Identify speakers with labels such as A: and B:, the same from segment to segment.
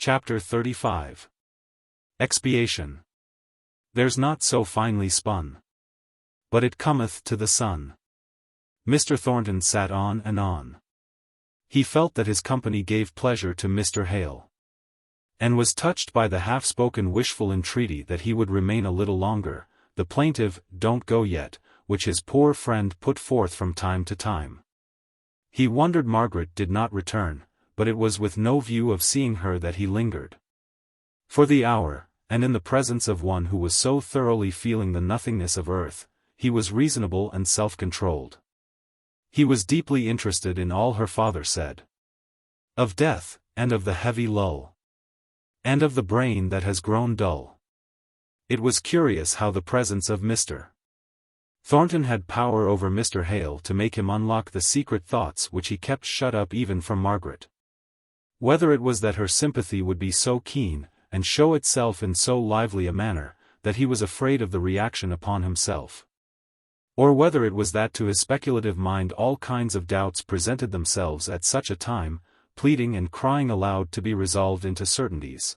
A: Chapter 35. Expiation. There's not so finely spun, but it cometh to the sun. Mr. Thornton sat on and on. He felt that his company gave pleasure to Mr. Hale, and was touched by the half-spoken wishful entreaty that he would remain a little longer, the plaintive, "Don't go yet," which his poor friend put forth from time to time. He wondered Margaret did not return, but it was with no view of seeing her that he lingered. For the hour, and in the presence of one who was so thoroughly feeling the nothingness of earth, he was reasonable and self-controlled. He was deeply interested in all her father said. Of death, and of the heavy lull, and of the brain that has grown dull. It was curious how the presence of Mr. Thornton had power over Mr. Hale to make him unlock the secret thoughts which he kept shut up even from Margaret. Whether it was that her sympathy would be so keen, and show itself in so lively a manner, that he was afraid of the reaction upon himself, or whether it was that to his speculative mind all kinds of doubts presented themselves at such a time, pleading and crying aloud to be resolved into certainties,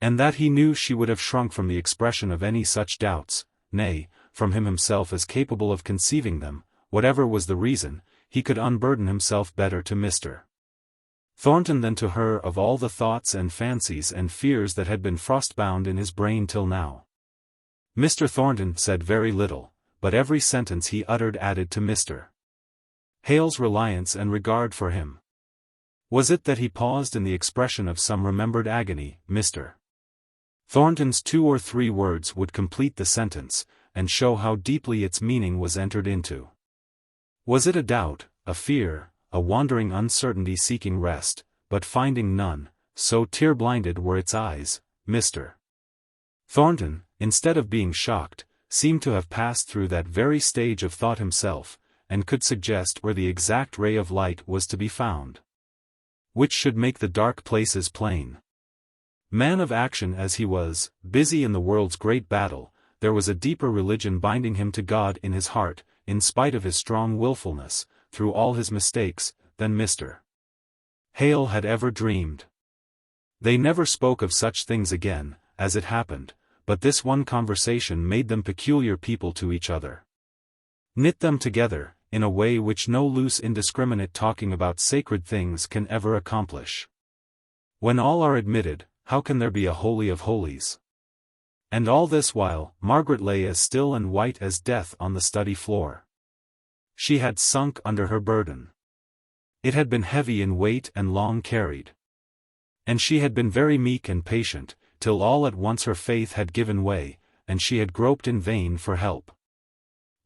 A: and that he knew she would have shrunk from the expression of any such doubts, nay, from him himself as capable of conceiving them, whatever was the reason, he could unburden himself better to Mr. Thornton than to her of all the thoughts and fancies and fears that had been frostbound in his brain till now. Mr. Thornton said very little, but every sentence he uttered added to Mr. Hale's reliance and regard for him. Was it that he paused in the expression of some remembered agony? Mr. Thornton's 2 or 3 words would complete the sentence, and show how deeply its meaning was entered into. Was it a doubt, a fear, a wandering uncertainty seeking rest, but finding none, so tear-blinded were its eyes? Mr. Thornton, instead of being shocked, seemed to have passed through that very stage of thought himself, and could suggest where the exact ray of light was to be found, which should make the dark places plain. Man of action as he was, busy in the world's great battle, there was a deeper religion binding him to God in his heart, in spite of his strong willfulness, through all his mistakes, than Mr. Hale had ever dreamed. They never spoke of such things again, as it happened, but this one conversation made them peculiar people to each other. Knit them together, in a way which no loose indiscriminate talking about sacred things can ever accomplish. When all are admitted, how can there be a holy of holies? And all this while, Margaret lay as still and white as death on the study floor. She had sunk under her burden. It had been heavy in weight and long carried. And she had been very meek and patient, till all at once her faith had given way, and she had groped in vain for help.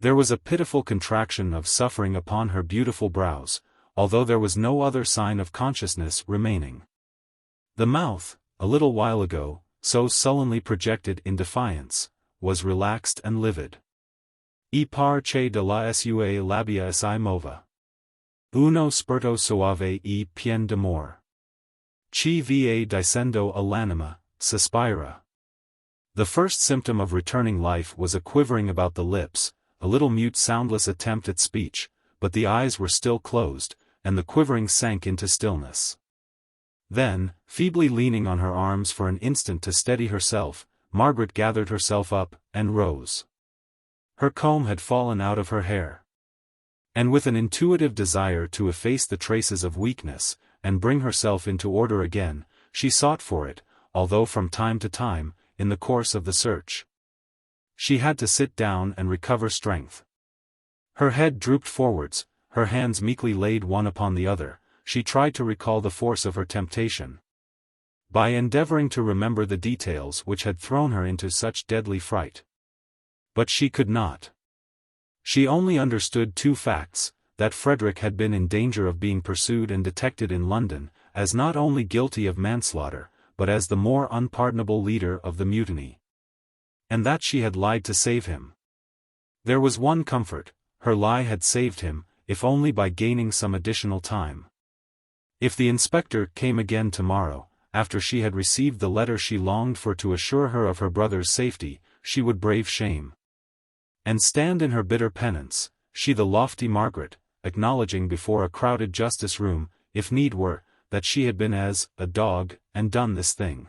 A: There was a pitiful contraction of suffering upon her beautiful brows, although there was no other sign of consciousness remaining. The mouth, a little while ago, so sullenly projected in defiance, was relaxed and livid. E parce de la sua labia si mova. Uno spirto soave e pien d'amor. Chi va dicendo all'anima, sospira. The first symptom of returning life was a quivering about the lips, a little mute soundless attempt at speech, but the eyes were still closed, and the quivering sank into stillness. Then, feebly leaning on her arms for an instant to steady herself, Margaret gathered herself up, and rose. Her comb had fallen out of her hair. And with an intuitive desire to efface the traces of weakness, and bring herself into order again, she sought for it, although from time to time, in the course of the search, she had to sit down and recover strength. Her head drooped forwards, her hands meekly laid one upon the other. She tried to recall the force of her temptation, by endeavoring to remember the details which had thrown her into such deadly fright. But she could not. She only understood 2 facts, that Frederick had been in danger of being pursued and detected in London, as not only guilty of manslaughter, but as the more unpardonable leader of the mutiny, and that she had lied to save him. There was one comfort, her lie had saved him, if only by gaining some additional time. If the inspector came again tomorrow, after she had received the letter she longed for to assure her of her brother's safety, she would brave shame, and stand in her bitter penance, she the lofty Margaret, acknowledging before a crowded justice room, if need were, that she had been as a dog, and done this thing.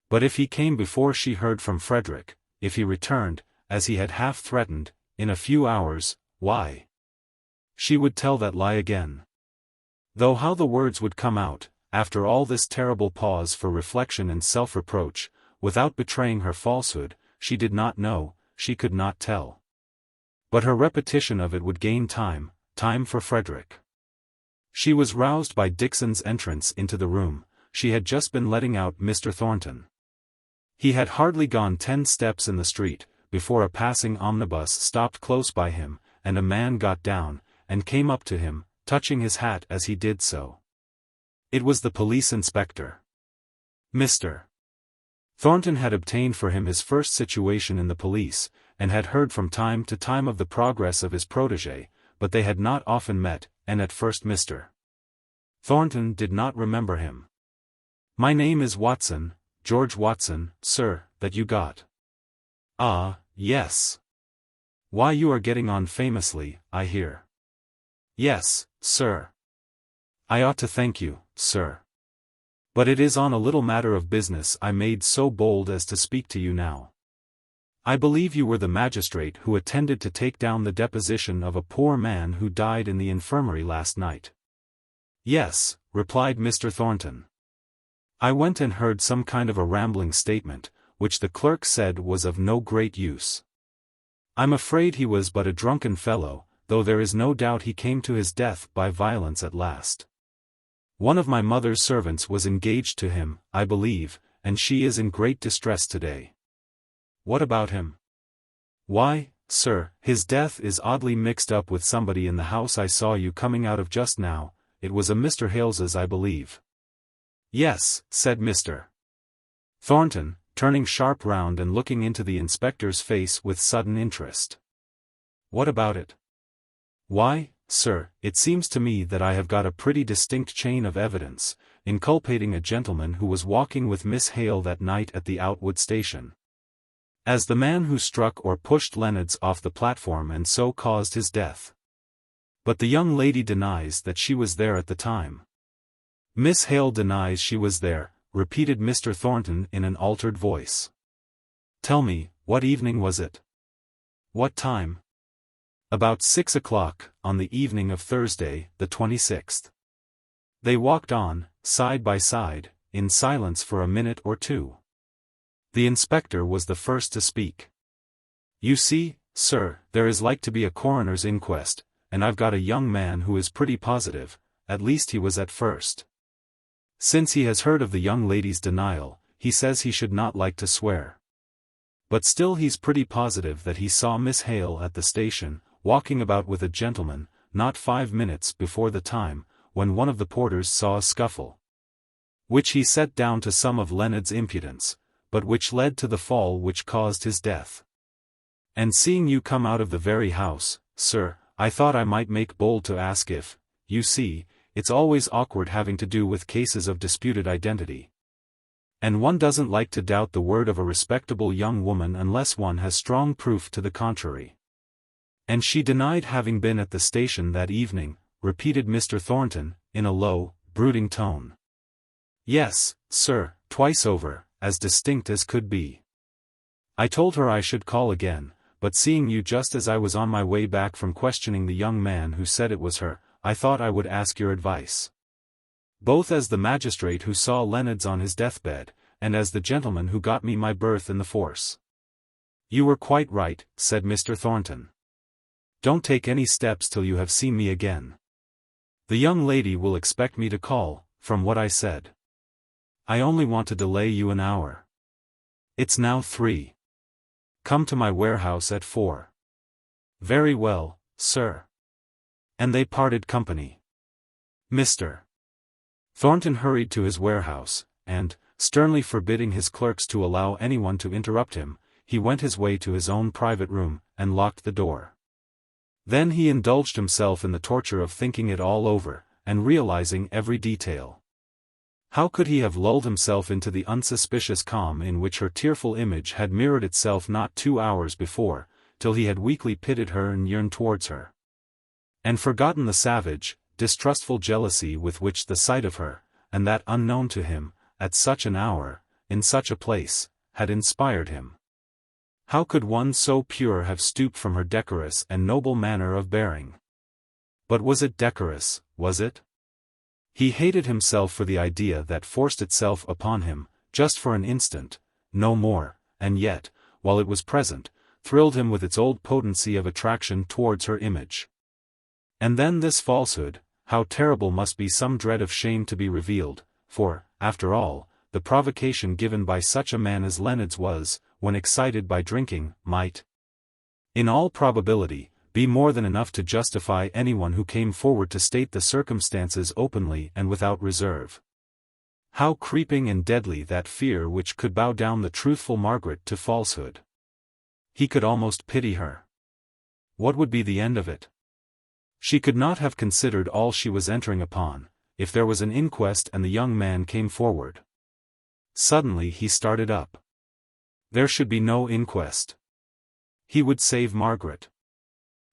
A: But if he came before she heard from Frederick, if he returned, as he had half threatened, in a few hours, why? She would tell that lie again. Though how the words would come out, after all this terrible pause for reflection and self-reproach, without betraying her falsehood, she did not know, she could not tell. But her repetition of it would gain time for Frederick. She was roused by Dixon's entrance into the room. She had just been letting out Mr. Thornton. He had hardly gone 10 steps in the street, before a passing omnibus stopped close by him, and a man got down, and came up to him, touching his hat as he did so. It was the police inspector. Mr. Thornton had obtained for him his first situation in the police, and had heard from time to time of the progress of his protégé, but they had not often met, and at first Mr. Thornton did not remember him. "My name is Watson, George Watson, sir, that you got." "Ah, yes. Why, you are getting on famously, I hear." "Yes, sir. I ought to thank you, sir. But it is on a little matter of business I made so bold as to speak to you now. I believe you were the magistrate who attended to take down the deposition of a poor man who died in the infirmary last night." "Yes," replied Mr. Thornton. "I went and heard some kind of a rambling statement, which the clerk said was of no great use. I'm afraid he was but a drunken fellow, though there is no doubt he came to his death by violence at last. One of my mother's servants was engaged to him, I believe, and she is in great distress today." "What about him?" "Why, sir, his death is oddly mixed up with somebody in the house I saw you coming out of just now. It was a Mr. Hales's, I believe." "Yes," said Mr. Thornton, turning sharp round and looking into the inspector's face with sudden interest. "What about it?" "Why, sir, it seems to me that I have got a pretty distinct chain of evidence, inculpating a gentleman who was walking with Miss Hale that night at the Outwood station, as the man who struck or pushed Leonards off the platform and so caused his death. But the young lady denies that she was there at the time." "Miss Hale denies she was there," repeated Mr. Thornton in an altered voice. "Tell me, what evening was it? What time?" "About 6 o'clock, on the evening of Thursday, the 26th. They walked on, side by side, in silence for a minute or two. The inspector was the first to speak. "You see, sir, there is like to be a coroner's inquest, and I've got a young man who is pretty positive, at least he was at first. Since he has heard of the young lady's denial, he says he should not like to swear. But still he's pretty positive that he saw Miss Hale at the station, walking about with a gentleman, not 5 minutes before the time, when one of the porters saw a scuffle, which he set down to some of Leonard's impudence, but which led to the fall which caused his death. And seeing you come out of the very house, sir, I thought I might make bold to ask if, you see, it's always awkward having to do with cases of disputed identity. And one doesn't like to doubt the word of a respectable young woman unless one has strong proof to the contrary." "And she denied having been at the station that evening," repeated Mr. Thornton, in a low, brooding tone. "Yes, sir, twice over, as distinct as could be. I told her I should call again, but seeing you just as I was on my way back from questioning the young man who said it was her, I thought I would ask your advice. Both as the magistrate who saw Leonards on his deathbed, and as the gentleman who got me my berth in the force." "You were quite right," said Mr. Thornton. "Don't take any steps till you have seen me again. The young lady will expect me to call, from what I said. I only want to delay you an hour. It's now 3. Come to my warehouse at 4. "Very well, sir." And they parted company. Mr. Thornton hurried to his warehouse, and, sternly forbidding his clerks to allow anyone to interrupt him, he went his way to his own private room, and locked the door. Then he indulged himself in the torture of thinking it all over, and realizing every detail. How could he have lulled himself into the unsuspicious calm in which her tearful image had mirrored itself not 2 hours before, till he had weakly pitied her and yearned towards her, and forgotten the savage, distrustful jealousy with which the sight of her, and that unknown to him, at such an hour, in such a place, had inspired him. How could one so pure have stooped from her decorous and noble manner of bearing? But was it decorous, was it? He hated himself for the idea that forced itself upon him, just for an instant, no more, and yet, while it was present, thrilled him with its old potency of attraction towards her image. And then this falsehood, how terrible must be some dread of shame to be revealed, for, after all, the provocation given by such a man as Leonard's was, when excited by drinking, might, in all probability, be more than enough to justify anyone who came forward to state the circumstances openly and without reserve. How creeping and deadly that fear which could bow down the truthful Margaret to falsehood. He could almost pity her. What would be the end of it? She could not have considered all she was entering upon, if there was an inquest and the young man came forward. Suddenly he started up. There should be no inquest. He would save Margaret.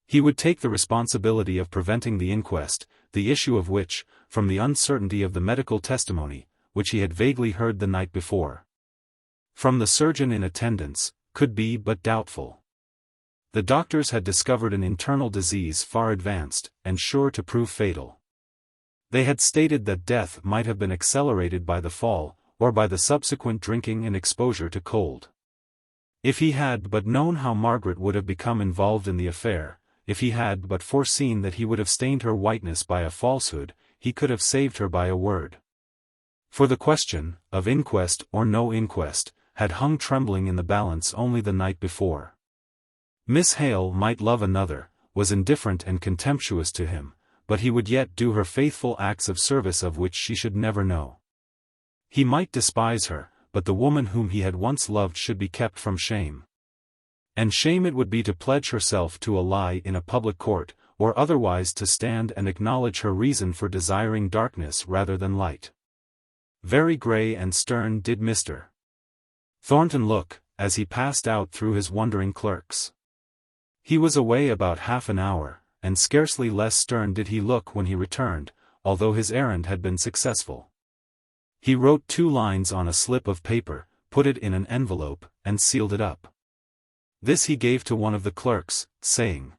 A: He would take the responsibility of preventing the inquest, the issue of which, from the uncertainty of the medical testimony, which he had vaguely heard the night before, from the surgeon in attendance, could be but doubtful. The doctors had discovered an internal disease far advanced, and sure to prove fatal. They had stated that death might have been accelerated by the fall, or by the subsequent drinking and exposure to cold. If he had but known how Margaret would have become involved in the affair, if he had but foreseen that he would have stained her whiteness by a falsehood, he could have saved her by a word. For the question, of inquest or no inquest, had hung trembling in the balance only the night before. Miss Hale might love another, was indifferent and contemptuous to him, but he would yet do her faithful acts of service of which she should never know. He might despise her, but the woman whom he had once loved should be kept from shame. And shame it would be to pledge herself to a lie in a public court, or otherwise to stand and acknowledge her reason for desiring darkness rather than light. Very grey and stern did Mr. Thornton look, as he passed out through his wondering clerks. He was away about half an hour, and scarcely less stern did he look when he returned, although his errand had been successful. He wrote 2 lines on a slip of paper, put it in an envelope, and sealed it up. This he gave to one of the clerks, saying,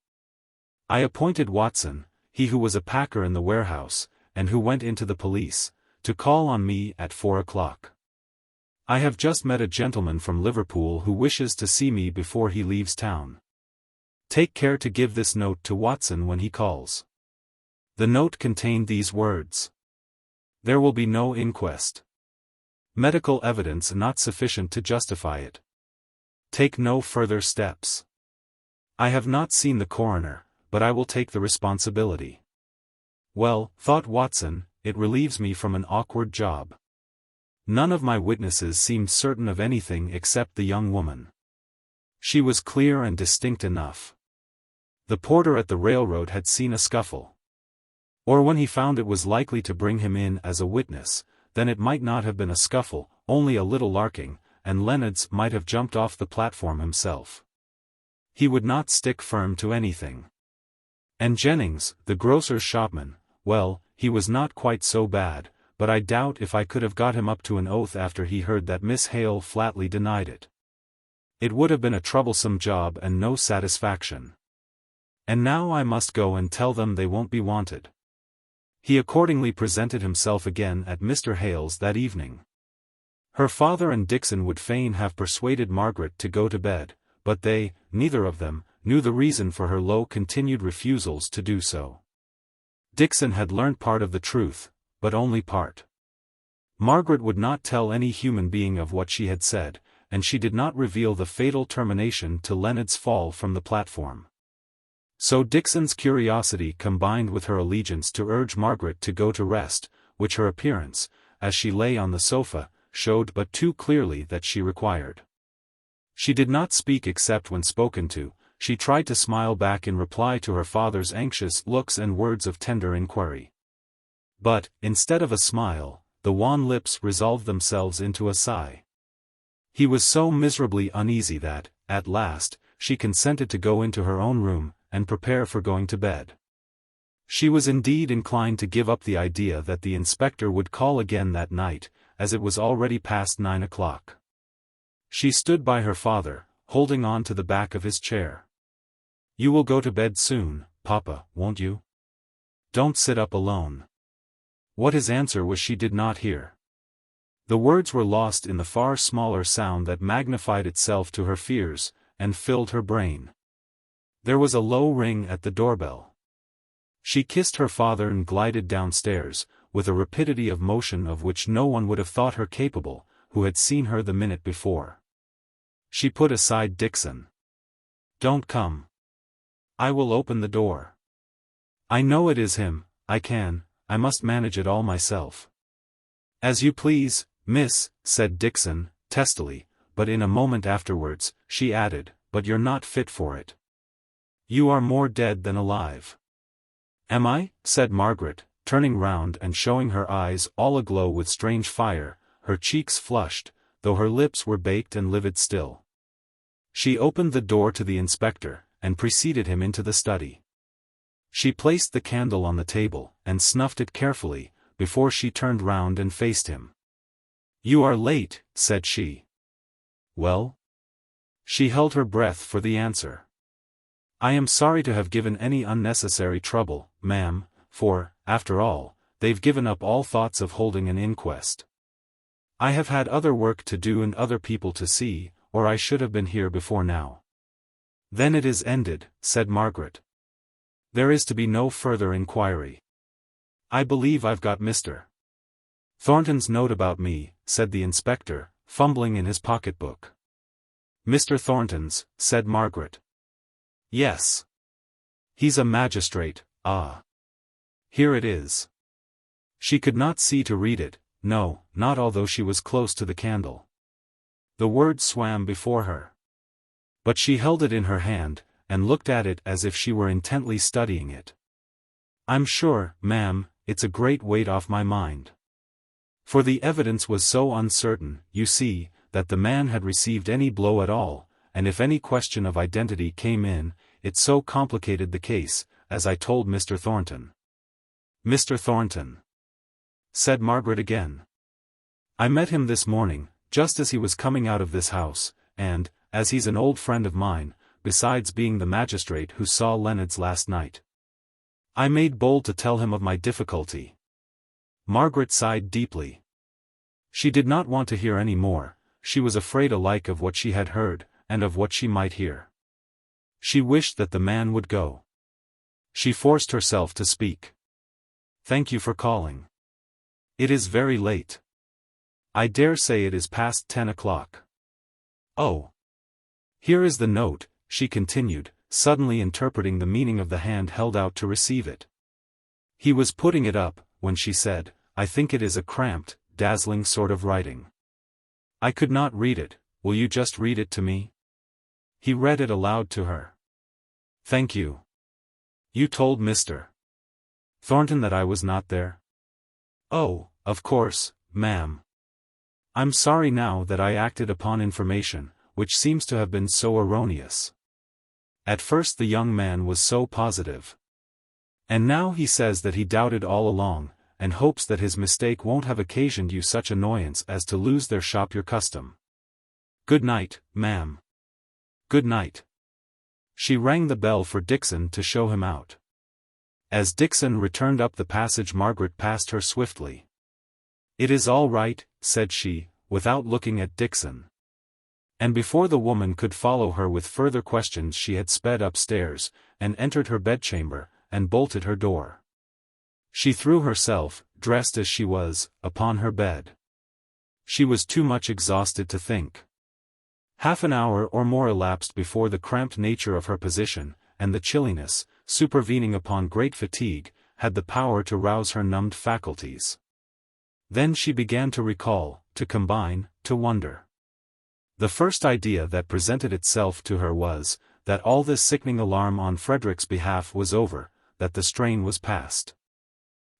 A: "I appointed Watson, he who was a packer in the warehouse, and who went into the police, to call on me at 4 o'clock. I have just met a gentleman from Liverpool who wishes to see me before he leaves town. Take care to give this note to Watson when he calls." The note contained these words: "There will be no inquest. Medical evidence not sufficient to justify it. Take no further steps. I have not seen the coroner, but I will take the responsibility." Well, thought Watson, it relieves me from an awkward job. None of my witnesses seemed certain of anything except the young woman. She was clear and distinct enough. The porter at the railroad had seen a scuffle. Or when he found it was likely to bring him in as a witness, then it might not have been a scuffle, only a little larking, and Leonard's might have jumped off the platform himself. He would not stick firm to anything. And Jennings, the grocer's shopman, well, he was not quite so bad, but I doubt if I could have got him up to an oath after he heard that Miss Hale flatly denied it. It would have been a troublesome job and no satisfaction. And now I must go and tell them they won't be wanted. He accordingly presented himself again at Mr. Hale's that evening. Her father and Dixon would fain have persuaded Margaret to go to bed, but they, neither of them, knew the reason for her low continued refusals to do so. Dixon had learnt part of the truth, but only part. Margaret would not tell any human being of what she had said, and she did not reveal the fatal termination to Leonard's fall from the platform. So Dixon's curiosity combined with her allegiance to urge Margaret to go to rest, which her appearance, as she lay on the sofa, showed but too clearly that she required. She did not speak except when spoken to. She tried to smile back in reply to her father's anxious looks and words of tender inquiry. But, instead of a smile, the wan lips resolved themselves into a sigh. He was so miserably uneasy that, at last, she consented to go into her own room, and prepare for going to bed. She was indeed inclined to give up the idea that the inspector would call again that night, as it was already past 9 o'clock. She stood by her father, holding on to the back of his chair. "You will go to bed soon, Papa, won't you? Don't sit up alone." What his answer was she did not hear. The words were lost in the far smaller sound that magnified itself to her fears, and filled her brain. There was a low ring at the doorbell. She kissed her father and glided downstairs, with a rapidity of motion of which no one would have thought her capable, who had seen her the minute before. She put aside Dixon. "Don't come. I will open the door. I know it is him, I must manage it all myself." "As you please, miss," said Dixon, testily, but in a moment afterwards, she added, "But you're not fit for it. You are more dead than alive." "Am I?" said Margaret, turning round and showing her eyes all aglow with strange fire, her cheeks flushed, though her lips were baked and livid still. She opened the door to the inspector, and preceded him into the study. She placed the candle on the table, and snuffed it carefully, before she turned round and faced him. "You are late," said she. "Well?" She held her breath for the answer. "I am sorry to have given any unnecessary trouble, ma'am, for, after all, they've given up all thoughts of holding an inquest. I have had other work to do and other people to see, or I should have been here before now." "Then it is ended," said Margaret. "There is to be no further inquiry. I believe I've got Mr. Thornton's note about me," said the inspector, fumbling in his pocketbook. "Mr. Thornton's," said Margaret. "Yes. He's a magistrate, ah. Here it is." She could not see to read it, no, not although she was close to the candle. The words swam before her. But she held it in her hand, and looked at it as if she were intently studying it. "I'm sure, ma'am, it's a great weight off my mind. For the evidence was so uncertain, you see, that the man had received any blow at all, and if any question of identity came in, it so complicated the case, as I told Mr. Thornton." "Mr. Thornton," said Margaret again. "I met him this morning, just as he was coming out of this house, and, as he's an old friend of mine, besides being the magistrate who saw Leonard's last night, I made bold to tell him of my difficulty." Margaret sighed deeply. She did not want to hear any more, she was afraid alike of what she had heard, and of what she might hear. She wished that the man would go. She forced herself to speak. "Thank you for calling. It is very late. I dare say it is past 10 o'clock. Oh. Here is the note," she continued, suddenly interpreting the meaning of the hand held out to receive it. He was putting it up, when she said, "I think it is a cramped, dazzling sort of writing. I could not read it, will you just read it to me?" He read it aloud to her. "Thank you. You told Mr. Thornton that I was not there?" "Oh, of course, ma'am. I'm sorry now that I acted upon information, which seems to have been so erroneous. At first the young man was so positive. And now he says that he doubted all along, and hopes that his mistake won't have occasioned you such annoyance as to lose their shop your custom. Good night, ma'am." "Good night." She rang the bell for Dixon to show him out. As Dixon returned up the passage, Margaret passed her swiftly. "It is all right," said she, without looking at Dixon. And before the woman could follow her with further questions she had sped upstairs, and entered her bedchamber, and bolted her door. She threw herself, dressed as she was, upon her bed. She was too much exhausted to think. Half an hour or more elapsed before the cramped nature of her position, and the chilliness, supervening upon great fatigue, had the power to rouse her numbed faculties. Then she began to recall, to combine, to wonder. The first idea that presented itself to her was, that all this sickening alarm on Frederick's behalf was over, that the strain was past.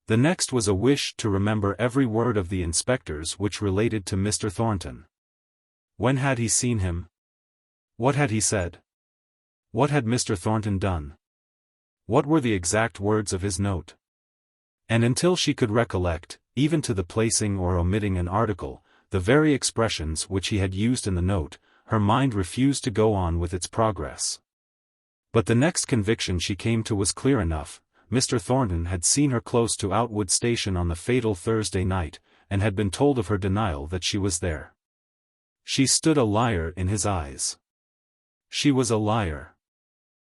A: The next was a wish to remember every word of the inspector's which related to Mr. Thornton. When had he seen him? What had he said? What had Mr. Thornton done? What were the exact words of his note? And until she could recollect, even to the placing or omitting an article, the very expressions which he had used in the note, her mind refused to go on with its progress. But the next conviction she came to was clear enough. Mr. Thornton had seen her close to Outwood Station on the fatal Thursday night, and had been told of her denial that she was there. She stood a liar in his eyes. She was a liar.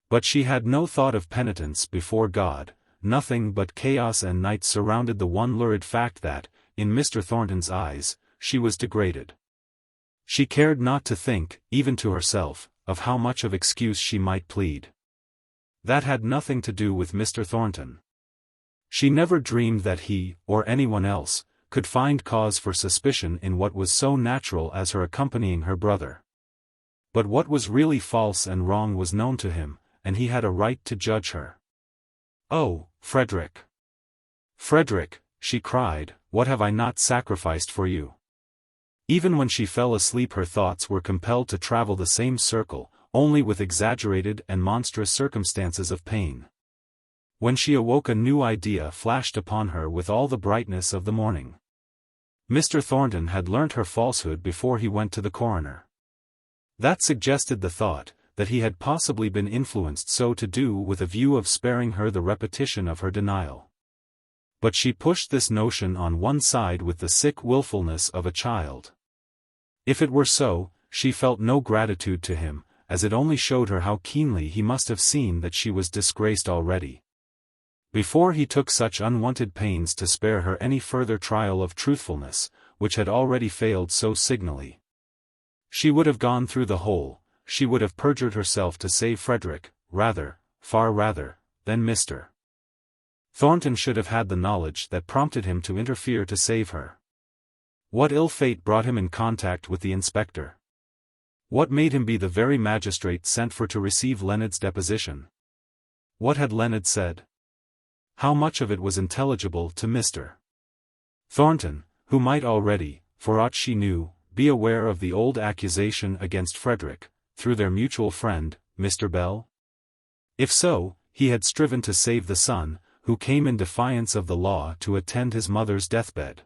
A: But she had no thought of penitence before God. Nothing but chaos and night surrounded the one lurid fact that, in Mr. Thornton's eyes, she was degraded. She cared not to think, even to herself, of how much of excuse she might plead. That had nothing to do with Mr. Thornton. She never dreamed that he, or anyone else, could find cause for suspicion in what was so natural as her accompanying her brother. But what was really false and wrong was known to him, and he had a right to judge her. "Oh, Frederick! Frederick," she cried, "what have I not sacrificed for you?" Even when she fell asleep her thoughts were compelled to travel the same circle, only with exaggerated and monstrous circumstances of pain. When she awoke a new idea flashed upon her with all the brightness of the morning. Mr. Thornton had learnt her falsehood before he went to the coroner. That suggested the thought, that he had possibly been influenced so to do with a view of sparing her the repetition of her denial. But she pushed this notion on one side with the sick willfulness of a child. If it were so, she felt no gratitude to him, as it only showed her how keenly he must have seen that she was disgraced already. Before he took such unwanted pains to spare her any further trial of truthfulness, which had already failed so signally. She would have gone through the whole. She would have perjured herself to save Frederick, rather, far rather, than Mr. Thornton should have had the knowledge that prompted him to interfere to save her. What ill fate brought him in contact with the inspector? What made him be the very magistrate sent for to receive Leonard's deposition? What had Leonard said? How much of it was intelligible to Mr. Thornton, who might already, for aught she knew, be aware of the old accusation against Frederick, through their mutual friend, Mr. Bell? If so, he had striven to save the son, who came in defiance of the law to attend his mother's deathbed.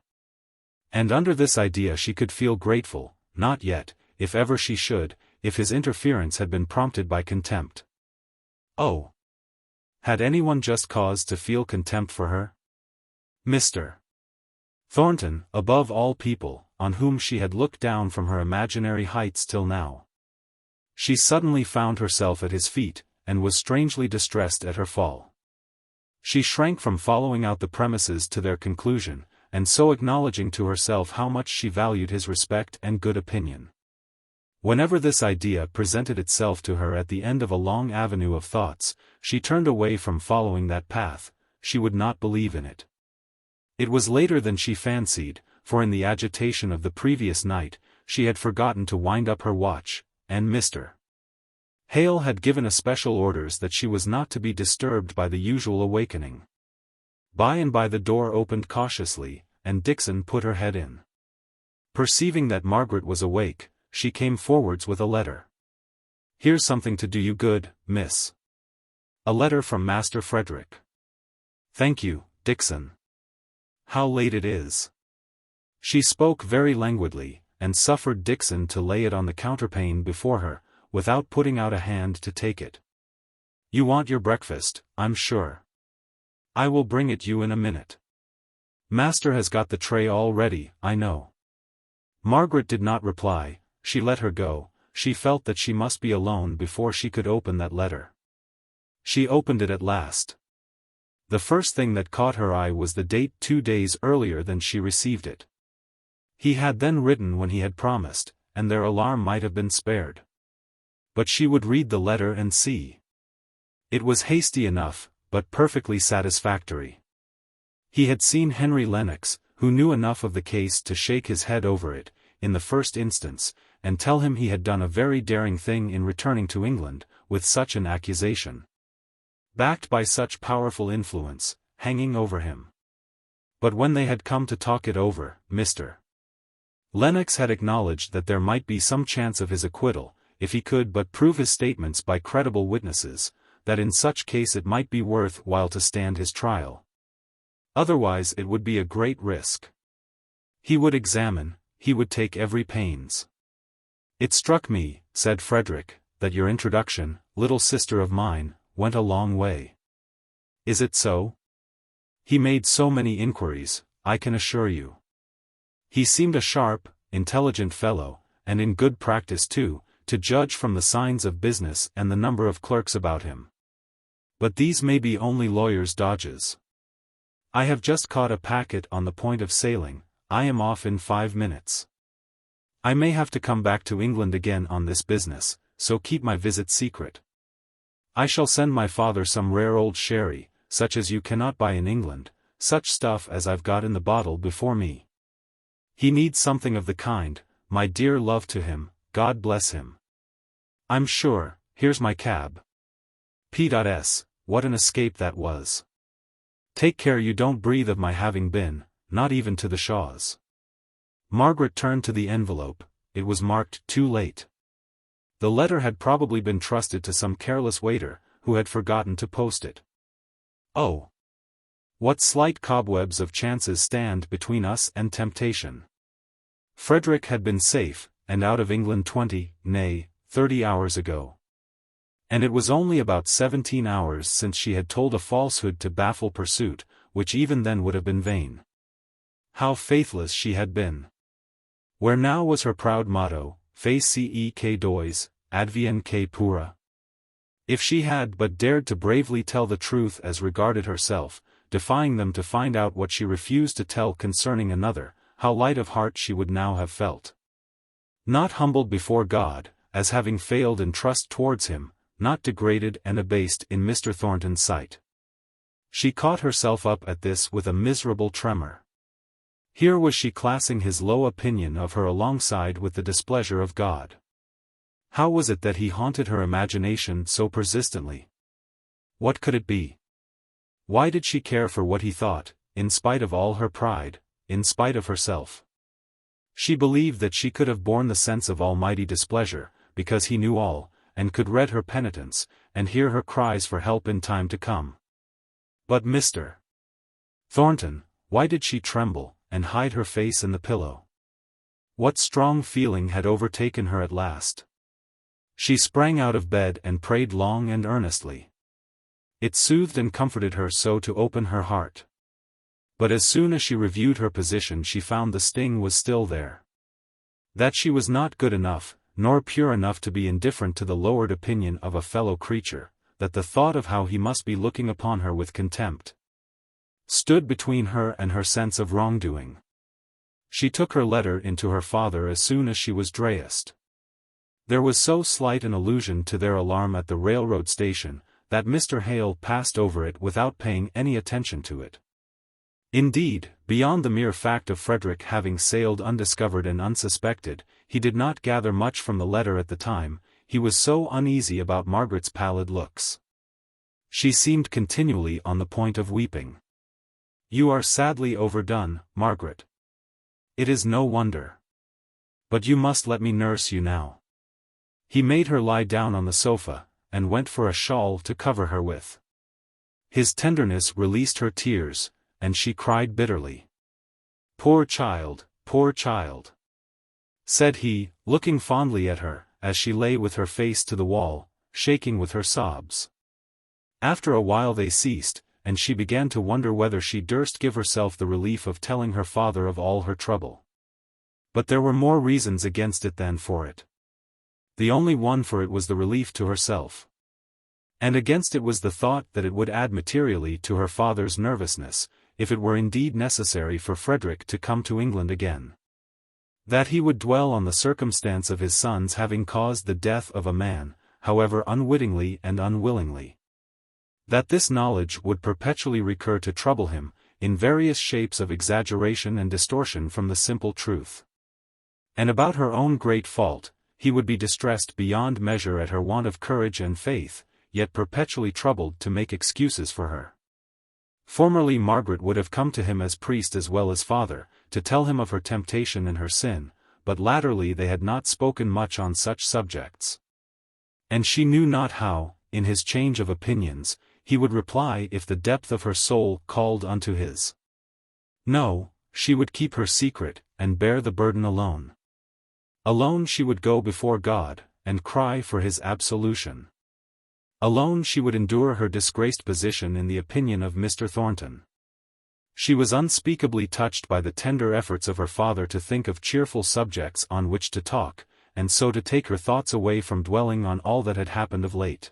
A: And under this idea she could feel grateful, not yet, if ever she should, if his interference had been prompted by contempt. Oh! Had anyone just cause to feel contempt for her? Mr. Thornton, above all people, on whom she had looked down from her imaginary heights till now. She suddenly found herself at his feet, and was strangely distressed at her fall. She shrank from following out the premises to their conclusion, and so acknowledging to herself how much she valued his respect and good opinion. Whenever this idea presented itself to her at the end of a long avenue of thoughts, she turned away from following that path. She would not believe in it. It was later than she fancied, for in the agitation of the previous night, she had forgotten to wind up her watch, and Mr. Hale had given especial orders that she was not to be disturbed by the usual awakening. By and by the door opened cautiously, and Dixon put her head in. Perceiving that Margaret was awake, she came forwards with a letter. "Here's something to do you good, miss. A letter from Master Frederick." "Thank you, Dixon. How late it is." She spoke very languidly, and suffered Dixon to lay it on the counterpane before her, without putting out a hand to take it. "You want your breakfast, I'm sure. I will bring it you in a minute. Master has got the tray all ready, I know." Margaret did not reply. She let her go. She felt that she must be alone before she could open that letter. She opened it at last. The first thing that caught her eye was the date 2 days earlier than she received it. He had then written when he had promised, and their alarm might have been spared. But she would read the letter and see. It was hasty enough, but perfectly satisfactory. He had seen Henry Lennox, who knew enough of the case to shake his head over it, in the first instance, and tell him he had done a very daring thing in returning to England, with such an accusation. Backed by such powerful influence, hanging over him. But when they had come to talk it over, Mr. Lennox had acknowledged that there might be some chance of his acquittal, if he could but prove his statements by credible witnesses, that in such case it might be worth while to stand his trial. Otherwise it would be a great risk. He would examine, he would take every pains. "It struck me," said Frederick, "that your introduction, little sister of mine, went a long way. Is it so?" He made so many inquiries, I can assure you. He seemed a sharp, intelligent fellow, and in good practice too, to judge from the signs of business and the number of clerks about him. But these may be only lawyers' dodges. I have just caught a packet on the point of sailing, I am off in 5 minutes. I may have to come back to England again on this business, so keep my visit secret. I shall send my father some rare old sherry, such as you cannot buy in England, such stuff as I've got in the bottle before me. He needs something of the kind, my dear love to him, God bless him. I'm sure, here's my cab. P.S. What an escape that was. Take care you don't breathe of my having been, not even to the Shaws. Margaret turned to the envelope, it was marked "Too late." The letter had probably been trusted to some careless waiter, who had forgotten to post it. Oh! What slight cobwebs of chances stand between us and temptation. Frederick had been safe, and out of England 20, nay, 30 hours ago. And it was only about 17 hours since she had told a falsehood to baffle pursuit, which even then would have been vain. How faithless she had been! Where now was her proud motto, "Faites que dois, advienne que pourra"? If she had but dared to bravely tell the truth as regarded herself, defying them to find out what she refused to tell concerning another, how light of heart she would now have felt. Not humbled before God, as having failed in trust towards him, not degraded and abased in Mr. Thornton's sight. She caught herself up at this with a miserable tremor. Here was she classing his low opinion of her alongside with the displeasure of God. How was it that he haunted her imagination so persistently? What could it be? Why did she care for what he thought, in spite of all her pride, in spite of herself? She believed that she could have borne the sense of almighty displeasure, because he knew all, and could read her penitence, and hear her cries for help in time to come. But Mr. Thornton, why did she tremble, and hide her face in the pillow? What strong feeling had overtaken her at last? She sprang out of bed and prayed long and earnestly. It soothed and comforted her so to open her heart. But as soon as she reviewed her position she found the sting was still there. That she was not good enough, nor pure enough to be indifferent to the lowered opinion of a fellow creature, that the thought of how he must be looking upon her with contempt stood between her and her sense of wrongdoing. She took her letter into her father as soon as she was dressed. There was so slight an allusion to their alarm at the railroad station, that Mr. Hale passed over it without paying any attention to it. Indeed, beyond the mere fact of Frederick having sailed undiscovered and unsuspected, he did not gather much from the letter at the time, he was so uneasy about Margaret's pallid looks. She seemed continually on the point of weeping. "You are sadly overdone, Margaret. It is no wonder. But you must let me nurse you now." He made her lie down on the sofa, and went for a shawl to cover her with. His tenderness released her tears, and she cried bitterly. "Poor child," said he, looking fondly at her, as she lay with her face to the wall, shaking with her sobs. After a while they ceased, and she began to wonder whether she durst give herself the relief of telling her father of all her trouble. But there were more reasons against it than for it. The only one for it was the relief to herself. And against it was the thought that it would add materially to her father's nervousness, if it were indeed necessary for Frederick to come to England again. That he would dwell on the circumstance of his son's having caused the death of a man, however unwittingly and unwillingly. That this knowledge would perpetually recur to trouble him, in various shapes of exaggeration and distortion from the simple truth. And about her own great fault, he would be distressed beyond measure at her want of courage and faith, yet perpetually troubled to make excuses for her. Formerly Margaret would have come to him as priest as well as father, to tell him of her temptation and her sin, but latterly they had not spoken much on such subjects. And she knew not how, in his change of opinions, he would reply if the depth of her soul called unto his. No, she would keep her secret, and bear the burden alone. Alone she would go before God, and cry for his absolution. Alone she would endure her disgraced position in the opinion of Mr. Thornton. She was unspeakably touched by the tender efforts of her father to think of cheerful subjects on which to talk, and so to take her thoughts away from dwelling on all that had happened of late.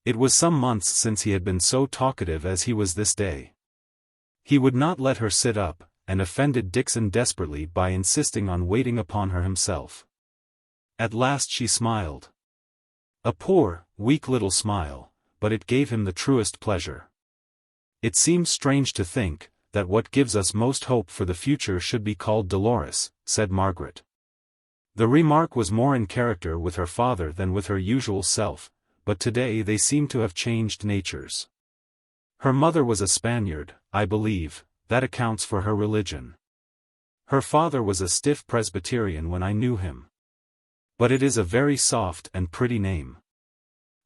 A: It was some months since he had been so talkative as he was this day. He would not let her sit up, and offended Dixon desperately by insisting on waiting upon her himself. At last she smiled. A poor, weak little smile, but it gave him the truest pleasure. It seems strange to think that what gives us most hope for the future should be called Dolores, said Margaret. The remark was more in character with her father than with her usual self, but today they seemed to have changed natures. Her mother was a Spaniard, I believe, that accounts for her religion. Her father was a stiff Presbyterian when I knew him. But it is a very soft and pretty name.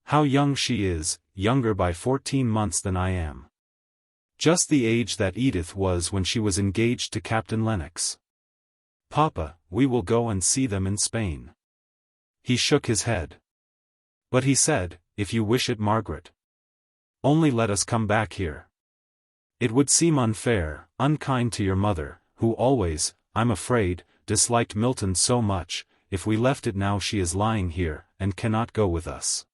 A: How young she is, younger by 14 months than I am. Just the age that Edith was when she was engaged to Captain Lennox. Papa, we will go and see them in Spain. He shook his head. But he said, if you wish it, Margaret. Only let us come back here. It would seem unfair, unkind to your mother, who always, I'm afraid, disliked Milton so much, if we left it now she is lying here, and cannot go with us.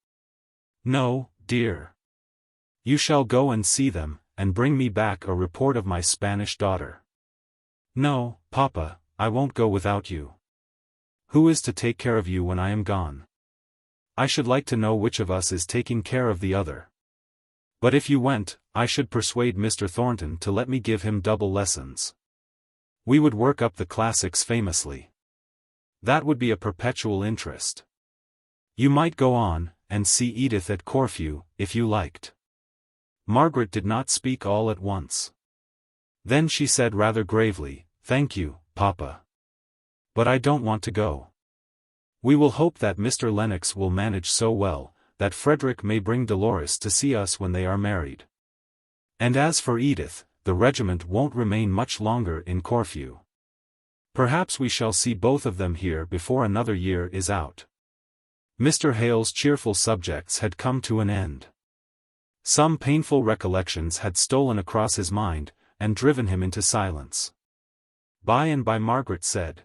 A: No, dear. You shall go and see them, and bring me back a report of my Spanish daughter. No, Papa, I won't go without you. Who is to take care of you when I am gone? I should like to know which of us is taking care of the other. But if you went, I should persuade Mr. Thornton to let me give him double lessons. We would work up the classics famously. That would be a perpetual interest. You might go on, and see Edith at Corfu, if you liked. Margaret did not speak all at once. Then she said rather gravely, thank you, Papa. But I don't want to go. We will hope that Mr. Lennox will manage so well, that Frederick may bring Dolores to see us when they are married. And as for Edith, the regiment won't remain much longer in Corfu. Perhaps we shall see both of them here before another year is out. Mr. Hale's cheerful subjects had come to an end. Some painful recollections had stolen across his mind, and driven him into silence. By and by Margaret said,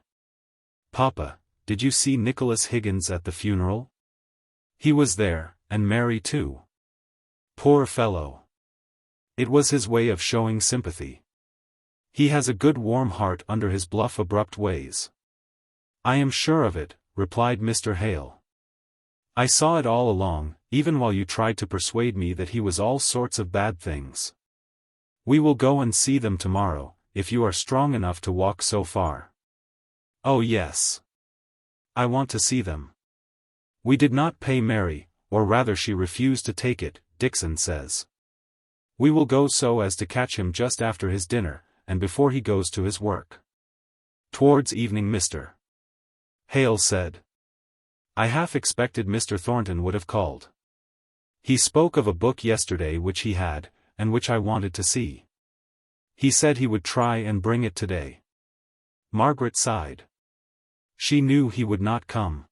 A: Papa, did you see Nicholas Higgins at the funeral? He was there, and Mary too. Poor fellow. It was his way of showing sympathy. He has a good warm heart under his bluff abrupt ways. I am sure of it, replied Mr. Hale. I saw it all along, even while you tried to persuade me that he was all sorts of bad things. We will go and see them tomorrow, if you are strong enough to walk so far. Oh yes. I want to see them. We did not pay Mary, or rather she refused to take it, Dixon says. We will go so as to catch him just after his dinner, and before he goes to his work. Towards evening Mr. Hale said. I half expected Mr. Thornton would have called. He spoke of a book yesterday which he had, and which I wanted to see. He said he would try and bring it today. Margaret sighed. She knew he would not come.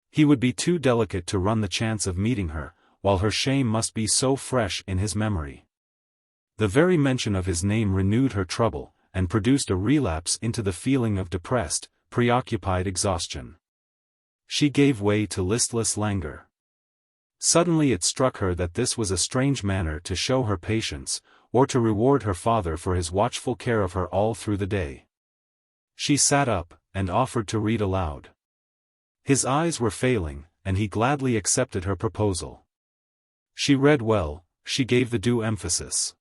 A: He would be too delicate to run the chance of meeting her, while her shame must be so fresh in his memory. The very mention of his name renewed her trouble, and produced a relapse into the feeling of depressed, preoccupied exhaustion. She gave way to listless languor. Suddenly it struck her that this was a strange manner to show her patience, or to reward her father for his watchful care of her all through the day. She sat up, and offered to read aloud. His eyes were failing, and he gladly accepted her proposal. She read well, she gave the due emphasis.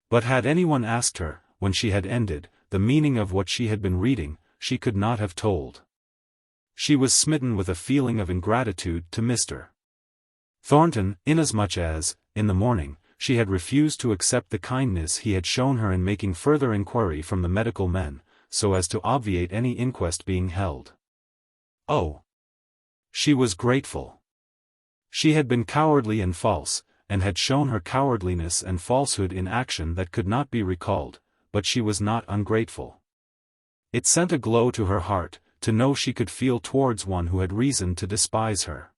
A: But had anyone asked her, when she had ended, the meaning of what she had been reading, she could not have told. She was smitten with a feeling of ingratitude to Mr. Thornton, inasmuch as, in the morning, she had refused to accept the kindness he had shown her in making further inquiry from the medical men, so as to obviate any inquest being held. Oh! She was grateful. She had been cowardly and false, and had shown her cowardliness and falsehood in action that could not be recalled, but she was not ungrateful. It sent a glow to her heart, to know she could feel towards one who had reason to despise her.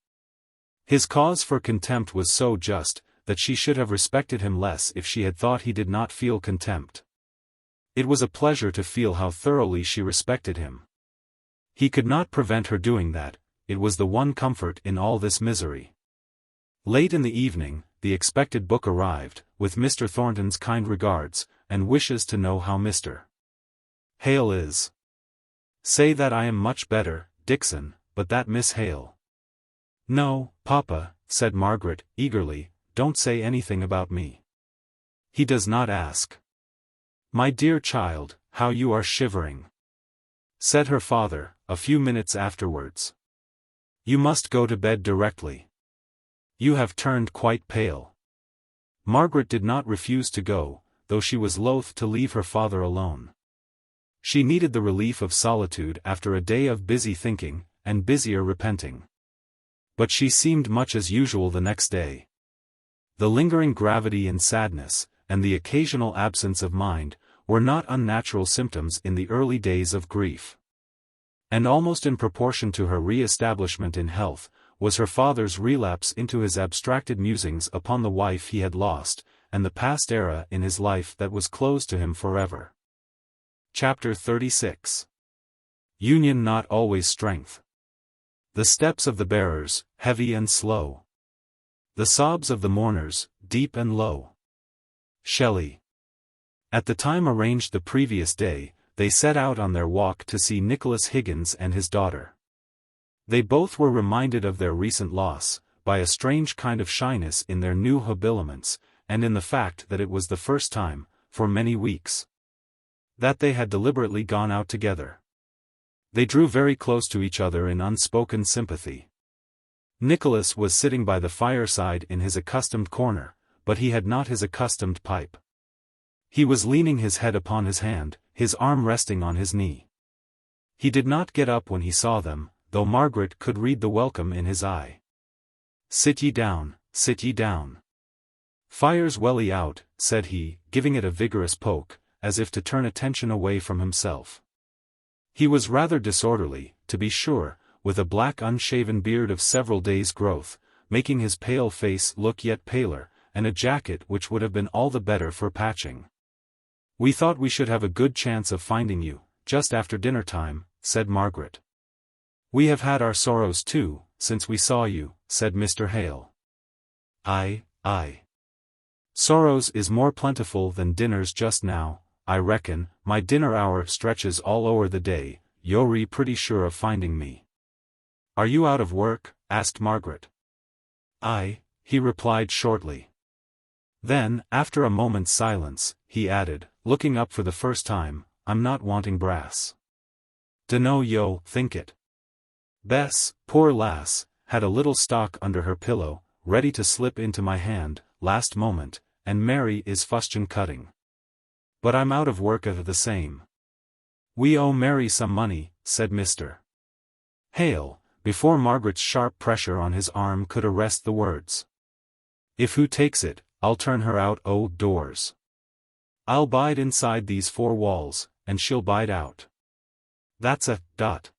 A: His cause for contempt was so just, that she should have respected him less if she had thought he did not feel contempt. It was a pleasure to feel how thoroughly she respected him. He could not prevent her doing that, it was the one comfort in all this misery. Late in the evening, the expected book arrived, with Mr. Thornton's kind regards, and wishes to know how Mr. Hale is. Say that I am much better, Dixon, but that Miss Hale. No, Papa, said Margaret, eagerly, don't say anything about me. He does not ask. My dear child, how you are shivering, said her father, a few minutes afterwards. You must go to bed directly. You have turned quite pale. Margaret did not refuse to go, though she was loath to leave her father alone. She needed the relief of solitude after a day of busy thinking, and busier repenting. But she seemed much as usual the next day. The lingering gravity and sadness, and the occasional absence of mind, were not unnatural symptoms in the early days of grief. And almost in proportion to her re-establishment in health, was her father's relapse into his abstracted musings upon the wife he had lost, and the past era in his life that was closed to him forever. Chapter 36. Union not always strength. The steps of the bearers, heavy and slow. The sobs of the mourners, deep and low. Shelley. At the time arranged the previous day, they set out on their walk to see Nicholas Higgins and his daughter. They both were reminded of their recent loss, by a strange kind of shyness in their new habiliments, and in the fact that it was the first time, for many weeks, that they had deliberately gone out together. They drew very close to each other in unspoken sympathy. Nicholas was sitting by the fireside in his accustomed corner, but he had not his accustomed pipe. He was leaning his head upon his hand, his arm resting on his knee. He did not get up when he saw them, though Margaret could read the welcome in his eye. Sit ye down, sit ye down. Fire's welly out, said he, giving it a vigorous poke, as if to turn attention away from himself. He was rather disorderly, to be sure, with a black unshaven beard of several days' growth, making his pale face look yet paler, and a jacket which would have been all the better for patching. We thought we should have a good chance of finding you, just after dinner time, said Margaret. We have had our sorrows too, since we saw you, said Mr. Hale. Aye. Sorrows is more plentiful than dinners just now, I reckon. My dinner hour stretches all o'er the day, you're pretty sure of finding me. Are you out of work? Asked Margaret. Aye, he replied shortly. Then, after a moment's silence, he added, looking up for the first time, I'm not wanting brass. Dunno yo think it. Bess, poor lass, had a little stock under her pillow, ready to slip into my hand, last moment, and Mary is fustian cutting. But I'm out of work of the same. We owe Mary some money, said Mr. Hale, before Margaret's sharp pressure on his arm could arrest the words. If who takes it, I'll turn her out o' doors. I'll bide inside these four walls, and she'll bide out. That's a dot.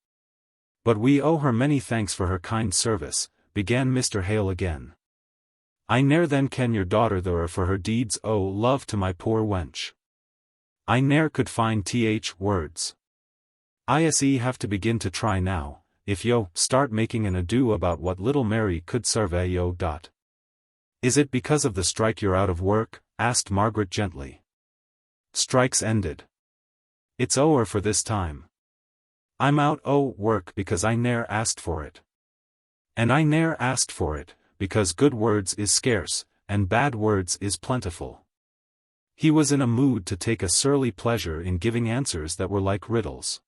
A: But we owe her many thanks for her kind service, began Mr. Hale again. I ne'er then ken your daughter thorough for her deeds o' love to my poor wench. I ne'er could find words. I have to begin to try now, if yo start making an ado about what little Mary could serve yo. Dot. Is it because of the strike you're out of work? Asked Margaret gently. Strike's ended. It's o'er for this time. I'm out o' work because I ne'er asked for it. And I ne'er asked for it, because good words is scarce, and bad words is plentiful. He was in a mood to take a surly pleasure in giving answers that were like riddles.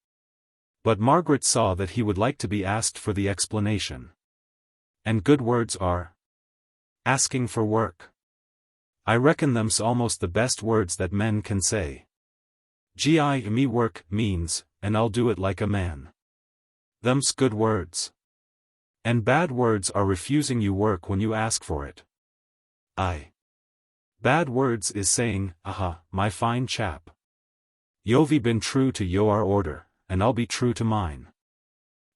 A: But Margaret saw that he would like to be asked for the explanation. And good words are asking for work. I reckon them's almost the best words that men can say. Me work means, and I'll do it like a man. Them's good words. And bad words are refusing you work when you ask for it. Bad words is saying, aha, my fine chap. Yo've been true to your order, and I'll be true to mine.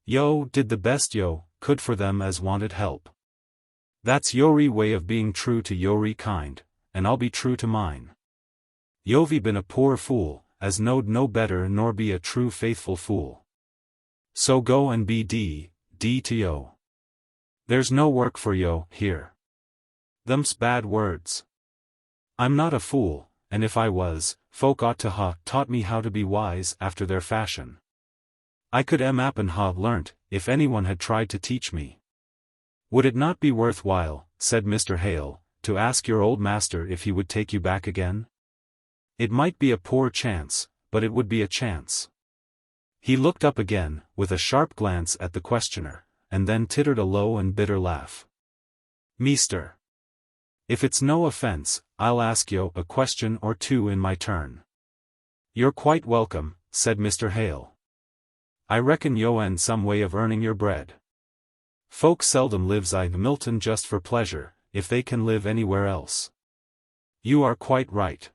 A: Yo did the best yo could for them as wanted help. That's yori way of being true to yori kind, and I'll be true to mine. Yo've been a poor fool, as knowed no better nor be a true faithful fool. So go and be d to yo. There's no work for yo here. Them's bad words. I'm not a fool, and if I was, folk ought to ha taught me how to be wise after their fashion. I could appen ha learnt, if anyone had tried to teach me. Would it not be worthwhile, said Mr. Hale, to ask your old master if he would take you back again? It might be a poor chance, but it would be a chance. He looked up again, with a sharp glance at the questioner, and then tittered a low and bitter laugh. Meester. If it's no offense, I'll ask yo a question or two in my turn. You're quite welcome, said Mr. Hale. I reckon yo and some way of earning your bread. Folk seldom lives I Milton just for pleasure, if they can live anywhere else. You are quite right.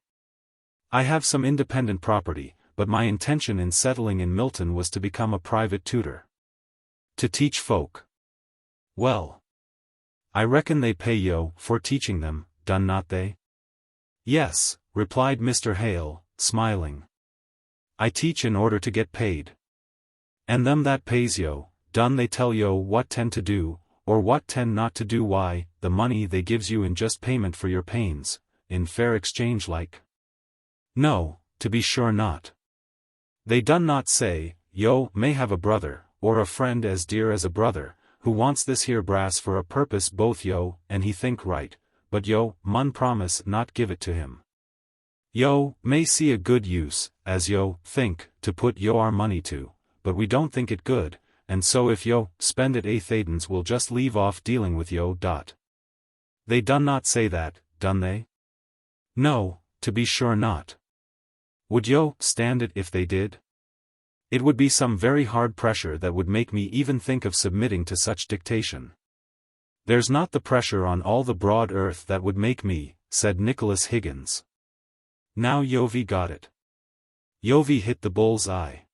A: I have some independent property, but my intention in settling in Milton was to become a private tutor. To teach folk. Well. I reckon they pay yo for teaching them, done not they? Yes, replied Mr. Hale, smiling. I teach in order to get paid. And them that pays yo, done they tell yo what tend to do, or what tend not to do why, the money they gives you in just payment for your pains, in fair exchange like? No, to be sure not. They done not say, yo may have a brother, or a friend as dear as a brother, who wants this here brass for a purpose both yo and he think right, but yo mun promise not give it to him. Yo may see a good use, as yo think, to put yo our money to, but we don't think it good, and so if yo spend it Athadens will just leave off dealing with yo. They done not say that, done they? No, to be sure not. Would yo stand it if they did? It would be some very hard pressure that would make me even think of submitting to such dictation. There's not the pressure on all the broad earth that would make me, said Nicholas Higgins. Now Yovi got it. Yovi hit the bull's eye.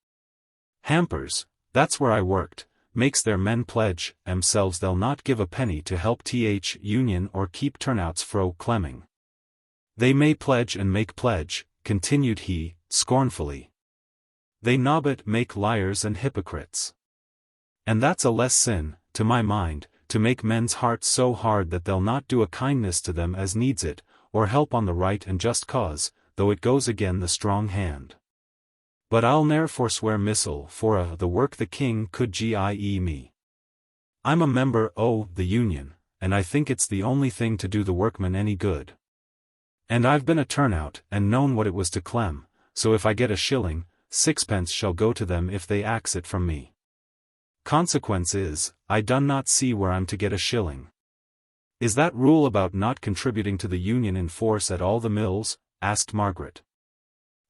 A: Hampers, that's where I worked, makes their men pledge themselves they'll not give a penny to help Union or keep turnouts fro clemming. They may pledge and make pledge, continued he, scornfully. They nobbut make liars and hypocrites. And that's a less sin, to my mind, to make men's hearts so hard that they'll not do a kindness to them as needs it, or help on the right and just cause, though it goes again the strong hand. But I'll ne'er forswear missile for the work the king could gie me. I'm a member o' the Union, and I think it's the only thing to do the workmen any good. And I've been a turnout and known what it was to clem, so if I get a shilling, 6pence shall go to them if they axe it from me. Consequence is, I done not see where I'm to get a shilling. Is that rule about not contributing to the Union in force at all the mills? Asked Margaret.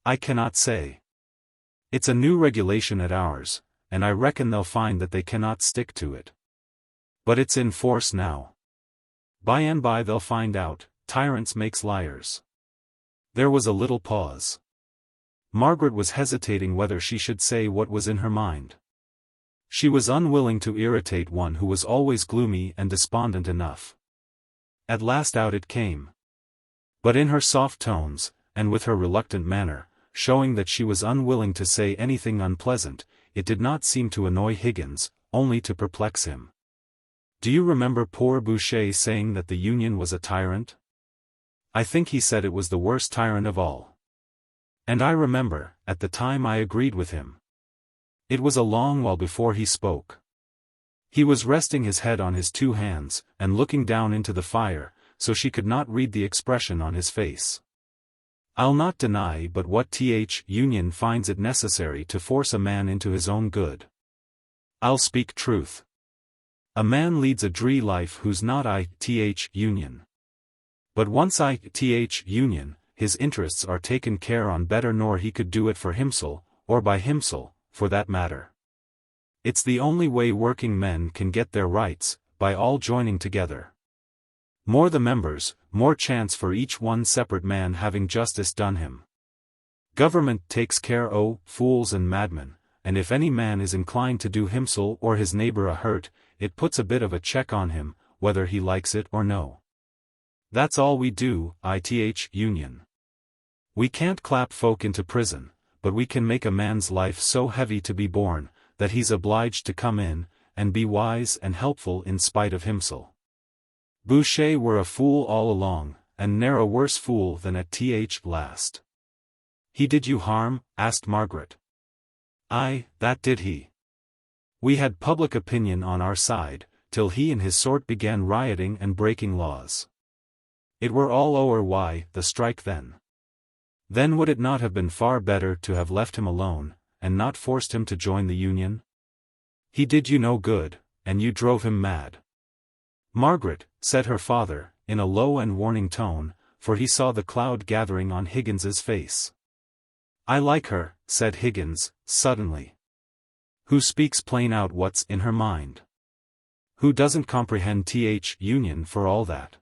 A: I cannot say. It's a new regulation at ours, and I reckon they'll find that they cannot stick to it. But it's in force now. By and by they'll find out, tyrants makes liars. There was a little pause. Margaret was hesitating whether she should say what was in her mind. She was unwilling to irritate one who was always gloomy and despondent enough. At last out it came. But in her soft tones, and with her reluctant manner, showing that she was unwilling to say anything unpleasant, it did not seem to annoy Higgins, only to perplex him. Do you remember poor Boucher saying that the Union was a tyrant? I think he said it was the worst tyrant of all. And I remember, at the time I agreed with him. It was a long while before he spoke. He was resting his head on his two hands, and looking down into the fire, so she could not read the expression on his face. I'll not deny but what Union finds it necessary to force a man into his own good. I'll speak truth. A man leads a dree life who's not Union. But once Union, his interests are taken care on better nor he could do it for himsel, or by himsel, for that matter. It's the only way working men can get their rights, by all joining together. More the members, more chance for each one separate man having justice done him. Government takes care o' fools and madmen, and if any man is inclined to do himself or his neighbor a hurt, it puts a bit of a check on him, whether he likes it or no. That's all we do, Union. We can't clap folk into prison, but we can make a man's life so heavy to be borne, that he's obliged to come in, and be wise and helpful in spite of himself. Boucher were a fool all along, and ne'er a worse fool than at last. He did you harm? Asked Margaret. Aye, that did he. We had public opinion on our side, till he and his sort began rioting and breaking laws. It were all o'er why, the strike then. Then would it not have been far better to have left him alone, and not forced him to join the Union? He did you no good, and you drove him mad. Margaret, said her father, in a low and warning tone, for he saw the cloud gathering on Higgins's face. I like her, said Higgins, suddenly. Who speaks plain out what's in her mind. Who doesn't comprehend Union for all that.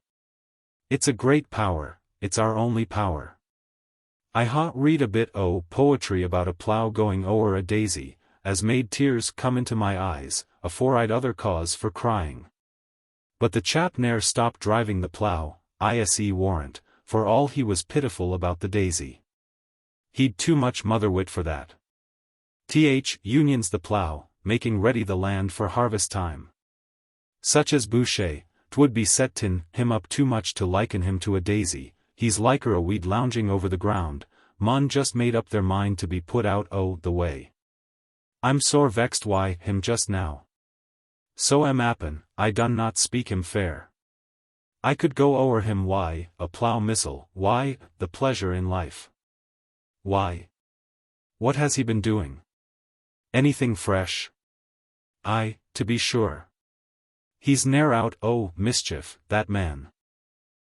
A: It's a great power, it's our only power. I read a bit o' poetry about a plough going o'er a daisy, as made tears come into my eyes, afore I'd other cause for crying. But the chap ne'er stopped driving the plough, warrant, for all he was pitiful about the daisy. He'd too much mother wit for that. Union's the plough, making ready the land for harvest time. Such as Boucher, 'twould be settin' him up too much to liken him to a daisy. He's liker a weed lounging over the ground, mon just made up their mind to be put out o' the way. I'm sore vexed why him just now. So am 'appen, I done not speak him fair. I could go o'er him why, a plough missile, why, the pleasure in life. Why? What has he been doing? Anything fresh? Aye, to be sure. He's ne'er out o' mischief, that man.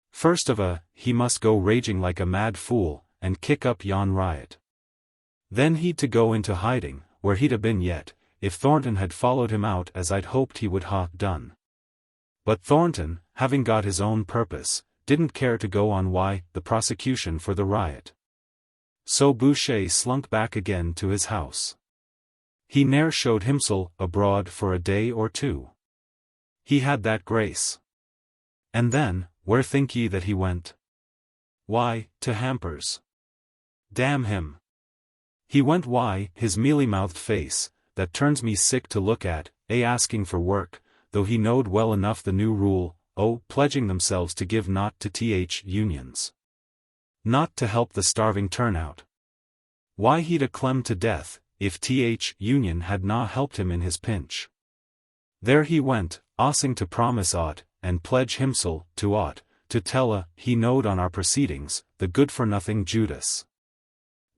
A: First of he must go raging like a mad fool, and kick up yon riot. Then he'd to go into hiding, where he'd have been yet, if Thornton had followed him out as I'd hoped he would ha' done. But Thornton, having got his own purpose, didn't care to go on the prosecution for the riot. So Boucher slunk back again to his house. He ne'er showed himself abroad for a day or two. He had that grace. And then, where think ye that he went? Why, to Hampers. Damn him. He went his mealy-mouthed face, that turns me sick to look at, asking for work, though he knowed well enough the new rule, pledging themselves to give not to unions. Not to help the starving turnout. Why he'd a clem to death, if union had not helped him in his pinch. There he went, ossing to promise aught, and pledge himself to aught, to tell he knowed on our proceedings, the good-for-nothing Judas.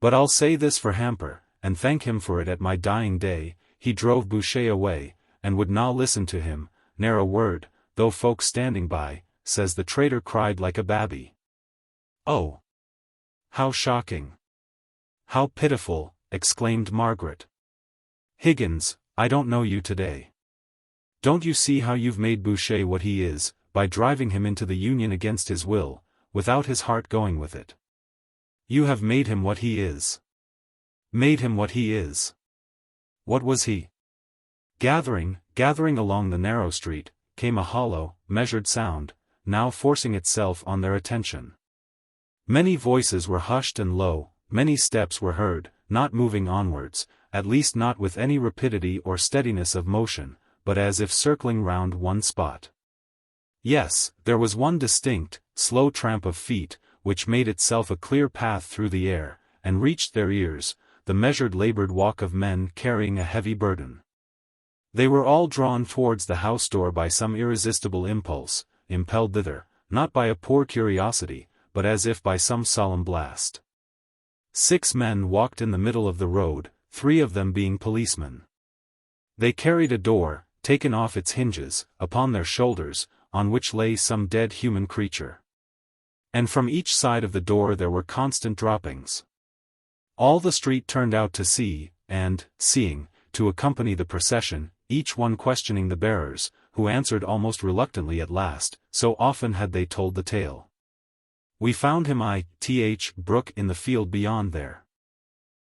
A: But I'll say this for Hamper, and thank him for it at my dying day, he drove Boucher away, and would not listen to him, ne'er a word, though folks standing by, says the traitor cried like a babby. Oh! How shocking! How pitiful! Exclaimed Margaret. Higgins, I don't know you today. Don't you see how you've made Boucher what he is, by driving him into the Union against his will, without his heart going with it? You have made him what he is. Made him what he is. What was he? Gathering along the narrow street, came a hollow, measured sound, now forcing itself on their attention. Many voices were hushed and low, many steps were heard, not moving onwards, at least not with any rapidity or steadiness of motion, but as if circling round one spot. Yes, there was one distinct, slow tramp of feet, which made itself a clear path through the air, and reached their ears, the measured labored walk of men carrying a heavy burden. They were all drawn towards the house door by some irresistible impulse, impelled thither, not by a poor curiosity, but as if by some solemn blast. 6 men walked in the middle of the road, 3 of them being policemen. They carried a door, taken off its hinges, upon their shoulders, on which lay some dead human creature. And from each side of the door there were constant droppings. All the street turned out to see, and, seeing, to accompany the procession, each one questioning the bearers, who answered almost reluctantly at last, so often had they told the tale. "We found him I.Th. Brook in the field beyond there."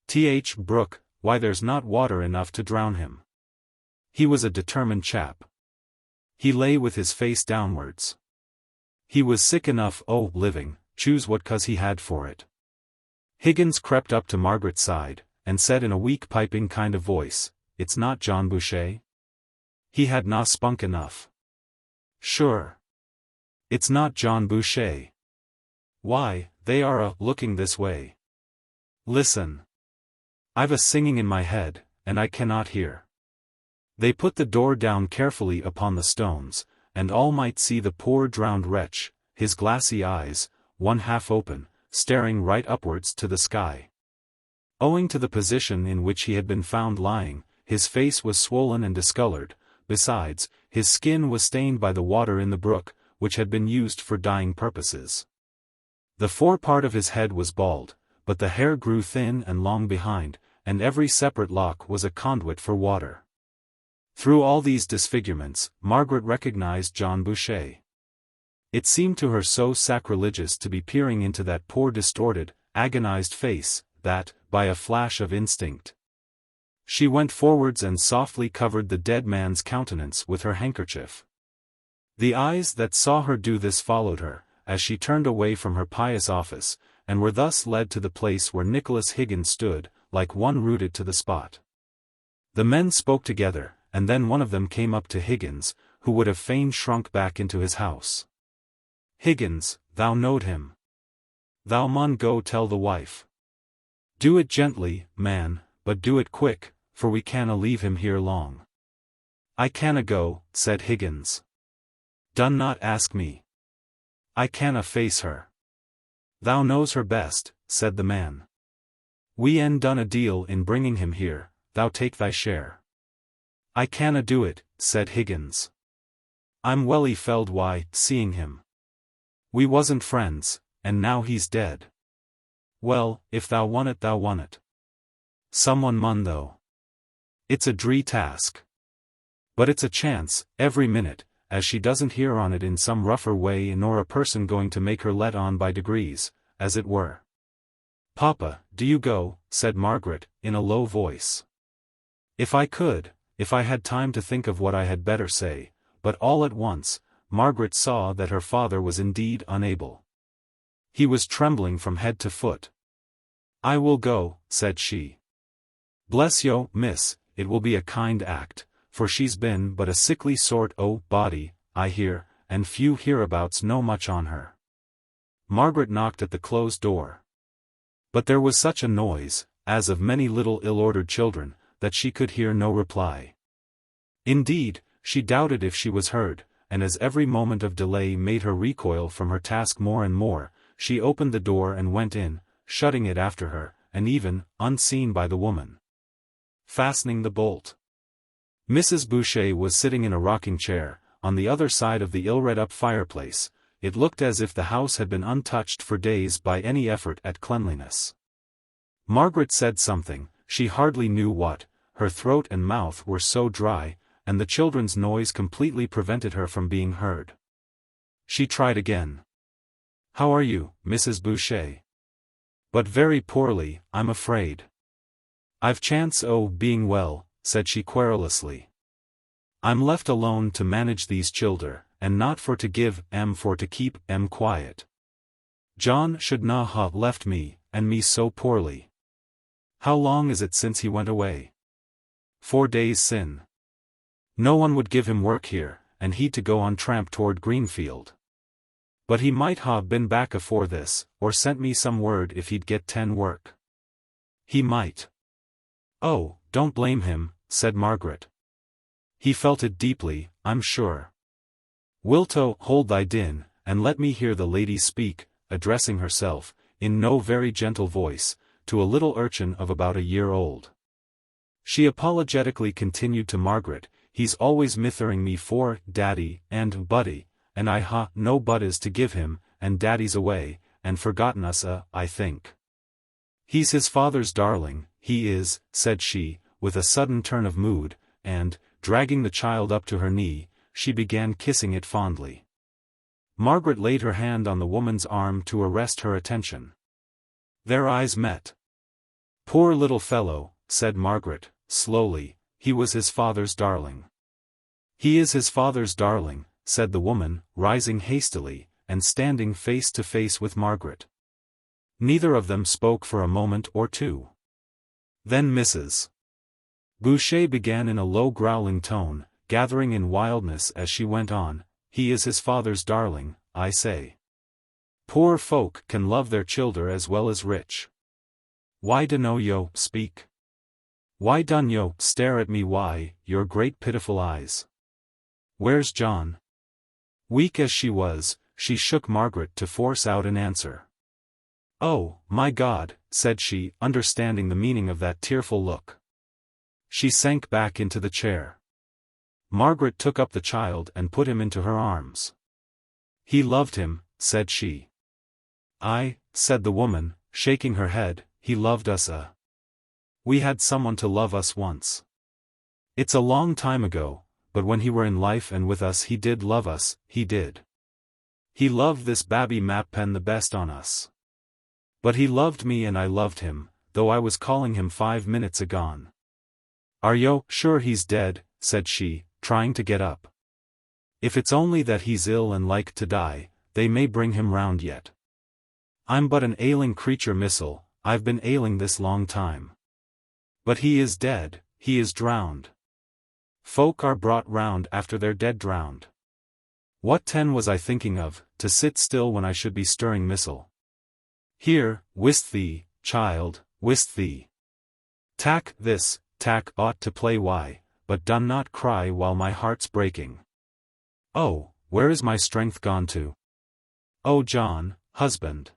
A: "Th. Brook, why there's not water enough to drown him. He was a determined chap. He lay with his face downwards. He was sick enough, oh, living, choose what cause he had for it." Higgins crept up to Margaret's side, and said in a weak piping kind of voice, "It's not John Boucher? He had na spunk enough. Sure. It's not John Boucher. Why, they are looking this way. Listen. I've a singing in my head, and I cannot hear." They put the door down carefully upon the stones, and all might see the poor drowned wretch, his glassy eyes, one half open, staring right upwards to the sky. Owing to the position in which he had been found lying, his face was swollen and discolored. Besides, his skin was stained by the water in the brook, which had been used for dyeing purposes. The forepart of his head was bald, but the hair grew thin and long behind, and every separate lock was a conduit for water. Through all these disfigurements, Margaret recognized John Boucher. It seemed to her so sacrilegious to be peering into that poor distorted, agonized face, that, by a flash of instinct, she went forwards and softly covered the dead man's countenance with her handkerchief. The eyes that saw her do this followed her, as she turned away from her pious office, and were thus led to the place where Nicholas Higgins stood, like one rooted to the spot. The men spoke together, and then one of them came up to Higgins, who would have fain shrunk back into his house. "Higgins, thou knowed him. Thou mun go tell the wife. Do it gently, man, but do it quick, for we canna leave him here long." "I canna go," said Higgins. "Dun not ask me. I canna face her." "Thou knows her best," said the man. "We en done a deal in bringing him here, thou take thy share." "I canna do it," said Higgins. "I'm welly felled seeing him. We wasn't friends, and now he's dead." "Well, if thou won it thou won it. Someone mun though. It's a dree task. But it's a chance, every minute, as she doesn't hear on it in some rougher way nor a person going to make her let on by degrees, as it were." "Papa, do you go," said Margaret, in a low voice. "If I could, if I had time to think of what I had better say," but all at once, Margaret saw that her father was indeed unable. He was trembling from head to foot. "I will go," said she. "Bless yo, miss, it will be a kind act, for she's been but a sickly sort o' body, I hear, and few hereabouts know much on her." Margaret knocked at the closed door. But there was such a noise, as of many little ill-ordered children, that she could hear no reply. Indeed, she doubted if she was heard, and as every moment of delay made her recoil from her task more and more, she opened the door and went in, shutting it after her, and even, unseen by the woman, fastening the bolt. Mrs. Boucher was sitting in a rocking chair, on the other side of the ill-red-up fireplace. It looked as if the house had been untouched for days by any effort at cleanliness. Margaret said something, she hardly knew what, her throat and mouth were so dry, and the children's noise completely prevented her from being heard. She tried again. "How are you, Mrs. Boucher?" "But very poorly, I'm afraid." "I've chance o' being well," said she querulously. "I'm left alone to manage these childer, and not for to give for to keep quiet. John should na ha left me, and me so poorly." "How long is it since he went away?" 4 days sin'. No one would give him work here, and he to go on tramp toward Greenfield. But he might ha been back afore this, or sent me some word if he'd get 10 work. He might. "Oh, don't blame him," said Margaret. "He felt it deeply, I'm sure. Wilto, hold thy din, and let me hear the lady speak," addressing herself, in no very gentle voice, to a little urchin of about a year old. She apologetically continued to Margaret, "He's always mithering me for daddy and buddy, and I ha no buddies to give him, and daddy's away, and forgotten us I think. He's his father's darling, he is," said she, with a sudden turn of mood, and, dragging the child up to her knee, she began kissing it fondly. Margaret laid her hand on the woman's arm to arrest her attention. Their eyes met. "Poor little fellow," said Margaret, slowly, "he was his father's darling." "He is his father's darling," said the woman, rising hastily, and standing face to face with Margaret. Neither of them spoke for a moment or two. Then Mrs. Boucher began in a low growling tone, gathering in wildness as she went on, "He is his father's darling, I say. Poor folk can love their childer as well as rich. Why dunno yo speak? Why dun yo stare at me? Why, your great pitiful eyes? Where's John?" Weak as she was, she shook Margaret to force out an answer. "Oh, my God," said she, understanding the meaning of that tearful look. She sank back into the chair. Margaret took up the child and put him into her arms. "He loved him," said she. "Aye," said the woman, shaking her head, "he loved us. We had someone to love us once. It's a long time ago, but when he were in life and with us he did love us, he did. He loved this babby Mappen the best on us. But he loved me and I loved him, though I was calling him 5 minutes agone." "Are yo sure he's dead?" said she, trying to get up. "If it's only that he's ill and like to die, they may bring him round yet. I'm but an ailing creature, missile, I've been ailing this long time. But he is dead, he is drowned. Folk are brought round after they're dead drowned. What 10 was I thinking of, to sit still when I should be stirring, missile? Here, whist thee, child, whist thee. Tack this, tack ought to play why, but done not cry while my heart's breaking. Oh, where is my strength gone to? Oh John, husband."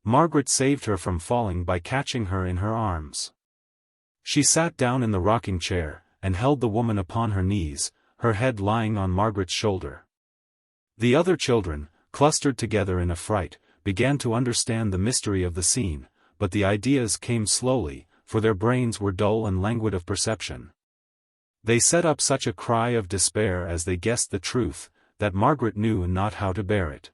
A: Margaret saved her from falling by catching her in her arms. She sat down in the rocking chair, and held the woman upon her knees, her head lying on Margaret's shoulder. The other children, clustered together in affright, began to understand the mystery of the scene, but the ideas came slowly, for their brains were dull and languid of perception. They set up such a cry of despair as they guessed the truth, that Margaret knew not how to bear it.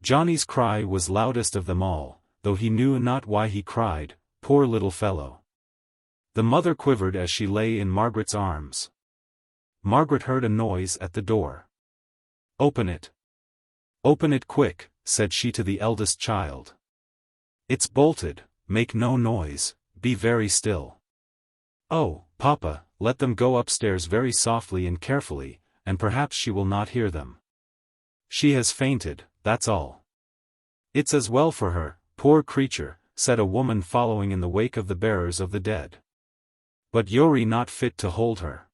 A: Johnny's cry was loudest of them all, though he knew not why he cried, poor little fellow. The mother quivered as she lay in Margaret's arms. Margaret heard a noise at the door. "Open it. Open it quick," said she to the eldest child. "It's bolted, make no noise, be very still." "Oh, Papa, let them go upstairs very softly and carefully, and perhaps she will not hear them. She has fainted, that's all." "It's as well for her, poor creature," said a woman following in the wake of the bearers of the dead. "But you're not fit to hold her.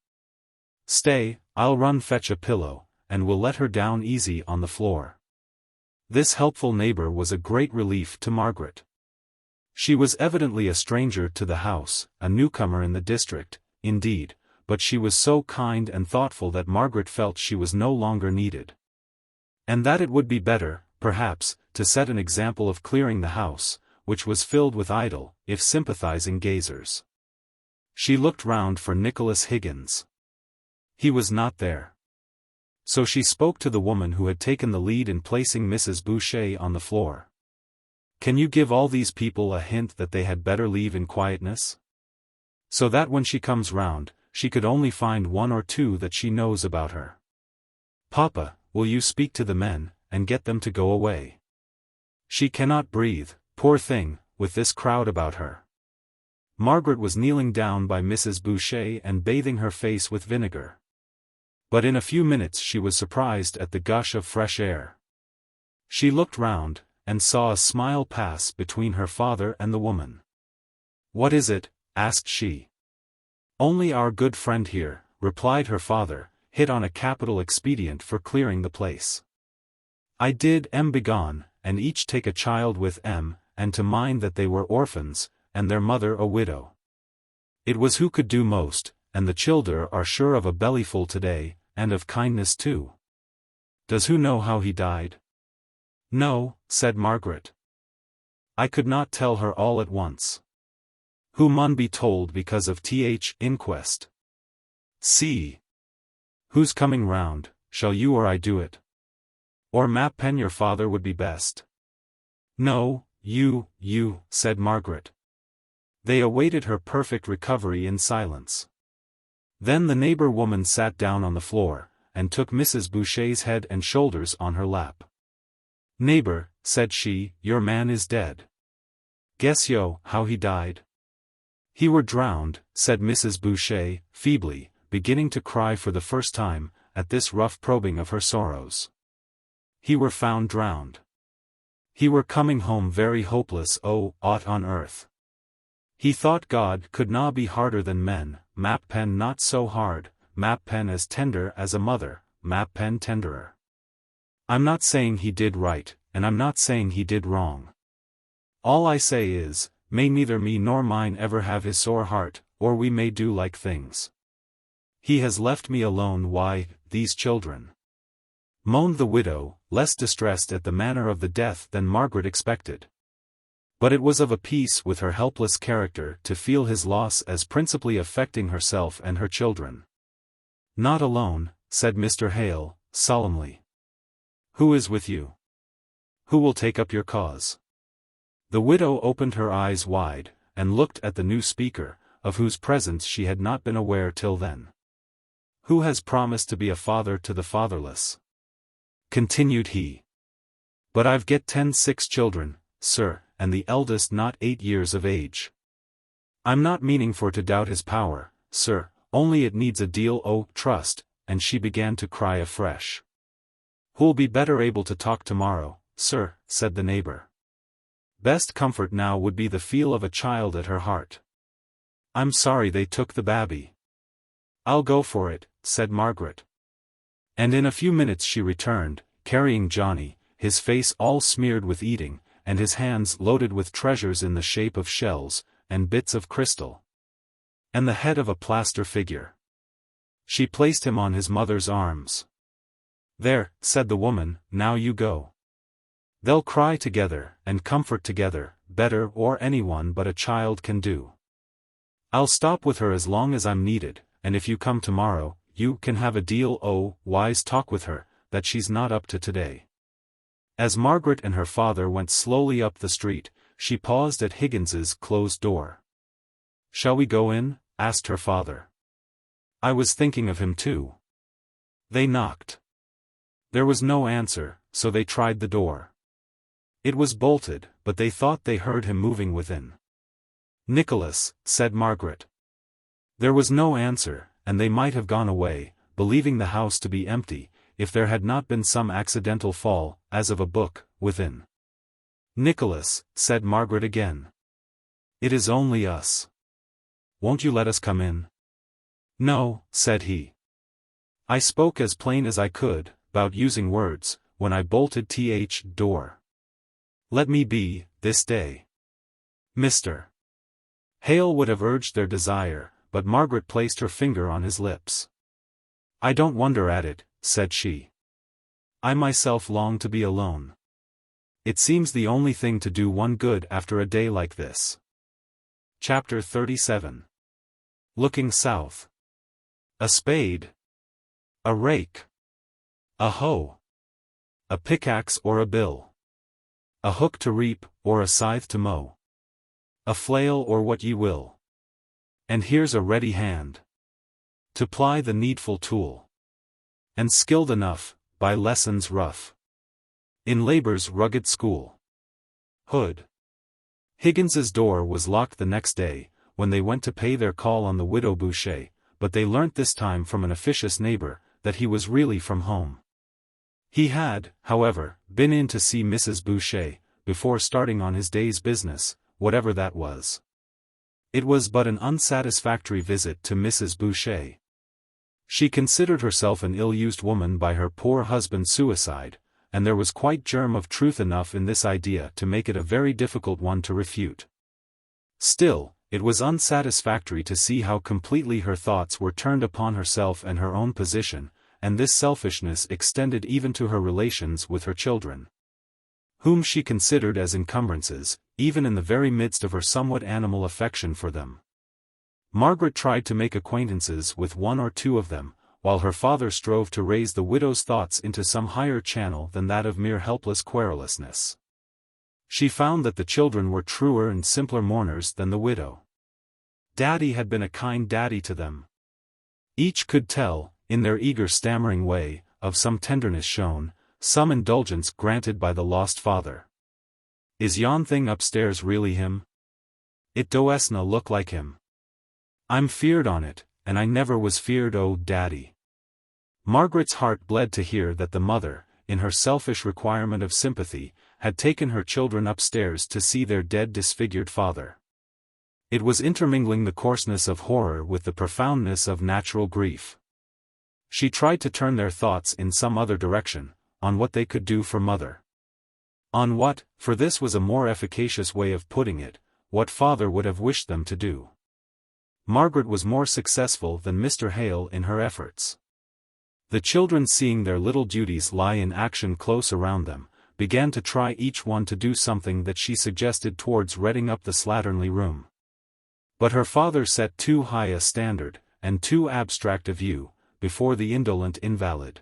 A: Stay, I'll run fetch a pillow, and we'll let her down easy on the floor." This helpful neighbor was a great relief to Margaret. She was evidently a stranger to the house, a newcomer in the district, indeed, but she was so kind and thoughtful that Margaret felt she was no longer needed. And that it would be better, perhaps, to set an example of clearing the house, which was filled with idle, if sympathizing gazers. She looked round for Nicholas Higgins. He was not there. So she spoke to the woman who had taken the lead in placing Mrs. Boucher on the floor. "Can you give all these people a hint that they had better leave in quietness? So that when she comes round, she could only find 1 or 2 that she knows about her. Papa, will you speak to the men, and get them to go away? She cannot breathe, poor thing, with this crowd about her." Margaret was kneeling down by Mrs. Boucher and bathing her face with vinegar. But in a few minutes she was surprised at the gush of fresh air. She looked round, and saw a smile pass between her father and the woman. "What is it?" asked she. "Only our good friend here," replied her father, hit on a capital expedient for clearing the place. "I did begone, and each take a child with and to mind that they were orphans, and their mother a widow. It was who could do most, and the childer are sure of a bellyful today, and of kindness too. Does who know how he died?" "No," said Margaret. "I could not tell her all at once." Who mun be told because of inquest. See. Who's coming round, shall you or I do it? Or map pen your father would be best. No, you, said Margaret. They awaited her perfect recovery in silence. Then the neighbor woman sat down on the floor, and took Mrs. Boucher's head and shoulders on her lap. Neighbor, said she, your man is dead. Guess yo, how he died? He were drowned, said Mrs. Boucher, feebly, beginning to cry for the first time, at this rough probing of her sorrows. He were found drowned. He were coming home very hopeless, oh, aught on earth. He thought God could na be harder than men, map pen not so hard, map pen as tender as a mother, map pen tenderer. I'm not saying he did right, and I'm not saying he did wrong. All I say is, may neither me nor mine ever have his sore heart, or we may do like things. He has left me alone, why, these children. Moaned the widow, less distressed at the manner of the death than Margaret expected. But it was of a piece with her helpless character to feel his loss as principally affecting herself and her children. Not alone, said Mr. Hale, solemnly. Who is with you? Who will take up your cause? The widow opened her eyes wide, and looked at the new speaker, of whose presence she had not been aware till then. Who has promised to be a father to the fatherless? Continued he. But I've get 10 sick children, sir, and the eldest not 8 years of age. I'm not meaning for to doubt his power, sir, only it needs a deal o' trust, and she began to cry afresh. Who'll be better able to talk tomorrow, sir, said the neighbor. Best comfort now would be the feel of a child at her heart. I'm sorry they took the babby. I'll go for it, said Margaret. And in a few minutes she returned, carrying Johnny, his face all smeared with eating, and his hands loaded with treasures in the shape of shells, and bits of crystal. And the head of a plaster figure. She placed him on his mother's arms. There, said the woman, now you go. They'll cry together, and comfort together, better or anyone but a child can do. I'll stop with her as long as I'm needed, and if you come tomorrow, you can have a deal o' wise talk with her, that she's not up to today. As Margaret and her father went slowly up the street, she paused at Higgins's closed door. Shall we go in? Asked her father. I was thinking of him too. They knocked. There was no answer, so they tried the door. It was bolted, but they thought they heard him moving within. Nicholas, said Margaret. There was no answer, and they might have gone away, believing the house to be empty, if there had not been some accidental fall, as of a book, within. Nicholas, said Margaret again. It is only us. Won't you let us come in? No, said he. I spoke as plain as I could, 'bout using words, when I bolted door. Let me be, this day. Mr. Hale would have urged their desire, but Margaret placed her finger on his lips. I don't wonder at it, said she. I myself long to be alone. It seems the only thing to do one good after a day like this. Chapter 37. Looking south. A spade. A rake. A hoe. A pickaxe or a bill. A hook to reap, or a scythe to mow. A flail or what ye will. And here's a ready hand. To ply the needful tool. And skilled enough, by lessons rough. In labor's rugged school. Hood. Higgins's door was locked the next day, when they went to pay their call on the widow Boucher, but they learnt this time from an officious neighbor, that he was really from home. He had, however, been in to see Mrs. Boucher, before starting on his day's business, whatever that was. It was but an unsatisfactory visit to Mrs. Boucher. She considered herself an ill-used woman by her poor husband's suicide, and there was quite germ of truth enough in this idea to make it a very difficult one to refute. Still, it was unsatisfactory to see how completely her thoughts were turned upon herself and her own position, and this selfishness extended even to her relations with her children, whom she considered as encumbrances, even in the very midst of her somewhat animal affection for them. Margaret tried to make acquaintances with one or two of them, while her father strove to raise the widow's thoughts into some higher channel than that of mere helpless querulousness. She found that the children were truer and simpler mourners than the widow. Daddy had been a kind daddy to them. Each could tell, in their eager stammering way, of some tenderness shown, some indulgence granted by the lost father. Is yon thing upstairs really him? It doesna look like him. I'm feared on it, and I never was feared, oh daddy. Margaret's heart bled to hear that the mother, in her selfish requirement of sympathy, had taken her children upstairs to see their dead disfigured father. It was intermingling the coarseness of horror with the profoundness of natural grief. She tried to turn their thoughts in some other direction, on what they could do for mother. On what, for this was a more efficacious way of putting it, what father would have wished them to do. Margaret was more successful than Mr. Hale in her efforts. The children, seeing their little duties lie in action close around them, began to try each one to do something that she suggested towards redding up the slatternly room. But her father set too high a standard, and too abstract a view, before the indolent invalid.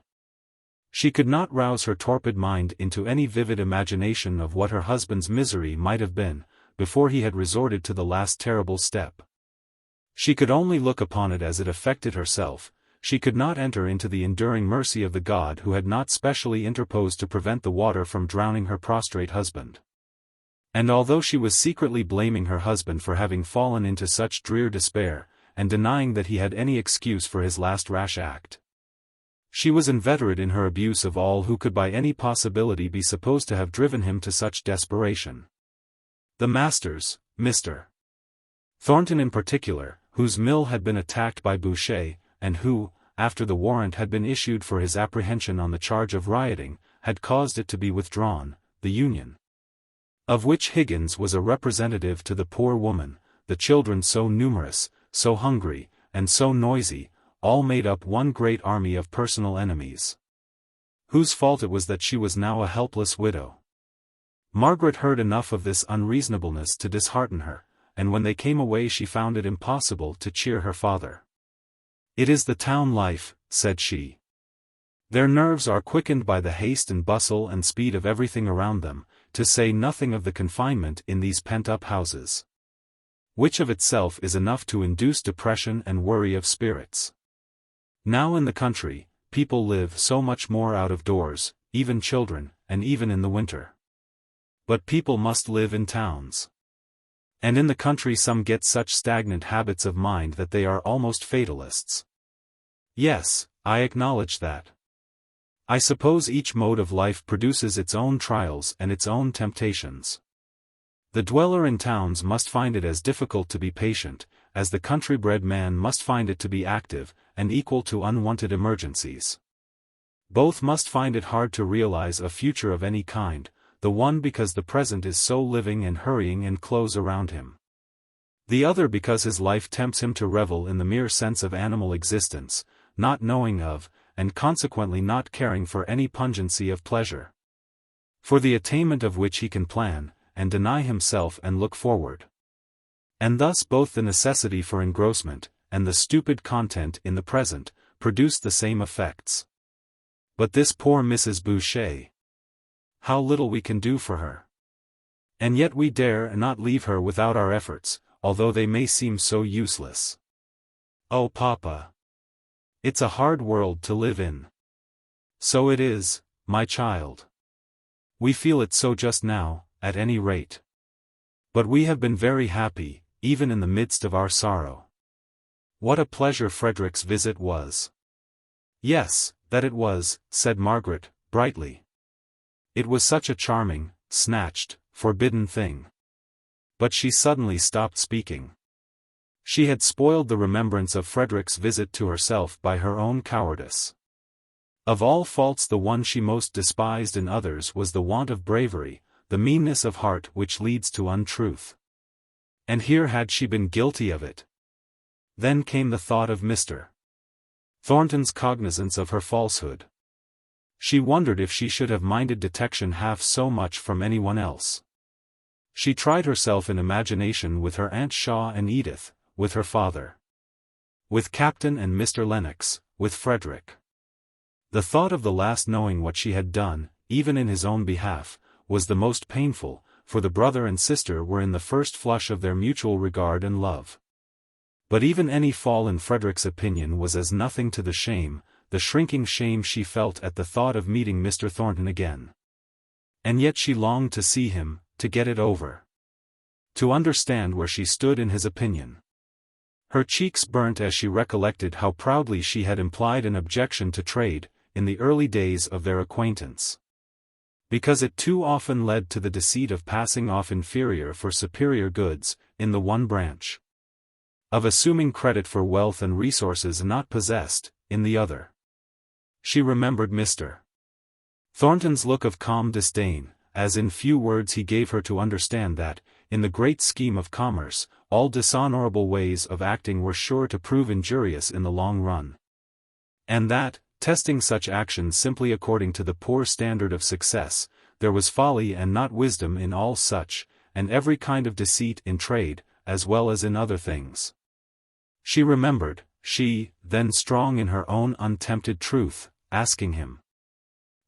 A: She could not rouse her torpid mind into any vivid imagination of what her husband's misery might have been, before he had resorted to the last terrible step. She could only look upon it as it affected herself. She could not enter into the enduring mercy of the God who had not specially interposed to prevent the water from drowning her prostrate husband. And although she was secretly blaming her husband for having fallen into such drear despair, and denying that he had any excuse for his last rash act, she was inveterate in her abuse of all who could by any possibility be supposed to have driven him to such desperation. The masters, Mr. Thornton in particular, whose mill had been attacked by Boucher, and who, after the warrant had been issued for his apprehension on the charge of rioting, had caused it to be withdrawn, the Union, of which Higgins was a representative to the poor woman, the children so numerous, so hungry, and so noisy, all made up one great army of personal enemies, whose fault it was that she was now a helpless widow. Margaret heard enough of this unreasonableness to dishearten her, and when they came away she found it impossible to cheer her father. "It is the town life," said she. "Their nerves are quickened by the haste and bustle and speed of everything around them, to say nothing of the confinement in these pent-up houses, which of itself is enough to induce depression and worry of spirits. Now in the country, people live so much more out of doors, even children, and even in the winter. But people must live in towns. And in the country some get such stagnant habits of mind that they are almost fatalists. Yes, I acknowledge that. I suppose each mode of life produces its own trials and its own temptations. The dweller in towns must find it as difficult to be patient, as the country-bred man must find it to be active, and equal to unwanted emergencies. Both must find it hard to realize a future of any kind, the one because the present is so living and hurrying and close around him. The other because his life tempts him to revel in the mere sense of animal existence, not knowing of, and consequently not caring for any pungency of pleasure, for the attainment of which he can plan, and deny himself and look forward. And thus both the necessity for engrossment, and the stupid content in the present, produce the same effects. But this poor Mrs. Boucher! How little we can do for her! And yet we dare not leave her without our efforts, although they may seem so useless. Oh Papa! It's a hard world to live in. So it is, my child. We feel it so just now, at any rate. But we have been very happy, even in the midst of our sorrow. What a pleasure Frederick's visit was! Yes, that it was, said Margaret, brightly. It was such a charming, snatched, forbidden thing. But she suddenly stopped speaking. She had spoiled the remembrance of Frederick's visit to herself by her own cowardice. Of all faults the one she most despised in others was the want of bravery, the meanness of heart which leads to untruth. And here had she been guilty of it. Then came the thought of Mr. Thornton's cognizance of her falsehood. She wondered if she should have minded detection half so much from anyone else. She tried herself in imagination with her Aunt Shaw and Edith, with her father, with Captain and Mr. Lennox, with Frederick. The thought of the last knowing what she had done, even in his own behalf, was the most painful, for the brother and sister were in the first flush of their mutual regard and love. But even any fall in Frederick's opinion was as nothing to the shame, the shrinking shame she felt at the thought of meeting Mr. Thornton again. And yet she longed to see him, to get it over. To understand where she stood in his opinion. Her cheeks burnt as she recollected how proudly she had implied an objection to trade, in the early days of their acquaintance. Because it too often led to the deceit of passing off inferior for superior goods, in the one branch. Of assuming credit for wealth and resources not possessed, in the other. She remembered Mr. Thornton's look of calm disdain, as in few words he gave her to understand that, in the great scheme of commerce, all dishonorable ways of acting were sure to prove injurious in the long run. And that, testing such actions simply according to the poor standard of success, there was folly and not wisdom in all such, and every kind of deceit in trade, as well as in other things. She remembered, she, then strong in her own untempted truth, asking him,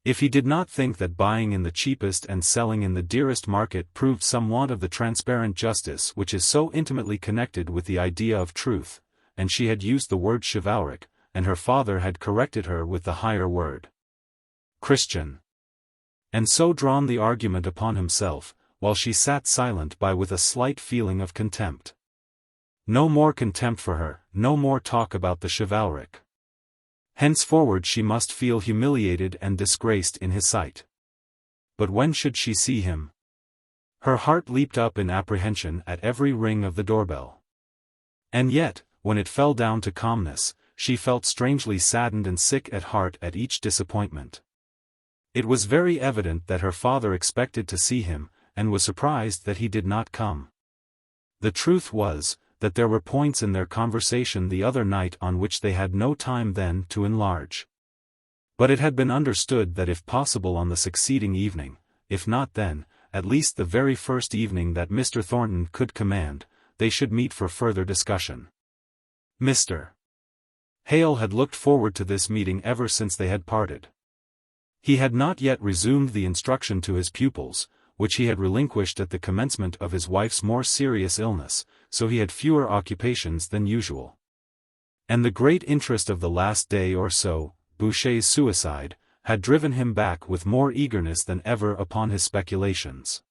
A: if he did not think that buying in the cheapest and selling in the dearest market proved some want of the transparent justice which is so intimately connected with the idea of truth, and she had used the word chivalric, and her father had corrected her with the higher word, Christian. And so drawn the argument upon himself, while she sat silent by with a slight feeling of contempt. No more contempt for her, no more talk about the chivalric. Henceforward she must feel humiliated and disgraced in his sight. But when should she see him? Her heart leaped up in apprehension at every ring of the doorbell. And yet, when it fell down to calmness, she felt strangely saddened and sick at heart at each disappointment. It was very evident that her father expected to see him, and was surprised that he did not come. The truth was, that there were points in their conversation the other night on which they had no time then to enlarge. But it had been understood that if possible on the succeeding evening, if not then, at least the very first evening that Mr. Thornton could command, they should meet for further discussion. Mr. Hale had looked forward to this meeting ever since they had parted. He had not yet resumed the instruction to his pupils, which he had relinquished at the commencement of his wife's more serious illness, so he had fewer occupations than usual. And the great interest of the last day or so, Boucher's suicide, had driven him back with more eagerness than ever upon his speculations.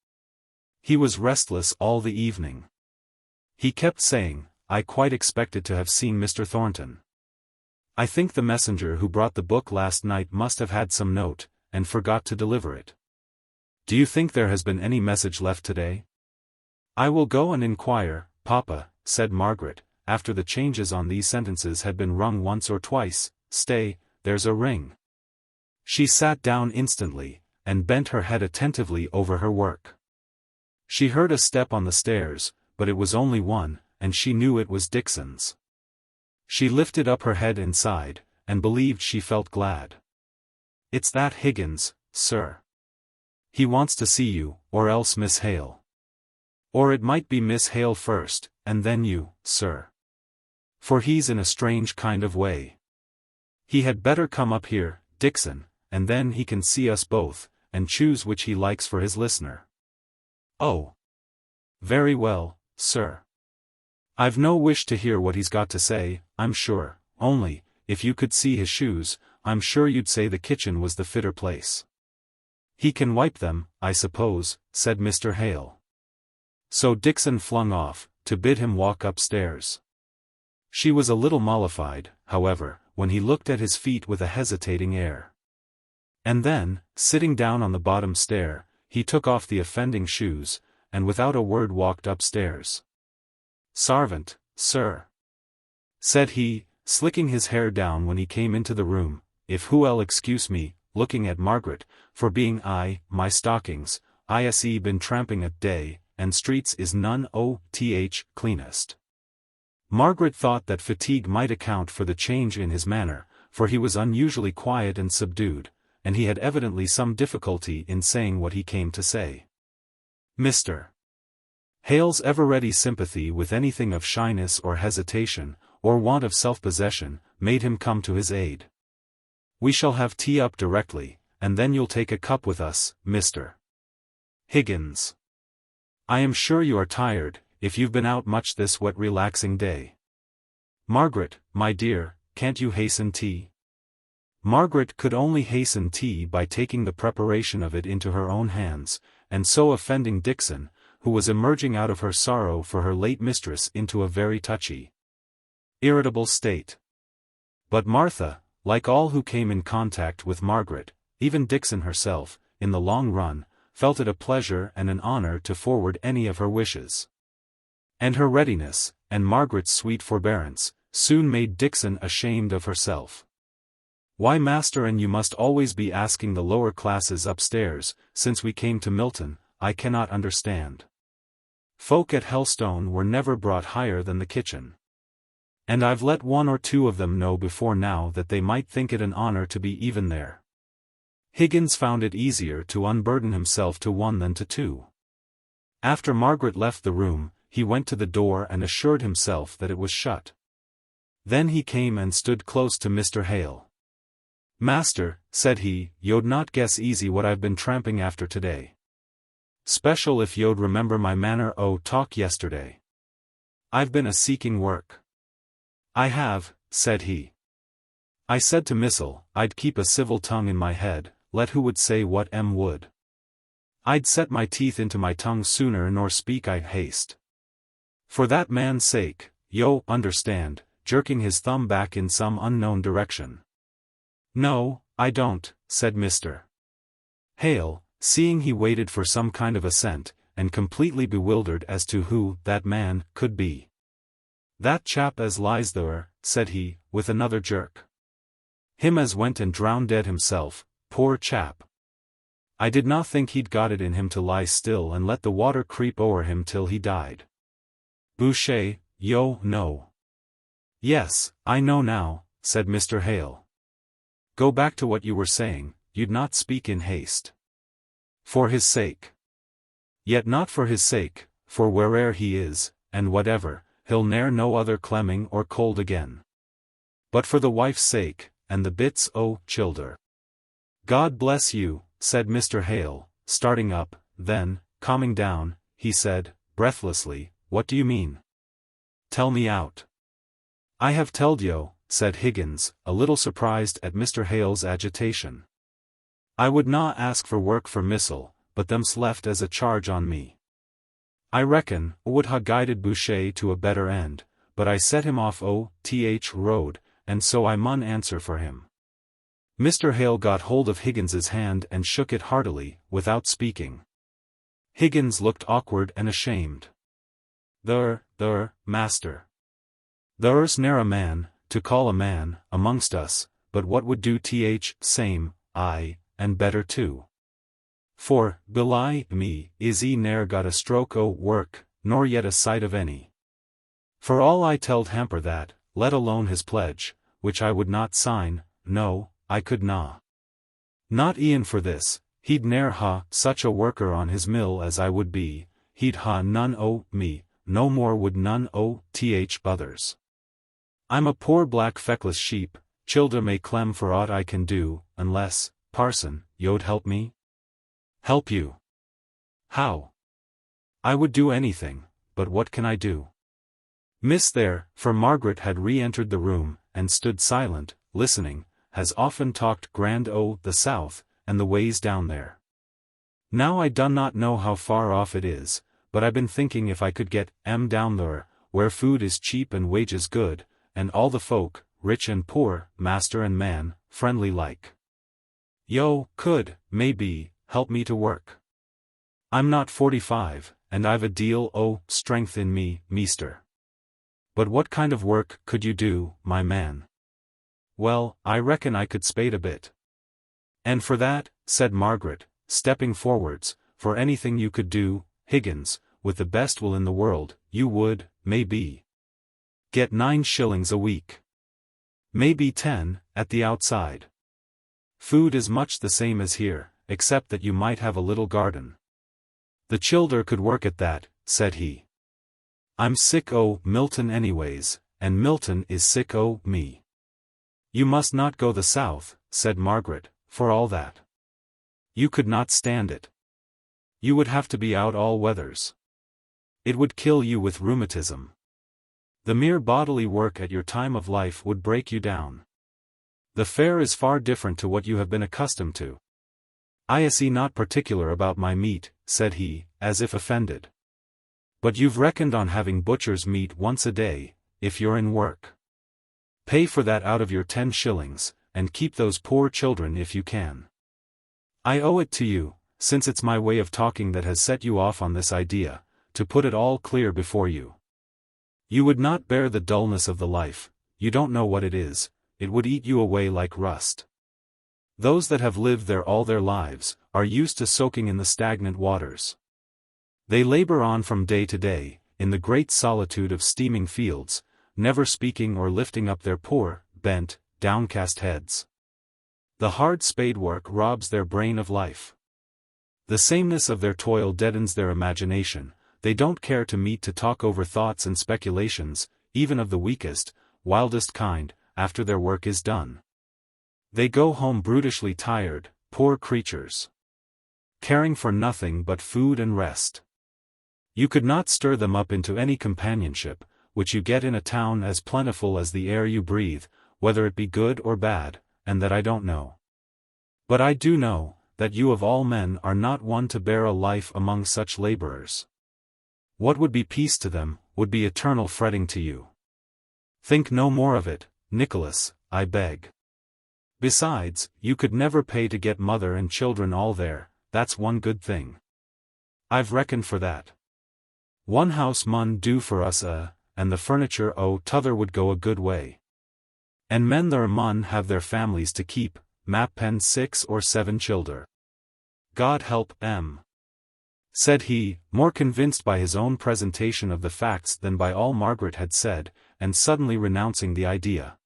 A: He was restless all the evening. He kept saying, I quite expected to have seen Mr. Thornton. I think the messenger who brought the book last night must have had some note, and forgot to deliver it. Do you think there has been any message left today? I will go and inquire, Papa, said Margaret, after the changes on these sentences had been rung once or twice. Stay, there's a ring. She sat down instantly, and bent her head attentively over her work. She heard a step on the stairs, but it was only one, and she knew it was Dixon's. She lifted up her head and sighed, and believed she felt glad. It's that Higgins, sir. He wants to see you, or else Miss Hale. Or it might be Miss Hale first, and then you, sir. For he's in a strange kind of way. He had better come up here, Dixon, and then he can see us both, and choose which he likes for his listener. Oh. Very well, sir. I've no wish to hear what he's got to say, I'm sure, only, if you could see his shoes, I'm sure you'd say the kitchen was the fitter place. He can wipe them, I suppose, said Mr. Hale. So Dixon flung off, to bid him walk upstairs. She was a little mollified, however, when he looked at his feet with a hesitating air. And then, sitting down on the bottom stair, he took off the offending shoes, and without a word walked upstairs. Sarvant, sir, said he, slicking his hair down when he came into the room, if who'll excuse me, looking at Margaret, for being my stockings, I been tramping a day, and streets is none cleanest. Margaret thought that fatigue might account for the change in his manner, for he was unusually quiet and subdued, and he had evidently some difficulty in saying what he came to say. Mr. Hale's ever-ready sympathy with anything of shyness or hesitation, or want of self-possession, made him come to his aid. "We shall have tea up directly, and then you'll take a cup with us, Mr. Higgins. I am sure you are tired, if you've been out much this wet relaxing day. Margaret, my dear, can't you hasten tea?" Margaret could only hasten tea by taking the preparation of it into her own hands, and so offending Dixon, who was emerging out of her sorrow for her late mistress into a very touchy, irritable state. But Martha, like all who came in contact with Margaret, even Dixon herself, in the long run, felt it a pleasure and an honor to forward any of her wishes. And her readiness, and Margaret's sweet forbearance, soon made Dixon ashamed of herself. "Why, master, and you must always be asking the lower classes upstairs, since we came to Milton, I cannot understand. Folk at Helstone were never brought higher than the kitchen. And I've let one or two of them know before now that they might think it an honor to be even there." Higgins found it easier to unburden himself to one than to two. After Margaret left the room, he went to the door and assured himself that it was shut. Then he came and stood close to Mr. Hale. "Master," said he, "yo'd not guess easy what I've been tramping after today. Special if yo'd remember my manner o' talk yesterday. I've been a-seeking work." "I have," said he. "I said to Missile, I'd keep a civil tongue in my head, let who would say what would. I'd set my teeth into my tongue sooner nor speak I haste. For that man's sake, yo understand," jerking his thumb back in some unknown direction. "No, I don't," said Mr. Hale, seeing he waited for some kind of assent, and completely bewildered as to who that man could be. "That chap as lies there," said he, with another jerk. "Him as went and drowned dead himself, poor chap. I did not think he'd got it in him to lie still and let the water creep o'er him till he died. Boucher, yo know." "Yes, I know now," said Mr. Hale. "Go back to what you were saying, you'd not speak in haste. For his sake. Yet not for his sake, for where'er he is, and whatever, he'll ne'er know other clemming or cold again. But for the wife's sake, and the bits o' childer." "God bless you," said Mr. Hale, starting up, then, calming down, he said, breathlessly, "What do you mean? Tell me out." "I have telled yo," said Higgins, a little surprised at Mr. Hale's agitation. "I would not ask for work for Missile, but them's left as a charge on me. I reckon, would ha' guided Boucher to a better end, but I set him off O.Th. road, and so I mun answer for him." Mr. Hale got hold of Higgins's hand and shook it heartily, without speaking. Higgins looked awkward and ashamed. There, master. There's ne'er a man, to call a man, amongst us, but what would do same, aye, and better too. For, belie me, is he ne'er got a stroke o' work, nor yet a sight of any. For all I telled Hamper that, let alone his pledge, which I would not sign, no, I could not e'en for this, he'd ne'er ha' such a worker on his mill as I would be, he'd ha' none o' me, no more would none o' others. I'm a poor black feckless sheep, childer may clem for aught I can do, unless, parson, yo'd help me? Help you? How? I would do anything, but what can I do? Miss there, for Margaret had re-entered the room, and stood silent, listening, has often talked grand o' the south, and the ways down there. Now I done not know how far off it is, but I been thinking if I could get down there, where food is cheap and wages good, and all the folk, rich and poor, master and man, friendly like. Yo, could, maybe, help me to work. I'm not 45, and I've a deal o' strength in me, meester. But what kind of work could you do, my man? Well, I reckon I could spade a bit. And for that, said Margaret, stepping forwards, for anything you could do, Higgins, with the best will in the world, you would, maybe, get 9 shillings a week. Maybe 10, at the outside. Food is much the same as here, except that you might have a little garden. The childer could work at that, said he. I'm sick o' Milton anyways, and Milton is sick o' me. You must not go the south, said Margaret, for all that. You could not stand it. You would have to be out all weathers. It would kill you with rheumatism. The mere bodily work at your time of life would break you down. The fare is far different to what you have been accustomed to. I see not particular about my meat, said he, as if offended. But you've reckoned on having butcher's meat once a day, if you're in work. Pay for that out of your 10 shillings, and keep those poor children if you can. I owe it to you, since it's my way of talking that has set you off on this idea, to put it all clear before you. You would not bear the dullness of the life, you don't know what it is, it would eat you away like rust. Those that have lived there all their lives, are used to soaking in the stagnant waters. They labor on from day to day, in the great solitude of steaming fields, never speaking or lifting up their poor, bent, downcast heads. The hard spade work robs their brain of life. The sameness of their toil deadens their imagination. They don't care to meet to talk over thoughts and speculations, even of the weakest, wildest kind, after their work is done. They go home brutishly tired, poor creatures. Caring for nothing but food and rest. You could not stir them up into any companionship, which you get in a town as plentiful as the air you breathe, whether it be good or bad, and that I don't know. But I do know, that you of all men are not one to bear a life among such laborers. What would be peace to them, would be eternal fretting to you. Think no more of it, Nicholas, I beg. Besides, you could never pay to get mother and children all there, that's one good thing. I've reckoned for that. One house mun do for us and the furniture t'other would go a good way. And men there mun have their families to keep, mappen 6 or 7 childer. God help 'em. Said he, more convinced by his own presentation of the facts than by all Margaret had said, and suddenly renouncing the idea,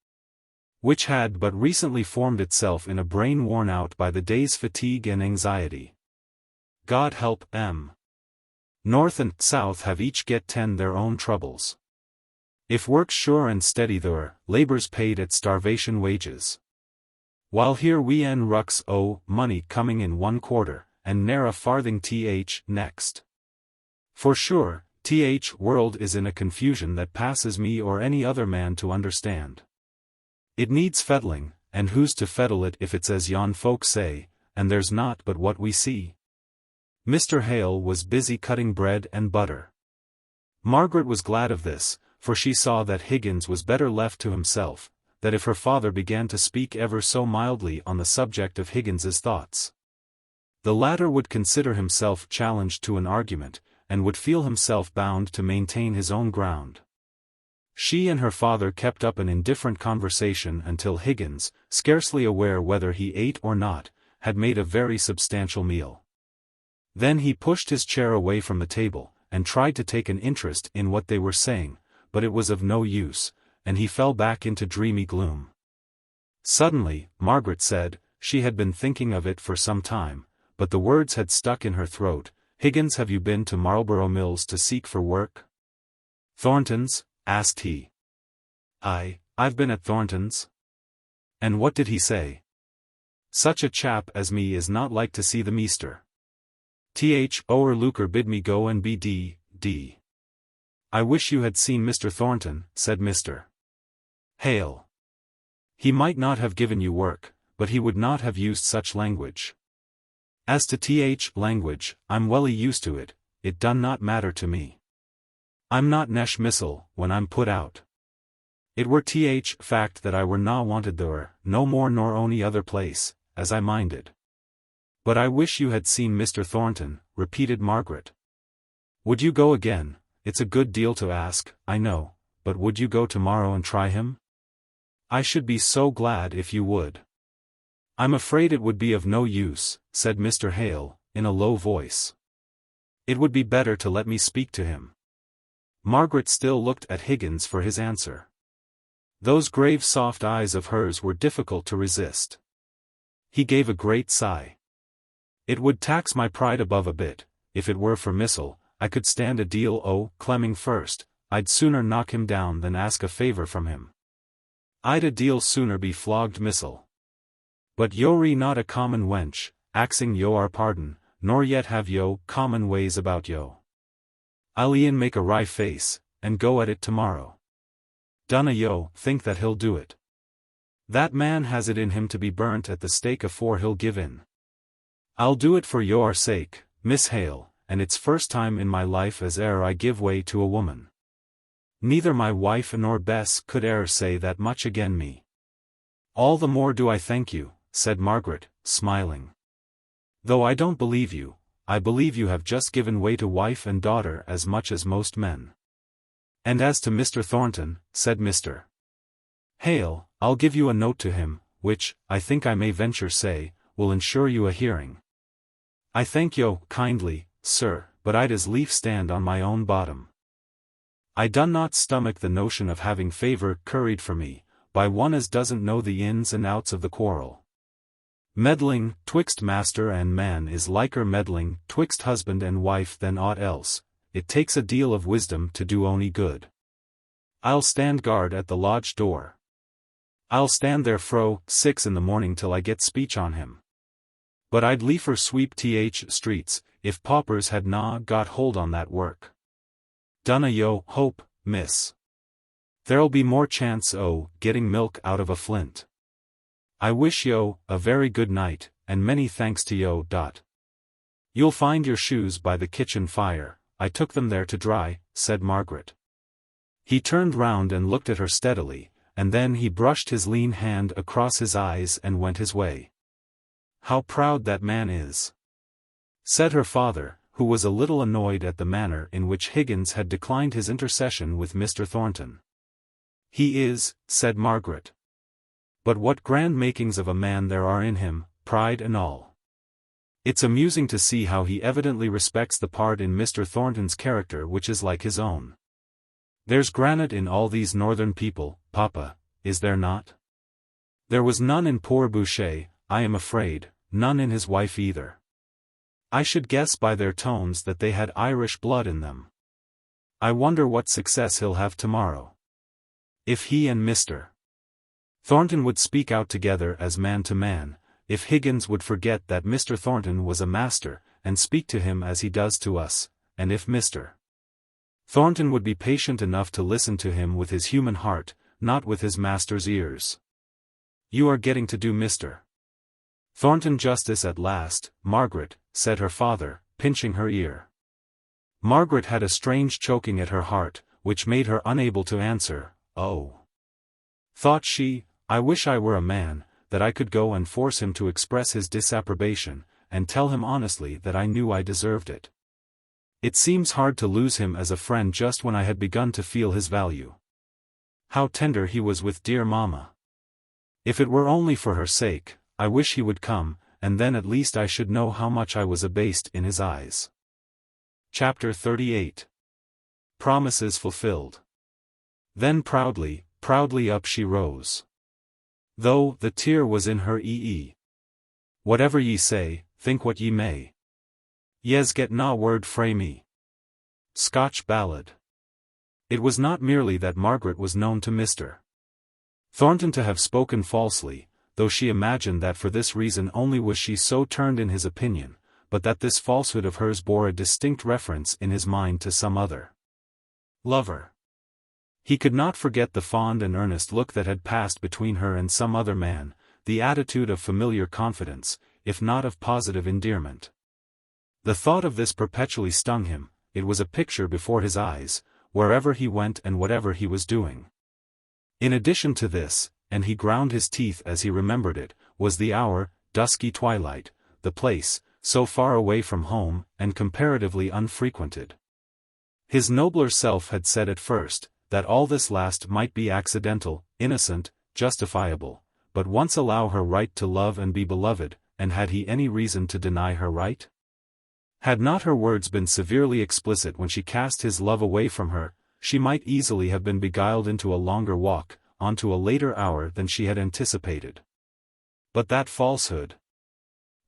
A: which had but recently formed itself in a brain worn out by the day's fatigue and anxiety. God help 'em. North and South have each get 10 their own troubles. If work's sure and steady there, labor's paid at starvation wages. While here we en rucks money coming in 1 quarter, and ne'er a farthing next. For sure, world is in a confusion that passes me or any other man to understand. It needs fettling, and who's to fettle it if it's as yon folk say, and there's not but what we see. Mr. Hale was busy cutting bread and butter. Margaret was glad of this, for she saw that Higgins was better left to himself, that if her father began to speak ever so mildly on the subject of Higgins's thoughts, the latter would consider himself challenged to an argument, and would feel himself bound to maintain his own ground. She and her father kept up an indifferent conversation until Higgins, scarcely aware whether he ate or not, had made a very substantial meal. Then he pushed his chair away from the table, and tried to take an interest in what they were saying, but it was of no use, and he fell back into dreamy gloom. Suddenly, Margaret said, she had been thinking of it for some time, but the words had stuck in her throat, "Higgins, have you been to Marlborough Mills to seek for work?" "Thornton's?" asked he. I've been at Thornton's." "And what did he say?" "Such a chap as me is not like to see the meester. Ower Luker bid me go and be d. "I wish you had seen Mr. Thornton," said Mr. Hale. "He might not have given you work, but he would not have used such language. As to language, I'm welly used to it, it done not matter to me. I'm not nesh missile, when I'm put out. It were fact that I were na wanted there, no more nor ony other place, as I minded." "But I wish you had seen Mr. Thornton," repeated Margaret. "Would you go again? It's a good deal to ask, I know, but would you go tomorrow and try him?" "I should be so glad if you would." "I'm afraid it would be of no use," said Mr. Hale, in a low voice. "It would be better to let me speak to him." Margaret still looked at Higgins for his answer. Those grave soft eyes of hers were difficult to resist. He gave a great sigh. "It would tax my pride above a bit, if it were for missile, I could stand a deal o' clemming first, I'd sooner knock him down than ask a favour from him. I'd a deal sooner be flogged missile. But yo're not a common wench, axing yo our pardon, nor yet have yo common ways about yo. I'll e'en make a wry face, and go at it tomorrow. Dunna yo think that he'll do it. That man has it in him to be burnt at the stake afore he'll give in. I'll do it for your sake, Miss Hale, and it's first time in my life as e'er I give way to a woman. Neither my wife nor Bess could e'er say that much again me. All the more do I thank you, said Margaret, smiling. Though I don't believe you, I believe you have just given way to wife and daughter as much as most men. And as to Mr. Thornton, said Mr. Hale, I'll give you a note to him, which, I think I may venture say, will ensure you a hearing. I thank yo kindly, sir, but I'd as lief stand on my own bottom. I done not stomach the notion of having favour curried for me, by one as doesn't know the ins and outs of the quarrel. Meddling, twixt master and man is liker meddling, twixt husband and wife than aught else, it takes a deal of wisdom to do ony good. I'll stand guard at the lodge door. I'll stand there fro 6 in the morning till I get speech on him. But I'd liefer sweep th streets, if paupers had na got hold on that work. Dunna yo hope, miss. There'll be more chance o' getting milk out of a flint. I wish yo a very good night, and many thanks to yo. You'll find your shoes by the kitchen fire, I took them there to dry, said Margaret. He turned round and looked at her steadily, and then he brushed his lean hand across his eyes and went his way. How proud that man is, said her father, who was a little annoyed at the manner in which Higgins had declined his intercession with Mr. Thornton. He is, said Margaret. But what grand makings of a man there are in him, pride and all. It's amusing to see how he evidently respects the part in Mr. Thornton's character which is like his own. There's granite in all these northern people, Papa, is there not? There was none in poor Boucher, I am afraid, none in his wife either. I should guess by their tones that they had Irish blood in them. I wonder what success he'll have tomorrow. If he and Mr. Thornton would speak out together as man to man, if Higgins would forget that Mr. Thornton was a master, and speak to him as he does to us, and if Mr. Thornton would be patient enough to listen to him with his human heart, not with his master's ears. You are getting to do Mr. Thornton justice at last, Margaret, said her father, pinching her ear. Margaret had a strange choking at her heart, which made her unable to answer. Oh, thought she, I wish I were a man, that I could go and force him to express his disapprobation, and tell him honestly that I knew I deserved it. It seems hard to lose him as a friend just when I had begun to feel his value. How tender he was with dear Mamma. If it were only for her sake, I wish he would come, and then at least I should know how much I was abased in his eyes. Chapter 38. Promises fulfilled. Then proudly up she rose. Though the tear was in her Whatever ye say, think what ye may. Yes get na word frae me. Scotch Ballad. It was not merely that Margaret was known to Mr. Thornton to have spoken falsely, though she imagined that for this reason only was she so turned in his opinion, but that this falsehood of hers bore a distinct reference in his mind to some other lover. He could not forget the fond and earnest look that had passed between her and some other man, the attitude of familiar confidence, if not of positive endearment. The thought of this perpetually stung him, it was a picture before his eyes, wherever he went and whatever he was doing. In addition to this, and he ground his teeth as he remembered it, was the hour, dusky twilight, the place, so far away from home, and comparatively unfrequented. His nobler self had said at first, that all this last might be accidental, innocent, justifiable, but once allow her right to love and be beloved, and had he any reason to deny her right? Had not her words been severely explicit when she cast his love away from her, she might easily have been beguiled into a longer walk, onto a later hour than she had anticipated. But that falsehood,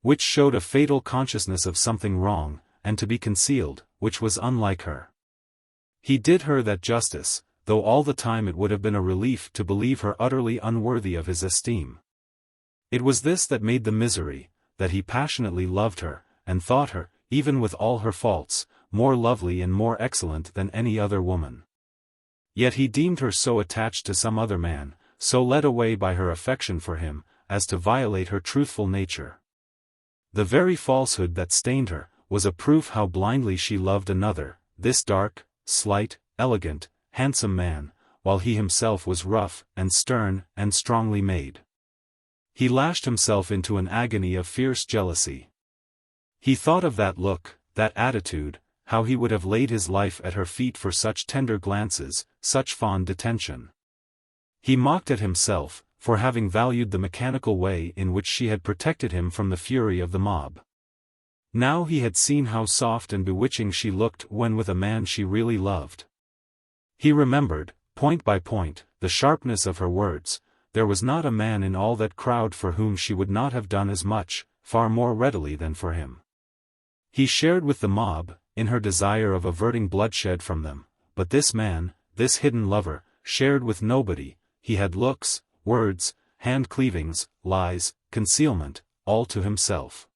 A: which showed a fatal consciousness of something wrong, and to be concealed, which was unlike her. He did her that justice, though all the time it would have been a relief to believe her utterly unworthy of his esteem. It was this that made the misery, that he passionately loved her, and thought her, even with all her faults, more lovely and more excellent than any other woman. Yet he deemed her so attached to some other man, so led away by her affection for him, as to violate her truthful nature. The very falsehood that stained her, was a proof how blindly she loved another, this dark, slight, elegant, handsome man, while he himself was rough, and stern, and strongly made. He lashed himself into an agony of fierce jealousy. He thought of that look, that attitude, how he would have laid his life at her feet for such tender glances, such fond detention. He mocked at himself, for having valued the mechanical way in which she had protected him from the fury of the mob. Now he had seen how soft and bewitching she looked when with a man she really loved. He remembered, point by point, the sharpness of her words. There was not a man in all that crowd for whom she would not have done as much, far more readily than for him. He shared with the mob, in her desire of averting bloodshed from them, but this man, this hidden lover, shared with nobody. He had looks, words, hand-cleavings, lies, concealment, all to himself.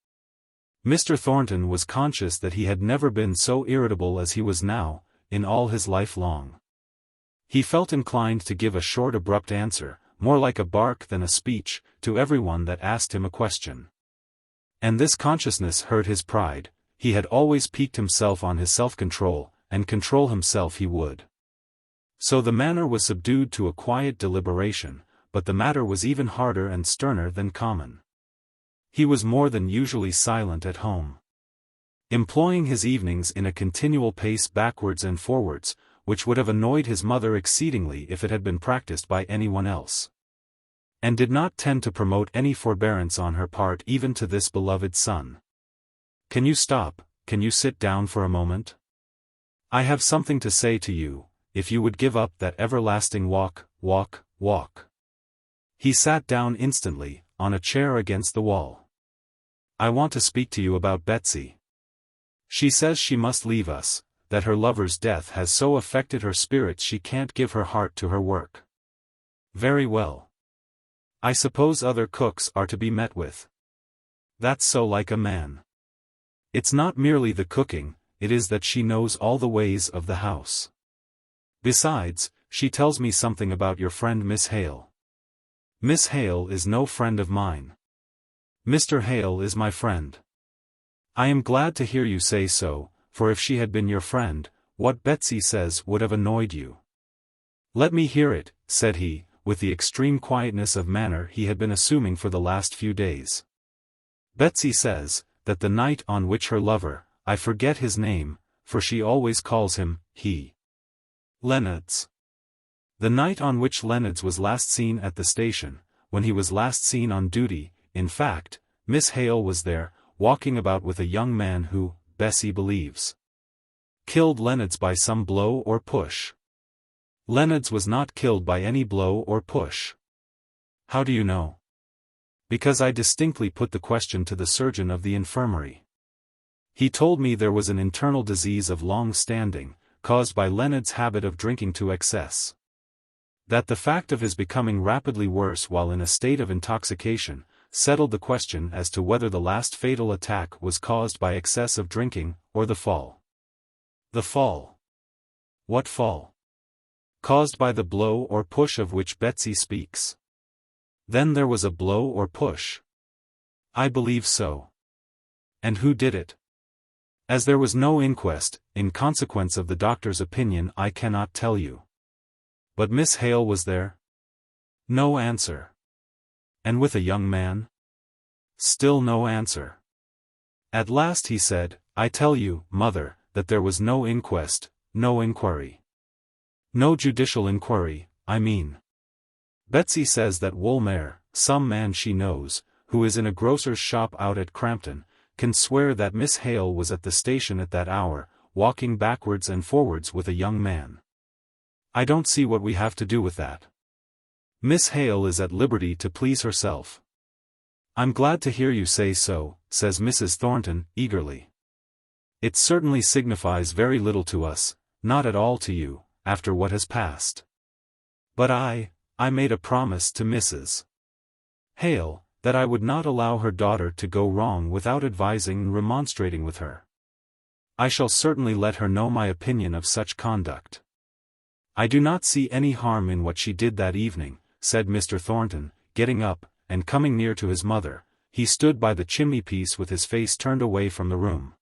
A: Mr. Thornton was conscious that he had never been so irritable as he was now, in all his life long. He felt inclined to give a short abrupt answer, more like a bark than a speech, to everyone that asked him a question. And this consciousness hurt his pride. He had always piqued himself on his self-control, and control himself he would. So the manner was subdued to a quiet deliberation, but the matter was even harder and sterner than common. He was more than usually silent at home, employing his evenings in a continual pace backwards and forwards, which would have annoyed his mother exceedingly if it had been practiced by anyone else, and did not tend to promote any forbearance on her part even to this beloved son. "Can you stop, can you sit down for a moment? I have something to say to you, if you would give up that everlasting walk, walk, walk." He sat down instantly, on a chair against the wall. "I want to speak to you about Betsy. She says she must leave us, that her lover's death has so affected her spirits she can't give her heart to her work." "Very well. I suppose other cooks are to be met with. That's so like a man. It's not merely the cooking, it is that she knows all the ways of the house. Besides, she tells me something about your friend Miss Hale." "Miss Hale is no friend of mine. Mr. Hale is my friend." "I am glad to hear you say so, for if she had been your friend, what Betsy says would have annoyed you." "Let me hear it," said he, with the extreme quietness of manner he had been assuming for the last few days. "Betsy says, that the night on which her lover, I forget his name, for she always calls him, he. Leonards. The night on which Leonards was last seen at the station, when he was last seen on duty, in fact, Miss Hale was there, walking about with a young man who, Bessie believes, killed Leonards by some blow or push." "Leonards was not killed by any blow or push." "How do you know?" "Because I distinctly put the question to the surgeon of the infirmary. He told me there was an internal disease of long standing, caused by Leonard's habit of drinking to excess. That the fact of his becoming rapidly worse while in a state of intoxication, settled the question as to whether the last fatal attack was caused by excess of drinking, or the fall." "The fall? What fall?" "Caused by the blow or push of which Betsy speaks." "Then there was a blow or push?" "I believe so." "And who did it?" "As there was no inquest, in consequence of the doctor's opinion, I cannot tell you." "But Miss Hale was there?" No answer. "And with a young man?" Still no answer. At last he said, "I tell you, mother, that there was no inquest, no inquiry. No judicial inquiry, I mean. Betsy says that Woolmere, some man she knows, who is in a grocer's shop out at Crampton, can swear that Miss Hale was at the station at that hour, walking backwards and forwards with a young man. I don't see what we have to do with that. Miss Hale is at liberty to please herself." "I'm glad to hear you say so," says Mrs. Thornton, eagerly. It certainly signifies very little to us, not at all to you, after what has passed. But I made a promise to Mrs. Hale, that I would not allow her daughter to go wrong without advising and remonstrating with her. I shall certainly let her know my opinion of such conduct. I do not see any harm in what she did that evening, said Mr. Thornton, getting up, and coming near to his mother. He stood by the chimney-piece with his face turned away from the room.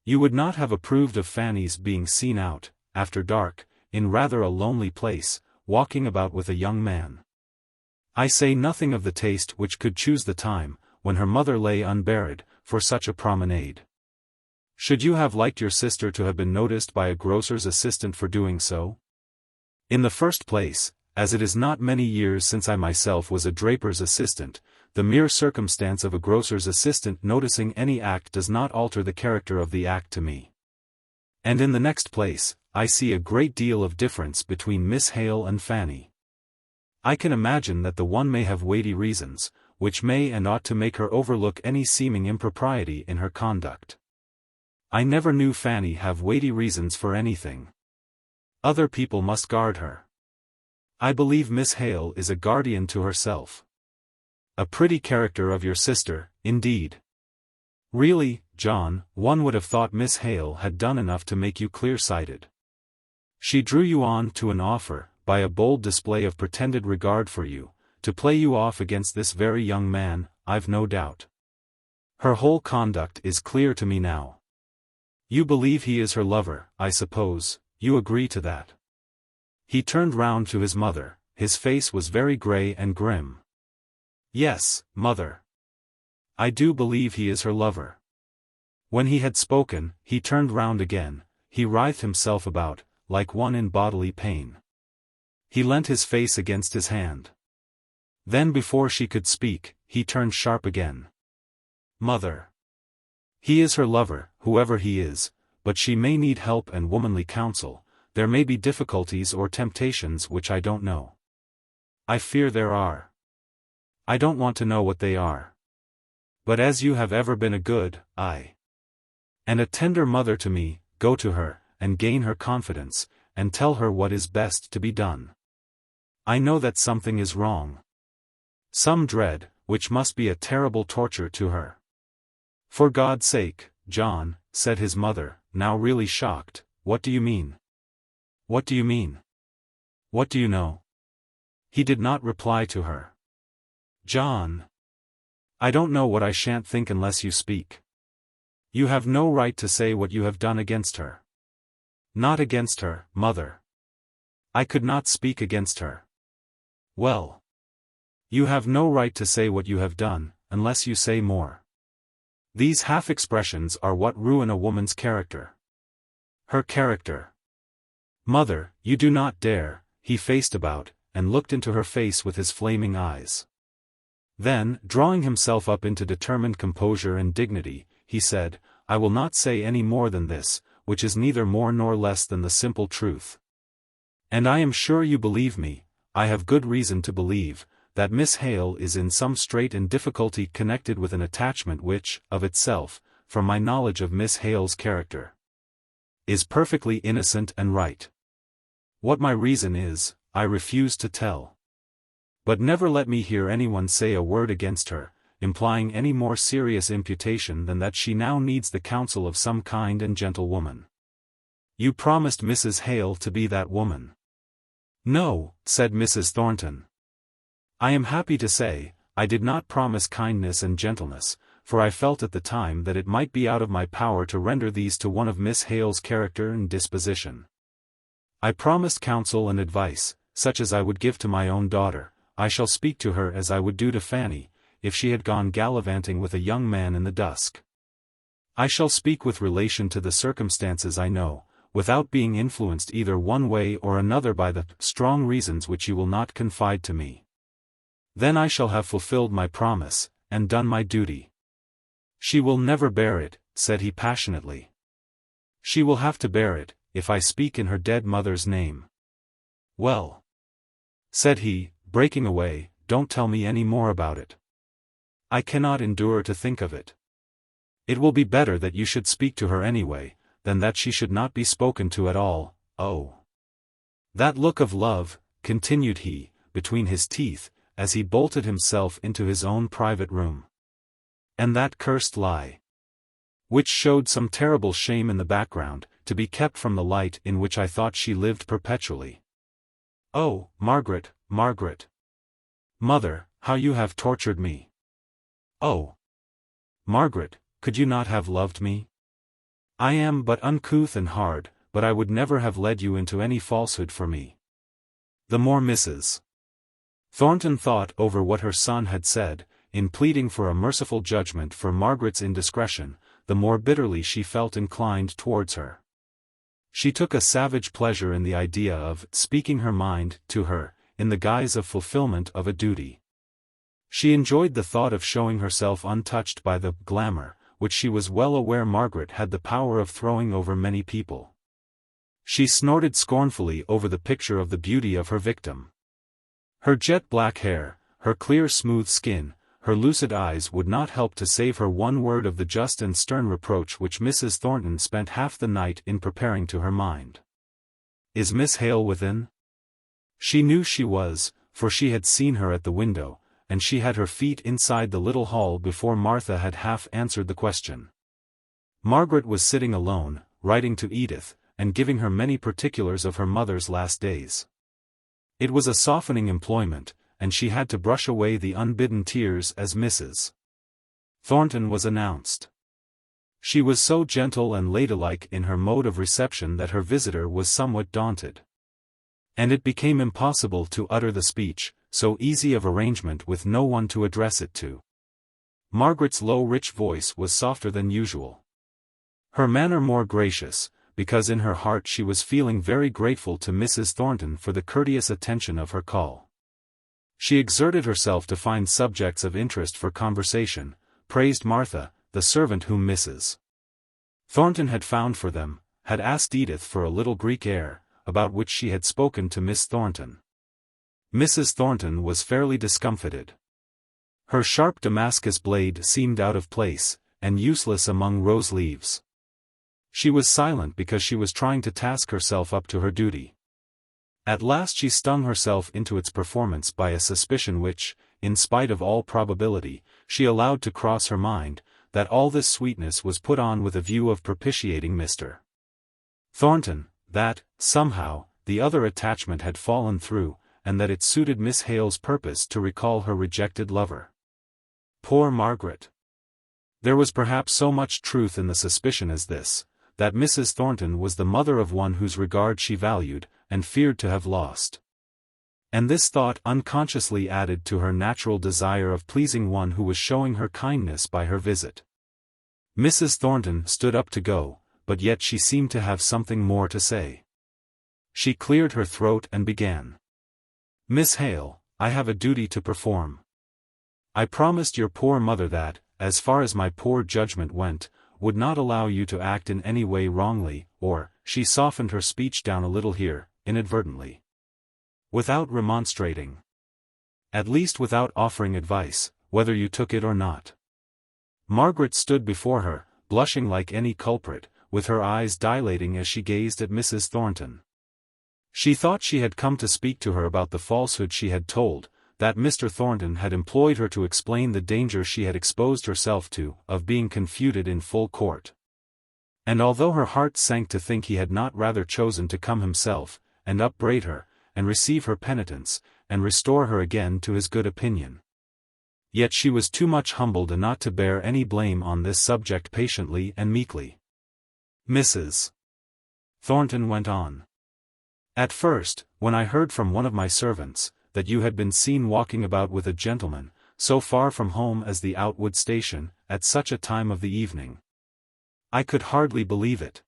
A: You would not have approved of Fanny's being seen out, after dark, in rather a lonely place, walking about with a young man. I say nothing of the taste which could choose the time, when her mother lay unburied, for such a promenade. Should you have liked your sister to have been noticed by a grocer's assistant for doing so? In the first place, as it is not many years since I myself was a draper's assistant, the mere circumstance of a grocer's assistant noticing any act does not alter the character of the act to me. And in the next place, I see a great deal of difference between Miss Hale and Fanny. I can imagine that the one may have weighty reasons, which may and ought to make her overlook any seeming impropriety in her conduct. I never knew Fanny have weighty reasons for anything. Other people must guard her. I believe Miss Hale is a guardian to herself. A pretty character of your sister, indeed. Really, John, one would have thought Miss Hale had done enough to make you clear-sighted. She drew you on to an offer, by a bold display of pretended regard for you, to play you off against this very young man, I've no doubt. Her whole conduct is clear to me now. You believe he is her lover, I suppose, you agree to that. He turned round to his mother, his face was very grey and grim. Yes, mother. I do believe he is her lover. When he had spoken, he turned round again, he writhed himself about, like one in bodily pain. He leant his face against his hand. Then before she could speak, he turned sharp again. Mother. He is her lover, whoever he is, but she may need help and womanly counsel, there may be difficulties or temptations which I don't know. I fear there are. I don't want to know what they are. But as you have ever been a good, and a tender mother to me, go to her, and gain her confidence, and tell her what is best to be done. I know that something is wrong. Some dread, which must be a terrible torture to her. For God's sake, John, said his mother, now really shocked, what do you mean? What do you mean? What do you know? He did not reply to her. John. I don't know what I shan't think unless you speak. You have no right to say what you have done against her. Not against her, mother. I could not speak against her. Well. You have no right to say what you have done, unless you say more. These half-expressions are what ruin a woman's character. Her character. Mother, you do not dare, he faced about, and looked into her face with his flaming eyes. Then, drawing himself up into determined composure and dignity, he said, I will not say any more than this, which is neither more nor less than the simple truth. And I am sure you believe me, I have good reason to believe, that Miss Hale is in some strait and difficulty connected with an attachment which, of itself, from my knowledge of Miss Hale's character, is perfectly innocent and right. What my reason is, I refuse to tell. But never let me hear anyone say a word against her, implying any more serious imputation than that she now needs the counsel of some kind and gentle woman. You promised Mrs. Hale to be that woman. No, said Mrs. Thornton. I am happy to say, I did not promise kindness and gentleness, for I felt at the time that it might be out of my power to render these to one of Miss Hale's character and disposition. I promised counsel and advice, such as I would give to my own daughter. I shall speak to her as I would do to Fanny, if she had gone gallivanting with a young man in the dusk. I shall speak with relation to the circumstances I know, without being influenced either one way or another by the strong reasons which you will not confide to me. Then I shall have fulfilled my promise, and done my duty. She will never bear it, said he passionately. She will have to bear it, if I speak in her dead mother's name. Well, said he, breaking away, don't tell me any more about it. I cannot endure to think of it. It will be better that you should speak to her anyway, than that she should not be spoken to at all. Oh. That look of love, continued he, between his teeth, as he bolted himself into his own private room. And that cursed lie, which showed some terrible shame in the background, to be kept from the light in which I thought she lived perpetually. Oh, Margaret, Margaret. Mother, how you have tortured me. Oh. Margaret, could you not have loved me? I am but uncouth and hard, but I would never have led you into any falsehood for me. The more Mrs. Thornton thought over what her son had said, in pleading for a merciful judgment for Margaret's indiscretion, the more bitterly she felt inclined towards her. She took a savage pleasure in the idea of speaking her mind to her, in the guise of fulfillment of a duty. She enjoyed the thought of showing herself untouched by the glamour, which she was well aware Margaret had the power of throwing over many people. She snorted scornfully over the picture of the beauty of her victim. Her jet-black hair, her clear smooth skin, her lucid eyes would not help to save her one word of the just and stern reproach which Mrs. Thornton spent half the night in preparing to her mind. Is Miss Hale within? She knew she was, for she had seen her at the window, and she had her feet inside the little hall before Martha had half answered the question. Margaret was sitting alone, writing to Edith, and giving her many particulars of her mother's last days. It was a softening employment, and she had to brush away the unbidden tears as Mrs. Thornton was announced. She was so gentle and ladylike in her mode of reception that her visitor was somewhat daunted. And it became impossible to utter the speech, so easy of arrangement with no one to address it to. Margaret's low rich voice was softer than usual. Her manner more gracious, because in her heart she was feeling very grateful to Mrs. Thornton for the courteous attention of her call. She exerted herself to find subjects of interest for conversation, praised Martha, the servant whom Mrs. Thornton had found for them, had asked Edith for a little Greek air, about which she had spoken to Miss Thornton. Mrs. Thornton was fairly discomfited. Her sharp Damascus blade seemed out of place, and useless among rose leaves. She was silent because she was trying to task herself up to her duty. At last she stung herself into its performance by a suspicion which, in spite of all probability, she allowed to cross her mind, that all this sweetness was put on with a view of propitiating Mr. Thornton, that, somehow, the other attachment had fallen through, and that it suited Miss Hale's purpose to recall her rejected lover. Poor Margaret! There was perhaps so much truth in the suspicion as this, that Mrs. Thornton was the mother of one whose regard she valued, and feared to have lost. And this thought unconsciously added to her natural desire of pleasing one who was showing her kindness by her visit. Mrs. Thornton stood up to go, but yet she seemed to have something more to say. She cleared her throat and began. Miss Hale, I have a duty to perform. I promised your poor mother that, as far as my poor judgment went, would not allow you to act in any way wrongly, or, she softened her speech down a little here, inadvertently. Without remonstrating. At least without offering advice, whether you took it or not. Margaret stood before her, blushing like any culprit, with her eyes dilating as she gazed at Mrs. Thornton. She thought she had come to speak to her about the falsehood she had told, that Mr. Thornton had employed her to explain the danger she had exposed herself to, of being confuted in full court. And although her heart sank to think he had not rather chosen to come himself, and upbraid her, and receive her penitence, and restore her again to his good opinion, yet she was too much humbled not to bear any blame on this subject patiently and meekly. Mrs. Thornton went on. At first, when I heard from one of my servants, that you had been seen walking about with a gentleman, so far from home as the Outwood station, at such a time of the evening, I could hardly believe it.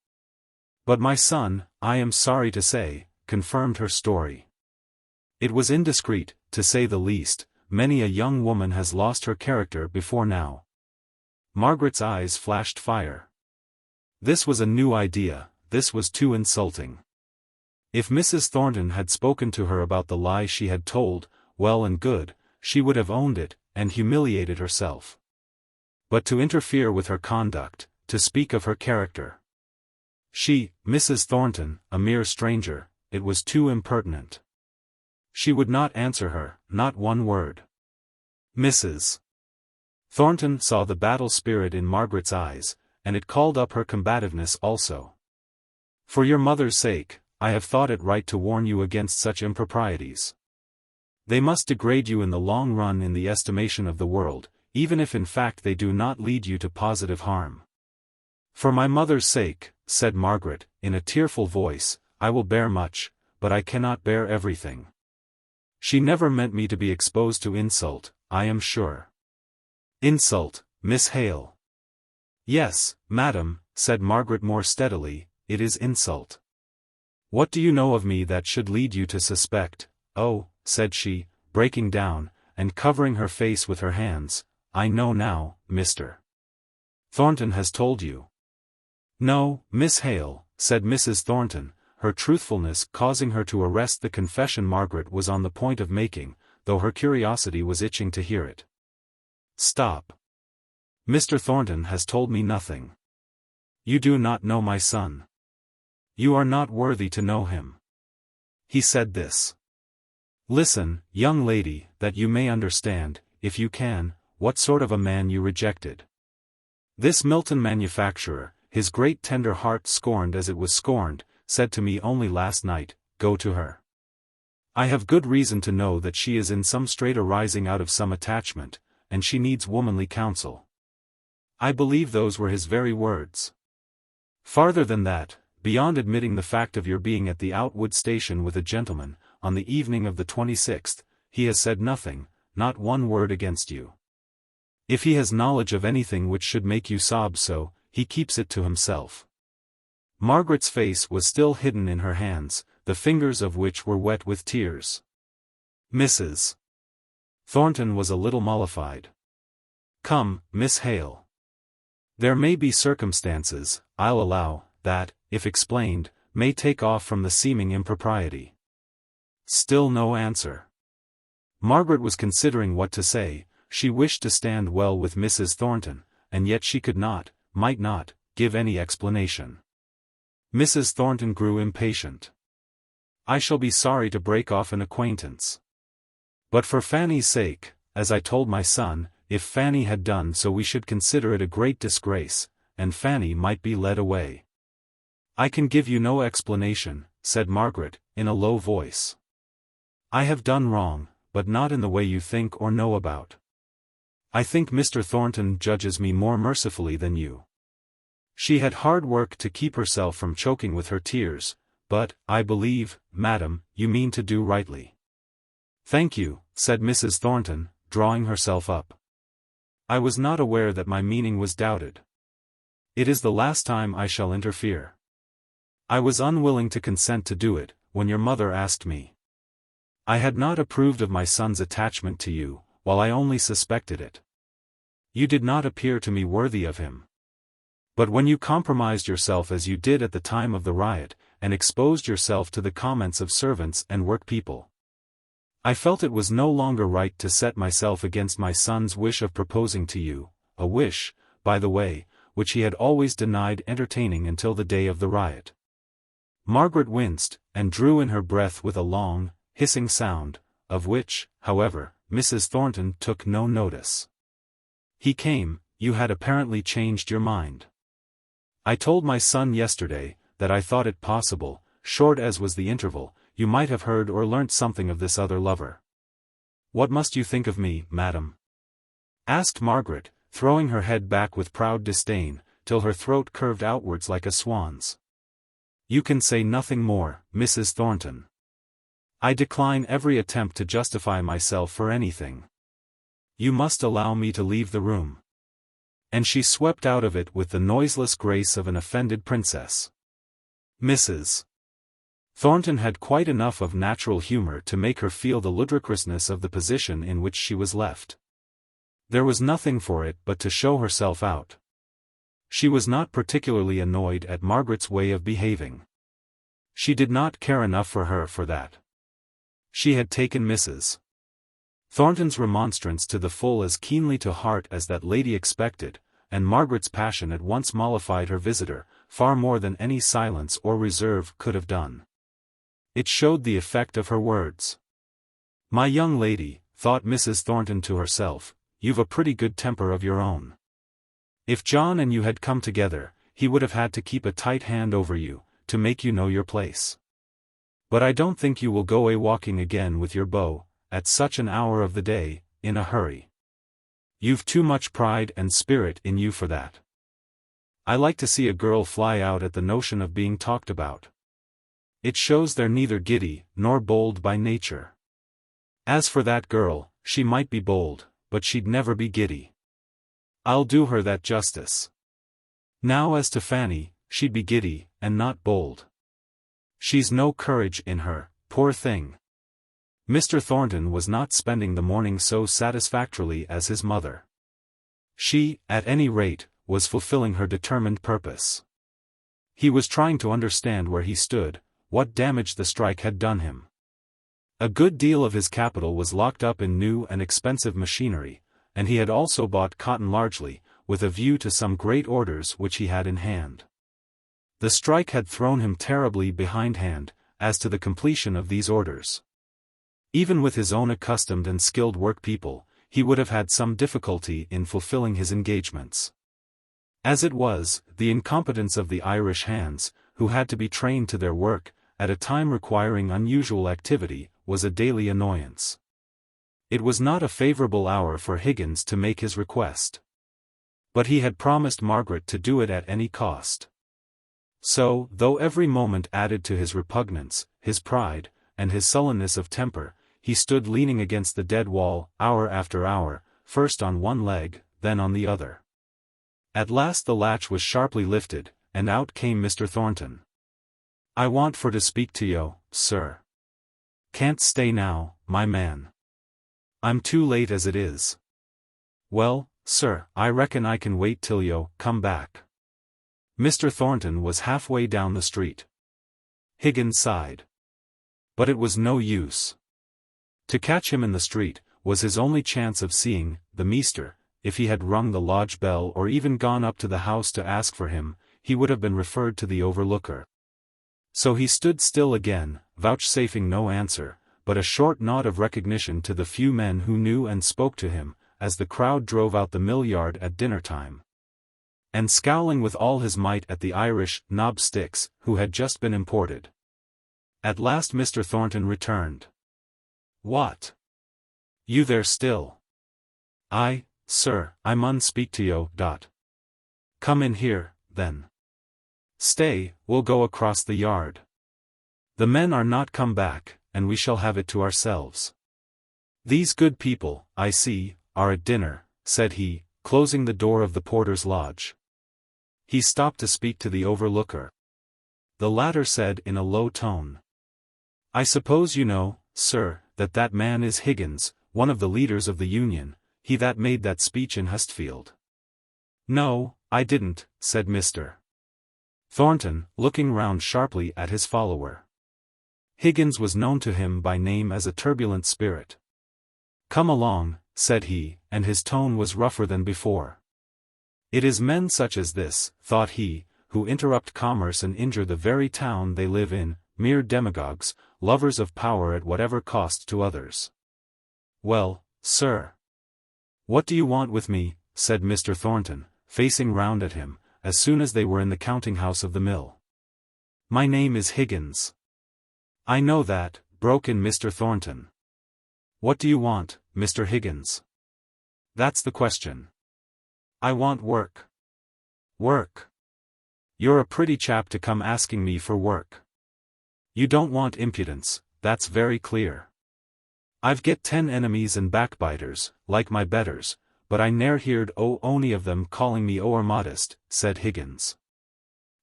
A: But my son, I am sorry to say, confirmed her story. It was indiscreet, to say the least. Many a young woman has lost her character before now. Margaret's eyes flashed fire. This was a new idea, this was too insulting. If Mrs. Thornton had spoken to her about the lie she had told, well and good, she would have owned it, and humiliated herself. But to interfere with her conduct, to speak of her character. She, Mrs. Thornton, a mere stranger, it was too impertinent. She would not answer her, not one word. Mrs. Thornton saw the battle spirit in Margaret's eyes, and it called up her combativeness also. For your mother's sake, I have thought it right to warn you against such improprieties. They must degrade you in the long run in the estimation of the world, even if in fact they do not lead you to positive harm. For my mother's sake, said Margaret, in a tearful voice, I will bear much, but I cannot bear everything. She never meant me to be exposed to insult, I am sure. Insult, Miss Hale. Yes, madam, said Margaret more steadily, it is insult. What do you know of me that should lead you to suspect? Oh, said she, breaking down, and covering her face with her hands, I know now, Mr. Thornton has told you. No, Miss Hale, said Mrs. Thornton, her truthfulness causing her to arrest the confession Margaret was on the point of making, though her curiosity was itching to hear it. Stop. Mr. Thornton has told me nothing. You do not know my son. You are not worthy to know him. He said this. Listen, young lady, that you may understand, if you can, what sort of a man you rejected. This Milton manufacturer, his great tender heart scorned as it was scorned, said to me only last night, go to her. I have good reason to know that she is in some strait arising out of some attachment, and she needs womanly counsel. I believe those were his very words. Farther than that, beyond admitting the fact of your being at the Outwood station with a gentleman, on the evening of the 26th, he has said nothing, not one word against you. If he has knowledge of anything which should make you sob so, he keeps it to himself. Margaret's face was still hidden in her hands, the fingers of which were wet with tears. Mrs. Thornton was a little mollified. Come, Miss Hale. There may be circumstances, I'll allow, that, if explained, may take off from the seeming impropriety. Still no answer. Margaret was considering what to say. She wished to stand well with Mrs. Thornton, and yet she could not, might not, give any explanation. Mrs. Thornton grew impatient. I shall be sorry to break off an acquaintance. But for Fanny's sake, as I told my son, if Fanny had done so we should consider it a great disgrace, and Fanny might be led away. I can give you no explanation, said Margaret, in a low voice. I have done wrong, but not in the way you think or know about. I think Mr. Thornton judges me more mercifully than you. She had hard work to keep herself from choking with her tears, but, I believe, madam, you mean to do rightly. Thank you, said Mrs. Thornton, drawing herself up. I was not aware that my meaning was doubted. It is the last time I shall interfere. I was unwilling to consent to do it, when your mother asked me. I had not approved of my son's attachment to you, while I only suspected it. You did not appear to me worthy of him. But when you compromised yourself as you did at the time of the riot, and exposed yourself to the comments of servants and workpeople, I felt it was no longer right to set myself against my son's wish of proposing to you, a wish, by the way, which he had always denied entertaining until the day of the riot. Margaret winced, and drew in her breath with a long, hissing sound, of which, however, Mrs. Thornton took no notice. He came, you had apparently changed your mind. I told my son yesterday, that I thought it possible, short as was the interval, you might have heard or learnt something of this other lover. What must you think of me, madam? Asked Margaret, throwing her head back with proud disdain, till her throat curved outwards like a swan's. You can say nothing more, Mrs. Thornton. I decline every attempt to justify myself for anything. You must allow me to leave the room. And she swept out of it with the noiseless grace of an offended princess. Mrs. Thornton had quite enough of natural humor to make her feel the ludicrousness of the position in which she was left. There was nothing for it but to show herself out. She was not particularly annoyed at Margaret's way of behaving. She did not care enough for her for that. She had taken Mrs. Thornton's remonstrance to the full as keenly to heart as that lady expected, and Margaret's passion at once mollified her visitor, far more than any silence or reserve could have done. It showed the effect of her words. "My young lady," thought Mrs. Thornton to herself, "you've a pretty good temper of your own. If John and you had come together, he would have had to keep a tight hand over you, to make you know your place. But I don't think you will go a-walking again with your beau, at such an hour of the day, in a hurry. You've too much pride and spirit in you for that. I like to see a girl fly out at the notion of being talked about. It shows they're neither giddy nor bold by nature. As for that girl, she might be bold, but she'd never be giddy. I'll do her that justice. Now as to Fanny, she'd be giddy, and not bold. She's no courage in her, poor thing." Mr. Thornton was not spending the morning so satisfactorily as his mother. She, at any rate, was fulfilling her determined purpose. He was trying to understand where he stood, what damage the strike had done him. A good deal of his capital was locked up in new and expensive machinery, and he had also bought cotton largely, with a view to some great orders which he had in hand. The strike had thrown him terribly behindhand, as to the completion of these orders. Even with his own accustomed and skilled workpeople, he would have had some difficulty in fulfilling his engagements. As it was, the incompetence of the Irish hands, who had to be trained to their work, at a time requiring unusual activity, was a daily annoyance. It was not a favorable hour for Higgins to make his request. But he had promised Margaret to do it at any cost. So, though every moment added to his repugnance, his pride, and his sullenness of temper, he stood leaning against the dead wall, hour after hour, first on one leg, then on the other. At last the latch was sharply lifted, and out came Mr. Thornton. "I want for to speak to yo, sir. Can't stay now, my man. I'm too late as it is." "Well, sir, I reckon I can wait till yo come back." Mr. Thornton was halfway down the street. Higgins sighed. But it was no use. To catch him in the street, was his only chance of seeing the meester. If he had rung the lodge bell or even gone up to the house to ask for him, he would have been referred to the overlooker. So he stood still again, vouchsafing no answer, but a short nod of recognition to the few men who knew and spoke to him, as the crowd drove out the mill yard at dinner time. And scowling with all his might at the Irish knob sticks, who had just been imported. At last Mr. Thornton returned. "What? You there still?" "Aye, sir, I mun speak to yo. Come in here, then." "Stay, we'll go across the yard. The men are not come back, and we shall have it to ourselves. These good people, I see, are at dinner," said he, closing the door of the porter's lodge. He stopped to speak to the overlooker. The latter said in a low tone, "I suppose you know, sir, that man is Higgins, one of the leaders of the Union, he that made that speech in Hustfield." "No, I didn't," said Mr. Thornton, looking round sharply at his follower. Higgins was known to him by name as a turbulent spirit. "Come along," said he, and his tone was rougher than before. "It is men such as this," thought he, "who interrupt commerce and injure the very town they live in, mere demagogues, lovers of power at whatever cost to others." "Well, sir. What do you want with me?" said Mr. Thornton, facing round at him, as soon as they were in the counting-house of the mill. "My name is Higgins." "I know that," broke in Mr. Thornton. "What do you want, Mr. Higgins?" "That's the question." "I want work." "Work? You're a pretty chap to come asking me for work. You don't want impudence, that's very clear. I've get 10 enemies and backbiters, like my betters, but I ne'er heerd o' ony of them calling me o'er modest," said Higgins.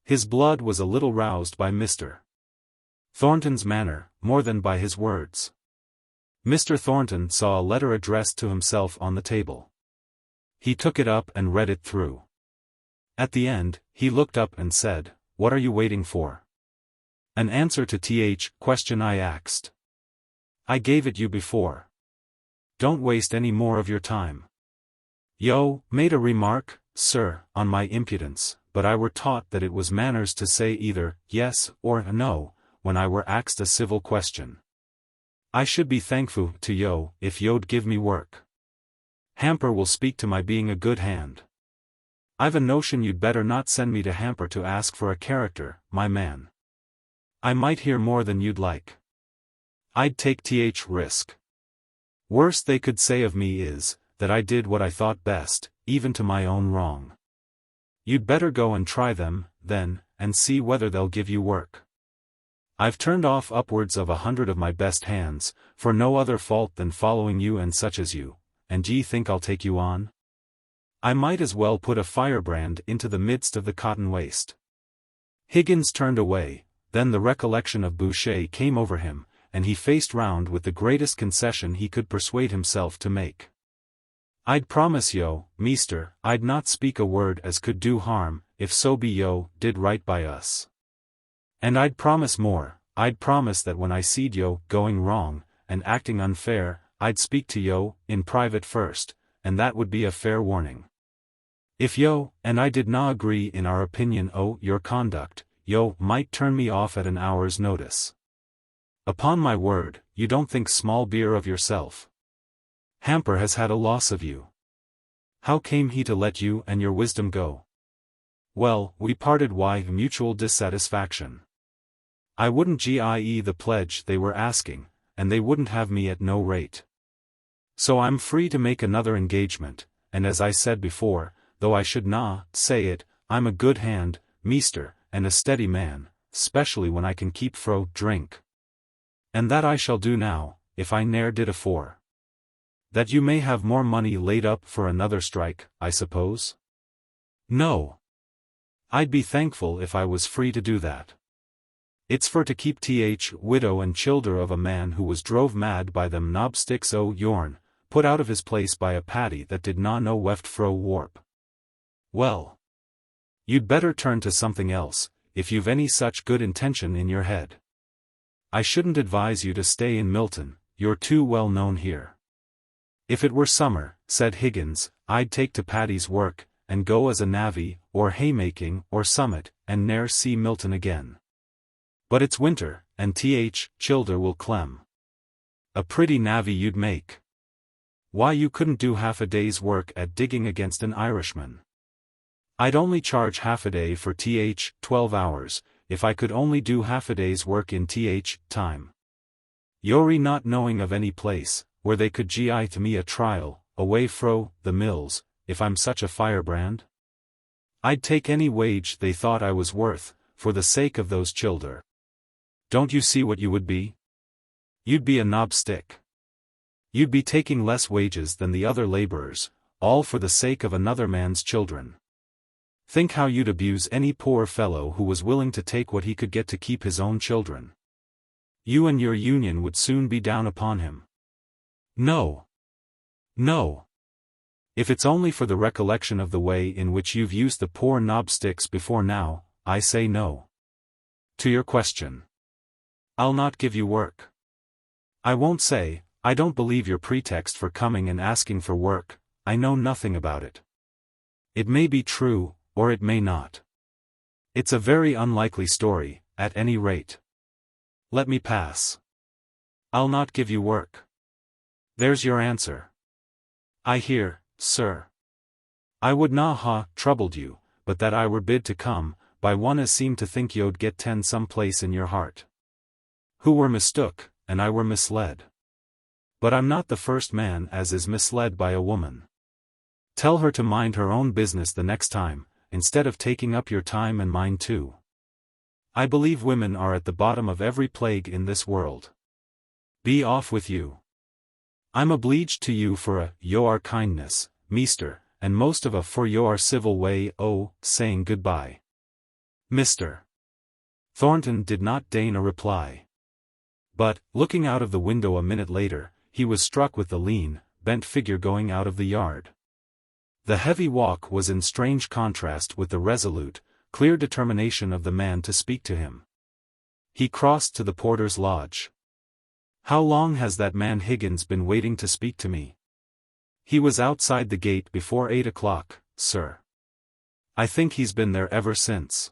A: His blood was a little roused by Mr. Thornton's manner, more than by his words. Mr. Thornton saw a letter addressed to himself on the table. He took it up and read it through. At the end, he looked up and said, "What are you waiting for?" "An answer to question I asked. I gave it you before." don't waste any more of your time. Yo made a remark, sir, on my impudence, but I were taught that it was manners to say either yes or no, when I were asked a civil question. I should be thankful to yo if yo'd give me work. Hamper will speak to my being a good hand. I've a notion you'd better not send me to Hamper to ask for a character, my man. I might hear more than you'd like. I'd take risk. Worst they could say of me is, that I did what I thought best, even to my own wrong. You'd better go and try them, then, and see whether they'll give you work. I've turned off upwards of 100 of my best hands, for no other fault than following you and such as you, and ye think I'll take you on? I might as well put a firebrand into the midst of the cotton waste. Higgins turned away, then the recollection of Boucher came over him, and he faced round with the greatest concession he could persuade himself to make. I'd promise yo, meester, I'd not speak a word as could do harm, if so be yo did right by us. And I'd promise more, I'd promise that when I seed yo going wrong, and acting unfair, I'd speak to yo in private first, and that would be a fair warning. If yo and I did na agree in our opinion o your conduct, yo might turn me off at an hour's notice. Upon my word, you don't think small beer of yourself. Hamper has had a loss of you. How came he to let you and your wisdom go? Well, we parted by mutual dissatisfaction. I wouldn't give the pledge they were asking, and they wouldn't have me at no rate. So I'm free to make another engagement, and as I said before, though I should na say it, I'm a good hand, meester, and a steady man, specially when I can keep fro drink. And that I shall do now, if I ne'er did afore. That you may have more money laid up for another strike, I suppose? No. I'd be thankful if I was free to do that. It's for to keep widow and childer of a man who was drove mad by them knobsticks o' yourn, put out of his place by a paddy that did na know weft fro warp. Well. You'd better turn to something else, if you've any such good intention in your head. I shouldn't advise you to stay in Milton, you're too well known here. If it were summer, said Higgins, I'd take to Paddy's work, and go as a navvy, or haymaking, or summit, and ne'er see Milton again. But it's winter, and childer will clem. A pretty navvy you'd make. Why you couldn't do half a day's work at digging against an Irishman. I'd only charge half a day for 12 hours, if I could only do half a day's work in time. Yori not knowing of any place, where they could to me a trial, away fro the mills, if I'm such a firebrand? I'd take any wage they thought I was worth, for the sake of those childer. Don't you see what you would be? You'd be a knobstick. You'd be taking less wages than the other laborers, all for the sake of another man's children. Think how you'd abuse any poor fellow who was willing to take what he could get to keep his own children. You and your union would soon be down upon him. No. No. If it's only for the recollection of the way in which you've used the poor knobsticks before now, I say no. To your question. I'll not give you work. I won't say, I don't believe your pretext for coming and asking for work, I know nothing about it. It may be true, or it may not. It's a very unlikely story, at any rate. Let me pass. I'll not give you work. There's your answer. I hear, sir. I would na ha troubled you, but that I were bid to come, by one as seemed to think you'd get some place in your heart. Who were mistook, and I were misled. But I'm not the first man as is misled by a woman. Tell her to mind her own business the next time, instead of taking up your time and mine too. I believe women are at the bottom of every plague in this world. Be off with you. I'm obleeged to you for your kindness, meester, and most of for your civil way saying goodbye. Mr. Thornton did not deign a reply. But, looking out of the window a minute later, he was struck with the lean, bent figure going out of the yard. The heavy walk was in strange contrast with the resolute, clear determination of the man to speak to him. He crossed to the porter's lodge. How long has that man Higgins been waiting to speak to me? He was outside the gate before 8 o'clock, sir. I think he's been there ever since.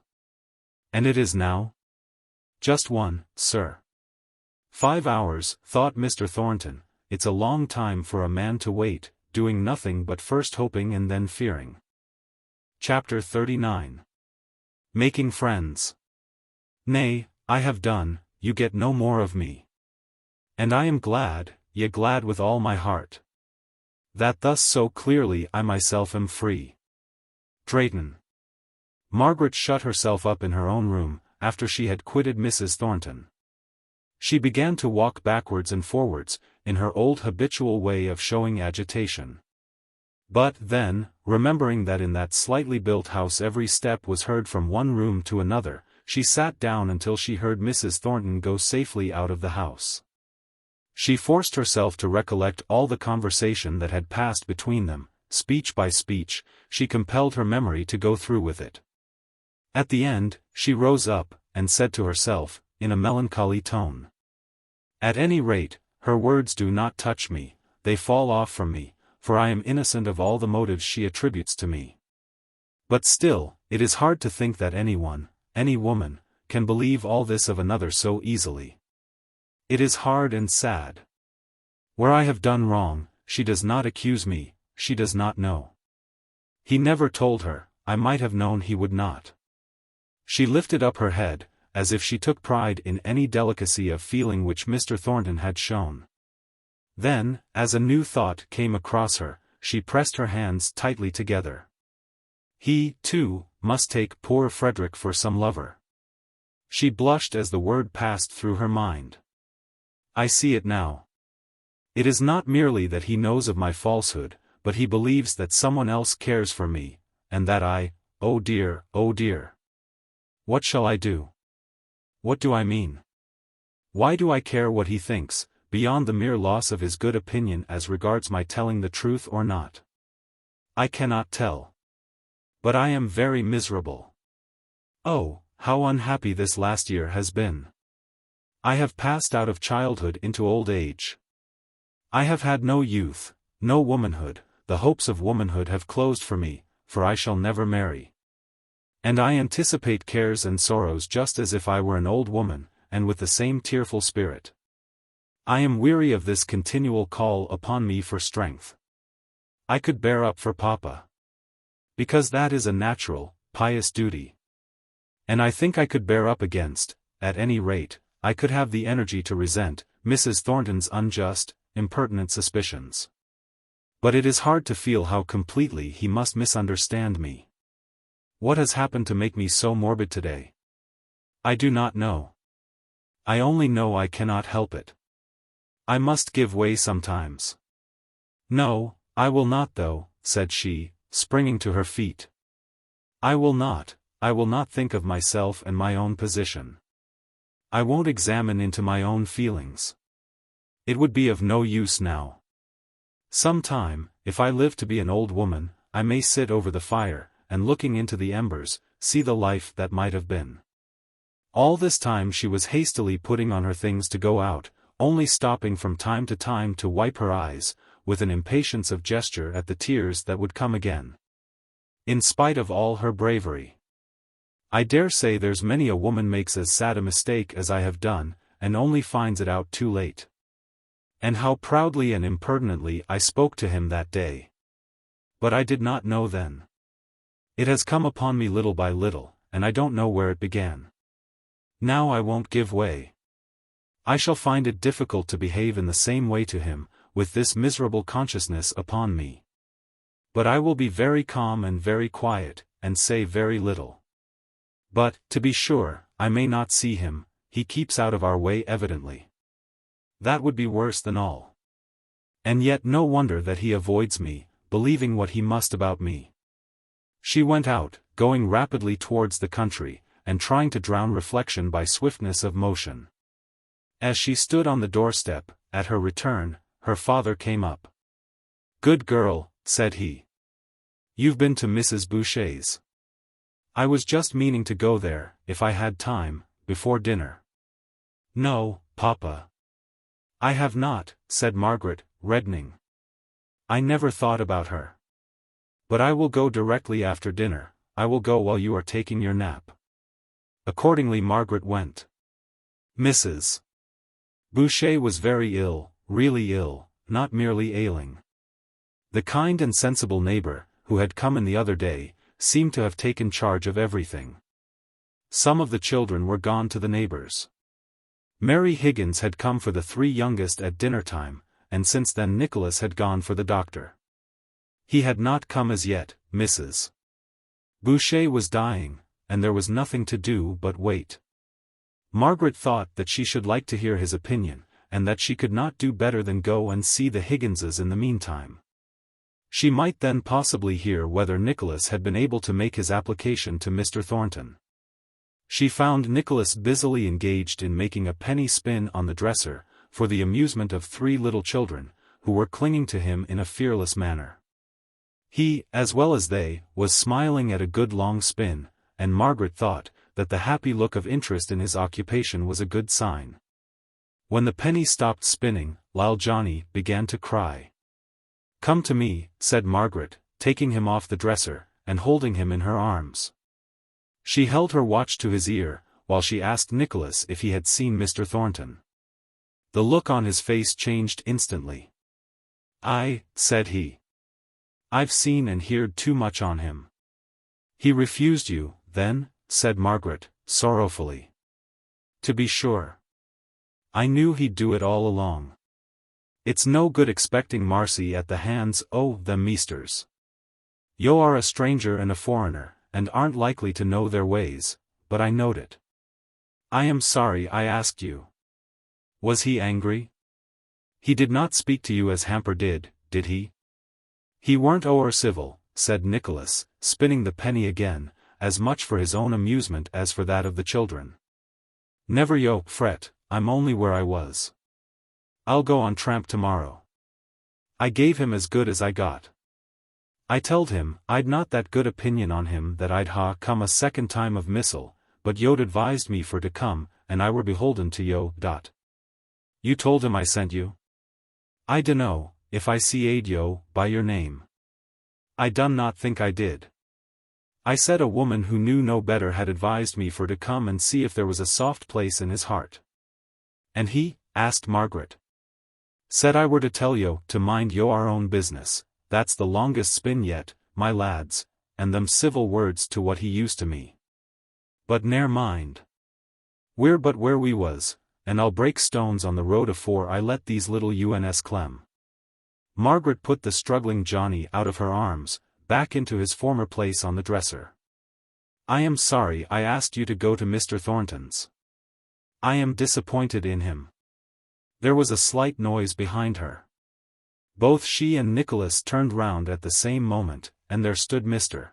A: And it is now? Just 1, sir. 5 hours, thought Mr. Thornton. It's a long time for a man to wait, doing nothing but first hoping and then fearing. Chapter 39. Making friends. Nay, I have done, you get no more of me. And I am glad, yea glad with all my heart, that thus so clearly I myself am free. Drayton. Margaret shut herself up in her own room, after she had quitted Mrs. Thornton. She began to walk backwards and forwards, in her old habitual way of showing agitation. But then, remembering that in that slightly built house every step was heard from one room to another, she sat down until she heard Mrs. Thornton go safely out of the house. She forced herself to recollect all the conversation that had passed between them, speech by speech, she compelled her memory to go through with it. At the end, she rose up, and said to herself, in a melancholy tone, "At any rate, her words do not touch me, they fall off from me, for I am innocent of all the motives she attributes to me. But still, it is hard to think that anyone, any woman, can believe all this of another so easily. It is hard and sad. Where I have done wrong, she does not accuse me, she does not know. He never told her, I might have known he would not." She lifted up her head, as if she took pride in any delicacy of feeling which Mr. Thornton had shown. Then, as a new thought came across her, she pressed her hands tightly together. He, too, must take poor Frederick for some lover. She blushed as the word passed through her mind. I see it now. It is not merely that he knows of my falsehood, but he believes that someone else cares for me, and that oh dear, oh dear. What shall I do? What do I mean? Why do I care what he thinks, beyond the mere loss of his good opinion as regards my telling the truth or not? I cannot tell. But I am very miserable. Oh, how unhappy this last year has been. I have passed out of childhood into old age. I have had no youth, no womanhood, the hopes of womanhood have closed for me, for I shall never marry. And I anticipate cares and sorrows just as if I were an old woman, and with the same tearful spirit. I am weary of this continual call upon me for strength. I could bear up for Papa, because that is a natural, pious duty. And I think I could bear up against, at any rate, I could have the energy to resent, Mrs. Thornton's unjust, impertinent suspicions. But it is hard to feel how completely he must misunderstand me. What has happened to make me so morbid today? I do not know. I only know I cannot help it. I must give way sometimes. No, I will not though, said she, springing to her feet. I will not think of myself and my own position. I won't examine into my own feelings. It would be of no use now. Some time, if I live to be an old woman, I may sit over the fire, and looking into the embers, see the life that might have been. All this time she was hastily putting on her things to go out, only stopping from time to time to wipe her eyes, with an impatience of gesture at the tears that would come again. In spite of all her bravery. I dare say there's many a woman makes as sad a mistake as I have done, and only finds it out too late. And how proudly and impertinently I spoke to him that day. But I did not know then. It has come upon me little by little, and I don't know where it began. Now I won't give way. I shall find it difficult to behave in the same way to him, with this miserable consciousness upon me. But I will be very calm and very quiet, and say very little. But, to be sure, I may not see him, he keeps out of our way evidently. That would be worse than all. And yet no wonder that he avoids me, believing what he must about me. She went out, going rapidly towards the country, and trying to drown reflection by swiftness of motion. As she stood on the doorstep, at her return, her father came up. "Good girl," said he. "You've been to Mrs. Boucher's." "I was just meaning to go there, if I had time, before dinner." "No, Papa. "I have not," said Margaret, reddening. "I never thought about her. But I will go directly after dinner. I will go while you are taking your nap." Accordingly Margaret went. Mrs. Boucher was very ill, really ill, not merely ailing. The kind and sensible neighbor, who had come in the other day, seemed to have taken charge of everything. Some of the children were gone to the neighbors. Mary Higgins had come for the 3 youngest at dinner time, and since then Nicholas had gone for the doctor. He had not come as yet. Mrs. Boucher was dying, and there was nothing to do but wait. Margaret thought that she should like to hear his opinion, and that she could not do better than go and see the Higginses in the meantime. She might then possibly hear whether Nicholas had been able to make his application to Mr. Thornton. She found Nicholas busily engaged in making a penny spin on the dresser, for the amusement of 3 little children, who were clinging to him in a fearless manner. He, as well as they, was smiling at a good long spin, and Margaret thought that the happy look of interest in his occupation was a good sign. When the penny stopped spinning, Lil Johnny began to cry. "Come to me," said Margaret, taking him off the dresser, and holding him in her arms. She held her watch to his ear, while she asked Nicholas if he had seen Mr. Thornton. The look on his face changed instantly. "I," said he. "I've seen and heard too much on him." "He refused you, then?" said Margaret, sorrowfully. "To be sure. I knew he'd do it all along. It's no good expecting marcy at the hands o' them meesters. Yo are a stranger and a foreigner, and aren't likely to know their ways, but I knowed it. I am sorry I asked you." "Was he angry? He did not speak to you as Hamper did he?" "He weren't o'er civil," said Nicholas, spinning the penny again, as much for his own amusement as for that of the children. "Never yo fret, I'm only where I was. I'll go on tramp tomorrow. I gave him as good as I got. I telled him I'd not that good opinion on him that I'd ha come a second time of missile, but yo'd advised me for to come, and I were beholden to yo. You told him I sent you?" "I dunno, if I see'd yo by your name. I done not think I did. I said a woman who knew no better had advised me for to come and see if there was a soft place in his heart." "And he?" asked Margaret. "Said I were to tell yo to mind yo our own business. That's the longest spin yet, my lads, and them civil words to what he used to me. But ne'er mind. We're but where we was, and I'll break stones on the road afore I let these little uns clem." Margaret put the struggling Johnny out of her arms, back into his former place on the dresser. "I am sorry I asked you to go to Mr. Thornton's. I am disappointed in him." There was a slight noise behind her. Both she and Nicholas turned round at the same moment, and there stood Mr.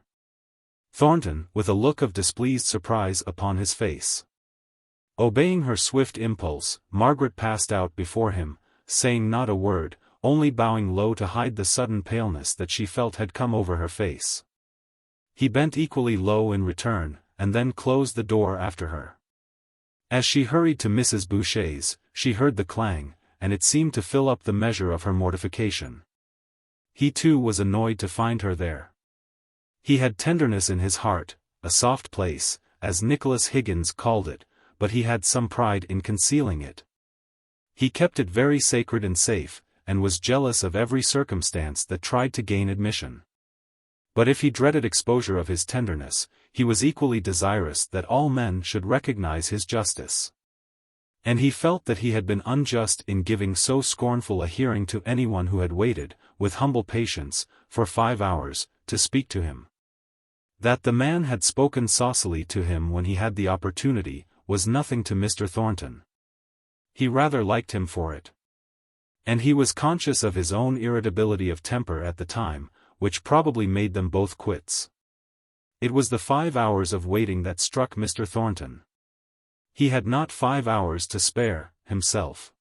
A: Thornton, with a look of displeased surprise upon his face. Obeying her swift impulse, Margaret passed out before him, saying not a word, only bowing low to hide the sudden paleness that she felt had come over her face. He bent equally low in return, and then closed the door after her. As she hurried to Mrs. Boucher's, she heard the clang, and it seemed to fill up the measure of her mortification. He too was annoyed to find her there. He had tenderness in his heart, a soft place, as Nicholas Higgins called it, but he had some pride in concealing it. He kept it very sacred and safe, and was jealous of every circumstance that tried to gain admission. But if he dreaded exposure of his tenderness, he was equally desirous that all men should recognize his justice. And he felt that he had been unjust in giving so scornful a hearing to anyone who had waited, with humble patience, for 5 hours, to speak to him. That the man had spoken saucily to him when he had the opportunity, was nothing to Mr. Thornton. He rather liked him for it. And he was conscious of his own irritability of temper at the time, which probably made them both quits. It was the 5 hours of waiting that struck Mr. Thornton. He had not 5 hours to spare, himself.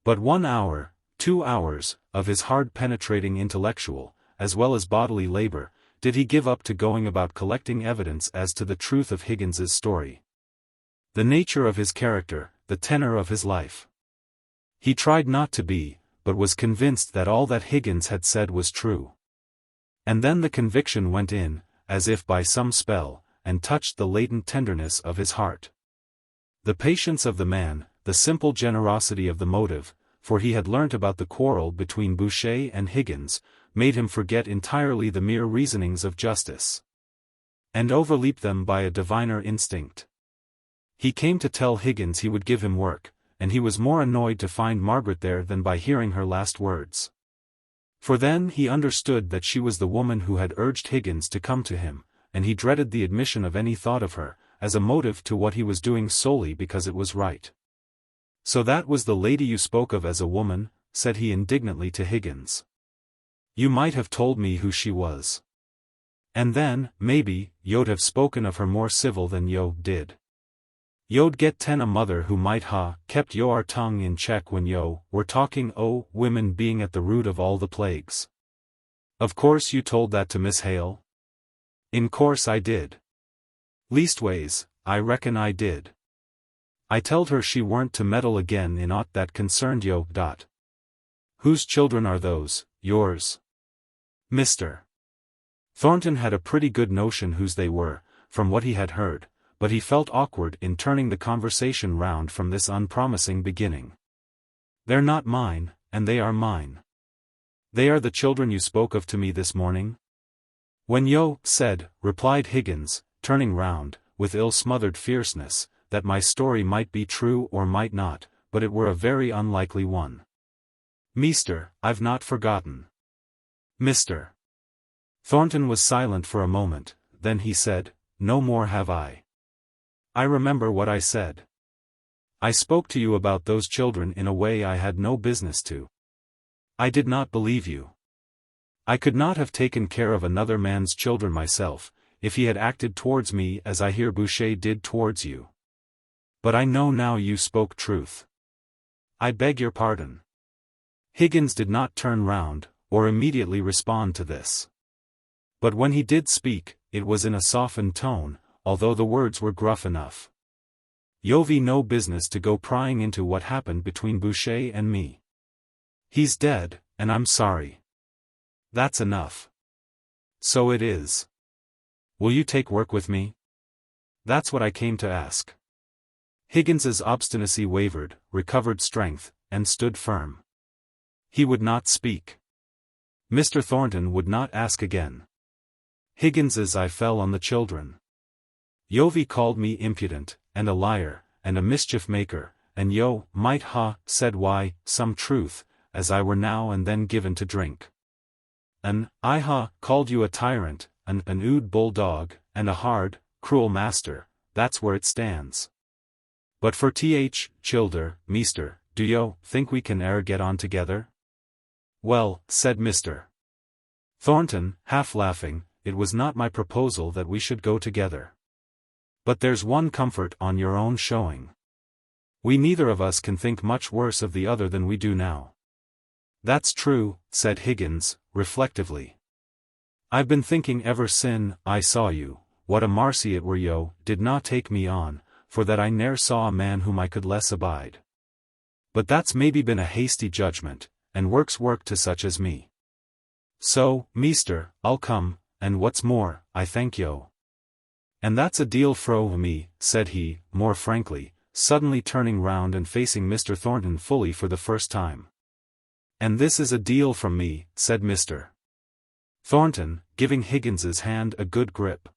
A: But 1 hour, 2 hours, of his hard penetrating intellectual, as well as bodily labor, did he give up to going about collecting evidence as to the truth of Higgins's story. The nature of his character, the tenor of his life. He tried not to be, but was convinced that all that Higgins had said was true. And then the conviction went in, as if by some spell, and touched the latent tenderness of his heart. The patience of the man, the simple generosity of the motive, for he had learnt about the quarrel between Boucher and Higgins, made him forget entirely the mere reasonings of justice, and overleap them by a diviner instinct. He came to tell Higgins he would give him work, and he was more annoyed to find Margaret there than by hearing her last words. For then he understood that she was the woman who had urged Higgins to come to him, and he dreaded the admission of any thought of her, as a motive to what he was doing solely because it was right. "So that was the lady you spoke of as a woman," said he indignantly to Higgins. "You might have told me who she was. And then, maybe, yo'd have spoken of her more civil than yo' did. Yo'd get ten a mother who might ha' kept yo'r tongue in check when yo' were talking o' women being at the root of all the plagues. Of course you told that to Miss Hale?" "In course I did. Leastways, I reckon I did. I telled her she weren't to meddle again in aught that concerned yo'. Whose children are those, yours?" Mr. Thornton had a pretty good notion whose they were, from what he had heard, but he felt awkward in turning the conversation round from this unpromising beginning. "They're not mine, and they are mine. They are the children you spoke of to me this morning?" "When yo' said," replied Higgins, turning round, with ill-smothered fierceness, "that my story might be true or might not, but it were a very unlikely one. Meester, I've not forgotten." Mr. Thornton was silent for a moment, then he said, "No more have I. I remember what I said. I spoke to you about those children in a way I had no business to. I did not believe you. I could not have taken care of another man's children myself, if he had acted towards me as I hear Boucher did towards you. But I know now you spoke truth. I beg your pardon." Higgins did not turn round, or immediately respond to this. But when he did speak, it was in a softened tone, although the words were gruff enough. "You've no business to go prying into what happened between Boucher and me. He's dead, and I'm sorry. That's enough." "So it is. Will you take work with me? That's what I came to ask." Higgins's obstinacy wavered, recovered strength, and stood firm. He would not speak. Mr. Thornton would not ask again. Higgins's eye fell on the children. "You've called me impudent, and a liar, and a mischief-maker, and yo' might ha' said why, some truth, as I were now and then given to drink. And I ha' called you a tyrant, an ood bulldog, and a hard, cruel master, that's where it stands. But for childer, meester, do yo' think we can e'er get on together?" "Well," said Mr. Thornton, half laughing, "it was not my proposal that we should go together. But there's one comfort on your own showing. We neither of us can think much worse of the other than we do now." "That's true," said Higgins, reflectively. "I've been thinking ever sin' I saw you, what a marcy it were yo' did not take me on, for that I ne'er saw a man whom I could less abide. But that's maybe been a hasty judgment, and work's work to such as me. So, meester, I'll come, and what's more, I thank yo'. And that's a deal fro me," said he, more frankly, suddenly turning round and facing Mr. Thornton fully for the first time. "And this is a deal from me," said Mr. Thornton, giving Higgins's hand a good grip.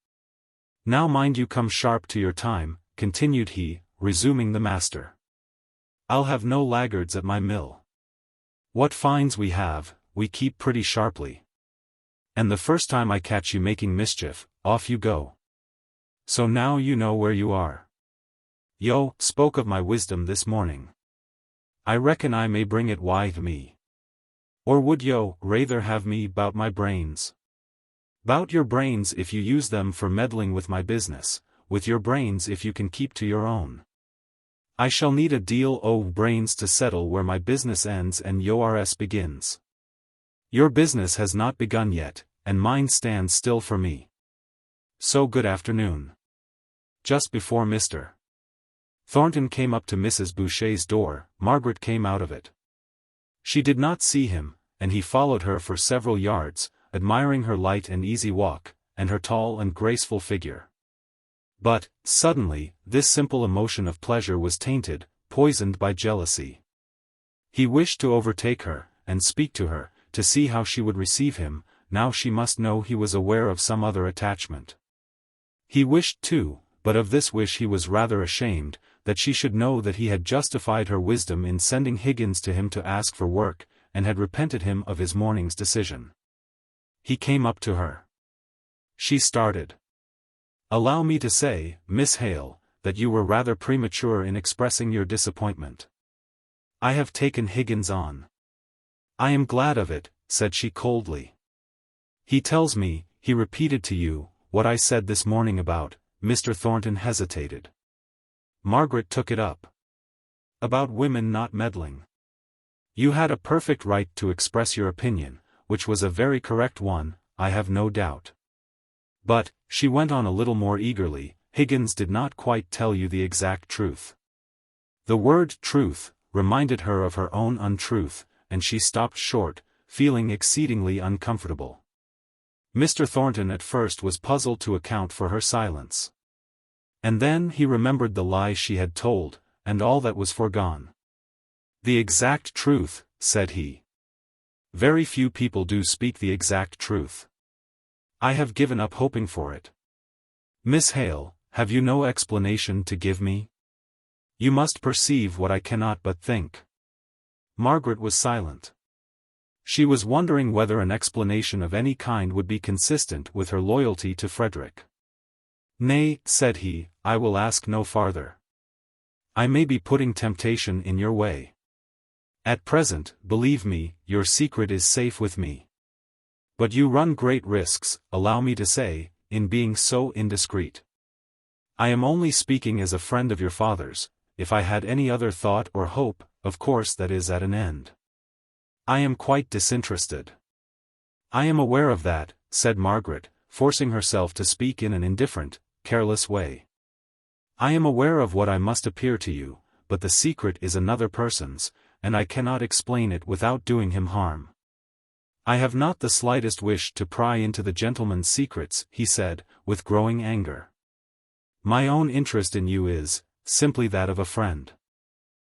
A: "Now mind you come sharp to your time," continued he, resuming the master. "I'll have no laggards at my mill. What fines we have, we keep pretty sharply. And the first time I catch you making mischief, off you go. So now you know where you are. Yo' spoke of my wisdom this morning. I reckon I may bring it with me. Or would yo' rather have me 'bout my brains?" "'Bout your brains if you use them for meddling with my business, with your brains if you can keep to your own. I shall need a deal o' brains to settle where my business ends and yours begins. Your business has not begun yet, and mine stands still for me. So good afternoon." Just before Mr. Thornton came up to Mrs. Boucher's door, Margaret came out of it. She did not see him, and he followed her for several yards, admiring her light and easy walk, and her tall and graceful figure. But, suddenly, this simple emotion of pleasure was tainted, poisoned by jealousy. He wished to overtake her, and speak to her, to see how she would receive him. Now she must know he was aware of some other attachment. He wished too, but of this wish he was rather ashamed, that she should know that he had justified her wisdom in sending Higgins to him to ask for work, and had repented him of his morning's decision. He came up to her. She started. "Allow me to say, Miss Hale, that you were rather premature in expressing your disappointment. I have taken Higgins on." "I am glad of it," said she coldly. "He tells me, he repeated to you, what I said this morning about—" Mr. Thornton hesitated. Margaret took it up. "About women not meddling. You had a perfect right to express your opinion, which was a very correct one, I have no doubt. But," she went on a little more eagerly, "Higgins did not quite tell you the exact truth." The word truth reminded her of her own untruth, and she stopped short, feeling exceedingly uncomfortable. Mr. Thornton at first was puzzled to account for her silence. And then he remembered the lie she had told, and all that was foregone. "The exact truth," said he. "Very few people do speak the exact truth. I have given up hoping for it. Miss Hale, have you no explanation to give me? You must perceive what I cannot but think." Margaret was silent. She was wondering whether an explanation of any kind would be consistent with her loyalty to Frederick. "Nay," said he, "I will ask no farther. I may be putting temptation in your way. At present, believe me, your secret is safe with me. But you run great risks, allow me to say, in being so indiscreet. I am only speaking as a friend of your father's. If I had any other thought or hope, of course that is at an end. I am quite disinterested." "I am aware of that," said Margaret, forcing herself to speak in an indifferent, careless way. "I am aware of what I must appear to you, but the secret is another person's, and I cannot explain it without doing him harm." "I have not the slightest wish to pry into the gentleman's secrets," he said, with growing anger. "My own interest in you is, simply that of a friend.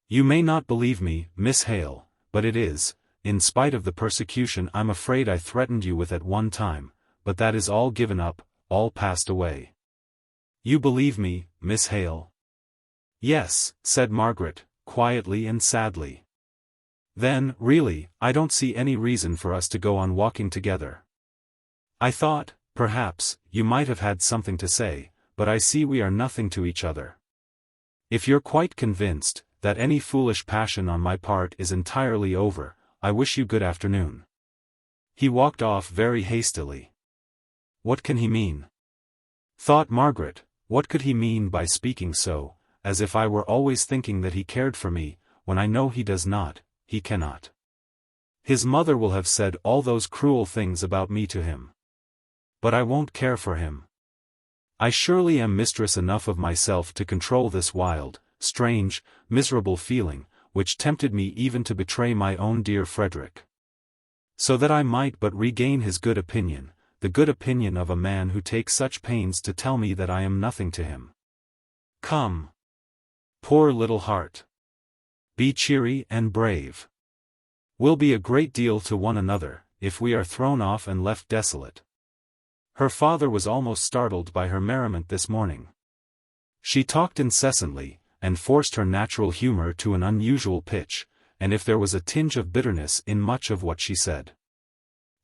A: You may not believe me, Miss Hale, but it is, in spite of the persecution I'm afraid I threatened you with at one time, but that is all given up, all passed away. You believe me, Miss Hale?" "Yes," said Margaret, quietly and sadly. "Then, really, I don't see any reason for us to go on walking together. I thought, perhaps, you might have had something to say, but I see we are nothing to each other. If you're quite convinced that any foolish passion on my part is entirely over, I wish you good afternoon." He walked off very hastily. "What can he mean?" thought Margaret. "What could he mean by speaking so, as if I were always thinking that he cared for me, when I know he does not, he cannot. His mother will have said all those cruel things about me to him. But I won't care for him. I surely am mistress enough of myself to control this wild, strange, miserable feeling, which tempted me even to betray my own dear Frederick. So that I might but regain his good opinion, the good opinion of a man who takes such pains to tell me that I am nothing to him. Come. Poor little heart. Be cheery and brave. We'll be a great deal to one another, if we are thrown off and left desolate." Her father was almost startled by her merriment this morning. She talked incessantly, and forced her natural humor to an unusual pitch, and if there was a tinge of bitterness in much of what she said.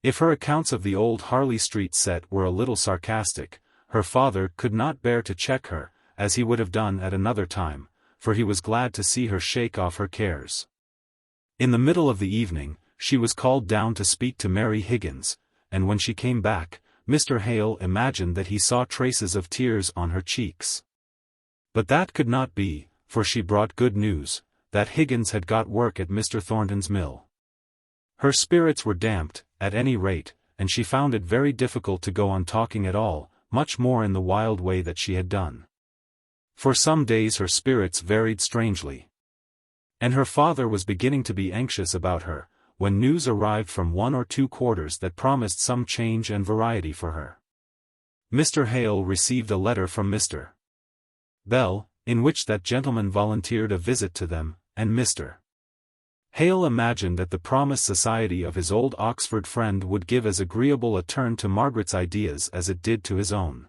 A: If her accounts of the old Harley Street set were a little sarcastic, her father could not bear to check her, as he would have done at another time, for he was glad to see her shake off her cares. In the middle of the evening, she was called down to speak to Mary Higgins, and when she came back, Mr. Hale imagined that he saw traces of tears on her cheeks. But that could not be, for she brought good news, that Higgins had got work at Mr. Thornton's mill. Her spirits were damped, at any rate, and she found it very difficult to go on talking at all, much more in the wild way that she had done. For some days her spirits varied strangely. And her father was beginning to be anxious about her, when news arrived from 1 or 2 quarters that promised some change and variety for her. Mr. Hale received a letter from Mr. Bell, in which that gentleman volunteered a visit to them, and Mr. Hale imagined that the promised society of his old Oxford friend would give as agreeable a turn to Margaret's ideas as it did to his own.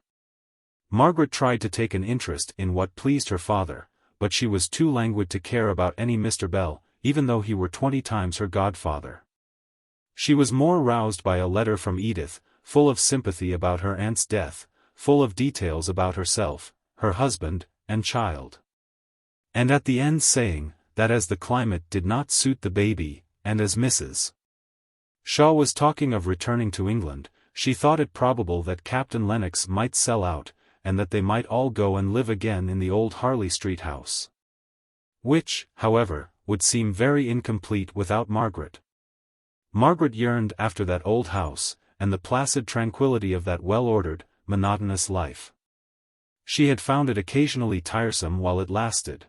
A: Margaret tried to take an interest in what pleased her father, but she was too languid to care about any Mr. Bell, even though he were 20 times her godfather. She was more roused by a letter from Edith, full of sympathy about her aunt's death, full of details about herself, her husband, and child. And at the end saying, that as the climate did not suit the baby, and as Mrs. Shaw was talking of returning to England, she thought it probable that Captain Lennox might sell out, and that they might all go and live again in the old Harley Street house. Which, however, would seem very incomplete without Margaret. Margaret yearned after that old house, and the placid tranquillity of that well-ordered, monotonous life. She had found it occasionally tiresome while it lasted.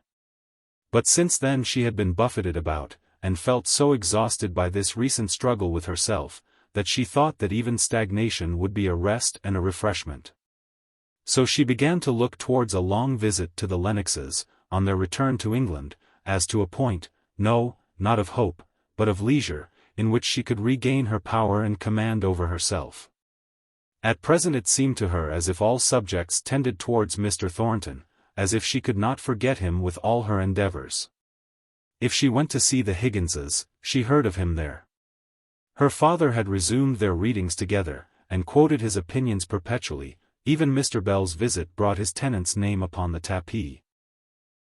A: But since then she had been buffeted about, and felt so exhausted by this recent struggle with herself, that she thought that even stagnation would be a rest and a refreshment. So she began to look towards a long visit to the Lennoxes, on their return to England, as to a point, no, not of hope, but of leisure, in which she could regain her power and command over herself. At present it seemed to her as if all subjects tended towards Mr. Thornton, as if she could not forget him with all her endeavors. If she went to see the Higginses, she heard of him there. Her father had resumed their readings together, and quoted his opinions perpetually. Even Mr. Bell's visit brought his tenant's name upon the tapis.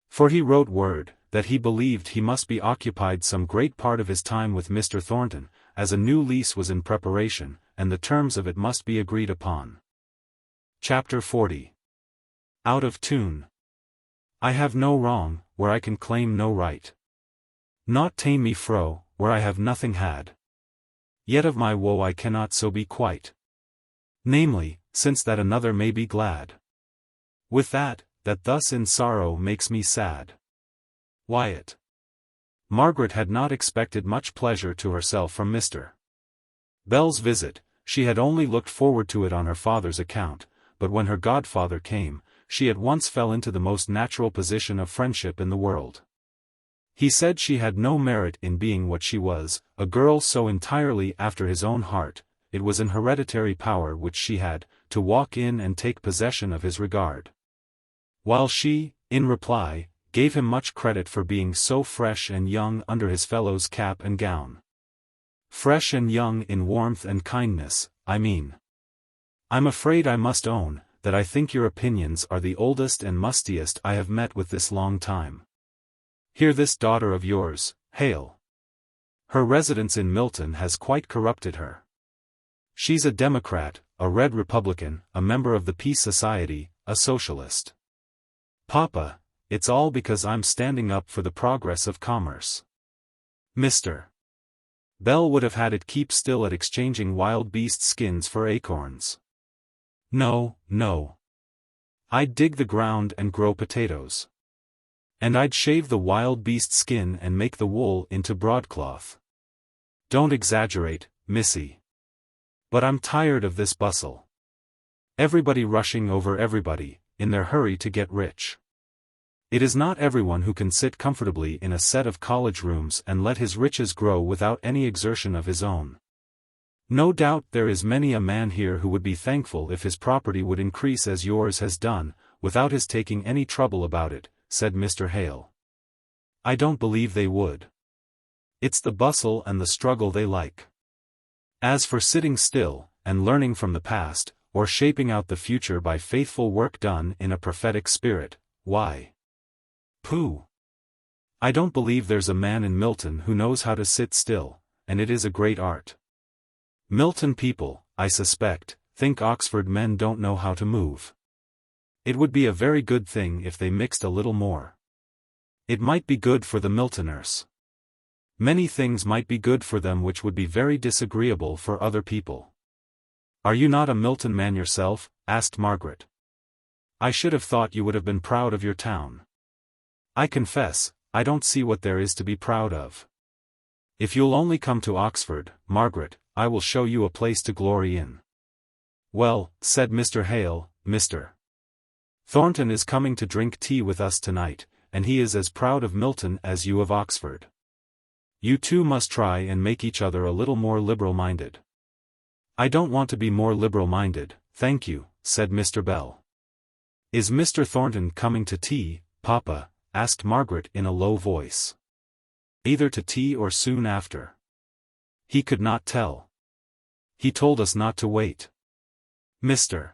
A: For he wrote word, that he believed he must be occupied some great part of his time with Mr. Thornton, as a new lease was in preparation, and the terms of it must be agreed upon. Chapter 40. Out of tune. I have no wrong, where I can claim no right. Naught tame me fro, where I have nothing had. Yet of my woe I cannot so be quite. Namely, since that another may be glad. With that thus in sorrow makes me sad. Wyatt. Margaret had not expected much pleasure to herself from Mr. Bell's visit. She had only looked forward to it on her father's account, but when her godfather came, she at once fell into the most natural position of friendship in the world. He said she had no merit in being what she was, a girl so entirely after his own heart. It was an hereditary power which she had, to walk in and take possession of his regard. While she, in reply, gave him much credit for being so fresh and young under his fellow's cap and gown. Fresh and young in warmth and kindness, I mean. I'm afraid I must own, that I think your opinions are the oldest and mustiest I have met with this long time. Hear this daughter of yours, Hale. Her residence in Milton has quite corrupted her. She's a Democrat, a Red Republican, a member of the Peace Society, a Socialist. Papa, it's all because I'm standing up for the progress of commerce. Mr. Bell would have had it keep still at exchanging wild beast skins for acorns. No, no. I'd dig the ground and grow potatoes. And I'd shave the wild beast skin and make the wool into broadcloth. Don't exaggerate, missy. But I'm tired of this bustle. Everybody rushing over everybody, in their hurry to get rich. It is not everyone who can sit comfortably in a set of college rooms and let his riches grow without any exertion of his own. No doubt there is many a man here who would be thankful if his property would increase as yours has done, without his taking any trouble about it, said Mr. Hale. I don't believe they would. It's the bustle and the struggle they like. As for sitting still, and learning from the past, or shaping out the future by faithful work done in a prophetic spirit, why? Pooh! I don't believe there's a man in Milton who knows how to sit still, and it is a great art. Milton people, I suspect, think Oxford men don't know how to move. It would be a very good thing if they mixed a little more. It might be good for the Miltoners. Many things might be good for them which would be very disagreeable for other people. Are you not a Milton man yourself? Asked Margaret. I should have thought you would have been proud of your town. I confess, I don't see what there is to be proud of. If you'll only come to Oxford, Margaret, I will show you a place to glory in. Well, said Mr. Hale, Mr. Thornton is coming to drink tea with us tonight, and he is as proud of Milton as you of Oxford. You two must try and make each other a little more liberal-minded. I don't want to be more liberal-minded, thank you, said Mr. Bell. Is Mr. Thornton coming to tea, Papa? Asked Margaret in a low voice. Either to tea or soon after. He could not tell. He told us not to wait. Mr.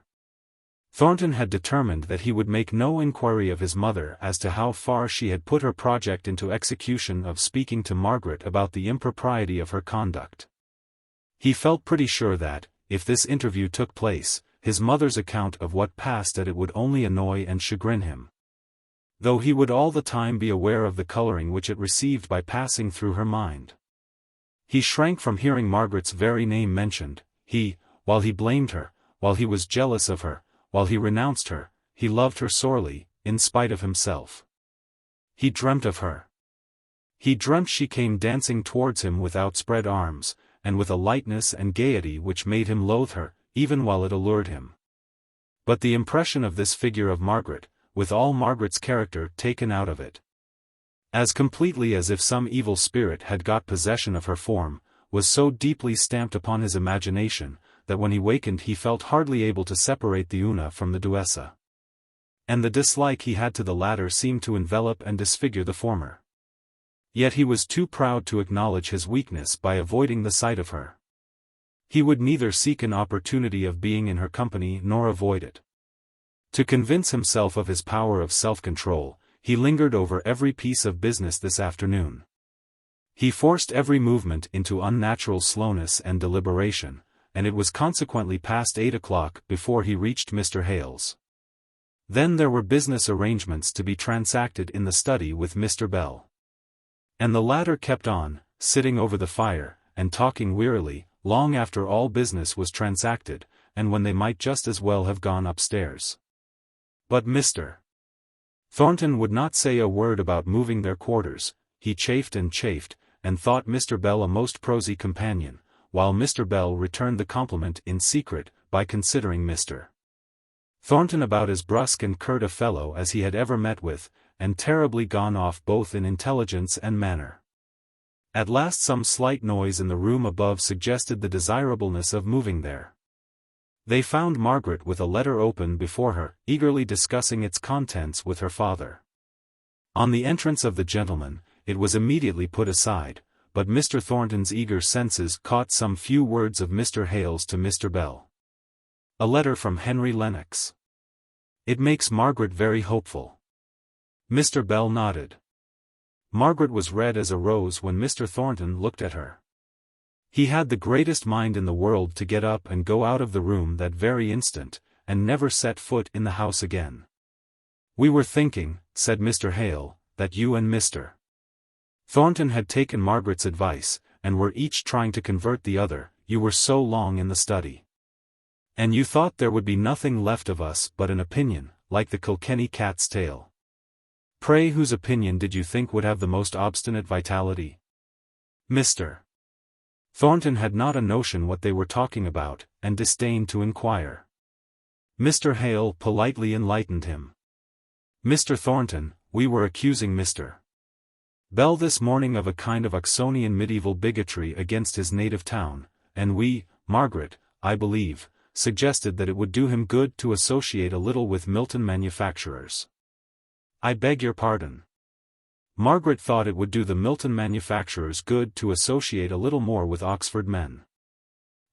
A: Thornton had determined that he would make no inquiry of his mother as to how far she had put her project into execution of speaking to Margaret about the impropriety of her conduct. He felt pretty sure that, if this interview took place, his mother's account of what passed at it would only annoy and chagrin him. Though he would all the time be aware of the coloring which it received by passing through her mind. He shrank from hearing Margaret's very name mentioned. While he blamed her, while he was jealous of her, while he renounced her, he loved her sorely, in spite of himself. He dreamt of her. He dreamt she came dancing towards him with outspread arms, and with a lightness and gaiety which made him loathe her, even while it allured him. But the impression of this figure of Margaret, with all Margaret's character taken out of it, as completely as if some evil spirit had got possession of her form, was so deeply stamped upon his imagination, that when he wakened he felt hardly able to separate the una from the duessa. And the dislike he had to the latter seemed to envelop and disfigure the former. Yet he was too proud to acknowledge his weakness by avoiding the sight of her. He would neither seek an opportunity of being in her company nor avoid it. To convince himself of his power of self-control, he lingered over every piece of business this afternoon. He forced every movement into unnatural slowness and deliberation, and it was consequently past 8 o'clock before he reached Mr. Hale's. Then there were business arrangements to be transacted in the study with Mr. Bell. And the latter kept on, sitting over the fire, and talking wearily, long after all business was transacted, and when they might just as well have gone upstairs. But Mr. Thornton would not say a word about moving their quarters. He chafed, and thought Mr. Bell a most prosy companion, while Mr. Bell returned the compliment in secret, by considering Mr. Thornton about as brusque and curt a fellow as he had ever met with, and terribly gone off both in intelligence and manner. At last some slight noise in the room above suggested the desirableness of moving there. They found Margaret with a letter open before her, eagerly discussing its contents with her father. On the entrance of the gentleman, it was immediately put aside, but Mr. Thornton's eager senses caught some few words of Mr. Hale's to Mr. Bell. A letter from Henry Lennox. It makes Margaret very hopeful. Mr. Bell nodded. Margaret was red as a rose when Mr. Thornton looked at her. He had the greatest mind in the world to get up and go out of the room that very instant, and never set foot in the house again. We were thinking, said Mr. Hale, that you and Mr. Thornton had taken Margaret's advice, and were each trying to convert the other. You were so long in the study. And you thought there would be nothing left of us but an opinion, like the Kilkenny cat's tail. Pray, whose opinion did you think would have the most obstinate vitality? Mr. Thornton had not a notion what they were talking about, and disdained to inquire. Mr. Hale politely enlightened him. Mr. Thornton, we were accusing Mr. Bell this morning of a kind of Oxonian medieval bigotry against his native town, and we, Margaret, I believe, suggested that it would do him good to associate a little with Milton manufacturers. I beg your pardon. Margaret thought it would do the Milton manufacturers good to associate a little more with Oxford men.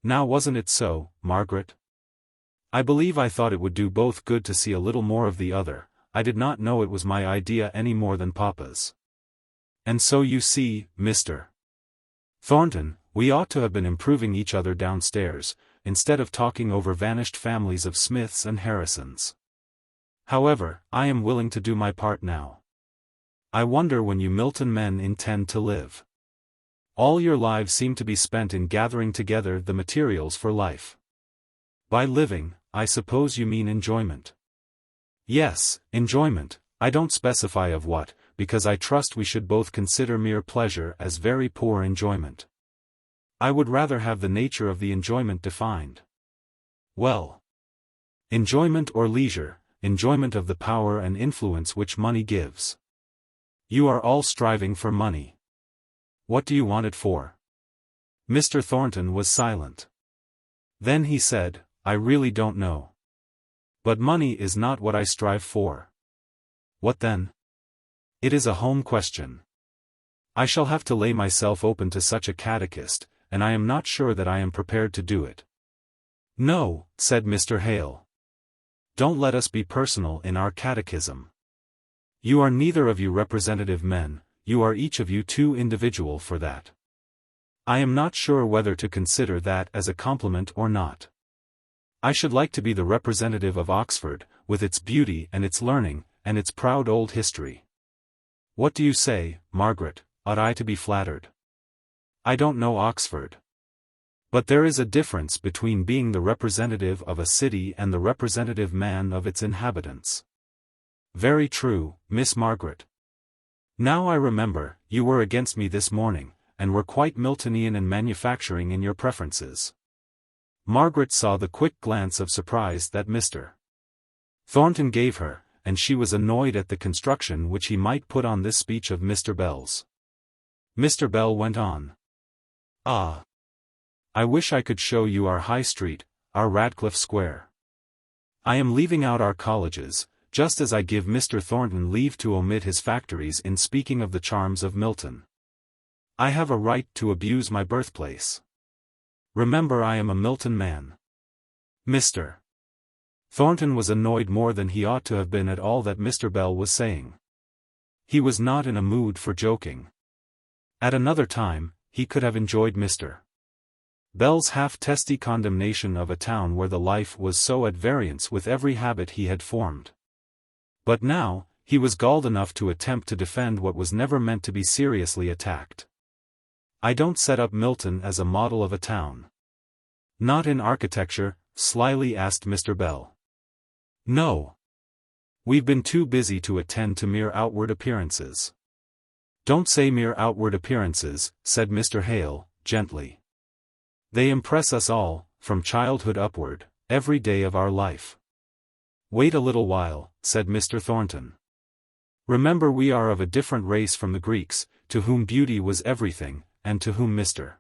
A: Now wasn't it so, Margaret? I believe I thought it would do both good to see a little more of the other. I did not know it was my idea any more than Papa's. And so you see, Mr. Thornton, we ought to have been improving each other downstairs, instead of talking over vanished families of Smiths and Harrisons. However, I am willing to do my part now. I wonder when you Milton men intend to live. All your lives seem to be spent in gathering together the materials for life. By living, I suppose you mean enjoyment. Yes, enjoyment, I don't specify of what, because I trust we should both consider mere pleasure as very poor enjoyment. I would rather have the nature of the enjoyment defined. Well, enjoyment or leisure, enjoyment of the power and influence which money gives. You are all striving for money. What do you want it for? Mr. Thornton was silent. Then he said, I really don't know. But money is not what I strive for. What then? It is a home question. I shall have to lay myself open to such a catechist, and I am not sure that I am prepared to do it. No, said Mr. Hale. Don't let us be personal in our catechism. You are neither of you representative men, you are each of you too individual for that. I am not sure whether to consider that as a compliment or not. I should like to be the representative of Oxford, with its beauty and its learning, and its proud old history. What do you say, Margaret, ought I to be flattered? I don't know Oxford. But there is a difference between being the representative of a city and the representative man of its inhabitants. Very true, Miss Margaret. Now I remember, you were against me this morning, and were quite Miltonian and manufacturing in your preferences. Margaret saw the quick glance of surprise that Mr. Thornton gave her, and she was annoyed at the construction which he might put on this speech of Mr. Bell's. Mr. Bell went on. Ah! I wish I could show you our High Street, our Radcliffe Square. I am leaving out our colleges, just as I give Mr. Thornton leave to omit his factories in speaking of the charms of Milton. I have a right to abuse my birthplace. Remember, I am a Milton man. Mr. Thornton was annoyed more than he ought to have been at all that Mr. Bell was saying. He was not in a mood for joking. At another time, he could have enjoyed Mr. Bell's half-testy condemnation of a town where the life was so at variance with every habit he had formed. But now, he was galled enough to attempt to defend what was never meant to be seriously attacked. I don't set up Milton as a model of a town. Not in architecture, slyly asked Mr. Bell. No. We've been too busy to attend to mere outward appearances. Don't say mere outward appearances, said Mr. Hale, gently. They impress us all, from childhood upward, every day of our life. Wait a little while, said Mr. Thornton. Remember, we are of a different race from the Greeks, to whom beauty was everything, and to whom Mr.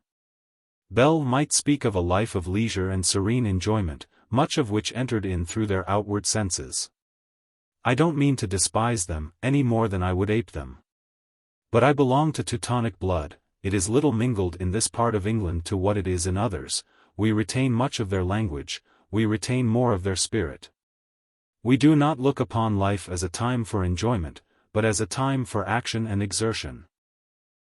A: Bell might speak of a life of leisure and serene enjoyment, much of which entered in through their outward senses. I don't mean to despise them, any more than I would ape them. But I belong to Teutonic blood, it is little mingled in this part of England to what it is in others, we retain much of their language, we retain more of their spirit. We do not look upon life as a time for enjoyment, but as a time for action and exertion.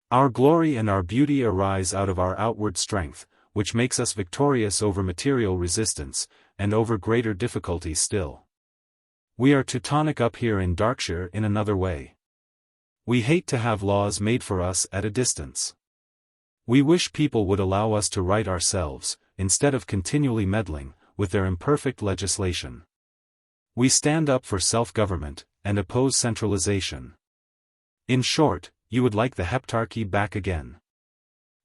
A: Our glory and our beauty arise out of our outward strength, which makes us victorious over material resistance, and over greater difficulties still. We are Teutonic up here in Darkshire in another way. We hate to have laws made for us at a distance. We wish people would allow us to write ourselves, instead of continually meddling with their imperfect legislation. We stand up for self-government, and oppose centralization. In short, you would like the heptarchy back again.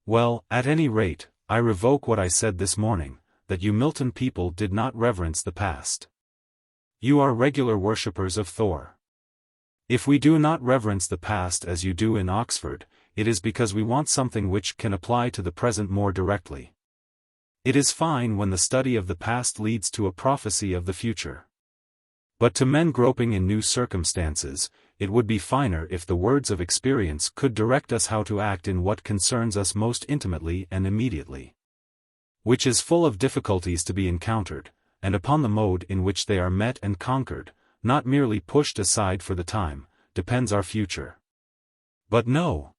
A: Well, at any rate, I revoke what I said this morning, that you Milton people did not reverence the past. You are regular worshippers of Thor. If we do not reverence the past as you do in Oxford, it is because we want something which can apply to the present more directly. It is fine when the study of the past leads to a prophecy of the future. But to men groping in new circumstances, it would be finer if the words of experience could direct us how to act in what concerns us most intimately and immediately. Which is full of difficulties to be encountered, and upon the mode in which they are met and conquered, not merely pushed aside for the time, depends our future. But no!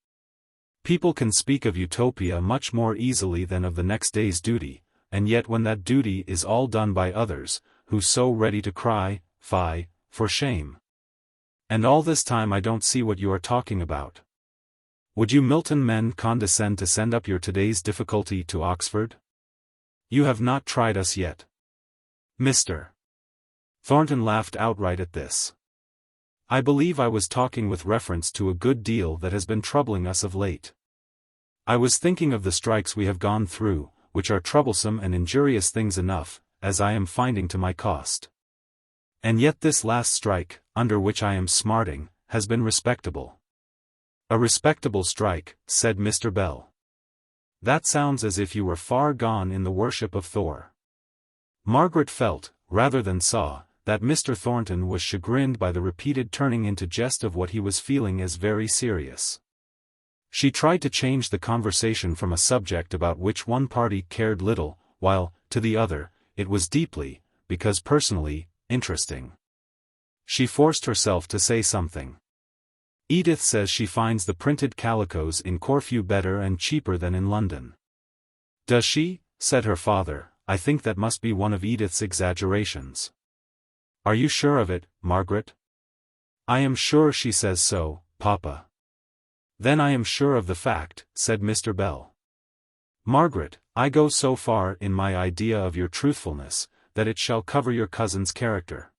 A: People can speak of utopia much more easily than of the next day's duty, and yet when that duty is all done by others, who's so ready to cry, fie, for shame. And all this time I don't see what you are talking about. Would you Milton men condescend to send up your today's difficulty to Oxford? You have not tried us yet. Mr. Thornton laughed outright at this. I believe I was talking with reference to a good deal that has been troubling us of late. I was thinking of the strikes we have gone through, which are troublesome and injurious things enough, as I am finding to my cost. And yet this last strike, under which I am smarting, has been respectable. A respectable strike, said Mr. Bell. That sounds as if you were far gone in the worship of Thor. Margaret felt, rather than saw, that Mr. Thornton was chagrined by the repeated turning into jest of what he was feeling as very serious. She tried to change the conversation from a subject about which one party cared little, while, to the other, it was deeply, because personally, interesting. She forced herself to say something. Edith says she finds the printed calicos in Corfu better and cheaper than in London. Does she? Said her father. I think that must be one of Edith's exaggerations. Are you sure of it, Margaret? I am sure she says so, Papa. Then I am sure of the fact, said Mr. Bell. Margaret, I go so far in my idea of your truthfulness, that it shall cover your cousin's character.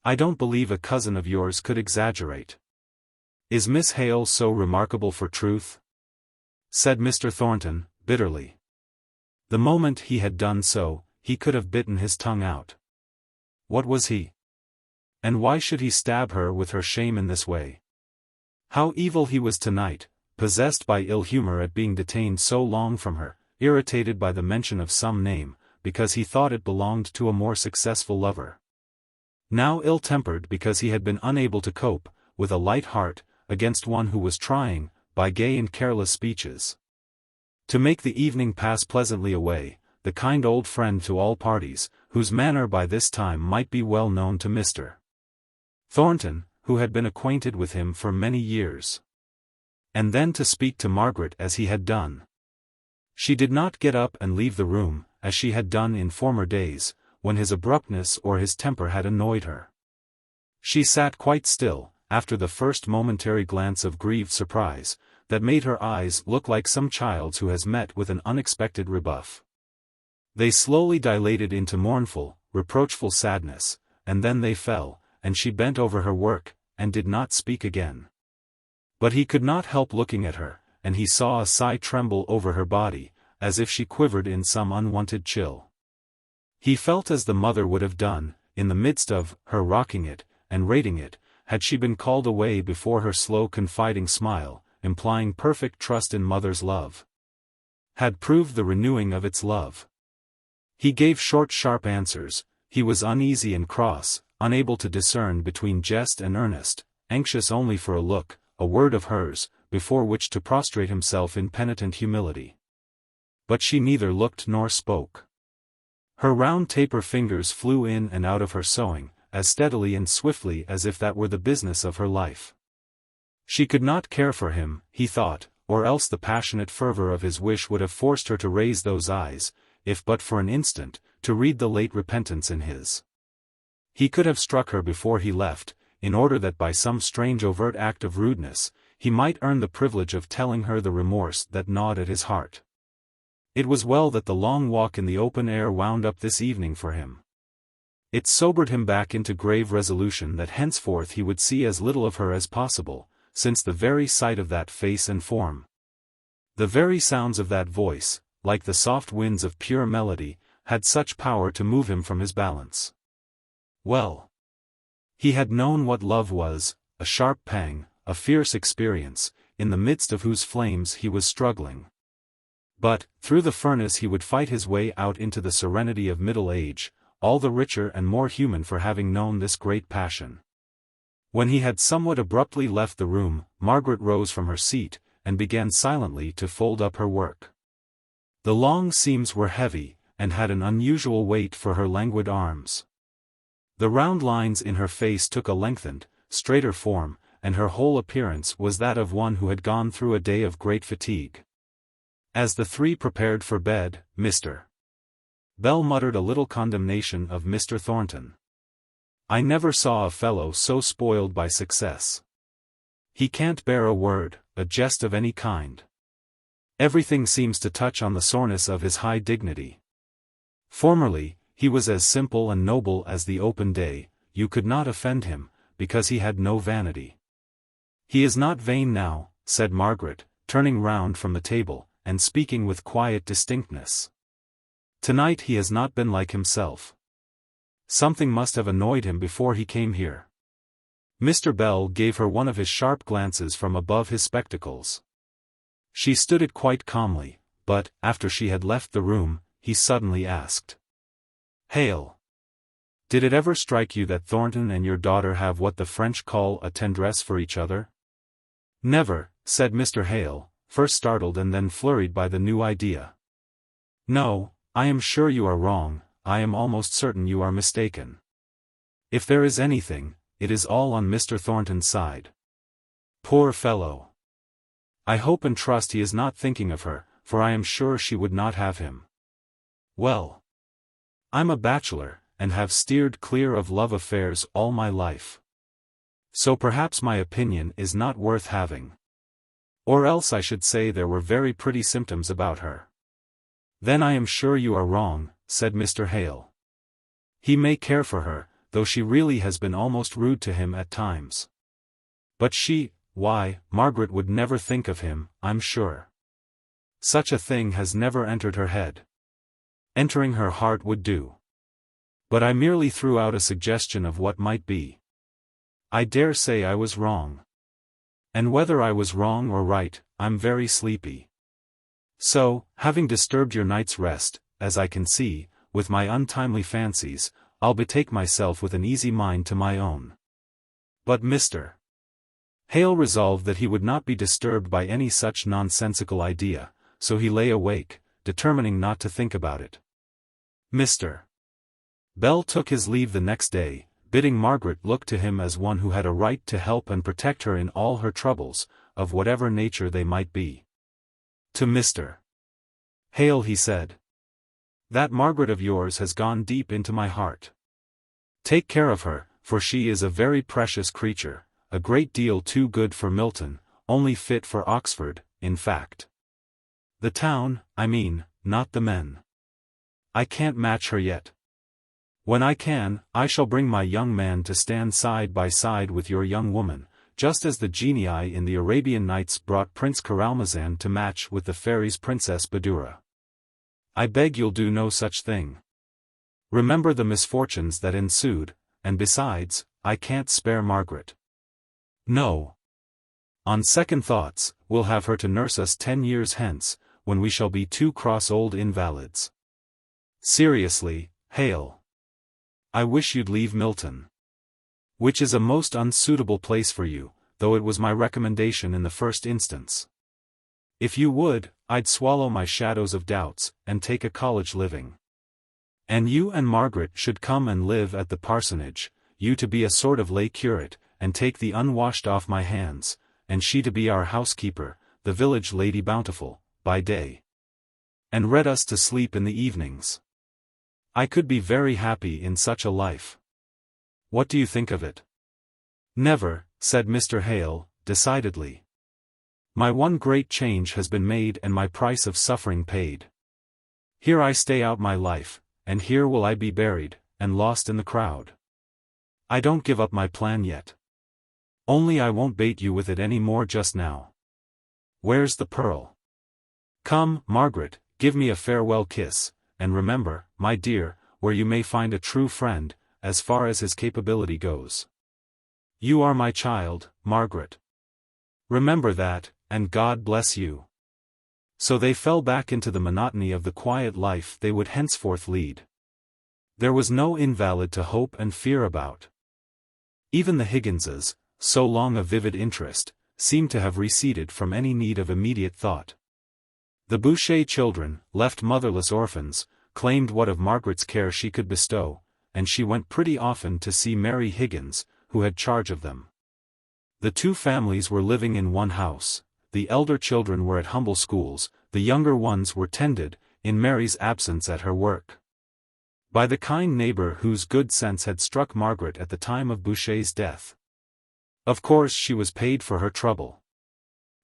A: I don't believe a cousin of yours could exaggerate. Is Miss Hale so remarkable for truth? Said Mr. Thornton, bitterly. The moment he had done so, he could have bitten his tongue out. What was he? And why should he stab her with her shame in this way? How evil he was tonight, possessed by ill humor at being detained so long from her, irritated by the mention of some name, because he thought it belonged to a more successful lover. Now ill-tempered because he had been unable to cope, with a light heart, against one who was trying, by gay and careless speeches, to make the evening pass pleasantly away, the kind old friend to all parties, whose manner by this time might be well known to Mr. Thornton, who had been acquainted with him for many years. And then to speak to Margaret as he had done. She did not get up and leave the room, as she had done in former days, when his abruptness or his temper had annoyed her. She sat quite still, after the first momentary glance of grieved surprise, that made her eyes look like some child's who has met with an unexpected rebuff. They slowly dilated into mournful, reproachful sadness, and then they fell, and she bent over her work, and did not speak again. But he could not help looking at her, and he saw a sigh tremble over her body, as if she quivered in some unwonted chill. He felt as the mother would have done, in the midst of her rocking it, and rating it, had she been called away before her slow confiding smile, implying perfect trust in mother's love, had proved the renewing of its love. He gave short sharp answers. He was uneasy and cross, unable to discern between jest and earnest, anxious only for a look, a word of hers, before which to prostrate himself in penitent humility. But she neither looked nor spoke. Her round taper fingers flew in and out of her sewing, as steadily and swiftly as if that were the business of her life. She could not care for him, he thought, or else the passionate fervor of his wish would have forced her to raise those eyes, if but for an instant, to read the late repentance in his. He could have struck her before he left, in order that by some strange overt act of rudeness, he might earn the privilege of telling her the remorse that gnawed at his heart. It was well that the long walk in the open air wound up this evening for him. It sobered him back into grave resolution that henceforth he would see as little of her as possible, since the very sight of that face and form, the very sounds of that voice, like the soft winds of pure melody, had such power to move him from his balance. Well, he had known what love was, a sharp pang, a fierce experience, in the midst of whose flames he was struggling. But, through the furnace he would fight his way out into the serenity of middle age, all the richer and more human for having known this great passion. When he had somewhat abruptly left the room, Margaret rose from her seat, and began silently to fold up her work. The long seams were heavy, and had an unusual weight for her languid arms. The round lines in her face took a lengthened, straighter form, and her whole appearance was that of one who had gone through a day of great fatigue. As the three prepared for bed, Mr. Bell muttered a little condemnation of Mr. Thornton. I never saw a fellow so spoiled by success. He can't bear a word, a jest of any kind. Everything seems to touch on the soreness of his high dignity. Formerly, he was as simple and noble as the open day, you could not offend him, because he had no vanity. "He is not vain now," said Margaret, turning round from the table, and speaking with quiet distinctness. "Tonight he has not been like himself. Something must have annoyed him before he came here." Mr. Bell gave her one of his sharp glances from above his spectacles. She stood it quite calmly, but, after she had left the room, he suddenly asked, "Hale, did it ever strike you that Thornton and your daughter have what the French call a tendresse for each other?" "Never," said Mr. Hale, first startled and then flurried by the new idea. "No, I am sure you are wrong, I am almost certain you are mistaken. If there is anything, it is all on Mr. Thornton's side. Poor fellow. I hope and trust he is not thinking of her, for I am sure she would not have him. Well, I'm a bachelor, and have steered clear of love affairs all my life. So perhaps my opinion is not worth having. Or else I should say there were very pretty symptoms about her." "Then I am sure you are wrong," said Mr. Hale. "He may care for her, though she really has been almost rude to him at times. But why, Margaret would never think of him, I'm sure. Such a thing has never entered her head. Entering her heart would do. But I merely threw out a suggestion of what might be. I dare say I was wrong. And whether I was wrong or right, I'm very sleepy. So, having disturbed your night's rest, as I can see, with my untimely fancies, I'll betake myself with an easy mind to my own." But Mr. Hale resolved that he would not be disturbed by any such nonsensical idea, so he lay awake, determining not to think about it. Mr. Bell took his leave the next day, bidding Margaret look to him as one who had a right to help and protect her in all her troubles, of whatever nature they might be. To Mr. Hale he said, "That Margaret of yours has gone deep into my heart. Take care of her, for she is a very precious creature, a great deal too good for Milton, only fit for Oxford, in fact. The town, I mean, not the men. I can't match her yet. When I can, I shall bring my young man to stand side by side with your young woman, just as the genii in the Arabian Nights brought Prince Caeralmazan to match with the fairies Princess Badoura. I beg you'll do no such thing. Remember the misfortunes that ensued, and besides, I can't spare Margaret. No. On second thoughts, we'll have her to nurse us 10 years hence, when we shall be 2 cross old invalids. Seriously, Hale. I wish you'd leave Milton. Which is a most unsuitable place for you, though it was my recommendation in the first instance. If you would, I'd swallow my shadows of doubts, and take a college living. And you and Margaret should come and live at the parsonage, you to be a sort of lay curate, and take the unwashed off my hands, and she to be our housekeeper, the village Lady Bountiful, by day. And read us to sleep in the evenings. I could be very happy in such a life. What do you think of it?" "Never," said Mr. Hale, decidedly. "My one great change has been made and my price of suffering paid. Here I stay out my life, and here will I be buried, and lost in the crowd. I don't give up my plan yet. Only I won't bait you with it any more just now. Where's the pearl? Come, Margaret, give me a farewell kiss, and remember, my dear, where you may find a true friend, as far as his capability goes. You are my child, Margaret. Remember that, and God bless you." So they fell back into the monotony of the quiet life they would henceforth lead. There was no invalid to hope and fear about. Even the Higginses, so long a vivid interest, seemed to have receded from any need of immediate thought. The Boucher children, left motherless orphans, claimed what of Margaret's care she could bestow, and she went pretty often to see Mary Higgins, who had charge of them. The 2 families were living in one house, the elder children were at humble schools, the younger ones were tended, in Mary's absence at her work, by the kind neighbor whose good sense had struck Margaret at the time of Boucher's death. Of course she was paid for her trouble.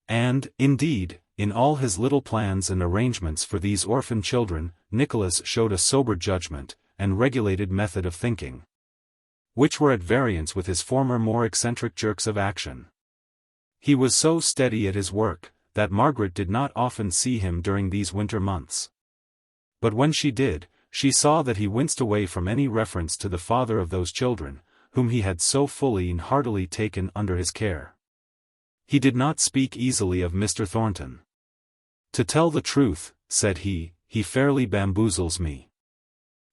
A: And, indeed, in all his little plans and arrangements for these orphan children, Nicholas showed a sober judgment, and regulated method of thinking. which were at variance with his former more eccentric jerks of action. He was so steady at his work, that Margaret did not often see him during these winter months. But when she did, she saw that he winced away from any reference to the father of those children, whom he had so fully and heartily taken under his care. He did not speak easily of Mr. Thornton. "To tell the truth," said he fairly bamboozles me.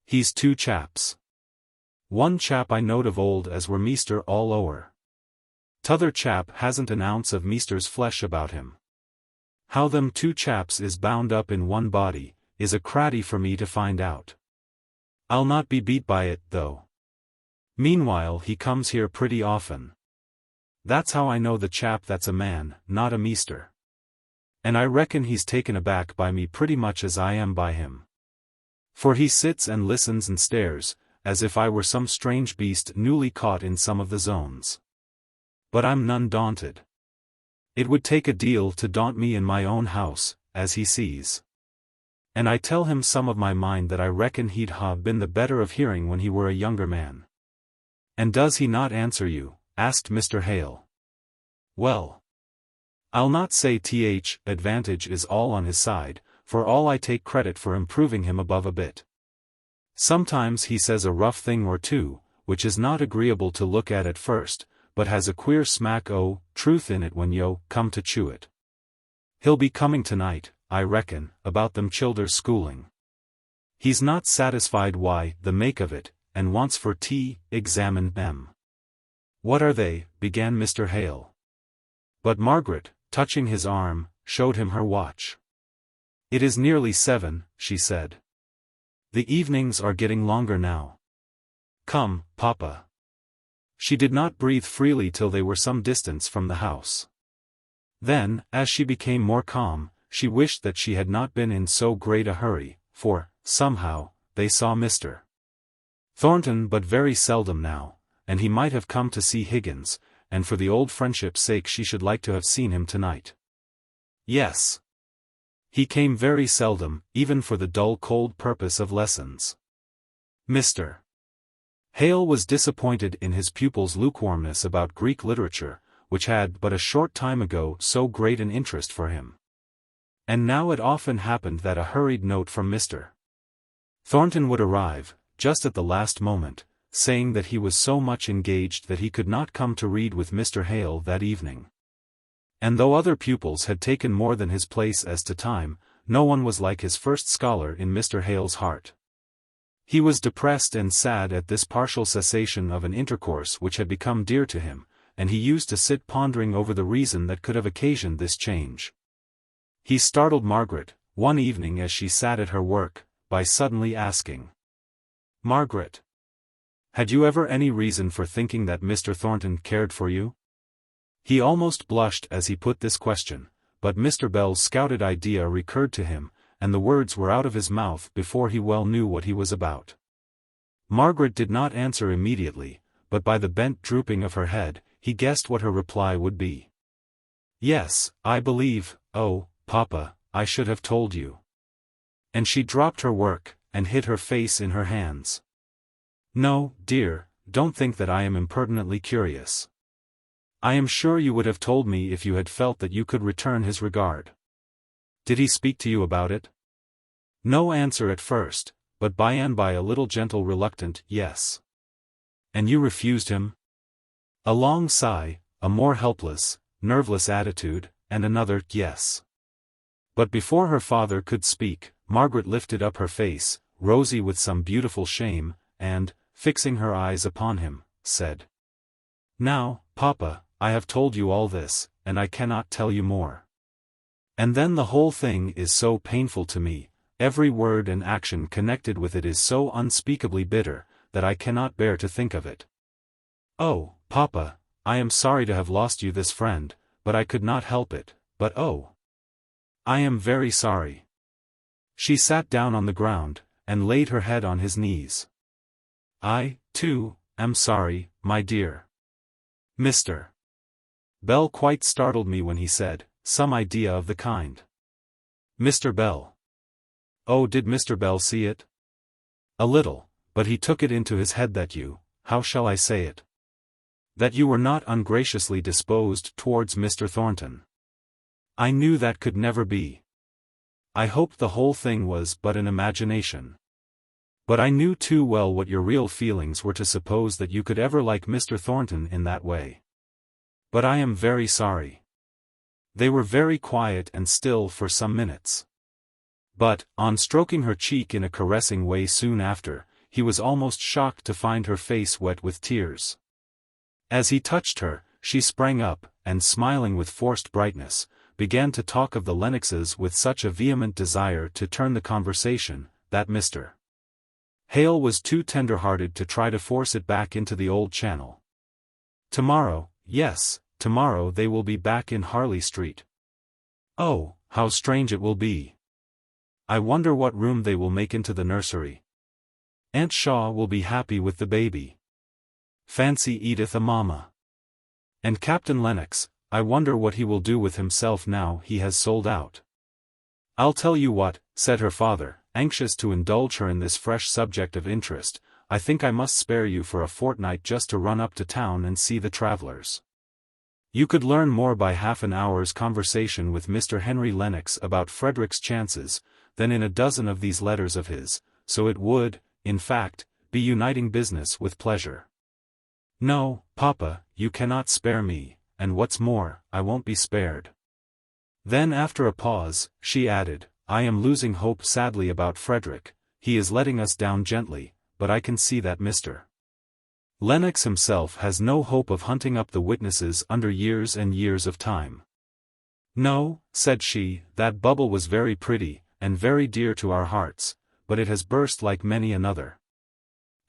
A: He's two chaps. One chap I knowed of old as were meester all o'er. T'other chap hasn't an ounce of meester's flesh about him. How them two chaps is bound up in one body, is a craddy for me to find out. I'll not be beat by it, though. Meanwhile he comes here pretty often. That's how I know the chap that's a man, not a meester. And I reckon he's taken aback by me pretty much as I am by him. For he sits and listens and stares, as if I were some strange beast newly caught in some of the zones. But I'm none daunted. It would take a deal to daunt me in my own house, as he sees. And I tell him some of my mind that I reckon he'd ha' been the better of hearing when he were a younger man." "And does he not answer you?" asked Mr. Hale. "Well, I'll not say advantage is all on his side, for all I take credit for improving him above a bit. Sometimes he says a rough thing or two, which is not agreeable to look at first, but has a queer smack o' truth in it when yo come to chew it. He'll be coming tonight, I reckon, about them childer's schooling. He's not satisfied why the make of it, and wants for examine them." "What are they?" began Mr. Hale. But Margaret, touching his arm, showed him her watch. "It is nearly 7, she said. "The evenings are getting longer now. Come, Papa." She did not breathe freely till they were some distance from the house. Then, as she became more calm, she wished that she had not been in so great a hurry, for, somehow, they saw Mr. Thornton but very seldom now, and he might have come to see Higgins, and for the old friendship's sake she should like to have seen him tonight. Yes. He came very seldom, even for the dull cold purpose of lessons. Mr. Hale was disappointed in his pupil's lukewarmness about Greek literature, which had but a short time ago so great an interest for him. And now it often happened that a hurried note from Mr. Thornton would arrive, just at the last moment, saying that he was so much engaged that he could not come to read with Mr. Hale that evening. And though other pupils had taken more than his place as to time, no one was like his first scholar in Mr. Hale's heart. He was depressed and sad at this partial cessation of an intercourse which had become dear to him, and he used to sit pondering over the reason that could have occasioned this change. He startled Margaret, one evening as she sat at her work, by suddenly asking, "Margaret, had you ever any reason for thinking that Mr. Thornton cared for you?" He almost blushed as he put this question, but Mr. Bell's scouted idea recurred to him, and the words were out of his mouth before he well knew what he was about. Margaret did not answer immediately, but by the bent drooping of her head, he guessed what her reply would be. "Yes, I believe, oh, Papa, I should have told you." And she dropped her work, and hid her face in her hands. "No, dear, don't think that I am impertinently curious. I am sure you would have told me if you had felt that you could return his regard. Did he speak to you about it?" No answer at first, but by and by a little gentle reluctant yes. "And you refused him?" A long sigh, a more helpless, nerveless attitude, and another yes. But before her father could speak, Margaret lifted up her face, rosy with some beautiful shame, and, fixing her eyes upon him, said, "Now, Papa, I have told you all this, and I cannot tell you more. And then the whole thing is so painful to me, every word and action connected with it is so unspeakably bitter, that I cannot bear to think of it. Oh, Papa, I am sorry to have lost you this friend, but I could not help it, but oh! I am very sorry." She sat down on the ground, and laid her head on his knees. "I, too, am sorry, my dear. Mr. Bell quite startled me when he said, some idea of the kind." "Mr. Bell. Oh, did Mr. Bell see it?" "A little, but he took it into his head that you, how shall I say it? That you were not ungraciously disposed towards Mr. Thornton. I knew that could never be. I hoped the whole thing was but an imagination. But I knew too well what your real feelings were to suppose that you could ever like Mr. Thornton in that way. But I am very sorry. They were very quiet and still for some minutes. But, on stroking her cheek in a caressing way soon after, he was almost shocked to find her face wet with tears. As he touched her, she sprang up, and smiling with forced brightness, began to talk of the Lennoxes with such a vehement desire to turn the conversation, that Mr. Hale was too tender-hearted to try to force it back into the old channel. Tomorrow, yes, tomorrow they will be back in Harley Street. Oh, how strange it will be. I wonder what room they will make into the nursery. Aunt Shaw will be happy with the baby. Fancy Edith a mamma. And Captain Lennox, I wonder what he will do with himself now he has sold out. I'll tell you what, said her father, anxious to indulge her in this fresh subject of interest, I think I must spare you for a fortnight just to run up to town and see the travellers. You could learn more by half an hour's conversation with Mr. Henry Lennox about Frederick's chances, than in a dozen of these letters of his, so it would, in fact, be uniting business with pleasure. No, Papa, you cannot spare me, and what's more, I won't be spared. Then after a pause, she added, I am losing hope sadly about Frederick, he is letting us down gently, but I can see that Mr. Lennox himself has no hope of hunting up the witnesses under years and years of time. No, said she, that bubble was very pretty, and very dear to our hearts, but it has burst like many another.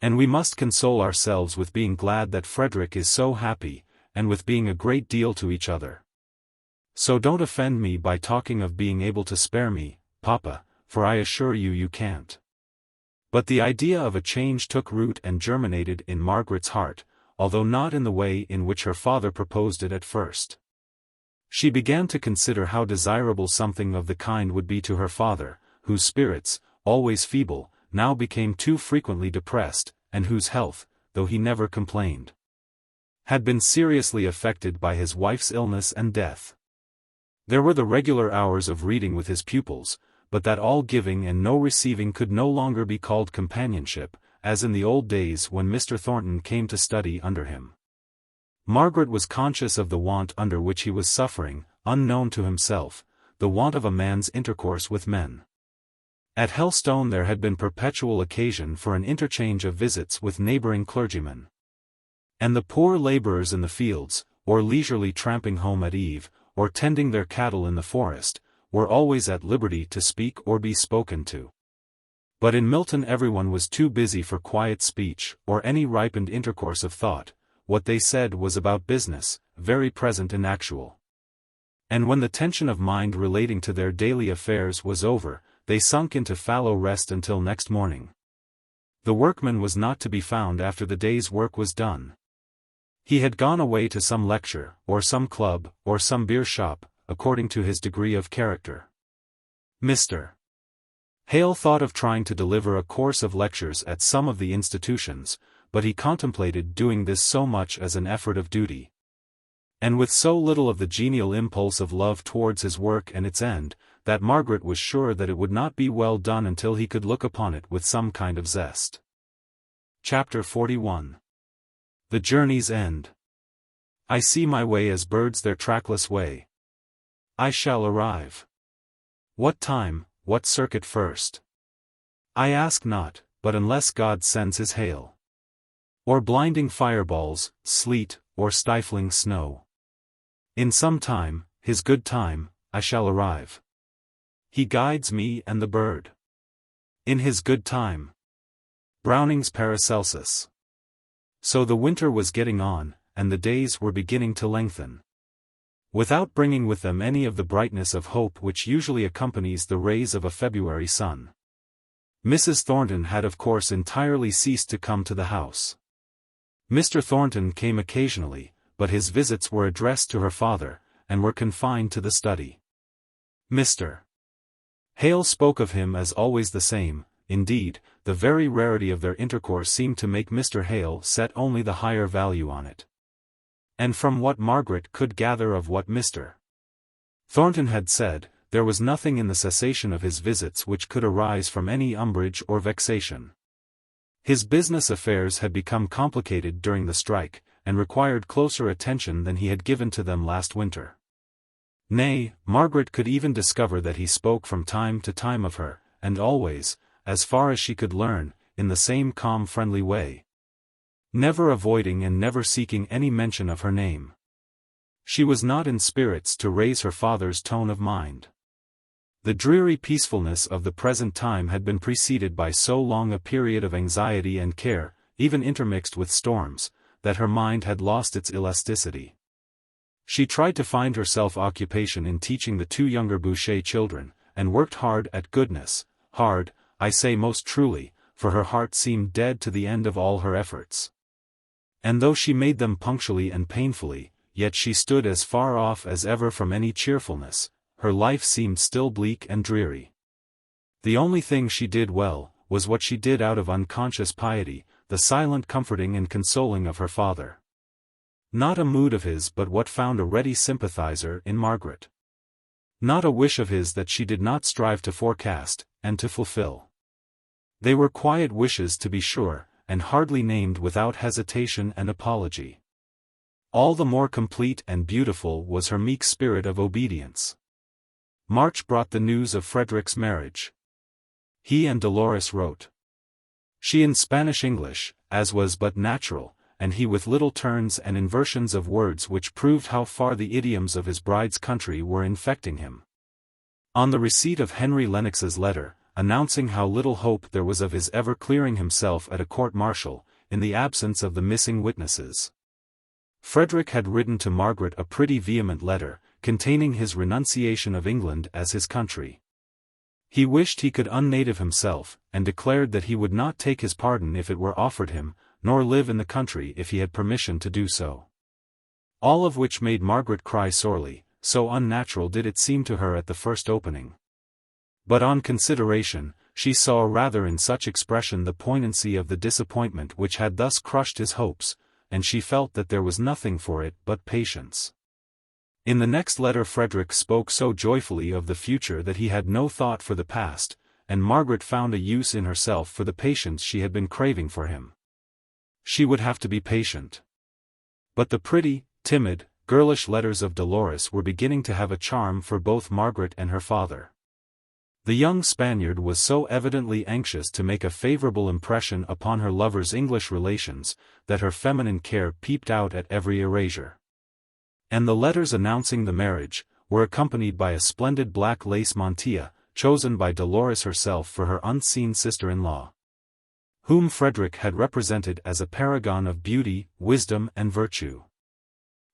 A: And we must console ourselves with being glad that Frederick is so happy, and with being a great deal to each other. So don't offend me by talking of being able to spare me, Papa, for I assure you you can't. But the idea of a change took root and germinated in Margaret's heart, although not in the way in which her father proposed it at first. She began to consider how desirable something of the kind would be to her father, whose spirits, always feeble, now became too frequently depressed, and whose health, though he never complained, had been seriously affected by his wife's illness and death. There were the regular hours of reading with his pupils, but that all giving and no receiving could no longer be called companionship, as in the old days when Mr. Thornton came to study under him. Margaret was conscious of the want under which he was suffering, unknown to himself, the want of a man's intercourse with men. At Helstone there had been perpetual occasion for an interchange of visits with neighboring clergymen. And the poor labourers in the fields, or leisurely tramping home at eve, or tending their cattle in the forest, were always at liberty to speak or be spoken to. But in Milton everyone was too busy for quiet speech or any ripened intercourse of thought. What they said was about business, very present and actual. And when the tension of mind relating to their daily affairs was over, they sunk into fallow rest until next morning. The workman was not to be found after the day's work was done. He had gone away to some lecture, or some club, or some beer shop, according to his degree of character. Mr. Hale thought of trying to deliver a course of lectures at some of the institutions, but he contemplated doing this so much as an effort of duty, and with so little of the genial impulse of love towards his work and its end, that Margaret was sure that it would not be well done until he could look upon it with some kind of zest. Chapter 41. The Journey's End. I see my way as birds their trackless way. I shall arrive. What time, what circuit first? I ask not, but unless God sends his hail, or blinding fireballs, sleet, or stifling snow, in some time, his good time, I shall arrive. He guides me and the bird. In his good time. Browning's Paracelsus. So the winter was getting on, and the days were beginning to lengthen, without bringing with them any of the brightness of hope which usually accompanies the rays of a February sun. Mrs. Thornton had of course entirely ceased to come to the house. Mr. Thornton came occasionally, but his visits were addressed to her father, and were confined to the study. Mr. Hale spoke of him as always the same, indeed, the very rarity of their intercourse seemed to make Mr. Hale set only the higher value on it. And from what Margaret could gather of what Mr. Thornton had said, there was nothing in the cessation of his visits which could arise from any umbrage or vexation. His business affairs had become complicated during the strike, and required closer attention than he had given to them last winter. Nay, Margaret could even discover that he spoke from time to time of her, and always, as far as she could learn, in the same calm friendly way. Never avoiding and never seeking any mention of her name. She was not in spirits to raise her father's tone of mind. The dreary peacefulness of the present time had been preceded by so long a period of anxiety and care, even intermixed with storms, that her mind had lost its elasticity. She tried to find herself occupation in teaching the two younger Boucher children, and worked hard at goodness, hard, I say most truly, for her heart seemed dead to the end of all her efforts. And though she made them punctually and painfully, yet she stood as far off as ever from any cheerfulness, her life seemed still bleak and dreary. The only thing she did well, was what she did out of unconscious piety, the silent comforting and consoling of her father. Not a mood of his but what found a ready sympathizer in Margaret. Not a wish of his that she did not strive to forecast, and to fulfill. They were quiet wishes to be sure, and hardly named without hesitation and apology. All the more complete and beautiful was her meek spirit of obedience. March brought the news of Frederick's marriage. He and Dolores wrote. She in Spanish-English, as was but natural, and he with little turns and inversions of words which proved how far the idioms of his bride's country were infecting him. On the receipt of Henry Lennox's letter, announcing how little hope there was of his ever clearing himself at a court-martial, in the absence of the missing witnesses, Frederick had written to Margaret a pretty vehement letter, containing his renunciation of England as his country. He wished he could unnative himself, and declared that he would not take his pardon if it were offered him, nor live in the country if he had permission to do so. All of which made Margaret cry sorely, so unnatural did it seem to her at the first opening. But on consideration, she saw rather in such expression the poignancy of the disappointment which had thus crushed his hopes, and she felt that there was nothing for it but patience. In the next letter Frederick spoke so joyfully of the future that he had no thought for the past, and Margaret found a use in herself for the patience she had been craving for him. She would have to be patient. But the pretty, timid, girlish letters of Dolores were beginning to have a charm for both Margaret and her father. The young Spaniard was so evidently anxious to make a favorable impression upon her lover's English relations, that her feminine care peeped out at every erasure. And the letters announcing the marriage, were accompanied by a splendid black lace mantilla, chosen by Dolores herself for her unseen sister-in-law, whom Frederick had represented as a paragon of beauty, wisdom and virtue.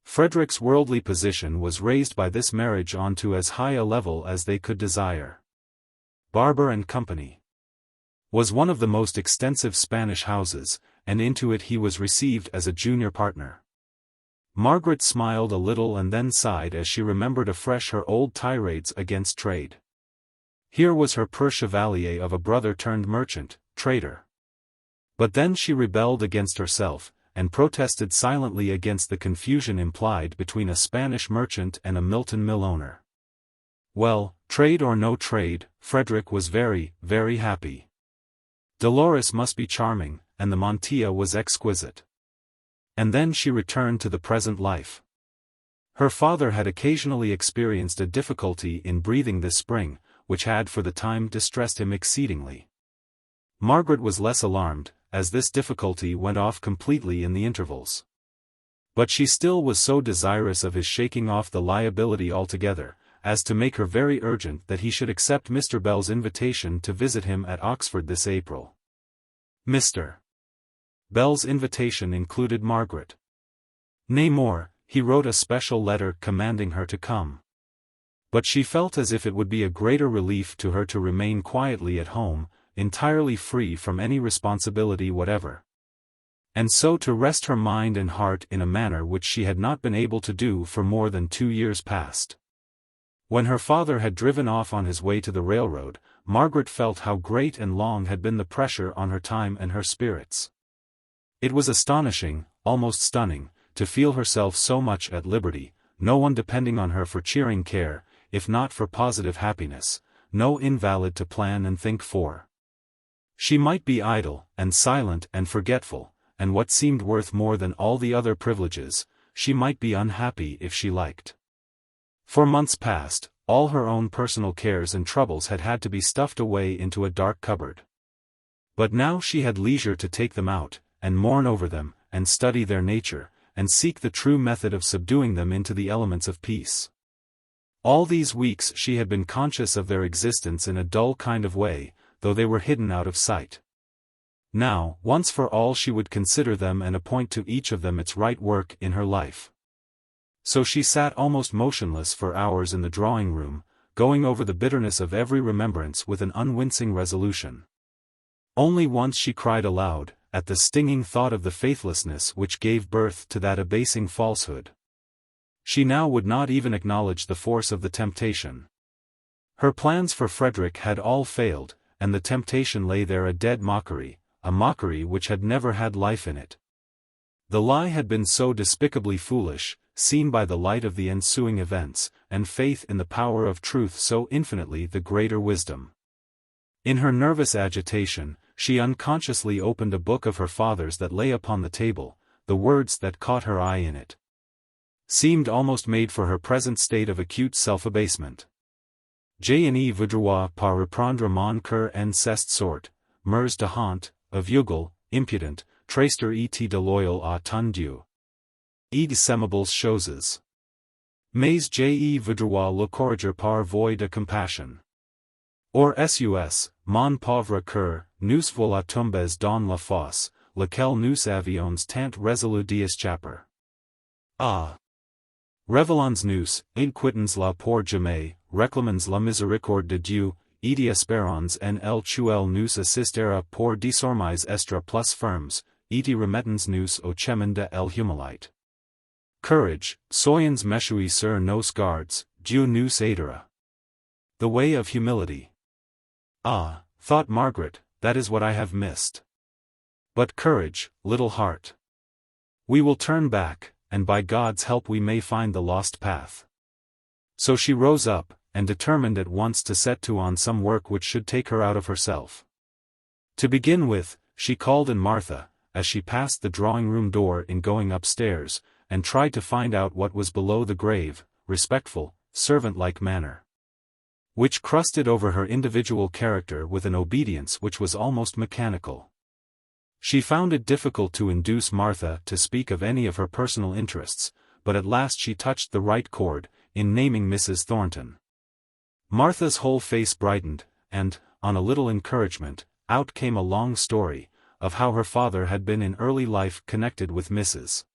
A: Frederick's worldly position was raised by this marriage onto as high a level as they could desire. Barber and Company was one of the most extensive Spanish houses, and into it he was received as a junior partner. Margaret smiled a little and then sighed as she remembered afresh her old tirades against trade. Here was her per chevalier of a brother turned merchant, traitor. But then she rebelled against herself, and protested silently against the confusion implied between a Spanish merchant and a Milton mill owner. Well, trade or no trade, Frederick was very, very happy. Dolores must be charming, and the mantilla was exquisite. And then she returned to the present life. Her father had occasionally experienced a difficulty in breathing this spring, which had for the time distressed him exceedingly. Margaret was less alarmed, as this difficulty went off completely in the intervals. But she still was so desirous of his shaking off the liability altogether, as to make her very urgent that he should accept Mr. Bell's invitation to visit him at Oxford this April. Mr. Bell's invitation included Margaret. Nay more, he wrote a special letter commanding her to come. But she felt as if it would be a greater relief to her to remain quietly at home, entirely free from any responsibility whatever. And so to rest her mind and heart in a manner which she had not been able to do for more than 2 years past. When her father had driven off on his way to the railroad, Margaret felt how great and long had been the pressure on her time and her spirits. It was astonishing, almost stunning, to feel herself so much at liberty, no one depending on her for cheering care, if not for positive happiness, no invalid to plan and think for. She might be idle, and silent and forgetful, and what seemed worth more than all the other privileges, she might be unhappy if she liked. For months past, all her own personal cares and troubles had to be stuffed away into a dark cupboard. But now she had leisure to take them out, and mourn over them, and study their nature, and seek the true method of subduing them into the elements of peace. All these weeks she had been conscious of their existence in a dull kind of way, though they were hidden out of sight. Now, once for all, she would consider them and appoint to each of them its right work in her life. So she sat almost motionless for hours in the drawing-room, going over the bitterness of every remembrance with an unwincing resolution. Only once she cried aloud, at the stinging thought of the faithlessness which gave birth to that abasing falsehood. She now would not even acknowledge the force of the temptation. Her plans for Frederick had all failed, and the temptation lay there a dead mockery, a mockery which had never had life in it. The lie had been so despicably foolish, seen by the light of the ensuing events, and faith in the power of truth so infinitely the greater wisdom. In her nervous agitation, she unconsciously opened a book of her father's that lay upon the table. The words that caught her eye in it seemed almost made for her present state of acute self-abasement. Je ne voudrais pas reprendre mon cœur en cette sorte, mers de honte, aveugle, impudent, traister et déloyal à ton Dieu. Et dissemblable choses. Mais je voudrais le corriger par voie de compassion. Or sus, mon pauvre cœur, nous voilà tombés dans la fosse, laquelle nous avions tant résolu d'échapper. Ah! Revelons nous, inquittons la pour jamais, réclamons la miséricorde de Dieu, et espérons en el chuel nous assistera pour désormais estra plus fermes, et remettons nous au chemin de el humilite. Courage, soyons méchouis sur nos gardes, Dieu nous aidera. The way of humility. Ah, thought Margaret, that is what I have missed. But courage, little heart. We will turn back, and by God's help we may find the lost path. So she rose up, and determined at once to set to on some work which should take her out of herself. To begin with, she called in Martha, as she passed the drawing-room door in going upstairs, and tried to find out what was below the grave, respectful, servant-like manner which crusted over her individual character with an obedience which was almost mechanical. She found it difficult to induce Martha to speak of any of her personal interests, but at last she touched the right chord, in naming Mrs. Thornton. Martha's whole face brightened, and, on a little encouragement, out came a long story, of how her father had been in early life connected with Mrs.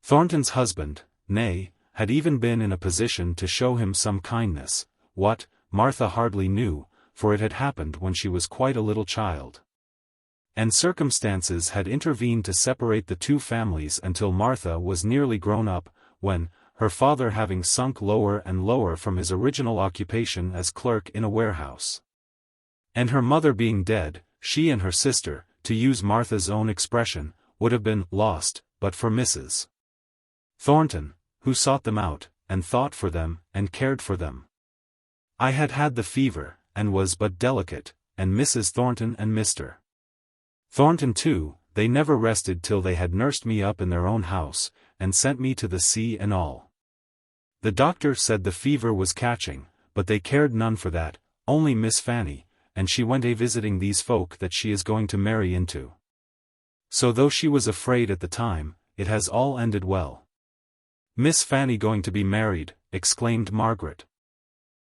A: Thornton's husband, nay, had even been in a position to show him some kindness. What, Martha hardly knew, for it had happened when she was quite a little child. And circumstances had intervened to separate the two families until Martha was nearly grown up, when, her father having sunk lower and lower from his original occupation as clerk in a warehouse, and her mother being dead, she and her sister, to use Martha's own expression, would have been lost, but for Mrs. Thornton, who sought them out, and thought for them, and cared for them. I had had the fever, and was but delicate, and Mrs. Thornton and Mr. Thornton too, they never rested till they had nursed me up in their own house, and sent me to the sea and all. The doctor said the fever was catching, but they cared none for that, only Miss Fanny, and she went a-visiting these folk that she is going to marry into. So though she was afraid at the time, it has all ended well. Miss Fanny going to be married, exclaimed Margaret.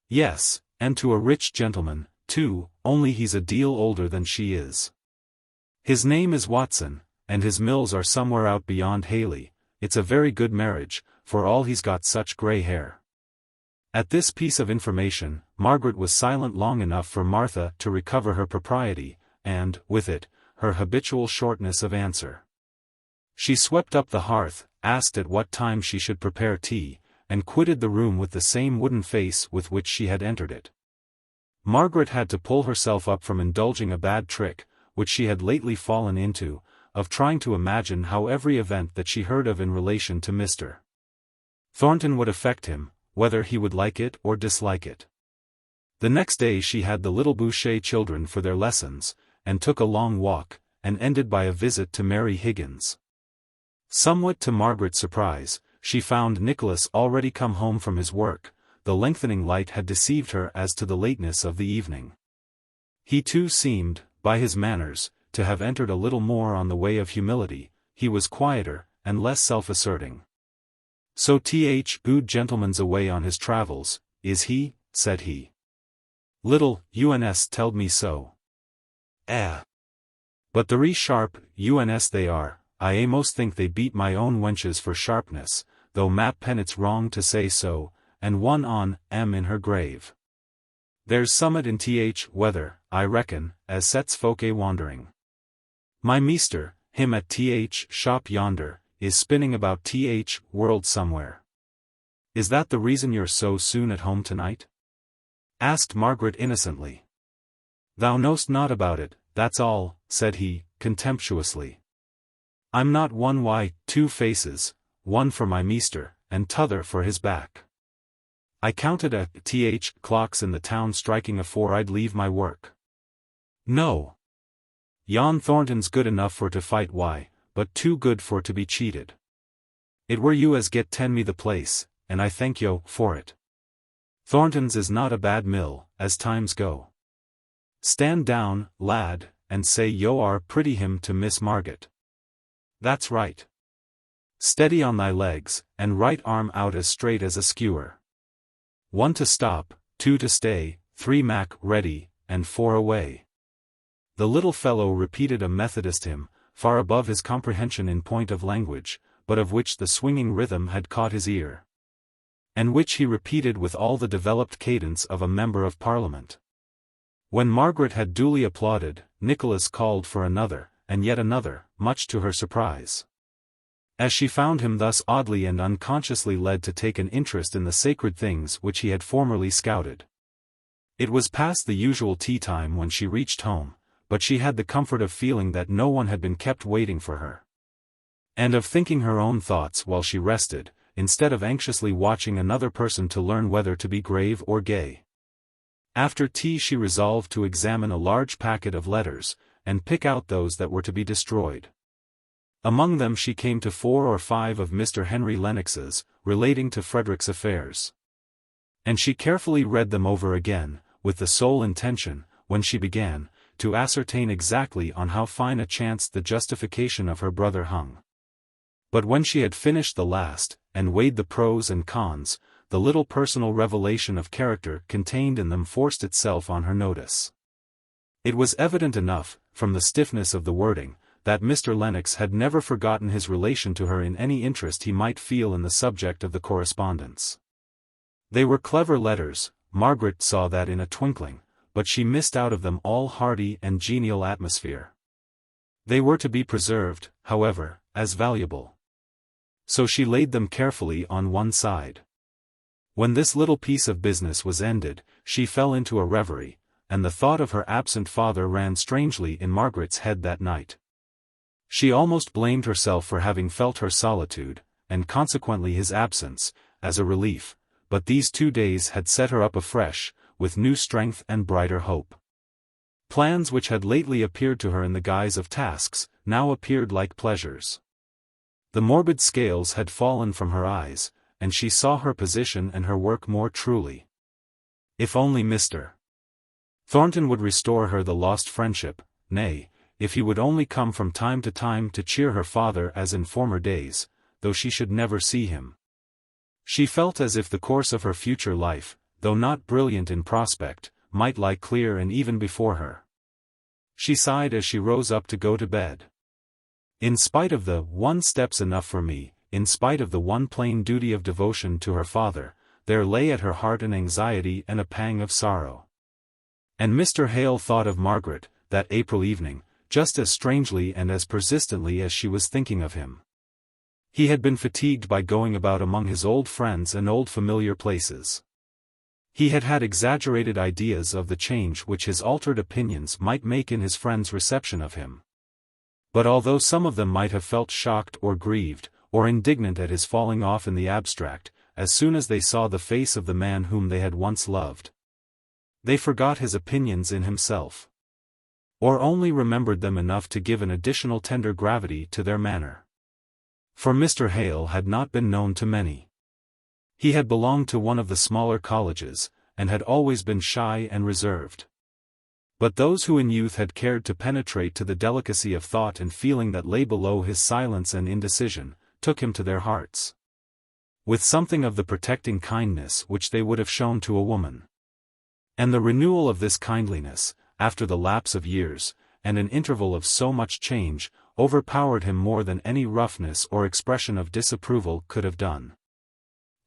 A: Yes, and to a rich gentleman, too, only he's a deal older than she is. His name is Watson, and his mills are somewhere out beyond Haley. It's a very good marriage, for all he's got such grey hair. At this piece of information, Margaret was silent long enough for Martha to recover her propriety, and, with it, her habitual shortness of answer. She swept up the hearth, asked at what time she should prepare tea, and quitted the room with the same wooden face with which she had entered it. Margaret had to pull herself up from indulging a bad trick, which she had lately fallen into, of trying to imagine how every event that she heard of in relation to Mr. Thornton would affect him, whether he would like it or dislike it. The next day she had the little Boucher children for their lessons, and took a long walk, and ended by a visit to Mary Higgins. Somewhat to Margaret's surprise, she found Nicholas already come home from his work. The lengthening light had deceived her as to the lateness of the evening. He too seemed, by his manners, to have entered a little more on the way of humility. He was quieter, and less self-asserting. "So good gentleman's away on his travels, is he?" said he. "Little uns telled me so." But the sharp uns they are. I a'most think they beat my own wenches for sharpness, though Map Pennant's wrong to say so, and one on in her grave. There's summat in weather, I reckon, as sets folk wandering. My meester, him at shop yonder, is spinning about world somewhere. Is that the reason you're so soon at home tonight? Asked Margaret innocently. Thou know'st not about it, that's all, said he, contemptuously. I'm not one two faces, one for my meester, and t'other for his back. I counted a clocks in the town striking afore I'd leave my work. No. Yon Thornton's good enough for to fight but too good for to be cheated. It were you as get me the place, and I thank yo for it. Thornton's is not a bad mill, as times go. Stand down, lad, and say yo are pretty him to Miss Margaret. That's right. Steady on thy legs, and right arm out as straight as a skewer. 1 to stop, 2 to stay, 3 Mac ready, and 4 away. The little fellow repeated a Methodist hymn, far above his comprehension in point of language, but of which the swinging rhythm had caught his ear. And which he repeated with all the developed cadence of a member of Parliament. When Margaret had duly applauded, Nicholas called for another, and yet another, much to her surprise. As she found him thus oddly and unconsciously led to take an interest in the sacred things which he had formerly scouted. It was past the usual tea time when she reached home, but she had the comfort of feeling that no one had been kept waiting for her. And of thinking her own thoughts while she rested, instead of anxiously watching another person to learn whether to be grave or gay. After tea she resolved to examine a large packet of letters, and pick out those that were to be destroyed. Among them she came to 4 or 5 of Mr. Henry Lennox's, relating to Frederick's affairs. And she carefully read them over again, with the sole intention, when she began, to ascertain exactly on how fine a chance the justification of her brother hung. But when she had finished the last, and weighed the pros and cons, the little personal revelation of character contained in them forced itself on her notice. It was evident enough, from the stiffness of the wording, that Mr. Lennox had never forgotten his relation to her in any interest he might feel in the subject of the correspondence. They were clever letters, Margaret saw that in a twinkling, but she missed out of them all hearty and genial atmosphere. They were to be preserved, however, as valuable. So she laid them carefully on one side. When this little piece of business was ended, she fell into a reverie, and the thought of her absent father ran strangely in Margaret's head that night. She almost blamed herself for having felt her solitude, and consequently his absence, as a relief, but these 2 days had set her up afresh, with new strength and brighter hope. Plans which had lately appeared to her in the guise of tasks, now appeared like pleasures. The morbid scales had fallen from her eyes, and she saw her position and her work more truly. If only Mr. Thornton would restore her the lost friendship, nay, if he would only come from time to cheer her father as in former days, though she should never see him. She felt as if the course of her future life, though not brilliant in prospect, might lie clear and even before her. She sighed as she rose up to go to bed. In spite of the 1 step's enough for me, in spite of the one plain duty of devotion to her father, there lay at her heart an anxiety and a pang of sorrow. And Mr. Hale thought of Margaret, that April evening, just as strangely and as persistently as she was thinking of him. He had been fatigued by going about among his old friends and old familiar places. He had had exaggerated ideas of the change which his altered opinions might make in his friends' reception of him. But although some of them might have felt shocked or grieved, or indignant at his falling off in the abstract, as soon as they saw the face of the man whom they had once loved, they forgot his opinions in himself. Or only remembered them enough to give an additional tender gravity to their manner. For Mr. Hale had not been known to many. He had belonged to one of the smaller colleges, and had always been shy and reserved. But those who in youth had cared to penetrate to the delicacy of thought and feeling that lay below his silence and indecision, took him to their hearts with something of the protecting kindness which they would have shown to a woman. And the renewal of this kindliness, after the lapse of years, and an interval of so much change, overpowered him more than any roughness or expression of disapproval could have done.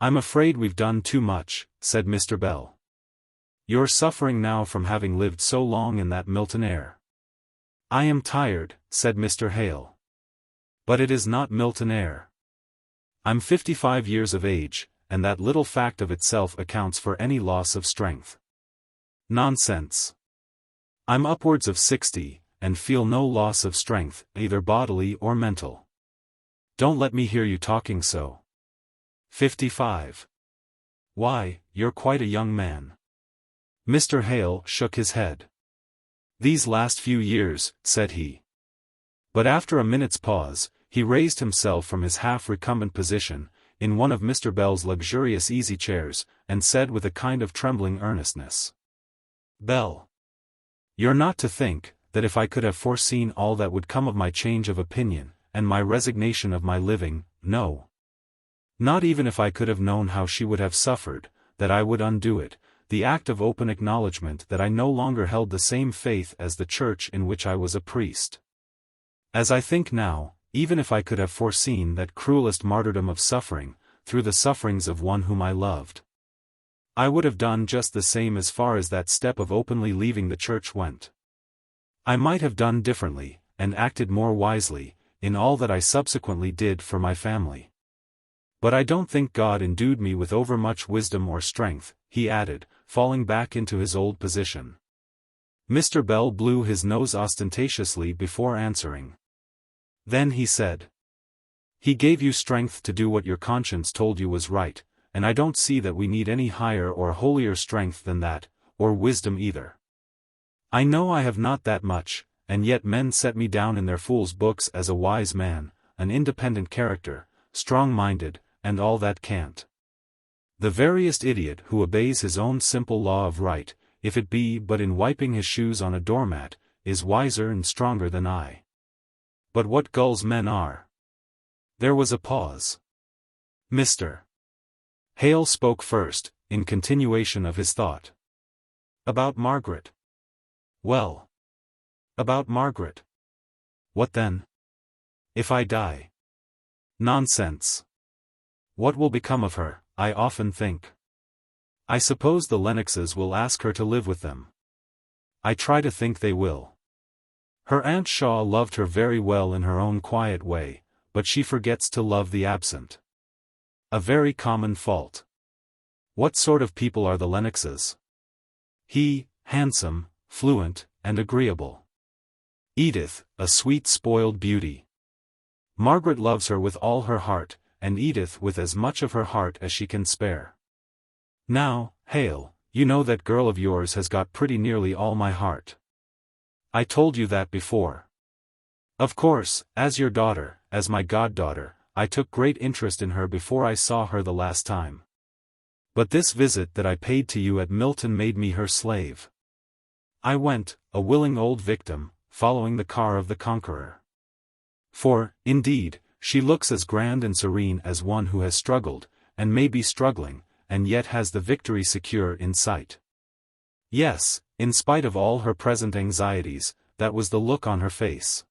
A: "I'm afraid we've done too much," said Mr. Bell. "You're suffering now from having lived so long in that Milton air." "I am tired," said Mr. Hale. "But it is not Milton air. I'm 55 years of age, and that little fact of itself accounts for any loss of strength." "Nonsense. I'm upwards of 60, and feel no loss of strength, either bodily or mental." "Don't let me hear you talking so. 55. Why, you're quite a young man." Mr. Hale shook his head. "These last few years," said he. But after a minute's pause, he raised himself from his half-recumbent position, in one of Mr. Bell's luxurious easy-chairs, and said with a kind of trembling earnestness, "Bell, you're not to think, that if I could have foreseen all that would come of my change of opinion, and my resignation of my living, no. Not even if I could have known how she would have suffered, that I would undo it, the act of open acknowledgment that I no longer held the same faith as the church in which I was a priest. As I think now, even if I could have foreseen that cruelest martyrdom of suffering, through the sufferings of one whom I loved, I would have done just the same as far as that step of openly leaving the church went. I might have done differently, and acted more wisely, in all that I subsequently did for my family. But I don't think God endued me with overmuch wisdom or strength," he added, falling back into his old position. Mr. Bell blew his nose ostentatiously before answering. Then he said, "He gave you strength to do what your conscience told you was right, and I don't see that we need any higher or holier strength than that, or wisdom either. I know I have not that much, and yet men set me down in their fools' books as a wise man, an independent character, strong-minded, and all that cant. The veriest idiot who obeys his own simple law of right, if it be but in wiping his shoes on a doormat, is wiser and stronger than I. But what gulls men are." There was a pause. Mr. Hale spoke first, in continuation of his thought. "About Margaret." "Well. About Margaret. What then? If I die?" "Nonsense. What will become of her, I often think. I suppose the Lennoxes will ask her to live with them. I try to think they will. Her Aunt Shaw loved her very well in her own quiet way, but she forgets to love the absent. A very common fault. What sort of people are the Lennoxes?" "He, handsome, fluent, and agreeable. Edith, a sweet spoiled beauty. Margaret loves her with all her heart, and Edith with as much of her heart as she can spare. Now, Hale, you know that girl of yours has got pretty nearly all my heart. I told you that before. Of course, as your daughter, as my goddaughter, I took great interest in her before I saw her the last time. But this visit that I paid to you at Milton made me her slave. I went, a willing old victim, following the car of the conqueror. For, indeed, she looks as grand and serene as one who has struggled, and may be struggling, and yet has the victory secure in sight. Yes, in spite of all her present anxieties, that was the look on her face.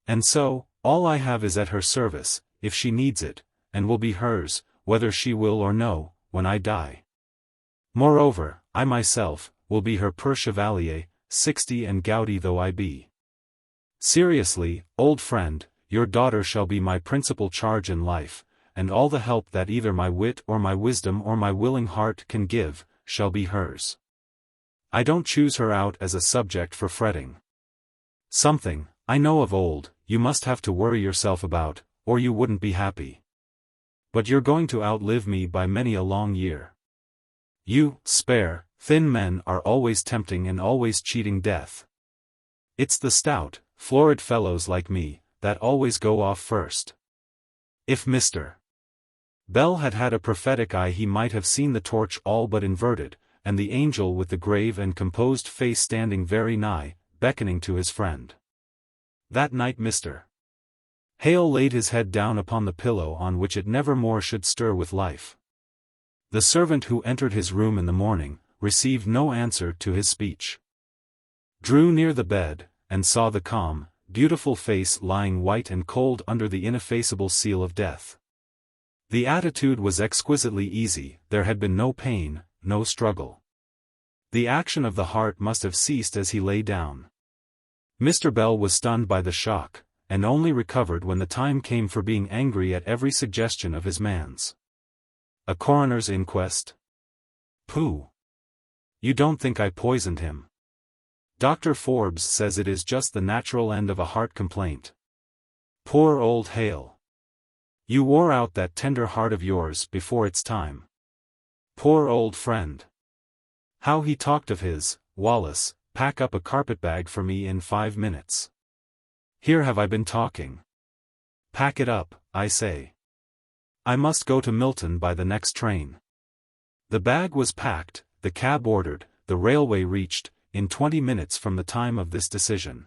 A: And so, all I have is at her service, if she needs it, and will be hers, whether she will or no, when I die. Moreover, I myself, will be her per chevalier, 60 and gouty though I be. Seriously, old friend, your daughter shall be my principal charge in life, and all the help that either my wit or my wisdom or my willing heart can give, shall be hers. I don't choose her out as a subject for fretting. Something, I know of old, you must have to worry yourself about, or you wouldn't be happy. But you're going to outlive me by many a long year. You, spare, thin men are always tempting and always cheating death. It's the stout, florid fellows like me, that always go off first. If Mr. Bell had had a prophetic eye, he might have seen the torch all but inverted, and the angel with the grave and composed face standing very nigh, beckoning to his friend. That night Mr. Hale laid his head down upon the pillow on which it never more should stir with life. The servant who entered his room in the morning, received no answer to his speech. Drew near the bed, and saw the calm, beautiful face lying white and cold under the ineffaceable seal of death. The attitude was exquisitely easy, there had been no pain, no struggle. The action of the heart must have ceased as he lay down. Mr. Bell was stunned by the shock, and only recovered when the time came for being angry at every suggestion of his man's. A coroner's inquest? Pooh! You don't think I poisoned him? Dr. Forbes says it is just the natural end of a heart complaint. Poor old Hale. You wore out that tender heart of yours before its time. Poor old friend. How he talked of his, Wallace, pack up a carpetbag for me in 5 minutes. Here have I been talking. Pack it up, I say. I must go to Milton by the next train. The bag was packed, the cab ordered, the railway reached, in 20 minutes from the time of this decision.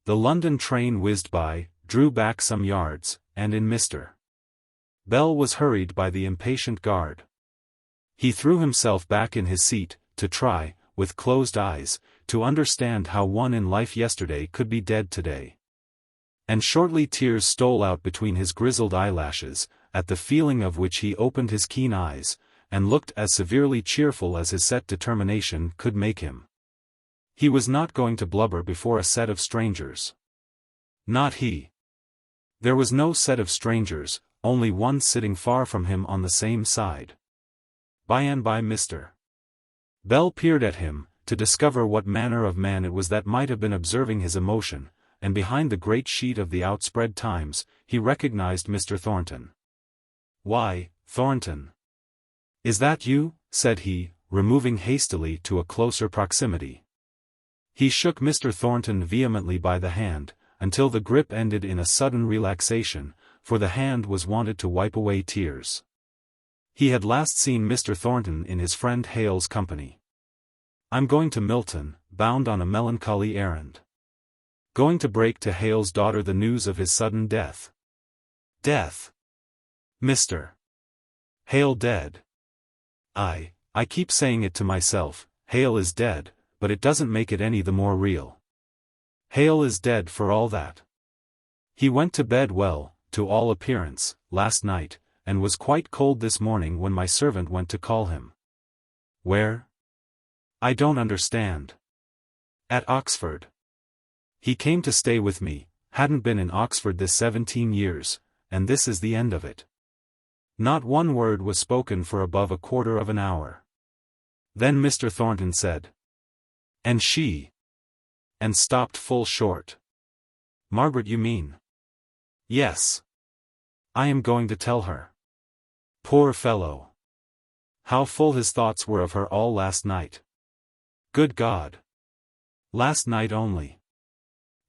A: The London train whizzed by, drew back some yards, and in Mr. Bell was hurried by the impatient guard. He threw himself back in his seat, to try, with closed eyes, to understand how one in life yesterday could be dead today. And shortly tears stole out between his grizzled eyelashes, at the feeling of which he opened his keen eyes, and looked as severely cheerful as his set determination could make him. He was not going to blubber before a set of strangers. Not he. There was no set of strangers, only one sitting far from him on the same side. By and by Mr. Bell peered at him, to discover what manner of man it was that might have been observing his emotion, and behind the great sheet of the outspread Times, he recognized Mr. Thornton. "Why, Thornton! Is that you?" said he, removing hastily to a closer proximity. He shook Mr. Thornton vehemently by the hand, until the grip ended in a sudden relaxation, for the hand was wanted to wipe away tears. He had last seen Mr. Thornton in his friend Hale's company. "I'm going to Milton, bound on a melancholy errand. Going to break to Hale's daughter the news of his sudden death." "Death? Mr. Hale dead? I keep saying it to myself, Hale is dead, but it doesn't make it any the more real. Hale is dead for all that. He went to bed well, to all appearance, last night, and was quite cold this morning when my servant went to call him." "Where?" "I don't understand." "At Oxford. He came to stay with me, hadn't been in Oxford this 17 years, and this is the end of it." Not one word was spoken for above a quarter of an hour. Then Mr. Thornton said, "And she?" and stopped full short. "Margaret, you mean?" "Yes. I am going to tell her." Poor fellow! How full his thoughts were of her all last night. Good God! Last night only.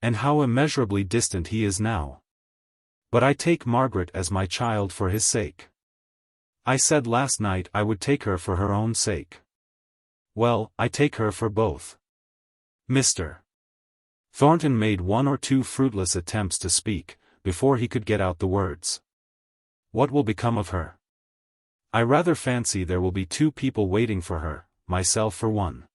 A: And how immeasurably distant he is now. But I take Margaret as my child for his sake. I said last night I would take her for her own sake. Well, I take her for both. Mr. Thornton made 1 or 2 fruitless attempts to speak, before he could get out the words. "What will become of her? I rather fancy there will be 2 people waiting for her, myself for one.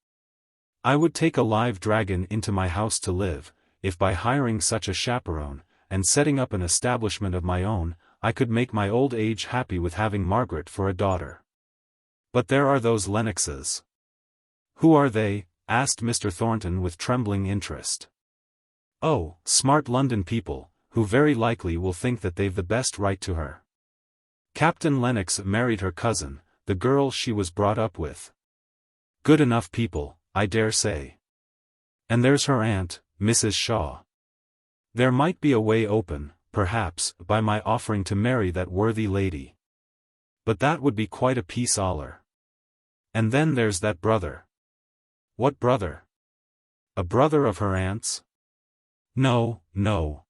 A: I would take a live dragon into my house to live, if by hiring such a chaperone, and setting up an establishment of my own, I could make my old age happy with having Margaret for a daughter. But there are those Lennoxes." "Who are they?" asked Mr. Thornton with trembling interest. "Oh, smart London people, who very likely will think that they've the best right to her. Captain Lennox married her cousin, the girl she was brought up with. Good enough people, I dare say. And there's her aunt, Mrs. Shaw. There might be a way open, perhaps, by my offering to marry that worthy lady. But that would be quite a piece aller. And then there's that brother. What brother? A brother of her aunt's? No, no.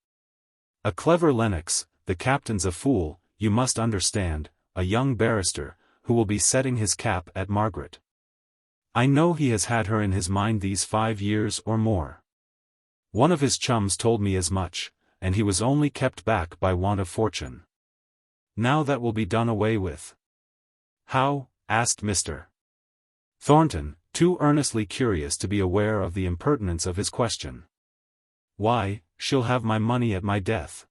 A: A clever Lennox, the captain's a fool, you must understand, a young barrister, who will be setting his cap at Margaret. I know he has had her in his mind these 5 years or more. One of his chums told me as much, and he was only kept back by want of fortune. Now that will be done away with. How? Asked Mr. Thornton, too earnestly curious to be aware of the impertinence of his question. Why, she'll have my money at my death.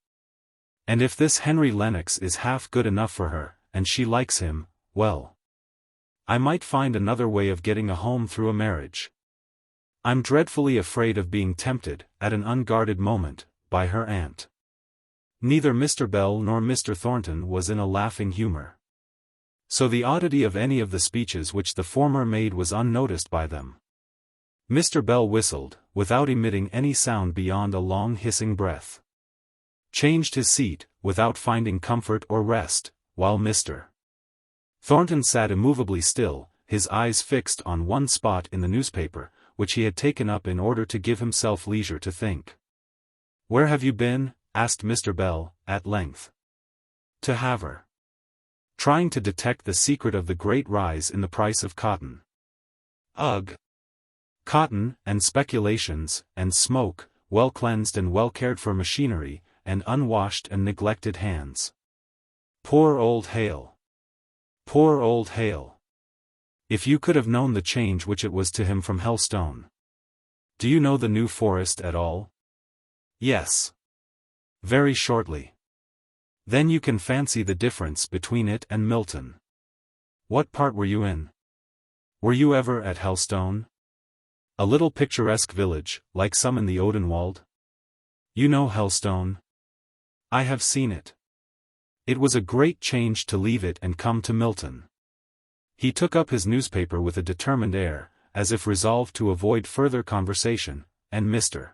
A: And if this Henry Lennox is half good enough for her, and she likes him, well, I might find another way of getting a home through a marriage. I'm dreadfully afraid of being tempted, at an unguarded moment, by her aunt. Neither Mr. Bell nor Mr. Thornton was in a laughing humor. So the oddity of any of the speeches which the former made was unnoticed by them. Mr. Bell whistled, without emitting any sound beyond a long hissing breath. Changed his seat, without finding comfort or rest, while Mr. Thornton sat immovably still, his eyes fixed on one spot in the newspaper, which he had taken up in order to give himself leisure to think. "Where have you been?" asked Mr. Bell, at length. "To have her." Trying to detect the secret of the great rise in the price of cotton. Ugh! Cotton, and speculations, and smoke, well-cleansed and well-cared-for machinery, and unwashed and neglected hands. Poor old Hale! Poor old Hale! If you could have known the change which it was to him from Helstone. Do you know the New Forest at all? Yes. Very shortly. Then you can fancy the difference between it and Milton. What part were you in? Were you ever at Helstone? A little picturesque village, like some in the Odenwald? You know Helstone? I have seen it. It was a great change to leave it and come to Milton. He took up his newspaper with a determined air, as if resolved to avoid further conversation, and Mr.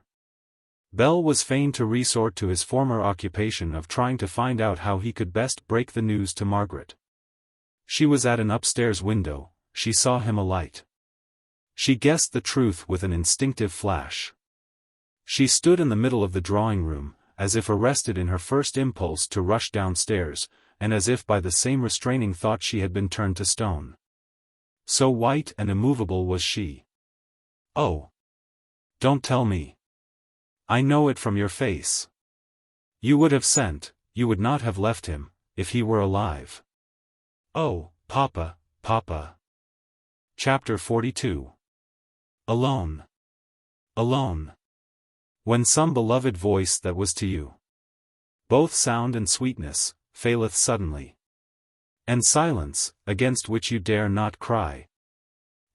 A: Bell was fain to resort to his former occupation of trying to find out how he could best break the news to Margaret. She was at an upstairs window, she saw him alight. She guessed the truth with an instinctive flash. She stood in the middle of the drawing-room, as if arrested in her first impulse to rush downstairs, and as if by the same restraining thought she had been turned to stone. So white and immovable was she. "Oh! Don't tell me. I know it from your face. You would have sent, you would not have left him, if he were alive." "Oh, Papa, Papa." Chapter 42. Alone. Alone. When some beloved voice that was to you, both sound and sweetness, faileth suddenly. And silence, against which you dare not cry,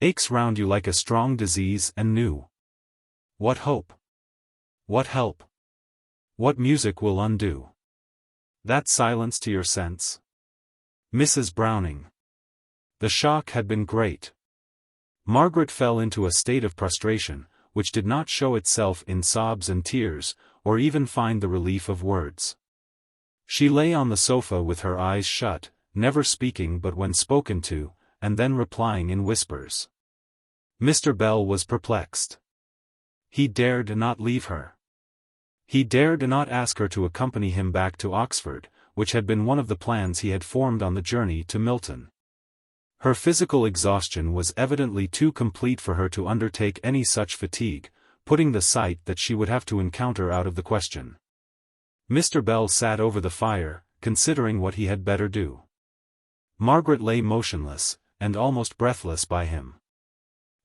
A: aches round you like a strong disease and new. What hope? What help? What music will undo that silence to your sense? Mrs. Browning. The shock had been great. Margaret fell into a state of prostration, which did not show itself in sobs and tears, or even find the relief of words. She lay on the sofa with her eyes shut, never speaking but when spoken to, and then replying in whispers. Mr. Bell was perplexed. He dared not leave her. He dared not ask her to accompany him back to Oxford, which had been one of the plans he had formed on the journey to Milton. Her physical exhaustion was evidently too complete for her to undertake any such fatigue, putting the sight that she would have to encounter out of the question. Mr. Bell sat over the fire, considering what he had better do. Margaret lay motionless, and almost breathless by him.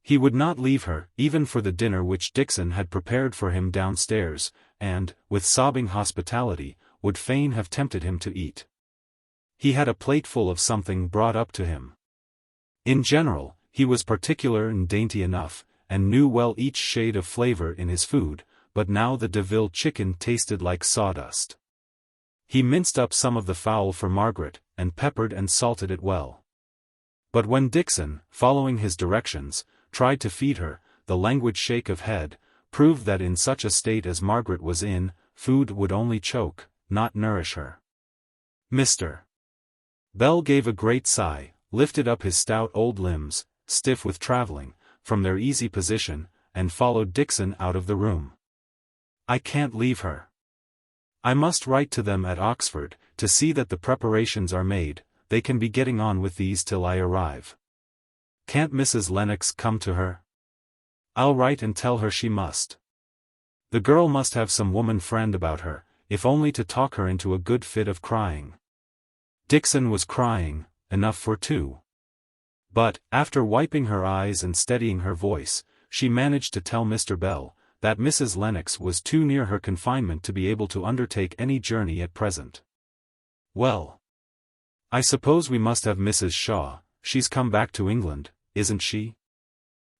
A: He would not leave her, even for the dinner which Dixon had prepared for him downstairs, and, with sobbing hospitality, would fain have tempted him to eat. He had a plateful of something brought up to him. In general, he was particular and dainty enough, and knew well each shade of flavor in his food, but now the Deville chicken tasted like sawdust. He minced up some of the fowl for Margaret, and peppered and salted it well. But when Dixon, following his directions, tried to feed her, the languid shake of head proved that in such a state as Margaret was in, food would only choke, not nourish her. Mr. Bell gave a great sigh, lifted up his stout old limbs, stiff with traveling, from their easy position, and followed Dixon out of the room. "I can't leave her. I must write to them at Oxford, to see that the preparations are made. They can be getting on with these till I arrive. Can't Mrs. Lennox come to her? I'll write and tell her she must. The girl must have some woman friend about her, if only to talk her into a good fit of crying." Dixon was crying, enough for two. But, after wiping her eyes and steadying her voice, she managed to tell Mr. Bell that Mrs. Lennox was too near her confinement to be able to undertake any journey at present. "Well, I suppose we must have Mrs. Shaw. She's come back to England, isn't she?"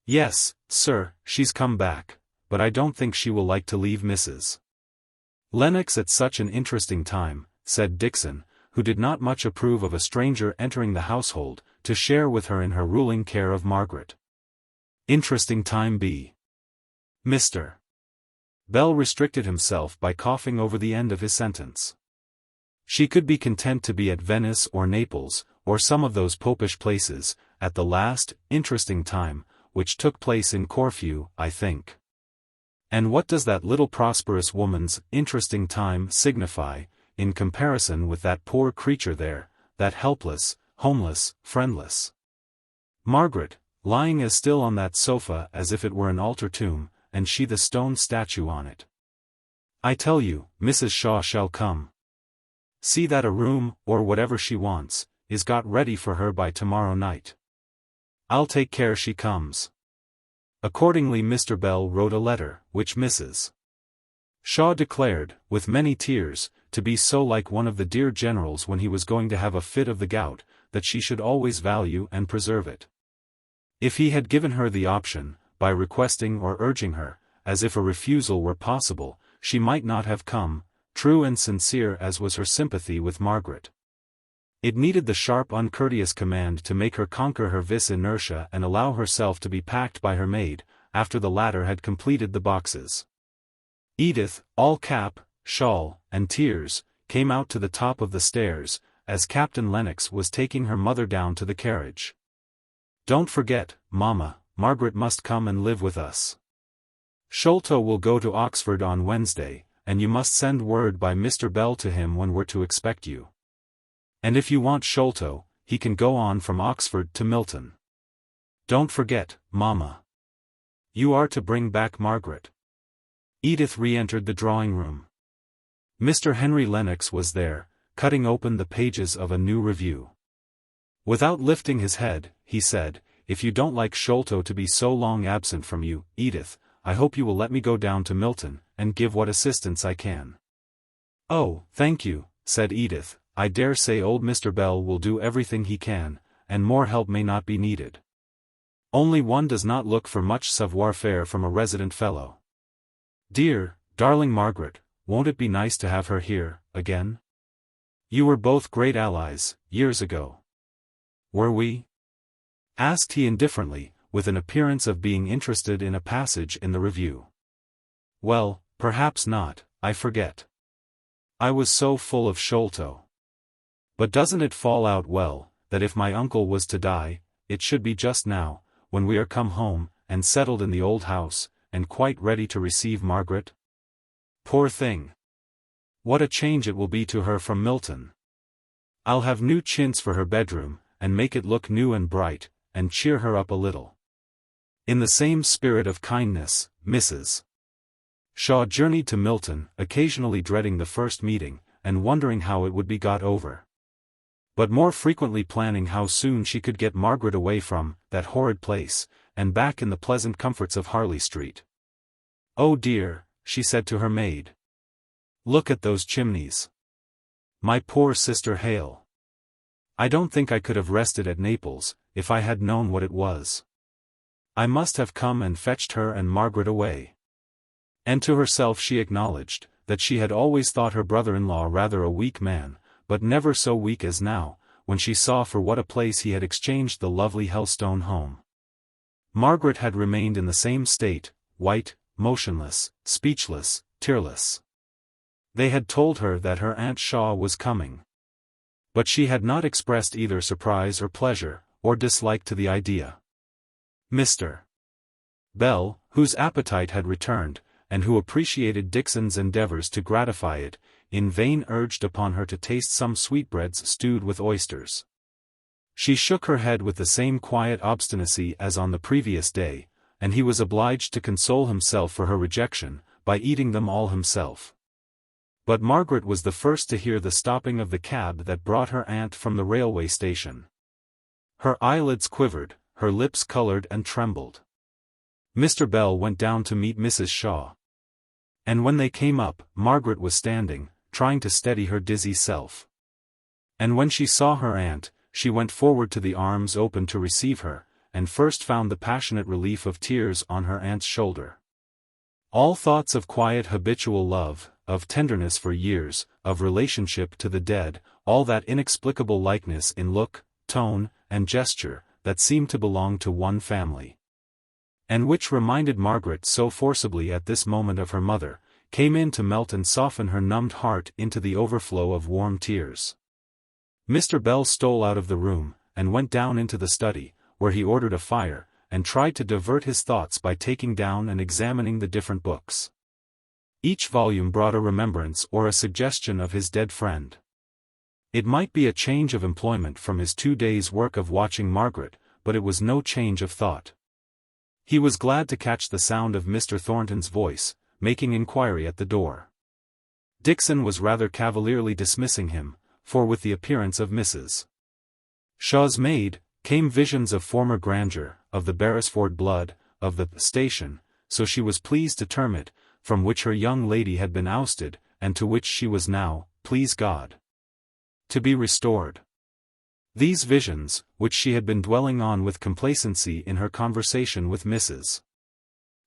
A: "Yes, sir, she's come back, but I don't think she will like to leave Mrs. Lennox at such an interesting time," said Dixon, who did not much approve of a stranger entering the household, to share with her in her ruling care of Margaret. "Interesting time be." Mr. Bell restricted himself by coughing over the end of his sentence. "She could be content to be at Venice or Naples, or some of those popish places, at the last, interesting time, which took place in Corfu, I think. And what does that little prosperous woman's interesting time signify, in comparison with that poor creature there, that helpless, homeless, friendless Margaret, lying as still on that sofa as if it were an altar tomb, and she the stone statue on it? I tell you, Mrs. Shaw shall come. See that a room, or whatever she wants, is got ready for her by tomorrow night. I'll take care she comes." Accordingly Mr. Bell wrote a letter, which Mrs. Shaw declared, with many tears, to be so like one of the dear generals when he was going to have a fit of the gout, that she should always value and preserve it. If he had given her the option, by requesting or urging her, as if a refusal were possible, she might not have come, true and sincere as was her sympathy with Margaret. It needed the sharp uncourteous command to make her conquer her vis inertia and allow herself to be packed by her maid, after the latter had completed the boxes. Edith, all cap, shawl, and tears, came out to the top of the stairs, as Captain Lennox was taking her mother down to the carriage. "Don't forget, Mamma, Margaret must come and live with us. Sholto will go to Oxford on Wednesday, and you must send word by Mr. Bell to him when we're to expect you. And if you want Sholto, he can go on from Oxford to Milton. Don't forget, Mamma. You are to bring back Margaret." Edith re-entered the drawing-room. Mr. Henry Lennox was there, cutting open the pages of a new review. Without lifting his head, he said, "If you don't like Sholto to be so long absent from you, Edith, I hope you will let me go down to Milton, and give what assistance I can." "Oh, thank you," said Edith, "I dare say old Mr. Bell will do everything he can, and more help may not be needed. Only one does not look for much savoir-faire from a resident fellow. Dear, darling Margaret, won't it be nice to have her here, again? You were both great allies, years ago." "Were we?" asked he indifferently, with an appearance of being interested in a passage in the review. "Well, perhaps not, I forget. I was so full of Sholto. But doesn't it fall out well, that if my uncle was to die, it should be just now, when we are come home, and settled in the old house, and quite ready to receive Margaret? Poor thing! What a change it will be to her from Milton! I'll have new chintz for her bedroom, and make it look new and bright, and cheer her up a little." In the same spirit of kindness, Mrs. Shaw journeyed to Milton, occasionally dreading the first meeting, and wondering how it would be got over. But more frequently planning how soon she could get Margaret away from that horrid place, and back in the pleasant comforts of Harley Street. "Oh dear," she said to her maid. "Look at those chimneys. My poor sister Hale. I don't think I could have rested at Naples, if I had known what it was. I must have come and fetched her and Margaret away. And to herself she acknowledged, that she had always thought her brother-in-law rather a weak man, but never so weak as now, when she saw for what a place he had exchanged the lovely Helstone home. Margaret had remained in the same state, white, motionless, speechless, tearless. They had told her that her Aunt Shaw was coming. But she had not expressed either surprise or pleasure, or dislike to the idea. Mr. Bell, whose appetite had returned, and who appreciated Dixon's endeavors to gratify it, in vain urged upon her to taste some sweetbreads stewed with oysters. She shook her head with the same quiet obstinacy as on the previous day, and he was obliged to console himself for her rejection, by eating them all himself. But Margaret was the first to hear the stopping of the cab that brought her aunt from the railway station. Her eyelids quivered, her lips colored and trembled. Mr. Bell went down to meet Mrs. Shaw. And when they came up, Margaret was standing, trying to steady her dizzy self. And when she saw her aunt, she went forward to the arms open to receive her, and first found the passionate relief of tears on her aunt's shoulder. All thoughts of quiet habitual love, of tenderness for years, of relationship to the dead, all that inexplicable likeness in look, tone, and gesture, that seemed to belong to one family, and which reminded Margaret so forcibly at this moment of her mother, came in to melt and soften her numbed heart into the overflow of warm tears. Mr. Bell stole out of the room, and went down into the study, where he ordered a fire, and tried to divert his thoughts by taking down and examining the different books. Each volume brought a remembrance or a suggestion of his dead friend. It might be a change of employment from his 2 days' work of watching Margaret, but it was no change of thought. He was glad to catch the sound of Mr. Thornton's voice, making inquiry at the door. Dixon was rather cavalierly dismissing him, for with the appearance of Mrs. Shaw's maid, came visions of former grandeur, of the Beresford blood, of the station, so she was pleased to term it, from which her young lady had been ousted, and to which she was now, please God, to be restored. These visions, which she had been dwelling on with complacency in her conversation with Mrs.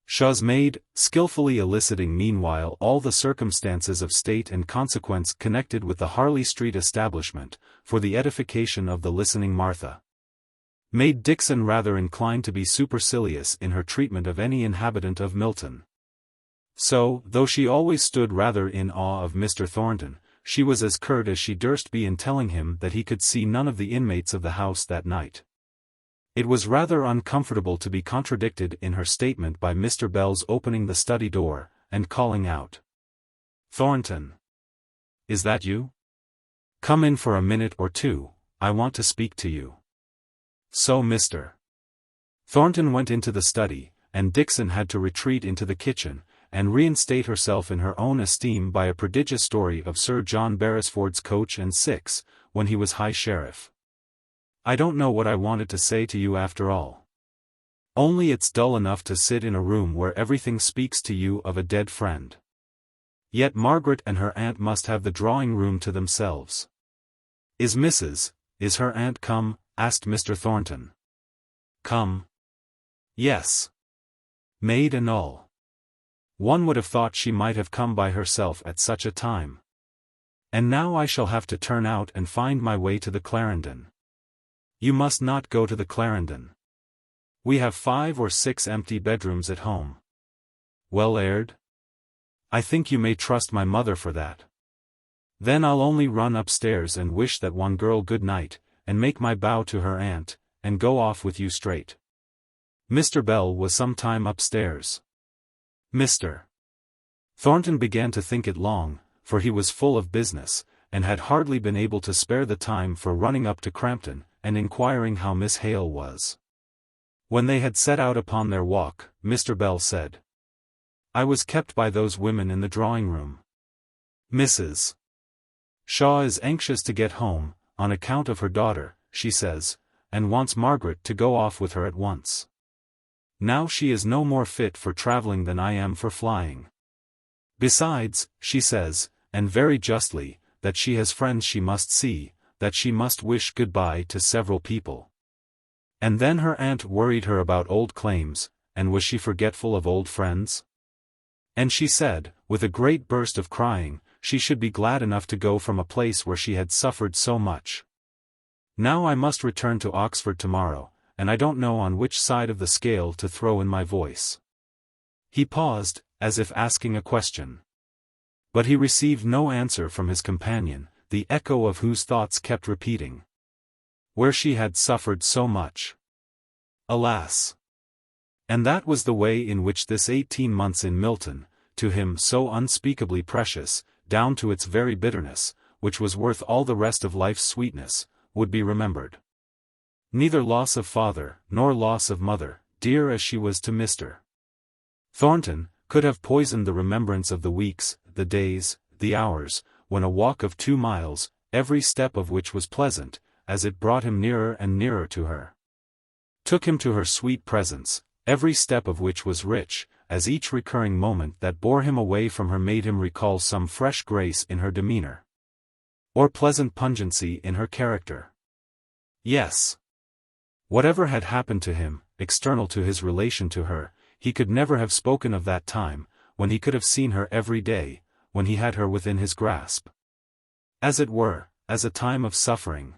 A: Shaw's maid, skillfully eliciting meanwhile all the circumstances of state and consequence connected with the Harley Street establishment, for the edification of the listening Martha, made Dixon rather inclined to be supercilious in her treatment of any inhabitant of Milton. So, though she always stood rather in awe of Mr. Thornton, she was as curt as she durst be in telling him that he could see none of the inmates of the house that night. It was rather uncomfortable to be contradicted in her statement by Mr. Bell's opening the study door, and calling out, "Thornton! Is that you? Come in for a minute or two, I want to speak to you." So Mr. Thornton went into the study, and Dixon had to retreat into the kitchen, and reinstate herself in her own esteem by a prodigious story of Sir John Beresford's coach and six, when he was High Sheriff. I don't know what I wanted to say to you after all. Only it's dull enough to sit in a room where everything speaks to you of a dead friend. Yet Margaret and her aunt must have the drawing-room to themselves. Is her aunt come?" asked Mr. Thornton. "Come? Yes. Maid and all. One would have thought she might have come by herself at such a time. And now I shall have to turn out and find my way to the Clarendon." "You must not go to the Clarendon. We have 5 or 6 empty bedrooms at home. Well aired? I think you may trust my mother for that. Then I'll only run upstairs and wish that one girl good night, and make my bow to her aunt, and go off with you straight." Mr. Bell was some time upstairs. Mr. Thornton began to think it long, for he was full of business, and had hardly been able to spare the time for running up to Crampton, and inquiring how Miss Hale was. When they had set out upon their walk, Mr. Bell said, "I was kept by those women in the drawing-room. Mrs. Shaw is anxious to get home, on account of her daughter, she says, and wants Margaret to go off with her at once. Now she is no more fit for travelling than I am for flying. Besides, she says, and very justly, that she has friends she must see, that she must wish good-bye to several people. And then her aunt worried her about old claims, and was she forgetful of old friends? And she said, with a great burst of crying, she should be glad enough to go from a place where she had suffered so much. Now I must return to Oxford tomorrow, and I don't know on which side of the scale to throw in my voice. He paused, as if asking a question. But he received no answer from his companion, the echo of whose thoughts kept repeating. Where she had suffered so much. Alas! And that was the way in which this 18 months in Milton, to him so unspeakably precious, down to its very bitterness, which was worth all the rest of life's sweetness, would be remembered. Neither loss of father, nor loss of mother, dear as she was to Mr. Thornton, could have poisoned the remembrance of the weeks, the days, the hours, when a walk of 2 miles, every step of which was pleasant, as it brought him nearer and nearer to her. Took him to her sweet presence, every step of which was rich, as each recurring moment that bore him away from her made him recall some fresh grace in her demeanor. Or pleasant pungency in her character. Yes. Whatever had happened to him, external to his relation to her, he could never have spoken of that time, when he could have seen her every day, when he had her within his grasp. As it were, as a time of suffering.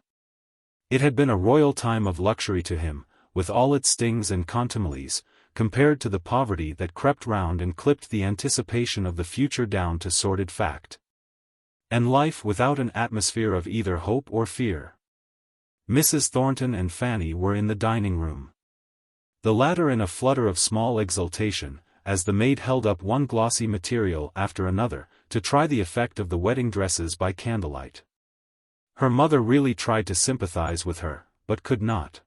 A: It had been a royal time of luxury to him, with all its stings and contumelies, compared to the poverty that crept round and clipped the anticipation of the future down to sordid fact. And life without an atmosphere of either hope or fear. Mrs. Thornton and Fanny were in the dining-room. The latter in a flutter of small exultation, as the maid held up one glossy material after another, to try the effect of the wedding dresses by candlelight. Her mother really tried to sympathize with her, but could not.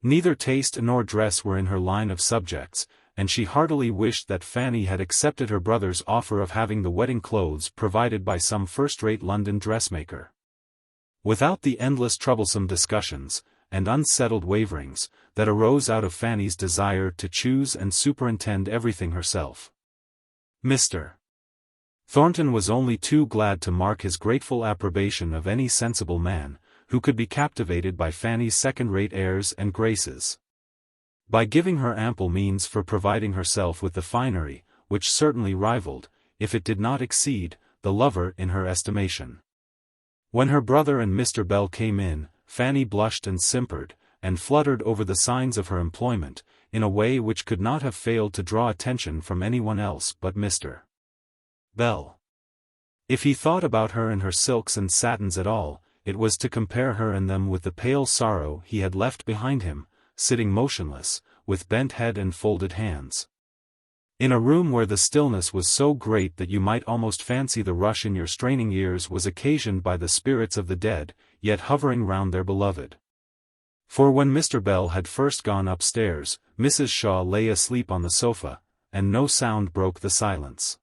A: Neither taste nor dress were in her line of subjects, and she heartily wished that Fanny had accepted her brother's offer of having the wedding clothes provided by some first-rate London dressmaker. Without the endless troublesome discussions, and unsettled waverings, that arose out of Fanny's desire to choose and superintend everything herself. Mr. Thornton was only too glad to mark his grateful approbation of any sensible man, who could be captivated by Fanny's second-rate airs and graces. By giving her ample means for providing herself with the finery, which certainly rivaled, if it did not exceed, the lover in her estimation. When her brother and Mr. Bell came in, Fanny blushed and simpered, and fluttered over the signs of her employment, in a way which could not have failed to draw attention from anyone else but Mr. Bell. If he thought about her and her silks and satins at all, it was to compare her and them with the pale sorrow he had left behind him, sitting motionless, with bent head and folded hands. In a room where the stillness was so great that you might almost fancy the rush in your straining ears was occasioned by the spirits of the dead, yet hovering round their beloved. For when Mr. Bell had first gone upstairs, Mrs. Shaw lay asleep on the sofa, and no sound broke the silence.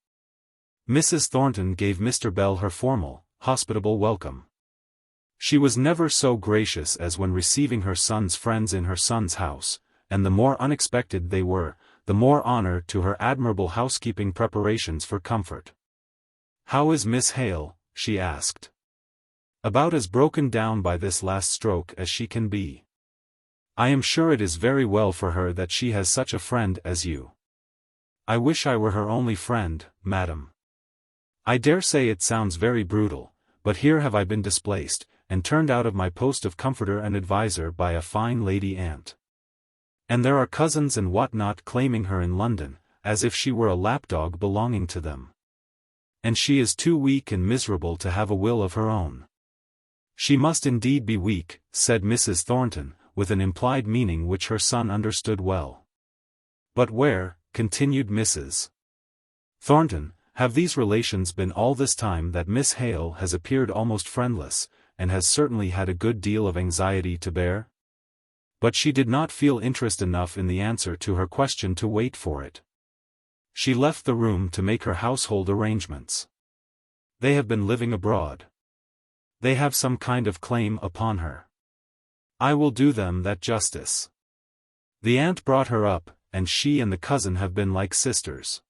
A: Mrs. Thornton gave Mr. Bell her formal, hospitable welcome. She was never so gracious as when receiving her son's friends in her son's house, and the more unexpected they were, the more honor to her admirable housekeeping preparations for comfort. "How is Miss Hale?" she asked. "About as broken down by this last stroke as she can be. I am sure it is very well for her that she has such a friend as you." "I wish I were her only friend, madam. I dare say it sounds very brutal, but here have I been displaced, and turned out of my post of comforter and adviser by a fine lady aunt. And there are cousins and what not claiming her in London, as if she were a lapdog belonging to them. And she is too weak and miserable to have a will of her own." "She must indeed be weak," said Mrs. Thornton, with an implied meaning which her son understood well. "But where," continued Mrs. Thornton, "have these relations been all this time that Miss Hale has appeared almost friendless, and has certainly had a good deal of anxiety to bear?" But she did not feel interest enough in the answer to her question to wait for it. She left the room to make her household arrangements. "They have been living abroad. They have some kind of claim upon her. I will do them that justice. The aunt brought her up, and she and the cousin have been like sisters.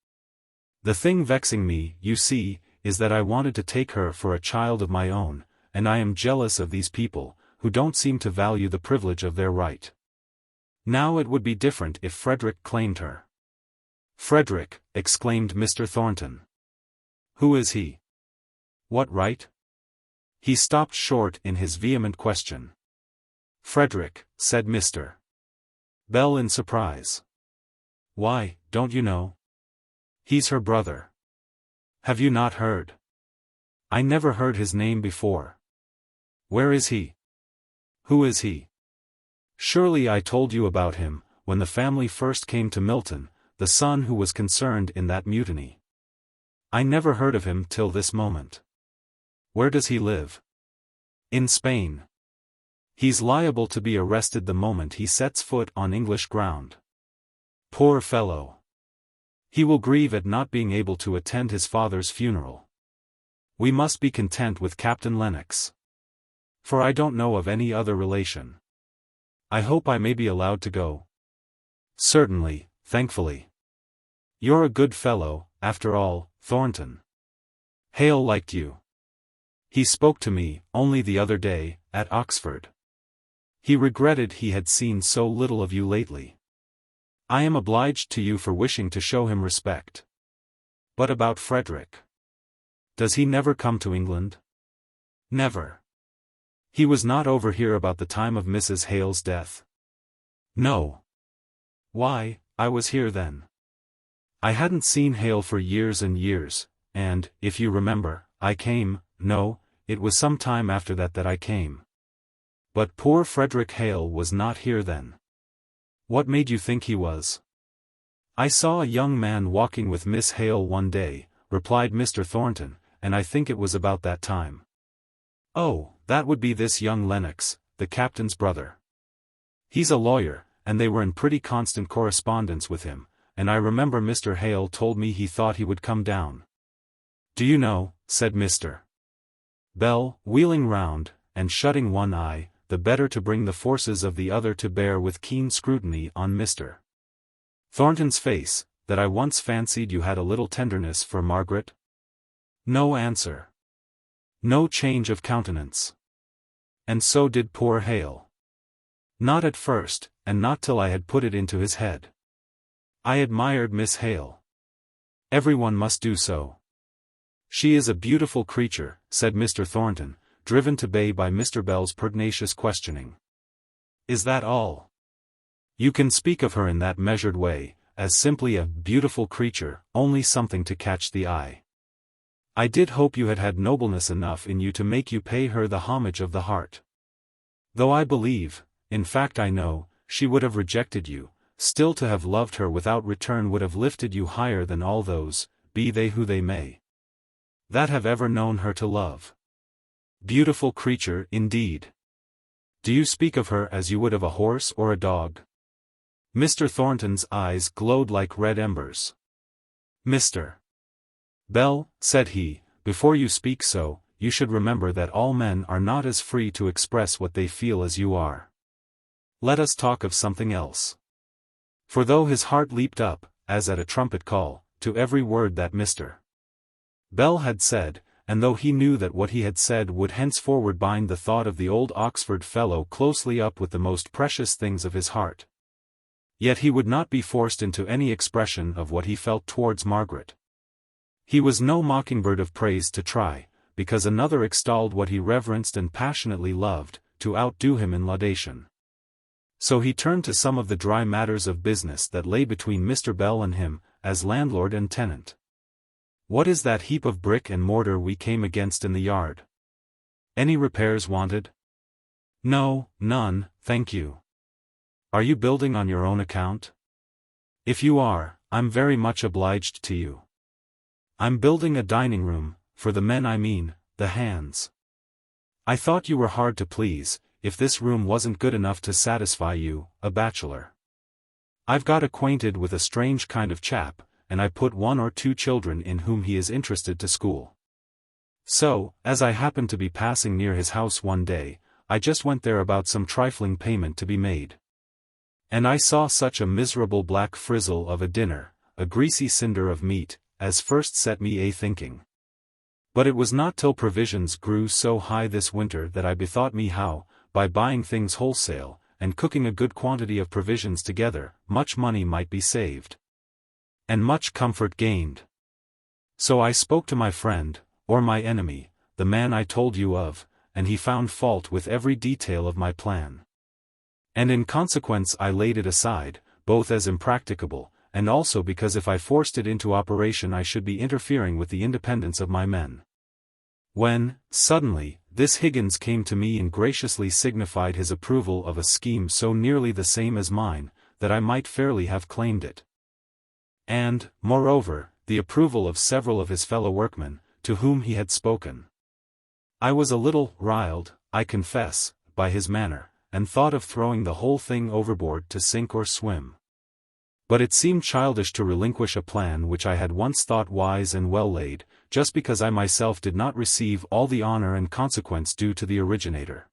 A: The thing vexing me, you see, is that I wanted to take her for a child of my own, and I am jealous of these people, who don't seem to value the privilege of their right. Now it would be different if Frederick claimed her. "Frederick," exclaimed Mr. Thornton. "Who is he? What right?" He stopped short in his vehement question. "Frederick," said Mr. Bell in surprise. "Why, don't you know? He's her brother. Have you not heard? I never heard his name before. Where is he? Who is he? Surely I told you about him, when the family first came to Milton, the son who was concerned in that mutiny. I never heard of him till this moment. Where does he live? In Spain. He's liable to be arrested the moment he sets foot on English ground. Poor fellow. He will grieve at not being able to attend his father's funeral. We must be content with Captain Lennox. For I don't know of any other relation. I hope I may be allowed to go." "Certainly, thankfully. You're a good fellow, after all, Thornton. Hale liked you. He spoke to me, only the other day, at Oxford. He regretted he had seen so little of you lately. I am obliged to you for wishing to show him respect. But about Frederick. Does he never come to England?" "Never. He was not over here about the time of Mrs. Hale's death?" "No. Why, I was here then. I hadn't seen Hale for years and years, and, if you remember, I came, no, it was some time after that that I came. But poor Frederick Hale was not here then." "What made you think he was?" "I saw a young man walking with Miss Hale one day," replied Mr. Thornton, "and I think it was about that time." "Oh, that would be this young Lennox, the captain's brother. He's a lawyer, and they were in pretty constant correspondence with him, and I remember Mr. Hale told me he thought he would come down." "Do you know," said Mr. Bell, wheeling round, and shutting one eye, the better to bring the forces of the other to bear with keen scrutiny on Mr. Thornton's face, "that I once fancied you had a little tenderness for Margaret?" No answer. No change of countenance. "And so did poor Hale." "Not at first, and not till I had put it into his head. I admired Miss Hale. Everyone must do so." "She is a beautiful creature," said Mr. Thornton, driven to bay by Mr. Bell's pertinacious questioning. "Is that all? You can speak of her in that measured way, as simply a beautiful creature, only something to catch the eye. I did hope you had had nobleness enough in you to make you pay her the homage of the heart. Though I believe, in fact I know, she would have rejected you, still to have loved her without return would have lifted you higher than all those, be they who they may, that have ever known her to love. Beautiful creature, indeed. Do you speak of her as you would of a horse or a dog?" Mr. Thornton's eyes glowed like red embers. "Mr. Bell," said he, "before you speak so, you should remember that all men are not as free to express what they feel as you are. Let us talk of something else." For though his heart leaped up, as at a trumpet call, to every word that Mr. Bell had said, and though he knew that what he had said would henceforward bind the thought of the old Oxford fellow closely up with the most precious things of his heart, yet he would not be forced into any expression of what he felt towards Margaret. He was no mockingbird of praise to try, because another extolled what he reverenced and passionately loved, to outdo him in laudation. So he turned to some of the dry matters of business that lay between Mr. Bell and him, as landlord and tenant. "What is that heap of brick and mortar we came against in the yard? Any repairs wanted?" "No, none, thank you." "Are you building on your own account?" "If you are, I'm very much obliged to you." "I'm building a dining room, for the men I mean, the hands. I thought you were hard to please, if this room wasn't good enough to satisfy you, a bachelor. I've got acquainted with a strange kind of chap, and I put 1 or 2 children in whom he is interested to school. So, as I happened to be passing near his house one day, I just went there about some trifling payment to be made. And I saw such a miserable black frizzle of a dinner, a greasy cinder of meat, as first set me a-thinking. But it was not till provisions grew so high this winter that I bethought me how, by buying things wholesale, and cooking a good quantity of provisions together, much money might be saved. and much comfort gained. So I spoke to my friend, or my enemy, the man I told you of, and he found fault with every detail of my plan. And in consequence I laid it aside, both as impracticable, and also because if I forced it into operation I should be interfering with the independence of my men. When, suddenly, this Higgins came to me and graciously signified his approval of a scheme so nearly the same as mine, that I might fairly have claimed it. And, moreover, the approval of several of his fellow workmen, to whom he had spoken. I was a little riled, I confess, by his manner, and thought of throwing the whole thing overboard to sink or swim. But it seemed childish to relinquish a plan which I had once thought wise and well laid, just because I myself did not receive all the honor and consequence due to the originator.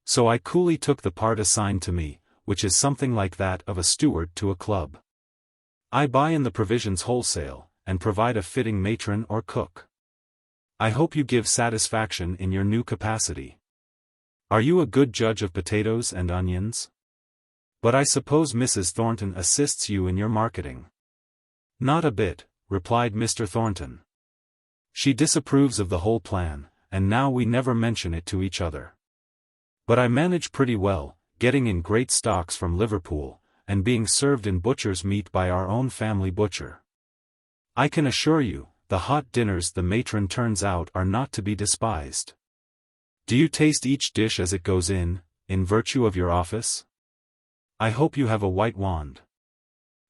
A: So I coolly took the part assigned to me, which is something like that of a steward to a club. I buy in the provisions wholesale, and provide a fitting matron or cook. I hope you give satisfaction in your new capacity. Are you a good judge of potatoes and onions? But I suppose Mrs. Thornton assists you in your marketing. Not a bit, replied Mr. Thornton. She disapproves of the whole plan, and now we never mention it to each other. But I manage pretty well, getting in great stocks from Liverpool, and being served in butcher's meat by our own family butcher. I can assure you, the hot dinners the matron turns out are not to be despised. Do you taste each dish as it goes in virtue of your office? I hope you have a white wand.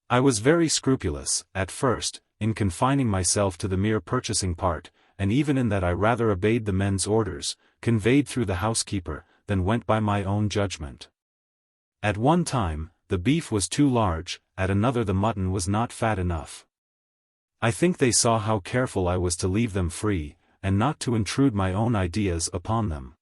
A: I was very scrupulous, at first, in confining myself to the mere purchasing part, and even in that I rather obeyed the men's orders, conveyed through the housekeeper, than went by my own judgment. At one time, the beef was too large, at another the mutton was not fat enough. I think they saw how careful I was to leave them free, and not to intrude my own ideas upon them.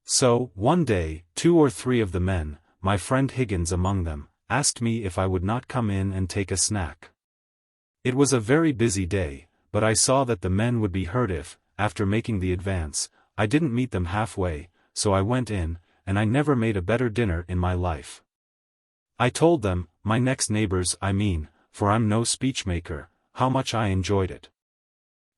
A: So, one day, 2 or 3 of the men, my friend Higgins among them, asked me if I would not come in and take a snack. It was a very busy day, but I saw that the men would be hurt if, after making the advance, I didn't meet them halfway, so I went in, and I never made a better dinner in my life. I told them, my next neighbors I mean, for I'm no speechmaker, how much I enjoyed it.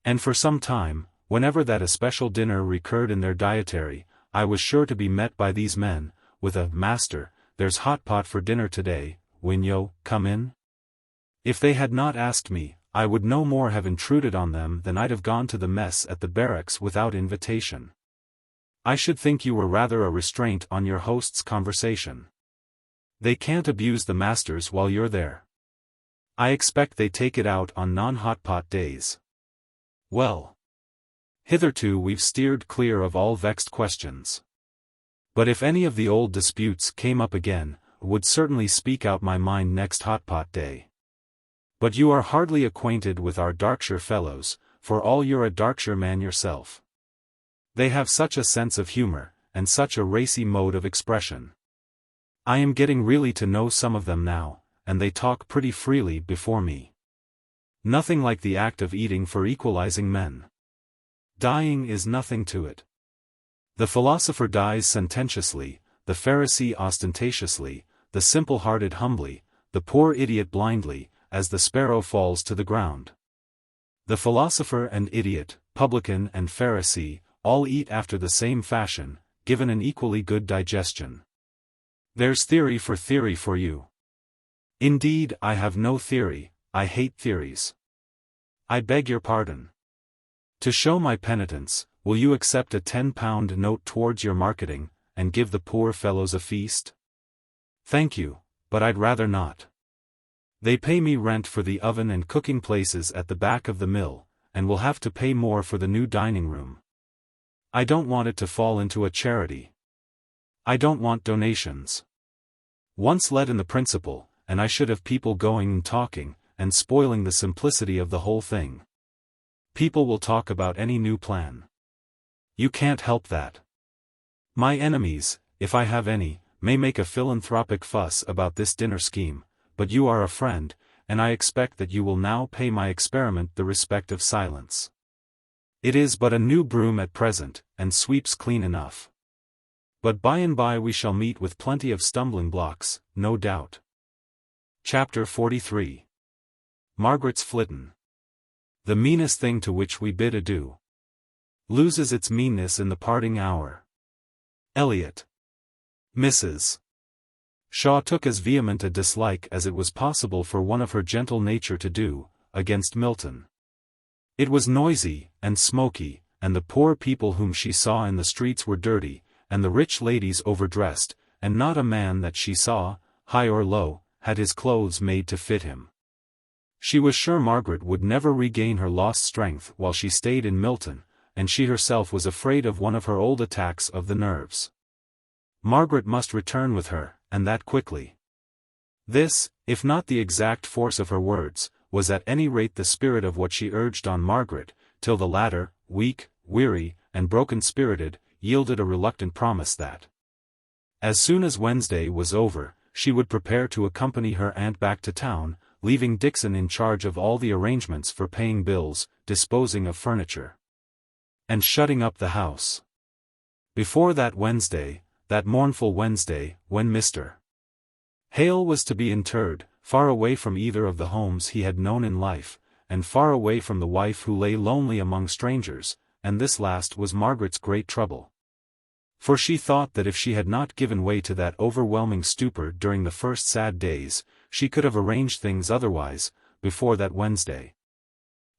A: And for some time, whenever that especial dinner recurred in their dietary, I was sure to be met by these men, with a "Master, there's hot pot for dinner today, will yo come in?" If they had not asked me, I would no more have intruded on them than I'd have gone to the mess at the barracks without invitation. I should think you were rather a restraint on your host's conversation. They can't abuse the masters while you're there. I expect they take it out on non-hot pot days. Well, hitherto we've steered clear of all vexed questions. But if any of the old disputes came up again, would certainly speak out my mind next hot pot day. But you are hardly acquainted with our Darkshire fellows, for all you're a Darkshire man yourself. They have such a sense of humor, and such a racy mode of expression. I am getting really to know some of them now, and they talk pretty freely before me. Nothing like the act of eating for equalizing men. Dying is nothing to it. The philosopher dies sententiously, the Pharisee ostentatiously, the simple-hearted humbly, the poor idiot blindly, as the sparrow falls to the ground. The philosopher and idiot, publican and Pharisee, all eat after the same fashion, given an equally good digestion. There's theory for you. Indeed, I have no theory, I hate theories. I beg your pardon. To show my penitence, will you accept a £10 note towards your marketing, and give the poor fellows a feast? Thank you, but I'd rather not. They pay me rent for the oven and cooking places at the back of the mill, and will have to pay more for the new dining room. I don't want it to fall into a charity. I don't want donations. Once let in the principle, and I should have people going and talking, and spoiling the simplicity of the whole thing. People will talk about any new plan. You can't help that. My enemies, if I have any, may make a philanthropic fuss about this dinner scheme, but you are a friend, and I expect that you will now pay my experiment the respect of silence. It is but a new broom at present, and sweeps clean enough. But by and by we shall meet with plenty of stumbling blocks, no doubt. Chapter 43. Margaret's Flittin. The meanest thing to which we bid adieu loses its meanness in the parting hour. Eliot. Mrs. Shaw took as vehement a dislike as it was possible for one of her gentle nature to do, against Milton. It was noisy, and smoky, and the poor people whom she saw in the streets were dirty, and the rich ladies overdressed, and not a man that she saw, high or low, had his clothes made to fit him. She was sure Margaret would never regain her lost strength while she stayed in Milton, and she herself was afraid of one of her old attacks of the nerves. Margaret must return with her, and that quickly. This, if not the exact force of her words, was at any rate the spirit of what she urged on Margaret, till the latter, weak, weary, and broken-spirited, yielded a reluctant promise that, as soon as Wednesday was over, she would prepare to accompany her aunt back to town, leaving Dixon in charge of all the arrangements for paying bills, disposing of furniture, and shutting up the house. Before that Wednesday, that mournful Wednesday, when Mr. Hale was to be interred, far away from either of the homes he had known in life, and far away from the wife who lay lonely among strangers, and this last was Margaret's great trouble. For she thought that if she had not given way to that overwhelming stupor during the first sad days, she could have arranged things otherwise, before that Wednesday.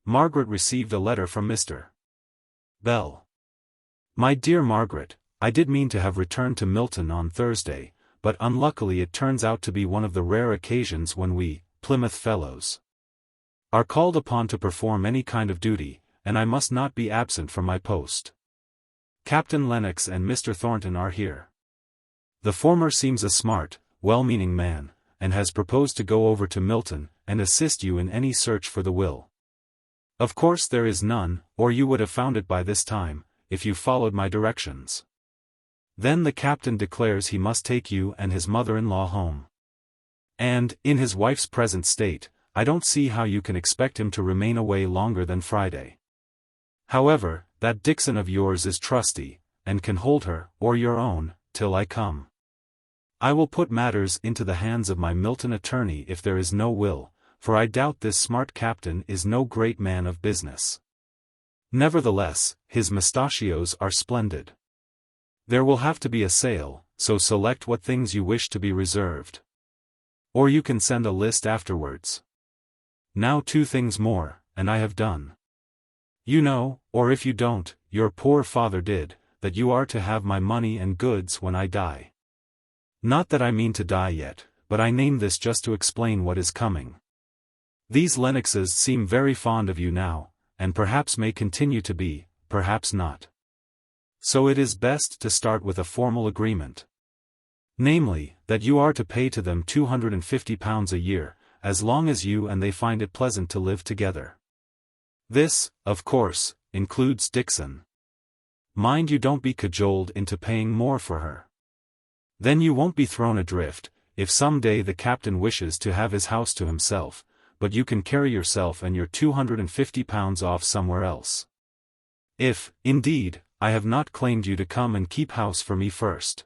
A: Margaret received a letter from Mr. Bell. My dear Margaret, I did mean to have returned to Milton on Thursday, but unluckily it turns out to be one of the rare occasions when we, Plymouth Fellows, are called upon to perform any kind of duty, and I must not be absent from my post. Captain Lennox and Mr. Thornton are here. The former seems a smart, well-meaning man, and has proposed to go over to Milton, and assist you in any search for the will. Of course there is none, or you would have found it by this time, if you followed my directions. Then the captain declares he must take you and his mother-in-law home. And, in his wife's present state, I don't see how you can expect him to remain away longer than Friday. However, that Dixon of yours is trusty, and can hold her, or your own, till I come. I will put matters into the hands of my Milton attorney if there is no will, for I doubt this smart captain is no great man of business. Nevertheless, his mustachios are splendid. There will have to be a sale, so select what things you wish to be reserved. Or you can send a list afterwards. Now 2 things more, and I have done. You know, or if you don't, your poor father did, that you are to have my money and goods when I die. Not that I mean to die yet, but I name this just to explain what is coming. These Lennoxes seem very fond of you now, and perhaps may continue to be, perhaps not. So it is best to start with a formal agreement. Namely, that you are to pay to them £250 a year, as long as you and they find it pleasant to live together. This, of course, includes Dixon. Mind you don't be cajoled into paying more for her. Then you won't be thrown adrift, if some day the captain wishes to have his house to himself, but you can carry yourself and your £250 off somewhere else. If, indeed, I have not claimed you to come and keep house for me first.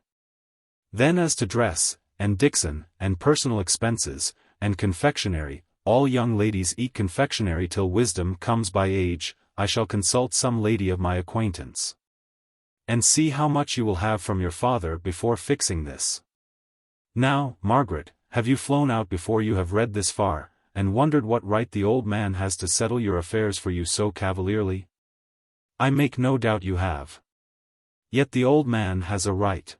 A: Then as to dress, and Dixon, and personal expenses, and confectionery, all young ladies eat confectionery till wisdom comes by age, I shall consult some lady of my acquaintance. And see how much you will have from your father before fixing this. Now, Margaret, have you flown out before you have read this far, and wondered what right the old man has to settle your affairs for you so cavalierly? I make no doubt you have. Yet the old man has a right.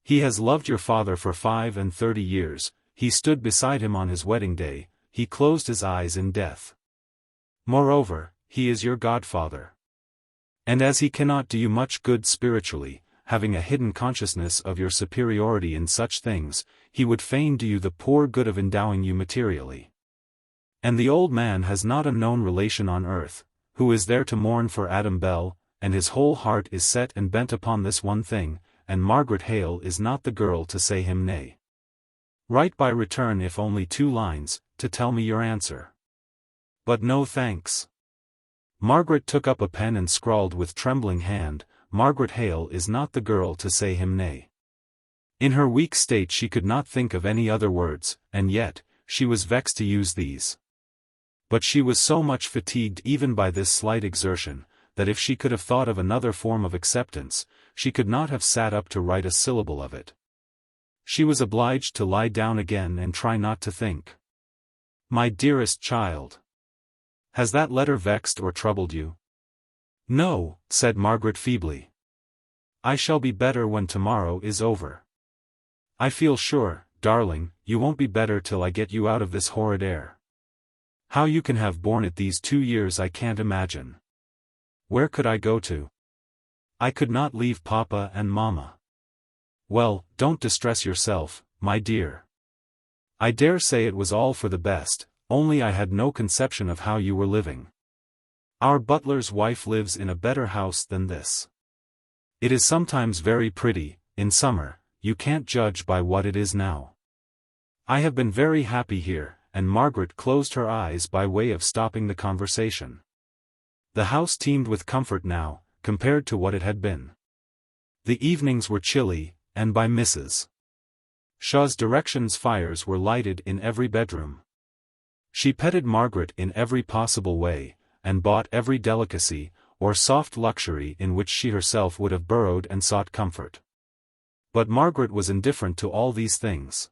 A: He has loved your father for 35 years, he stood beside him on his wedding day, he closed his eyes in death. Moreover, he is your godfather. And as he cannot do you much good spiritually, having a hidden consciousness of your superiority in such things, he would fain do you the poor good of endowing you materially. And the old man has not a known relation on earth, who is there to mourn for Adam Bell, and his whole heart is set and bent upon this one thing, and Margaret Hale is not the girl to say him nay. Write by return if only 2 lines, to tell me your answer. But no thanks. Margaret took up a pen and scrawled with trembling hand, Margaret Hale is not the girl to say him nay. In her weak state she could not think of any other words, and yet, she was vexed to use these. But she was so much fatigued even by this slight exertion, that if she could have thought of another form of acceptance, she could not have sat up to write a syllable of it. She was obliged to lie down again and try not to think. "My dearest child. Has that letter vexed or troubled you?" "No," said Margaret feebly. "I shall be better when tomorrow is over." "I feel sure, darling, you won't be better till I get you out of this horrid air. How you can have borne it these 2 years I can't imagine. Where could I go to? I could not leave Papa and Mamma." "Well, don't distress yourself, my dear. I dare say it was all for the best, only I had no conception of how you were living. Our butler's wife lives in a better house than this. It is sometimes very pretty, in summer, you can't judge by what it is now. I have been very happy here," and Margaret closed her eyes by way of stopping the conversation. The house teemed with comfort now, compared to what it had been. The evenings were chilly, and by Mrs. Shaw's directions fires were lighted in every bedroom. She petted Margaret in every possible way, and bought every delicacy, or soft luxury in which she herself would have burrowed and sought comfort. But Margaret was indifferent to all these things.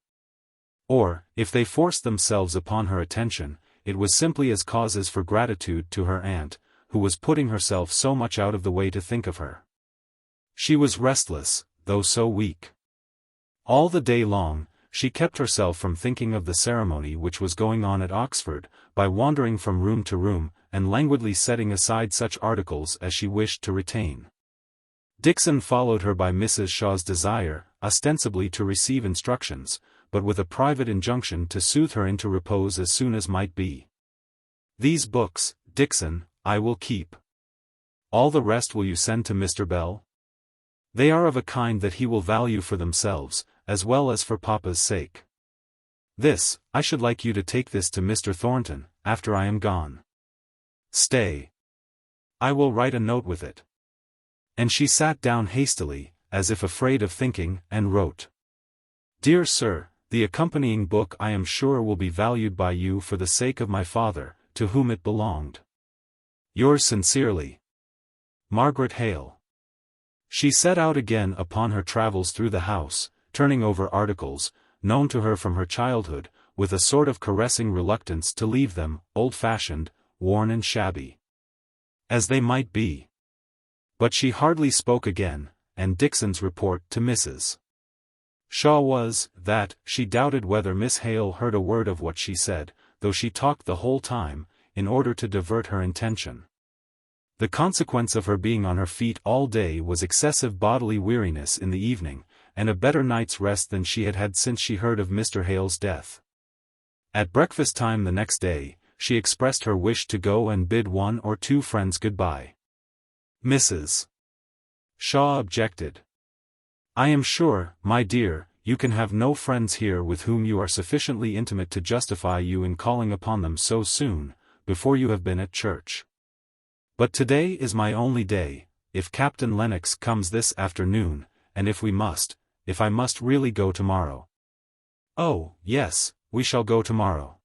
A: Or, if they forced themselves upon her attention, it was simply as causes for gratitude to her aunt, who was putting herself so much out of the way to think of her. She was restless, though so weak. All the day long, she kept herself from thinking of the ceremony which was going on at Oxford, by wandering from room to room, and languidly setting aside such articles as she wished to retain. Dixon followed her by Mrs. Shaw's desire, ostensibly to receive instructions, but with a private injunction to soothe her into repose as soon as might be. "These books, Dixon, I will keep. All the rest will you send to Mr. Bell? They are of a kind that he will value for themselves, as well as for Papa's sake. This, I should like you to take this to Mr. Thornton, after I am gone. Stay. I will write a note with it." And she sat down hastily, as if afraid of thinking, and wrote. "Dear Sir, the accompanying book I am sure will be valued by you for the sake of my father, to whom it belonged. Yours sincerely, Margaret Hale." She set out again upon her travels through the house, turning over articles, known to her from her childhood, with a sort of caressing reluctance to leave them, old-fashioned, worn and shabby, as they might be. But she hardly spoke again, and Dixon's report to Mrs. Shaw was, that, she doubted whether Miss Hale heard a word of what she said, though she talked the whole time, in order to divert her intention. The consequence of her being on her feet all day was excessive bodily weariness in the evening, and a better night's rest than she had had since she heard of Mr. Hale's death. At breakfast time the next day, she expressed her wish to go and bid 1 or 2 friends good-bye. Mrs. Shaw objected. "I am sure, my dear, you can have no friends here with whom you are sufficiently intimate to justify you in calling upon them so soon, before you have been at church. But today is my only day, if Captain Lennox comes this afternoon, and if I must really go tomorrow." "Oh, yes, we shall go tomorrow.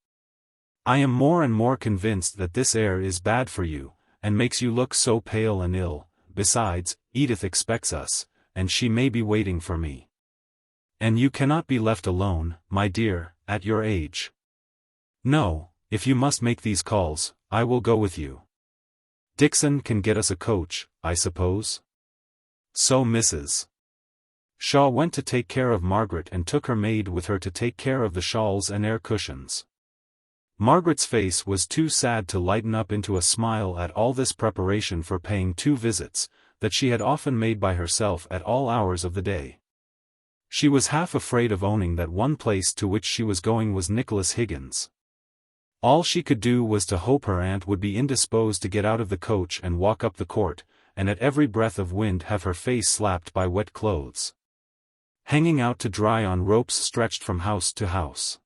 A: I am more and more convinced that this air is bad for you, and makes you look so pale and ill. Besides, Edith expects us, and she may be waiting for me. And you cannot be left alone, my dear, at your age. No, if you must make these calls, I will go with you. Dixon can get us a coach, I suppose?" So Mrs. Shaw went to take care of Margaret and took her maid with her to take care of the shawls and air cushions. Margaret's face was too sad to lighten up into a smile at all this preparation for paying 2 visits, that she had often made by herself at all hours of the day. She was half afraid of owning that one place to which she was going was Nicholas Higgins. All she could do was to hope her aunt would be indisposed to get out of the coach and walk up the court, and at every breath of wind have her face slapped by wet clothes, hanging out to dry on ropes stretched from house to house.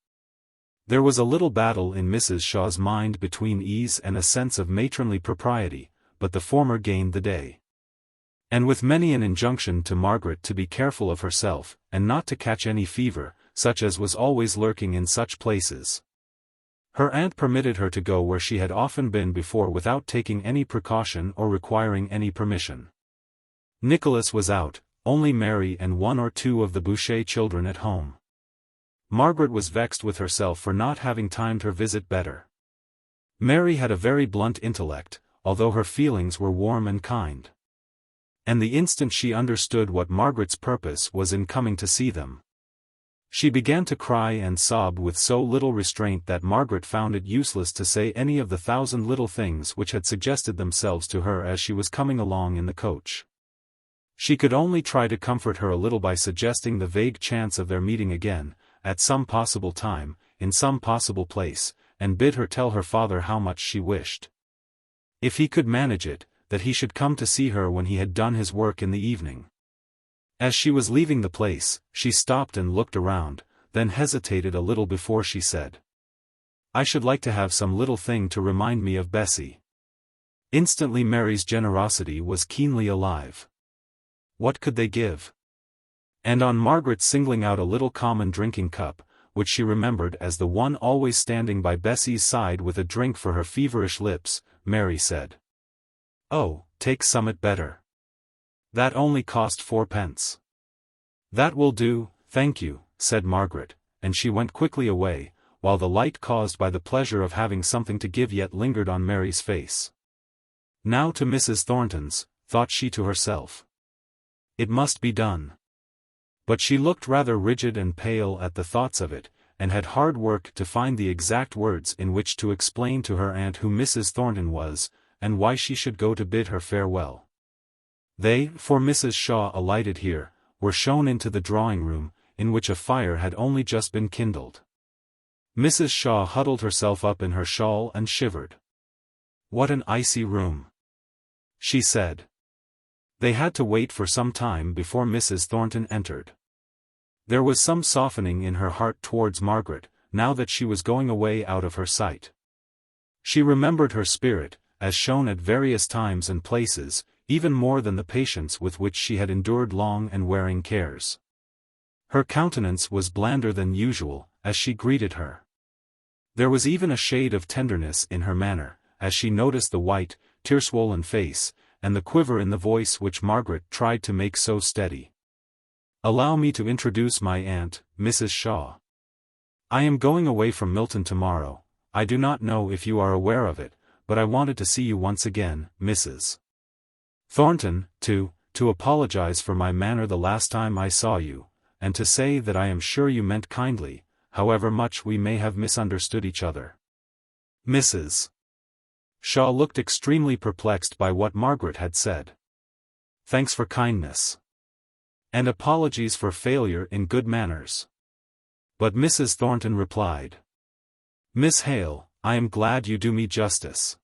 A: There was a little battle in Mrs. Shaw's mind between ease and a sense of matronly propriety, but the former gained the day. And with many an injunction to Margaret to be careful of herself, and not to catch any fever, such as was always lurking in such places, Her aunt permitted her to go where she had often been before without taking any precaution or requiring any permission. Nicholas was out, only Mary and one or two of the Boucher children at home. Margaret was vexed with herself for not having timed her visit better. Mary had a very blunt intellect, although her feelings were warm and kind. And the instant she understood what Margaret's purpose was in coming to see them, she began to cry and sob with so little restraint that Margaret found it useless to say any of the thousand little things which had suggested themselves to her as she was coming along in the coach. She could only try to comfort her a little by suggesting the vague chance of their meeting again, at some possible time, in some possible place, and bid her tell her father how much she wished, if he could manage it, that he should come to see her when he had done his work in the evening. As she was leaving the place, she stopped and looked around, then hesitated a little before she said, "I should like to have some little thing to remind me of Bessie." Instantly Mary's generosity was keenly alive. What could they give? And on Margaret singling out a little common drinking cup, which she remembered as the one always standing by Bessie's side with a drink for her feverish lips, Mary said, "Oh, take somewhat better. That only cost 4 pence." "That will do, thank you," said Margaret, and she went quickly away, while the light caused by the pleasure of having something to give yet lingered on Mary's face. Now to Mrs. Thornton's, thought she to herself. It must be done. But she looked rather rigid and pale at the thoughts of it, and had hard work to find the exact words in which to explain to her aunt who Mrs. Thornton was, and why she should go to bid her farewell. They, for Mrs. Shaw alighted here, were shown into the drawing-room, in which a fire had only just been kindled. Mrs. Shaw huddled herself up in her shawl and shivered. "What an icy room," she said. They had to wait for some time before Mrs. Thornton entered. There was some softening in her heart towards Margaret, now that she was going away out of her sight. She remembered her spirit, as shown at various times and places, even more than the patience with which she had endured long and wearing cares. Her countenance was blander than usual, as she greeted her. There was even a shade of tenderness in her manner, as she noticed the white, tear-swollen face, and the quiver in the voice which Margaret tried to make so steady. "Allow me to introduce my aunt, Mrs. Shaw. I am going away from Milton tomorrow. I do not know if you are aware of it, but I wanted to see you once again, Mrs. Thornton, to apologize for my manner the last time I saw you, and to say that I am sure you meant kindly, however much we may have misunderstood each other." Mrs. Shaw looked extremely perplexed by what Margaret had said. "Thanks for kindness. And apologies for failure in good manners." But Mrs. Thornton replied, "Miss Hale, I am glad you do me justice.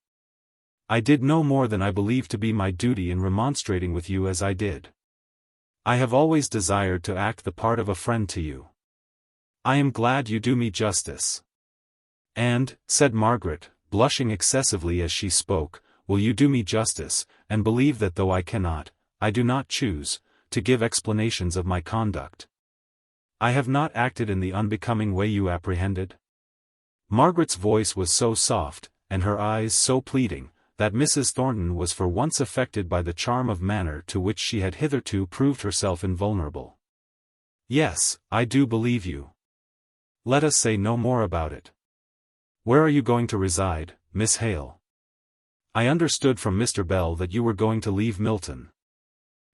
A: I did no more than I believe to be my duty in remonstrating with you as I did. I have always desired to act the part of a friend to you. I am glad you do me justice. And," said Margaret, blushing excessively as she spoke, "will you do me justice, and believe that though I cannot, I do not choose, to give explanations of my conduct, I have not acted in the unbecoming way you apprehended?" Margaret's voice was so soft, and her eyes so pleading, that Mrs. Thornton was for once affected by the charm of manner to which she had hitherto proved herself invulnerable. "Yes, I do believe you. Let us say no more about it. Where are you going to reside, Miss Hale? I understood from Mr. Bell that you were going to leave Milton."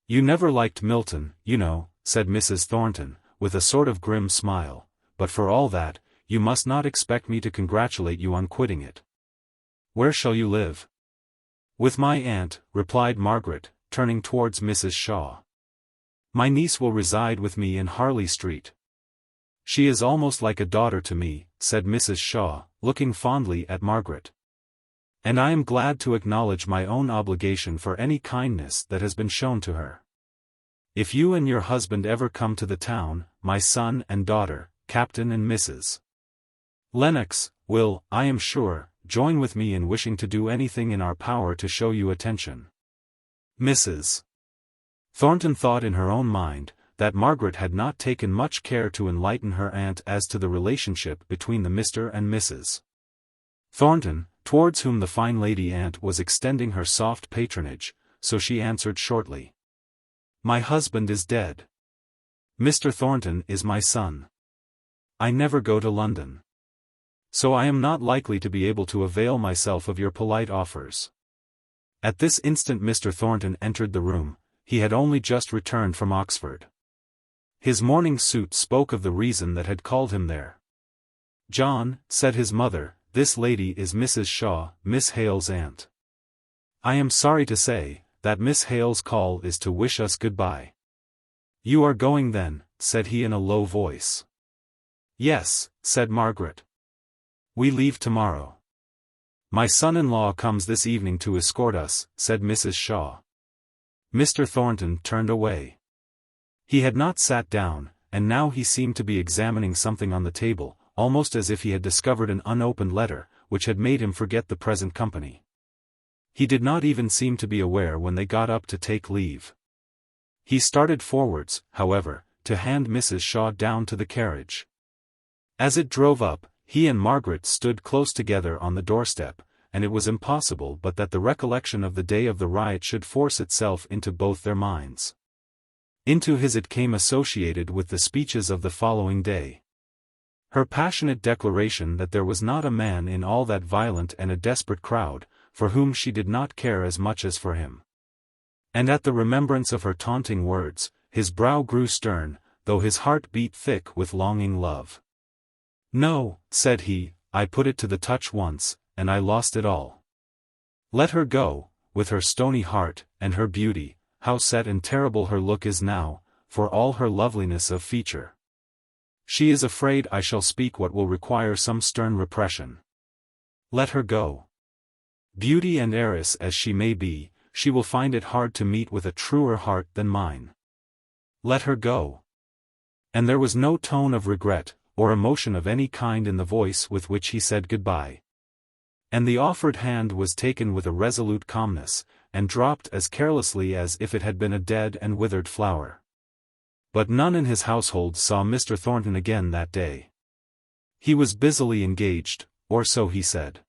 A: "You never liked Milton, you know," said Mrs. Thornton, with a sort of grim smile, "but for all that, you must not expect me to congratulate you on quitting it. Where shall you live?" "With my aunt," replied Margaret, turning towards Mrs. Shaw. "My niece will reside with me in Harley Street. She is almost like a daughter to me," said Mrs. Shaw, looking fondly at Margaret. "And I am glad to acknowledge my own obligation for any kindness that has been shown to her. If you and your husband ever come to the town, my son and daughter, Captain and Mrs. Lennox, will, I am sure, join with me in wishing to do anything in our power to show you attention." Mrs. Thornton thought in her own mind, that Margaret had not taken much care to enlighten her aunt as to the relationship between the Mr. and Mrs. Thornton, towards whom the fine lady aunt was extending her soft patronage, so she answered shortly. My husband is dead. Mr. Thornton is my son. I never go to London. So I am not likely to be able to avail myself of your polite offers. At this instant Mr. Thornton entered the room. He had only just returned from Oxford. His morning suit spoke of the reason that had called him there. John, said his mother, this lady is Mrs. Shaw, Miss Hale's aunt. I am sorry to say, that Miss Hale's call is to wish us goodbye. You are going then, said he in a low voice. Yes, said Margaret. We leave tomorrow. My son-in-law comes this evening to escort us, said Mrs. Shaw. Mr. Thornton turned away. He had not sat down, and now he seemed to be examining something on the table, almost as if he had discovered an unopened letter, which had made him forget the present company. He did not even seem to be aware when they got up to take leave. He started forwards, however, to hand Mrs. Shaw down to the carriage. As it drove up, he and Margaret stood close together on the doorstep, and it was impossible but that the recollection of the day of the riot should force itself into both their minds. Into his it came associated with the speeches of the following day. Her passionate declaration that there was not a man in all that violent and a desperate crowd, for whom she did not care as much as for him. And at the remembrance of her taunting words, his brow grew stern, though his heart beat thick with longing love. No, said he, I put it to the touch once, and I lost it all. Let her go, with her stony heart, and her beauty, how set and terrible her look is now, for all her loveliness of feature. She is afraid I shall speak what will require some stern repression. Let her go. Beauty and heiress as she may be, she will find it hard to meet with a truer heart than mine. Let her go. And there was no tone of regret, or emotion of any kind in the voice with which he said goodbye. And the offered hand was taken with a resolute calmness, and dropped as carelessly as if it had been a dead and withered flower. But none in his household saw Mr. Thornton again that day. He was busily engaged, or so he said.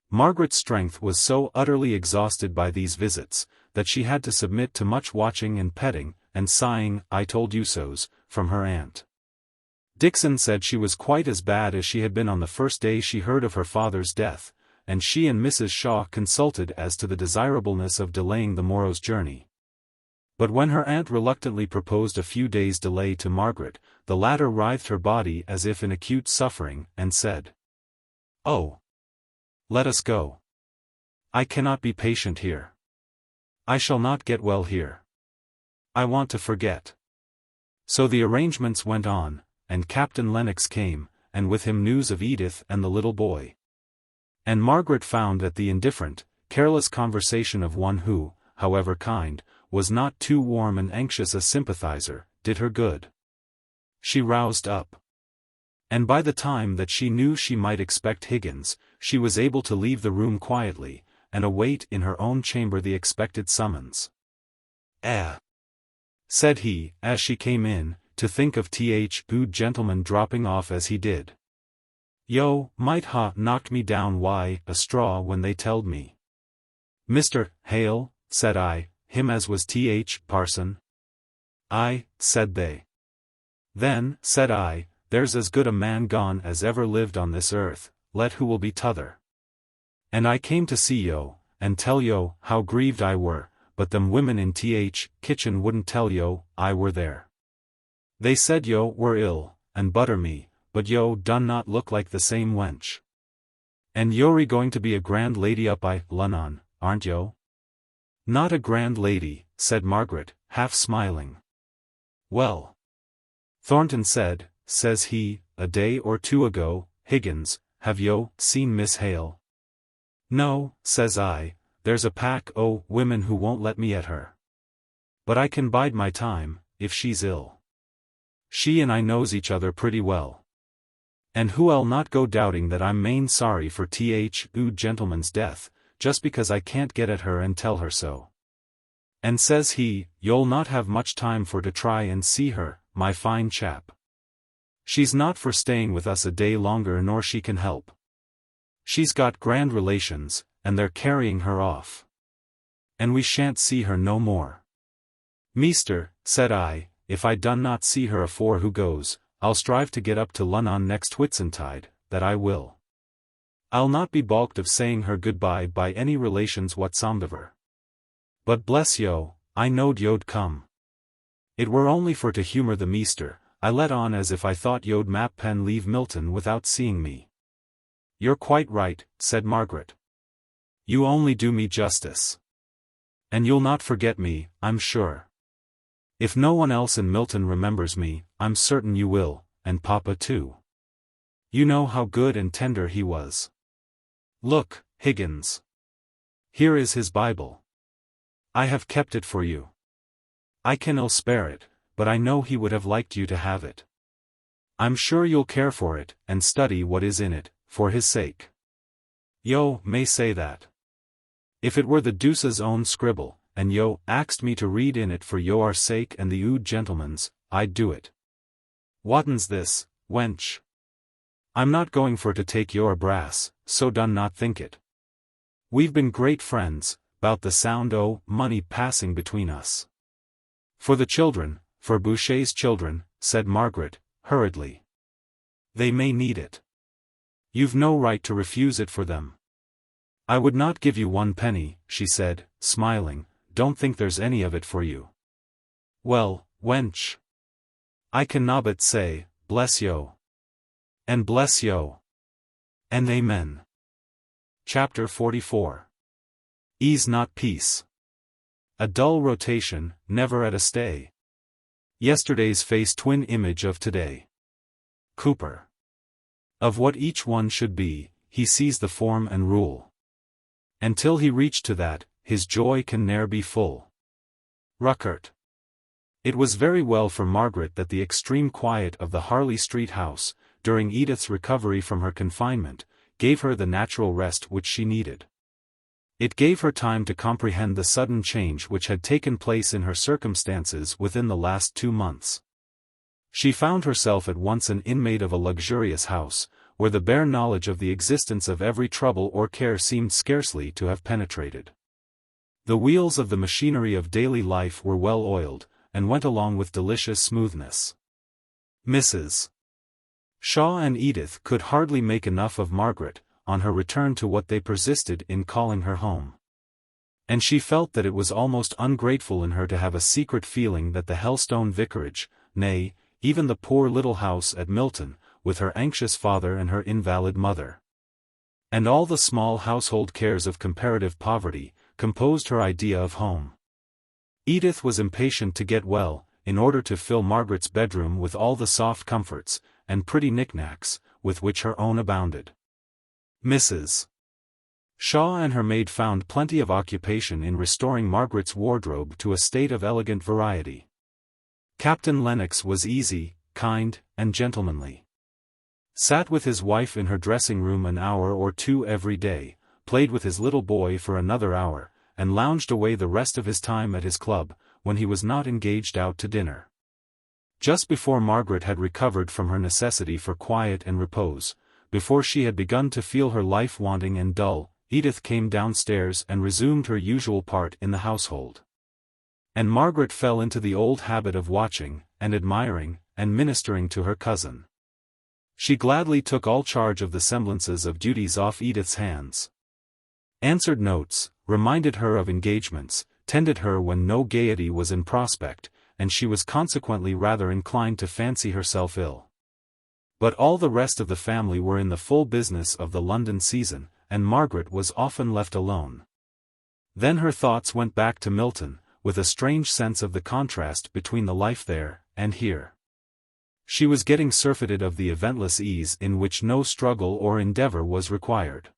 A: Margaret's strength was so utterly exhausted by these visits, that she had to submit to much watching and petting, and sighing, I told you so's, from her aunt. Dixon said she was quite as bad as she had been on the first day she heard of her father's death, and she and Mrs. Shaw consulted as to the desirableness of delaying the morrow's journey. But when her aunt reluctantly proposed a few days' delay to Margaret, the latter writhed her body as if in acute suffering, and said, Oh! Let us go. I cannot be patient here. I shall not get well here. I want to forget. So the arrangements went on, and Captain Lennox came, and with him news of Edith and the little boy. And Margaret found that the indifferent, careless conversation of one who, however kind, was not too warm and anxious a sympathizer, did her good. She roused up. And by the time that she knew she might expect Higgins, she was able to leave the room quietly, and await in her own chamber the expected summons. Said he, as she came in, to think of the gentleman dropping off as he did. Yo, might ha knocked me down a straw when they telled me. Mr. Hale, said I, him as was parson. Aye, said they. Then, said I, there's as good a man gone as ever lived on this earth, let who will be t'other. And I came to see yo, and tell yo how grieved I were, but them women in kitchen wouldn't tell yo I were there. They said yo were ill, and butter me, but yo done not look like the same wench. And yo're going to be a grand lady up Lunnon, aren't yo? Not a grand lady, said Margaret, half smiling. Well. Thornton said, says he, a day or two ago, Higgins, have yo seen Miss Hale? No, says I, there's a pack o' women who won't let me at her. But I can bide my time, if she's ill. She and I knows each other pretty well. And who'll not go doubting that I'm main sorry for gentleman's death, just because I can't get at her and tell her so. And says he, you'll not have much time for to try and see her, my fine chap. She's not for staying with us a day longer nor she can help. She's got grand relations, and they're carrying her off. And we shan't see her no more. Measter, said I, if I done not see her afore who goes, I'll strive to get up to Lunnon next Whitsuntide, that I will. I'll not be balked of saying her goodbye by any relations whatsomdever. But bless yo, I knowed yo'd come. It were only for to humour the measter, I let on as if I thought yo'd map pen leave Milton without seeing me. You're quite right, said Margaret. You only do me justice. And you'll not forget me, I'm sure. If no one else in Milton remembers me, I'm certain you will, and Papa too. You know how good and tender he was. Look, Higgins. Here is his Bible. I have kept it for you. I can ill spare it, but I know he would have liked you to have it. I'm sure you'll care for it, and study what is in it, for his sake. Yo may say that. If it were the deuce's own scribble, and yo axed me to read in it for yo'r sake and the ood gentleman's, I'd do it. Whatten's this, wench? I'm not going for to take your brass, so done not think it. We've been great friends, 'bout the sound o' money passing between us. For the children, for Boucher's children, said Margaret, hurriedly. They may need it. You've no right to refuse it for them. I would not give you 1 penny, she said, smiling, don't think there's any of it for you. Well, wench. I can nobbut say, bless yo. And bless yo. And amen. Chapter 44. Ease not peace. A dull rotation, never at a stay. Yesterday's face twin image of today. Cooper. Of what each one should be, he sees the form and rule. And till he reach to that, his joy can ne'er be full. Ruckert. It was very well for Margaret that the extreme quiet of the Harley Street house, during Edith's recovery from her confinement, gave her the natural rest which she needed. It gave her time to comprehend the sudden change which had taken place in her circumstances within the last 2 months. She found herself at once an inmate of a luxurious house, where the bare knowledge of the existence of every trouble or care seemed scarcely to have penetrated. The wheels of the machinery of daily life were well oiled, and went along with delicious smoothness. Mrs. Shaw and Edith could hardly make enough of Margaret, on her return to what they persisted in calling her home. And she felt that it was almost ungrateful in her to have a secret feeling that the Helstone vicarage, nay, even the poor little house at Milton, with her anxious father and her invalid mother, and all the small household cares of comparative poverty, composed her idea of home. Edith was impatient to get well, in order to fill Margaret's bedroom with all the soft comforts, and pretty knickknacks, with which her own abounded. Mrs. Shaw and her maid found plenty of occupation in restoring Margaret's wardrobe to a state of elegant variety. Captain Lennox was easy, kind, and gentlemanly. Sat with his wife in her dressing-room an hour or 2 every day, played with his little boy for another hour, and lounged away the rest of his time at his club, when he was not engaged out to dinner. Just before Margaret had recovered from her necessity for quiet and repose, before she had begun to feel her life wanting and dull, Edith came downstairs and resumed her usual part in the household. And Margaret fell into the old habit of watching, and admiring, and ministering to her cousin. She gladly took all charge of the semblances of duties off Edith's hands. Answered notes, reminded her of engagements, tended her when no gaiety was in prospect, and she was consequently rather inclined to fancy herself ill. But all the rest of the family were in the full business of the London season, and Margaret was often left alone. Then her thoughts went back to Milton, with a strange sense of the contrast between the life there, and here. She was getting surfeited of the eventless ease in which no struggle or endeavor was required.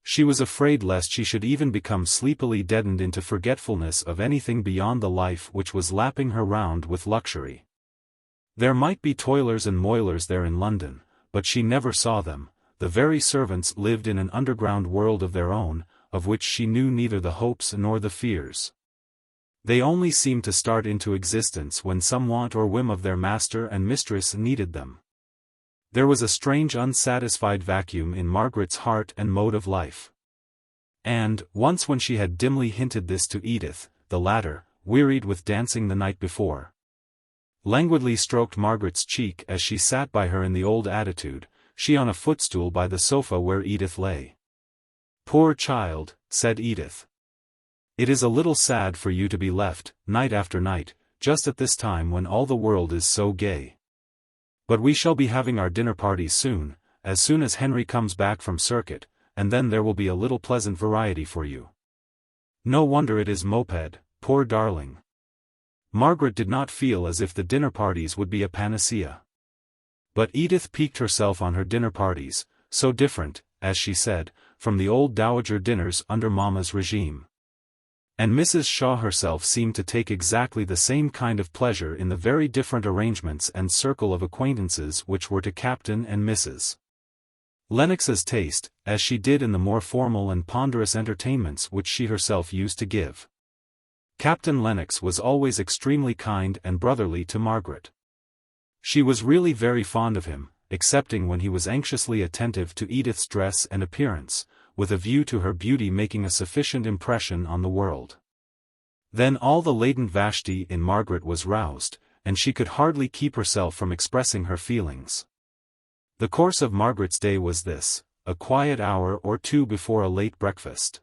A: She was afraid lest she should even become sleepily deadened into forgetfulness of anything beyond the life which was lapping her round with luxury. There might be toilers and moilers there in London, but she never saw them. The very servants lived in an underground world of their own, of which she knew neither the hopes nor the fears. They only seemed to start into existence when some want or whim of their master and mistress needed them. There was a strange unsatisfied vacuum in Margaret's heart and mode of life. And, once when she had dimly hinted this to Edith, the latter, wearied with dancing the night before, languidly stroked Margaret's cheek as she sat by her in the old attitude, she on a footstool by the sofa where Edith lay. "Poor child," said Edith. "It is a little sad for you to be left, night after night, just at this time when all the world is so gay. But we shall be having our dinner parties soon as Henry comes back from circuit, and then there will be a little pleasant variety for you. No wonder it is moped, poor darling." Margaret did not feel as if the dinner parties would be a panacea. But Edith piqued herself on her dinner parties, so different, as she said, from the old dowager dinners under Mamma's regime. And Mrs. Shaw herself seemed to take exactly the same kind of pleasure in the very different arrangements and circle of acquaintances which were to Captain and Mrs. Lennox's taste, as she did in the more formal and ponderous entertainments which she herself used to give. Captain Lennox was always extremely kind and brotherly to Margaret. She was really very fond of him, excepting when he was anxiously attentive to Edith's dress and appearance, with a view to her beauty making a sufficient impression on the world. Then all the latent Vashti in Margaret was roused, and she could hardly keep herself from expressing her feelings. The course of Margaret's day was this: a quiet hour or two before a late breakfast.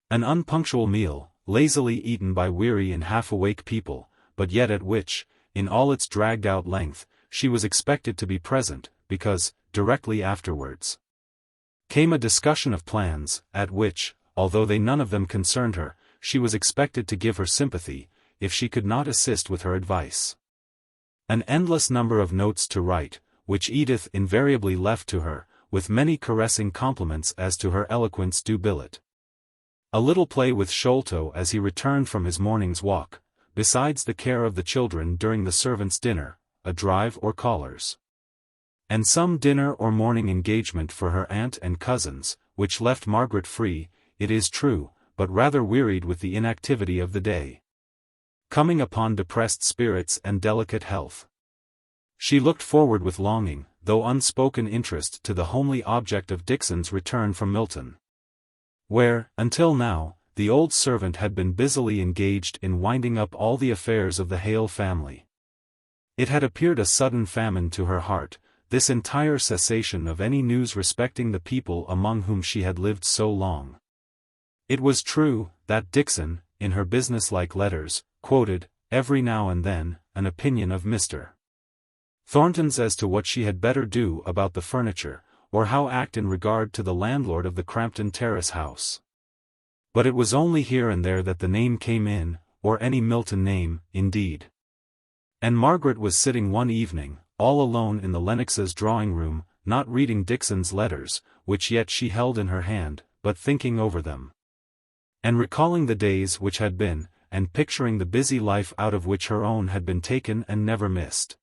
A: An unpunctual meal, lazily eaten by weary and half-awake people, but yet at which, in all its dragged-out length, she was expected to be present, because, directly afterwards, came a discussion of plans, at which, although they none of them concerned her, she was expected to give her sympathy, if she could not assist with her advice. An endless number of notes to write, which Edith invariably left to her, with many caressing compliments as to her eloquence du billet. A little play with Sholto as he returned from his morning's walk, besides the care of the children during the servants' dinner, a drive or callers, and some dinner or morning engagement for her aunt and cousins, which left Margaret free, it is true, but rather wearied with the inactivity of the day, coming upon depressed spirits and delicate health. She looked forward with longing, though unspoken interest to the homely object of Dixon's return from Milton, where, until now, the old servant had been busily engaged in winding up all the affairs of the Hale family. It had appeared a sudden famine to her heart, this entire cessation of any news respecting the people among whom she had lived so long. It was true, that Dixon, in her business-like letters, quoted, every now and then, an opinion of Mr. Thornton's as to what she had better do about the furniture, or how act in regard to the landlord of the Crampton Terrace house. But it was only here and there that the name came in, or any Milton name, indeed. And Margaret was sitting one evening, all alone in the Lennox's drawing-room, not reading Dixon's letters, which yet she held in her hand, but thinking over them, and recalling the days which had been, and picturing the busy life out of which her own had been taken and never missed.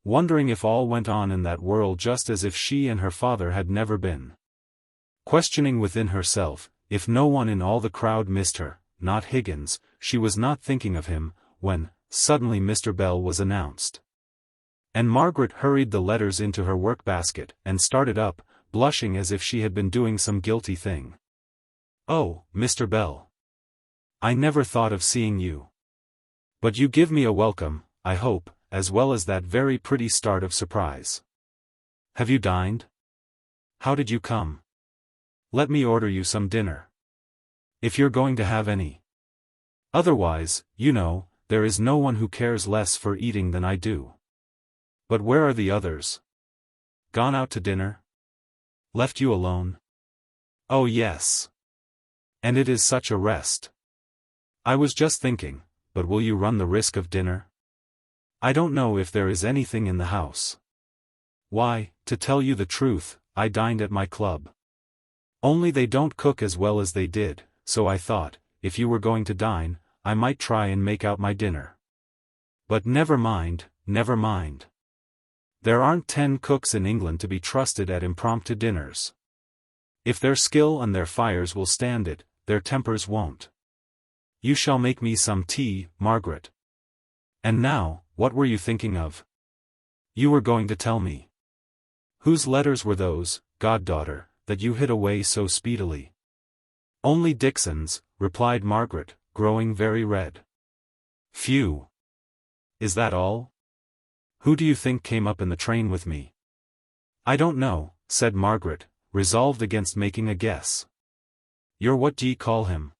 A: Wondering if all went on in that world just as if she and her father had never been. Questioning within herself, if no one in all the crowd missed her, not Higgins, she was not thinking of him, when, suddenly Mr. Bell was announced. And Margaret hurried the letters into her work-basket, and started up, blushing as if she had been doing some guilty thing. "Oh, Mr. Bell! I never thought of seeing you. But you give me a welcome, I hope, as well as that very pretty start of surprise. Have you dined? How did you come? Let me order you some dinner, if you're going to have any. Otherwise, you know, there is no one who cares less for eating than I do. But where are the others? Gone out to dinner? Left you alone? Oh yes. And it is such a rest. I was just thinking, but will you run the risk of dinner? I don't know if there is anything in the house. Why, to tell you the truth, I dined at my club. Only they don't cook as well as they did, so I thought, if you were going to dine, I might try and make out my dinner. But never mind, never mind. There aren't 10 cooks in England to be trusted at impromptu dinners. If their skill and their fires will stand it, their tempers won't. You shall make me some tea, Margaret. And now, what were you thinking of? You were going to tell me. Whose letters were those, goddaughter, that you hid away so speedily? Only Dixon's, replied Margaret, growing very red. Phew! Is that all? Who do you think came up in the train with me? I don't know, said Margaret, resolved against making a guess. You're what d'ye call him?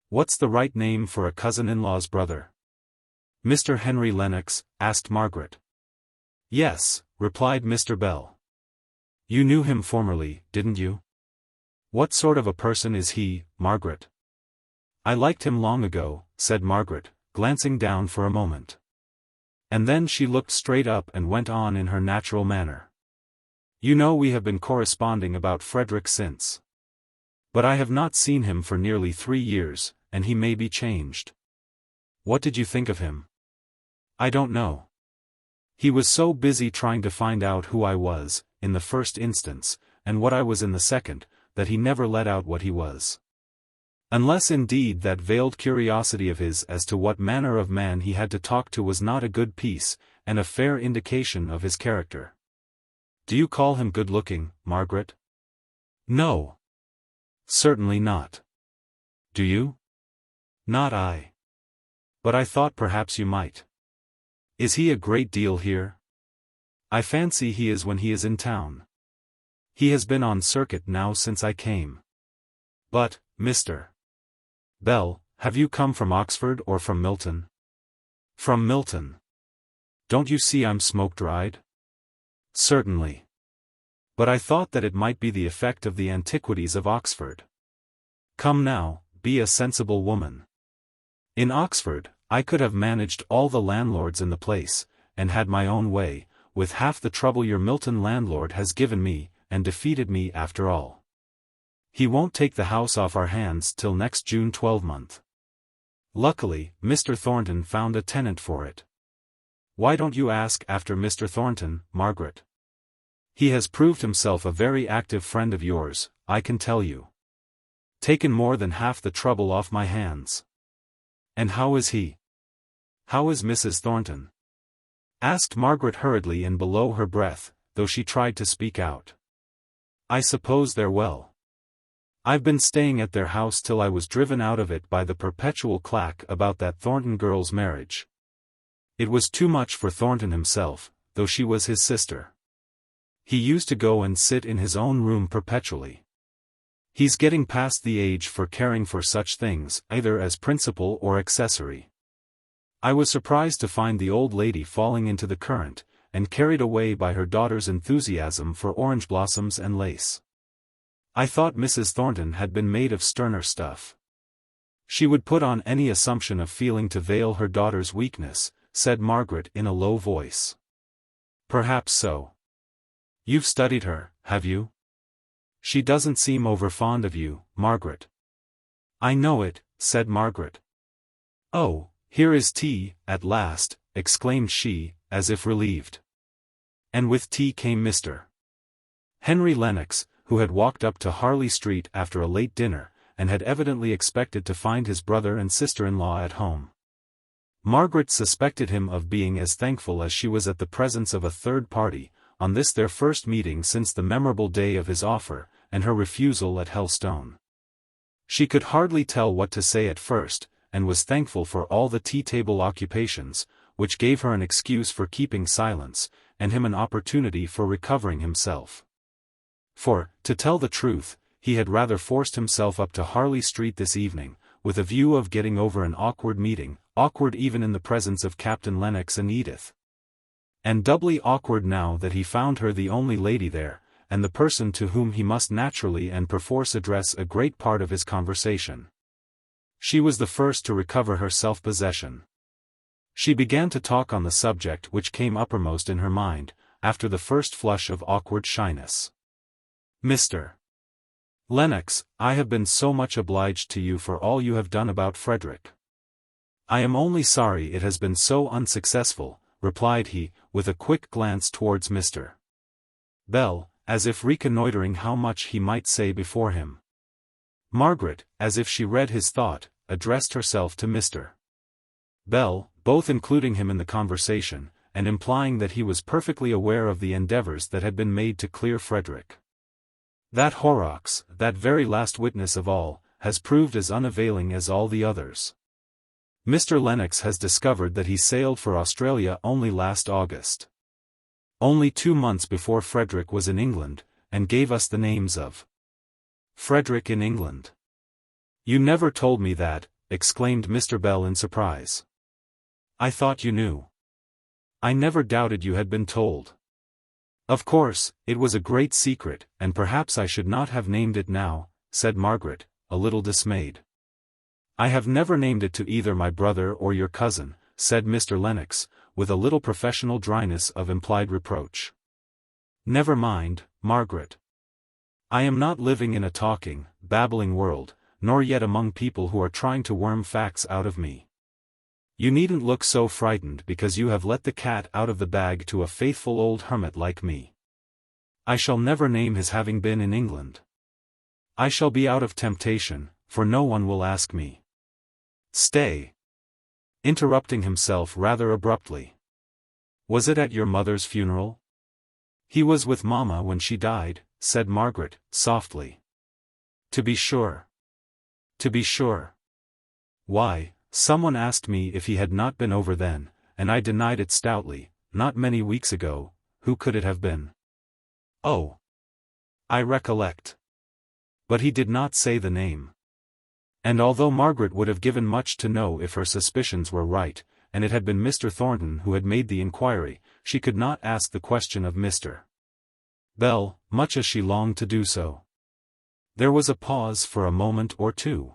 A: What's the right name for a cousin-in-law's brother? Mr. Henry Lennox, asked Margaret. Yes, replied Mr. Bell. You knew him formerly, didn't you? What sort of a person is he, Margaret? I liked him long ago, said Margaret, glancing down for a moment. And then she looked straight up and went on in her natural manner. You know we have been corresponding about Frederick since. But I have not seen him for nearly 3 years, and he may be changed. What did you think of him? I don't know. He was so busy trying to find out who I was, in the first instance, and what I was in the second, that he never let out what he was. Unless indeed that veiled curiosity of his as to what manner of man he had to talk to was not a good piece, and a fair indication of his character. Do you call him good-looking, Margaret? No. Certainly not. Do you? Not I. But I thought perhaps you might. Is he a great deal here? I fancy he is when he is in town. He has been on circuit now since I came. But, Mr. Bell, have you come from Oxford or from Milton? From Milton. Don't you see I'm smoke-dried? Certainly. But I thought that it might be the effect of the antiquities of Oxford. Come now, be a sensible woman. In Oxford, I could have managed all the landlords in the place, and had my own way, with half the trouble your Milton landlord has given me, and defeated me after all. He won't take the house off our hands till next June 12th. Luckily, Mr. Thornton found a tenant for it. Why don't you ask after Mr. Thornton, Margaret? He has proved himself a very active friend of yours, I can tell you. Taken more than half the trouble off my hands. And how is he? How is Mrs. Thornton? Asked Margaret hurriedly and below her breath, though she tried to speak out. I suppose they're well. I've been staying at their house till I was driven out of it by the perpetual clack about that Thornton girl's marriage. It was too much for Thornton himself, though she was his sister. He used to go and sit in his own room perpetually. He's getting past the age for caring for such things, either as principal or accessory. I was surprised to find the old lady falling into the current, and carried away by her daughter's enthusiasm for orange blossoms and lace. I thought Mrs. Thornton had been made of sterner stuff. She would put on any assumption of feeling to veil her daughter's weakness, said Margaret in a low voice. Perhaps so. You've studied her, have you? She doesn't seem over fond of you, Margaret. I know it, said Margaret. Oh, here is tea, at last, exclaimed she, as if relieved. And with tea came Mr. Henry Lennox, who had walked up to Harley Street after a late dinner, and had evidently expected to find his brother and sister-in-law at home. Margaret suspected him of being as thankful as she was at the presence of a third party, on this their first meeting since the memorable day of his offer, and her refusal at Helstone. She could hardly tell what to say at first, and was thankful for all the tea-table occupations, which gave her an excuse for keeping silence, and him an opportunity for recovering himself. For, to tell the truth, he had rather forced himself up to Harley Street this evening, with a view of getting over an awkward meeting, awkward even in the presence of Captain Lennox and Edith. And doubly awkward now that he found her the only lady there, and the person to whom he must naturally and perforce address a great part of his conversation. She was the first to recover her self-possession. She began to talk on the subject which came uppermost in her mind, after the first flush of awkward shyness. Mr. Lennox, I have been so much obliged to you for all you have done about Frederick. I am only sorry it has been so unsuccessful, replied he, with a quick glance towards Mr. Bell, as if reconnoitering how much he might say before him. Margaret, as if she read his thought, addressed herself to Mr. Bell, both including him in the conversation, and implying that he was perfectly aware of the endeavors that had been made to clear Frederick. That Horrocks, that very last witness of all, has proved as unavailing as all the others. Mr. Lennox has discovered that he sailed for Australia only last August. Only 2 months before Frederick was in England, and gave us the names of Frederick in England. You never told me that, exclaimed Mr. Bell in surprise. I thought you knew. I never doubted you had been told. Of course, it was a great secret, and perhaps I should not have named it now, said Margaret, a little dismayed. I have never named it to either my brother or your cousin, said Mr. Lennox, with a little professional dryness of implied reproach. Never mind, Margaret. I am not living in a talking, babbling world, nor yet among people who are trying to worm facts out of me. You needn't look so frightened because you have let the cat out of the bag to a faithful old hermit like me. I shall never name his having been in England. I shall be out of temptation, for no one will ask me. Stay. Interrupting himself rather abruptly. Was it at your mother's funeral? He was with Mamma when she died, said Margaret, softly. To be sure. To be sure. Why, someone asked me if he had not been over then, and I denied it stoutly, not many weeks ago. Who could it have been? Oh. I recollect. But he did not say the name. And although Margaret would have given much to know if her suspicions were right, and it had been Mr. Thornton who had made the inquiry, she could not ask the question of Mr. Bell, much as she longed to do so. There was a pause for a moment or two.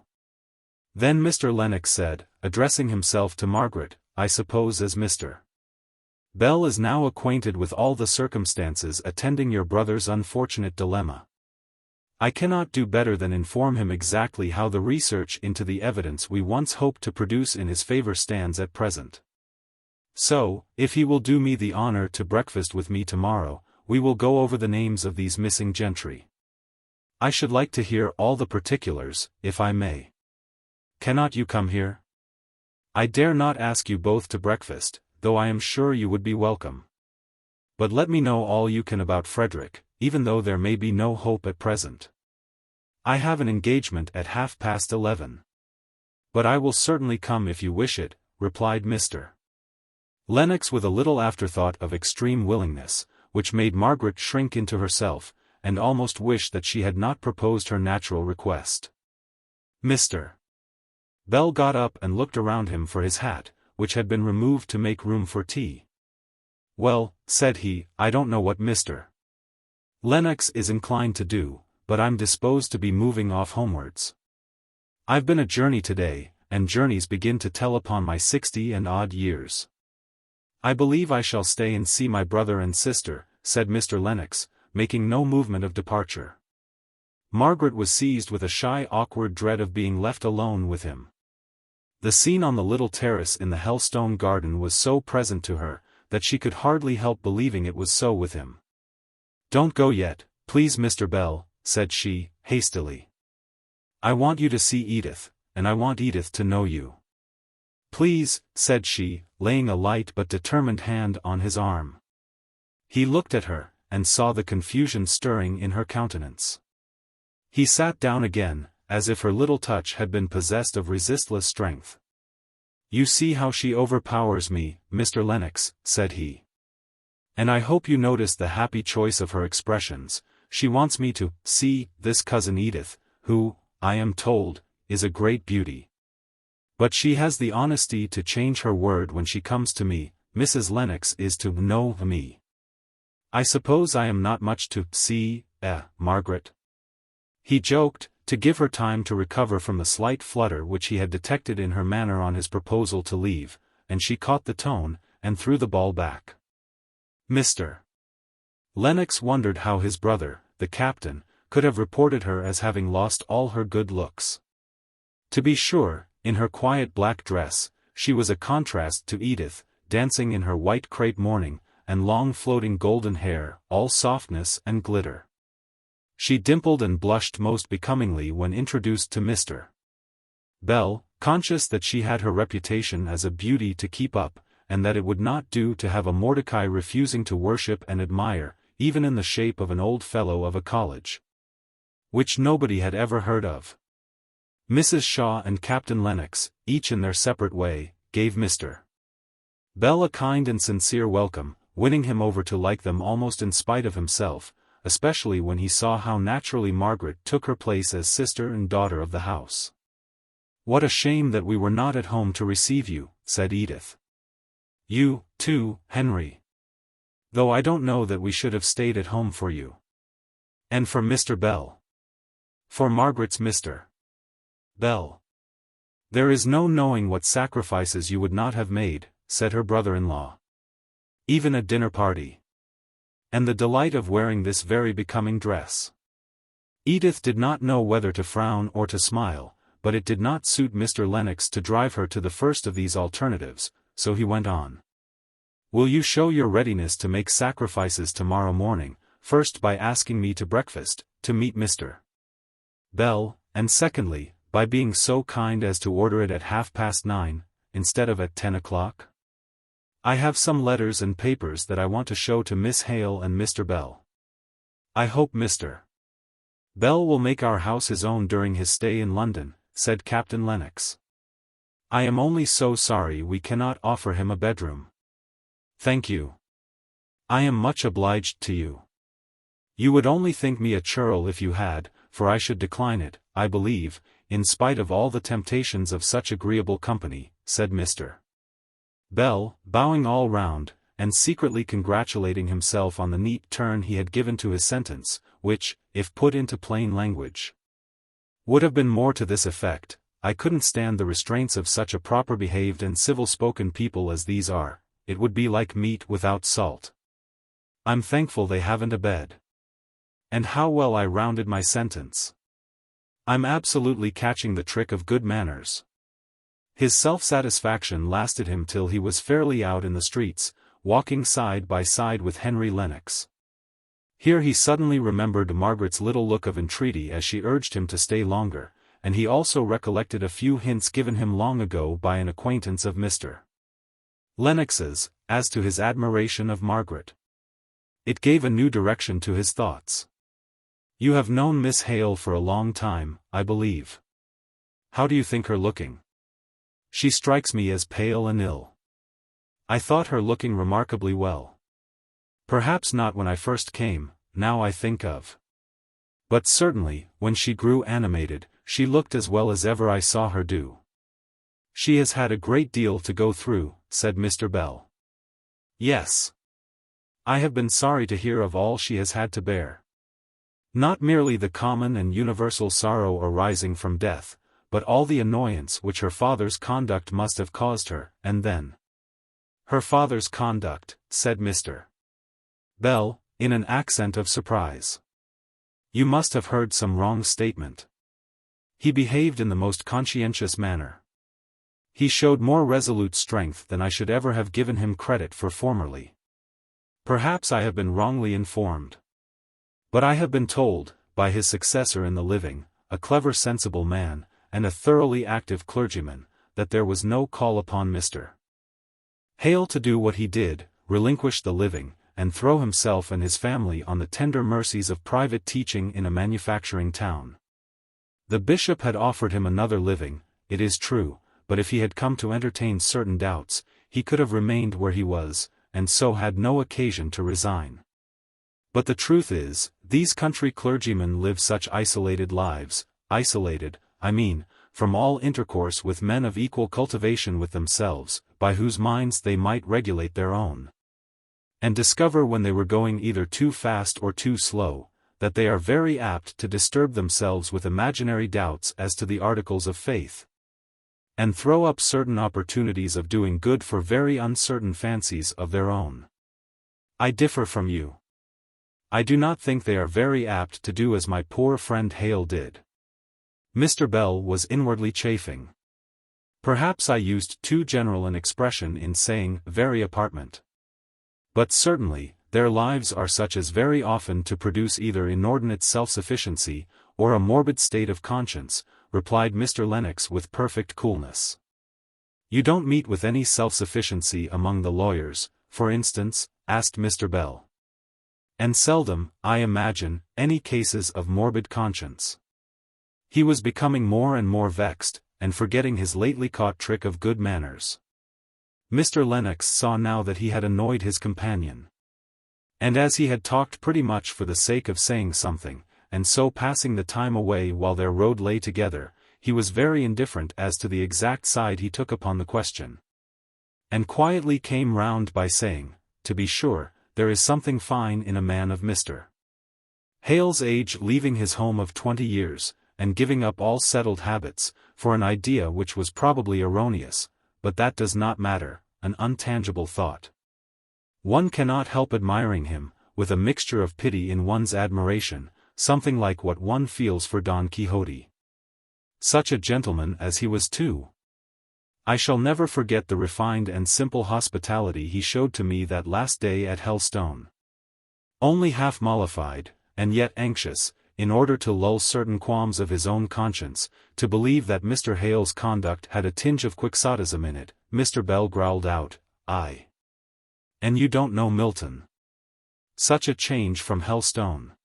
A: Then Mr. Lennox said, addressing himself to Margaret, I suppose as Mr. Bell is now acquainted with all the circumstances attending your brother's unfortunate dilemma. I cannot do better than inform him exactly how the research into the evidence we once hoped to produce in his favor stands at present. So, if he will do me the honor to breakfast with me tomorrow, we will go over the names of these missing gentry. I should like to hear all the particulars, if I may. Cannot you come here? I dare not ask you both to breakfast, though I am sure you would be welcome. But let me know all you can about Frederick, even though there may be no hope at present. I have an engagement at 11:30. But I will certainly come if you wish it, replied Mr. Lennox with a little afterthought of extreme willingness, which made Margaret shrink into herself, and almost wish that she had not proposed her natural request. Mr. Bell got up and looked around him for his hat, which had been removed to make room for tea. Well, said he, I don't know what Mr. Lennox is inclined to do, but I'm disposed to be moving off homewards. I've been a journey today, and journeys begin to tell upon my 60-and-odd years. I believe I shall stay and see my brother and sister, said Mr. Lennox, making no movement of departure. Margaret was seized with a shy awkward dread of being left alone with him. The scene on the little terrace in the Helstone garden was so present to her, that she could hardly help believing it was so with him. Don't go yet, please Mr. Bell, said she, hastily. I want you to see Edith, and I want Edith to know you. Please, said she, laying a light but determined hand on his arm. He looked at her, and saw the confusion stirring in her countenance. He sat down again, as if her little touch had been possessed of resistless strength. You see how she overpowers me, Mr. Lennox, said he. And I hope you notice the happy choice of her expressions. She wants me to see this cousin Edith, who, I am told, is a great beauty. But she has the honesty to change her word when she comes to me. Mrs. Lennox is to know me. I suppose I am not much to see, Margaret. He joked, to give her time to recover from the slight flutter which he had detected in her manner on his proposal to leave, and she caught the tone, and threw the ball back. Mr. Lennox wondered how his brother, the captain, could have reported her as having lost all her good looks. To be sure, in her quiet black dress, she was a contrast to Edith, dancing in her white crepe mourning, and long floating golden hair, all softness and glitter. She dimpled and blushed most becomingly when introduced to Mr. Bell, conscious that she had her reputation as a beauty to keep up, and that it would not do to have a Mordecai refusing to worship and admire, even in the shape of an old fellow of a college, which nobody had ever heard of. Mrs. Shaw and Captain Lennox, each in their separate way, gave Mr. Bell a kind and sincere welcome, winning him over to like them almost in spite of himself, especially when he saw how naturally Margaret took her place as sister and daughter of the house. "What a shame that we were not at home to receive you," said Edith. "You, too, Henry. Though I don't know that we should have stayed at home for you. And for Mr. Bell. For Margaret's Mr. Bell. There is no knowing what sacrifices you would not have made," said her brother-in-law. "Even a dinner party. And the delight of wearing this very becoming dress." Edith did not know whether to frown or to smile, but it did not suit Mr. Lennox to drive her to the first of these alternatives, so he went on. "Will you show your readiness to make sacrifices tomorrow morning, first by asking me to breakfast, to meet Mr. Bell, and secondly, by being so kind as to order it at 9:30, instead of at 10 o'clock? I have some letters and papers that I want to show to Miss Hale and Mr. Bell. I hope Mr. Bell will make our house his own during his stay in London," said Captain Lennox. "I am only so sorry we cannot offer him a bedroom." "Thank you. I am much obliged to you. You would only think me a churl if you had, for I should decline it, I believe, in spite of all the temptations of such agreeable company," said Mr. Bell, bowing all round, and secretly congratulating himself on the neat turn he had given to his sentence, which, if put into plain language, would have been more to this effect: "I couldn't stand the restraints of such a proper-behaved and civil-spoken people as these are. It would be like meat without salt. I'm thankful they haven't a bed." And how well I rounded my sentence. I'm absolutely catching the trick of good manners. His self-satisfaction lasted him till he was fairly out in the streets, walking side by side with Henry Lennox. Here he suddenly remembered Margaret's little look of entreaty as she urged him to stay longer, and he also recollected a few hints given him long ago by an acquaintance of Mr. Lennox's, as to his admiration of Margaret. It gave a new direction to his thoughts. "You have known Miss Hale for a long time, I believe. How do you think her looking?" "She strikes me as pale and ill." "I thought her looking remarkably well. Perhaps not when I first came, now I think of. But certainly, when she grew animated, she looked as well as ever I saw her do." "She has had a great deal to go through," said Mr. Bell. "Yes. I have been sorry to hear of all she has had to bear. Not merely the common and universal sorrow arising from death, but all the annoyance which her father's conduct must have caused her, and then—" "Her father's conduct," said Mr. Bell, in an accent of surprise. "You must have heard some wrong statement. He behaved in the most conscientious manner. He showed more resolute strength than I should ever have given him credit for formerly. Perhaps I have been wrongly informed. But I have been told, by his successor in the living, a clever sensible man, and a thoroughly active clergyman, that there was no call upon Mr. Hale to do what he did, relinquish the living, and throw himself and his family on the tender mercies of private teaching in a manufacturing town. The bishop had offered him another living, it is true, but if he had come to entertain certain doubts, he could have remained where he was, and so had no occasion to resign. But the truth is, these country clergymen live such isolated lives, isolated, I mean, from all intercourse with men of equal cultivation with themselves, by whose minds they might regulate their own, and discover when they were going either too fast or too slow, that they are very apt to disturb themselves with imaginary doubts as to the articles of faith, and throw up certain opportunities of doing good for very uncertain fancies of their own. I differ from you. I do not think they are very apt to do as my poor friend Hale did." Mr. Bell was inwardly chafing. Perhaps I used too general an expression in saying very apartment. But certainly, their lives are such as very often to produce either inordinate self-sufficiency, or a morbid state of conscience, replied Mr. Lennox with perfect coolness. You don't meet with any self-sufficiency among the lawyers, for instance?" asked Mr. Bell. "And seldom, I imagine, any cases of morbid conscience." He was becoming more and more vexed, and forgetting his lately caught trick of good manners. Mr. Lennox saw now that he had annoyed his companion. And as he had talked pretty much for the sake of saying something, and so passing the time away while their road lay together, he was very indifferent as to the exact side he took upon the question. And quietly came round by saying, "To be sure, there is something fine in a man of Mr. Hale's age leaving his home of 20 years, and giving up all settled habits, for an idea which was probably erroneous, but that does not matter, an untangible thought. One cannot help admiring him, with a mixture of pity in one's admiration, something like what one feels for Don Quixote. Such a gentleman as he was too! I shall never forget the refined and simple hospitality he showed to me that last day at Helstone. Only half mollified, and yet anxious, in order to lull certain qualms of his own conscience, to believe that Mr. Hale's conduct had a tinge of quixotism in it, Mr. Bell growled out, "Aye. And you don't know Milton? Such a change from Helstone.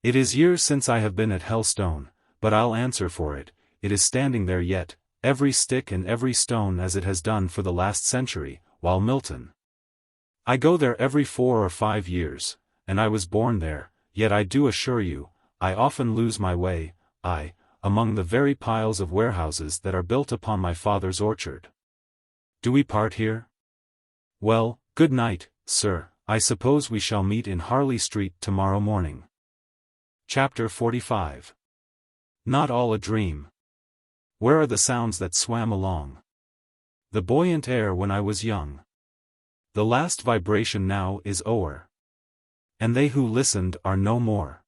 A: It is years since I have been at Helstone, but I'll answer for it, it is standing there yet, every stick and every stone as it has done for the last century, while Milton. I go there every 4 or 5 years, and I was born there, yet I do assure you, I often lose my way, among the very piles of warehouses that are built upon my father's orchard. Do we part here? Well, good night, sir, I suppose we shall meet in Harley Street tomorrow morning." Chapter 45. Not all a dream. Where are the sounds that swam along the buoyant air when I was young? The last vibration now is o'er, and they who listened are no more.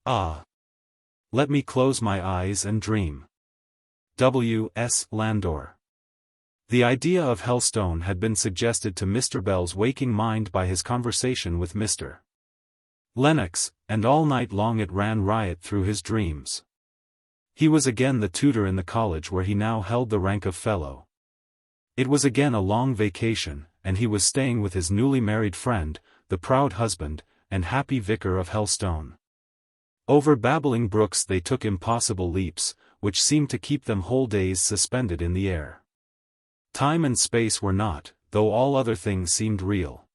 A: Ah! Let me close my eyes and dream. W. S. Landor. The idea of Helstone had been suggested to Mr. Bell's waking mind by his conversation with Mr. Lennox, and all night long it ran riot through his dreams. He was again the tutor in the college where he now held the rank of fellow. It was again a long vacation, and he was staying with his newly married friend, the proud husband, and happy vicar of Helstone. Over babbling brooks they took impossible leaps, which seemed to keep them whole days suspended in the air. Time and space were not, though all other things seemed real.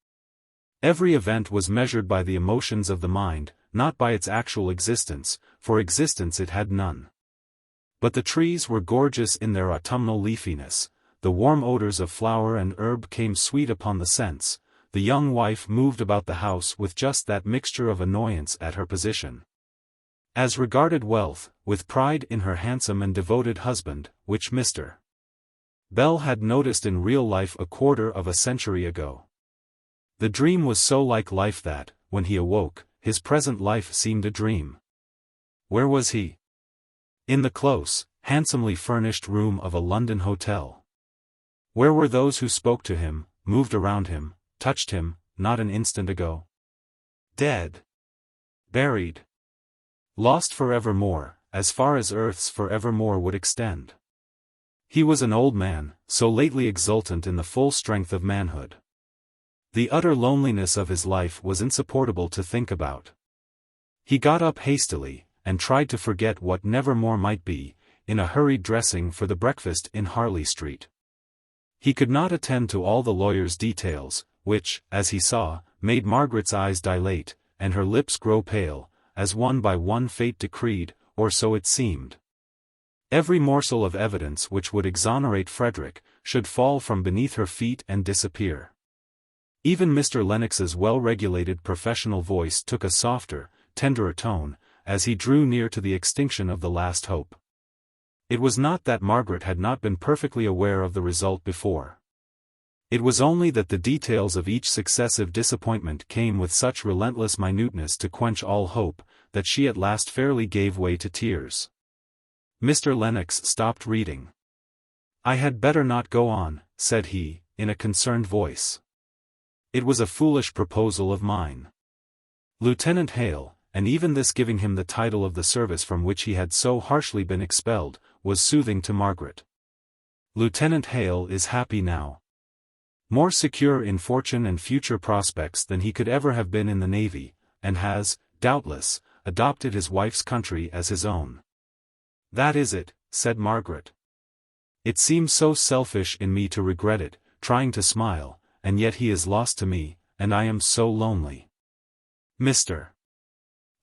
A: Every event was measured by the emotions of the mind, not by its actual existence, for existence it had none. But the trees were gorgeous in their autumnal leafiness, the warm odors of flower and herb came sweet upon the sense, the young wife moved about the house with just that mixture of annoyance at her position. As regarded wealth, with pride in her handsome and devoted husband, which Mr. Bell had noticed in real life a quarter of a century ago. The dream was so like life that, when he awoke, his present life seemed a dream. Where was he? In the close, handsomely furnished room of a London hotel. Where were those who spoke to him, moved around him, touched him, not an instant ago? Dead. Buried. Lost forevermore, as far as earth's forevermore would extend. He was an old man, so lately exultant in the full strength of manhood. The utter loneliness of his life was insupportable to think about. He got up hastily, and tried to forget what nevermore might be, in a hurried dressing for the breakfast in Harley Street. He could not attend to all the lawyer's details, which, as he saw, made Margaret's eyes dilate, and her lips grow pale, as one by one fate decreed, or so it seemed. Every morsel of evidence which would exonerate Frederick, should fall from beneath her feet and disappear. Even Mr. Lennox's well-regulated professional voice took a softer, tenderer tone, as he drew near to the extinction of the last hope. It was not that Margaret had not been perfectly aware of the result before. It was only that the details of each successive disappointment came with such relentless minuteness to quench all hope, that she at last fairly gave way to tears. Mr. Lennox stopped reading. "I had better not go on," said he, in a concerned voice. "It was a foolish proposal of mine." Lieutenant Hale, and even this giving him the title of the service from which he had so harshly been expelled, was soothing to Margaret. Lieutenant Hale is happy now. More secure in fortune and future prospects than he could ever have been in the Navy, and has, doubtless, adopted his wife's country as his own. That is it, said Margaret. It seems so selfish in me to regret it, trying to smile, and yet he is lost to me, and I am so lonely. Mr.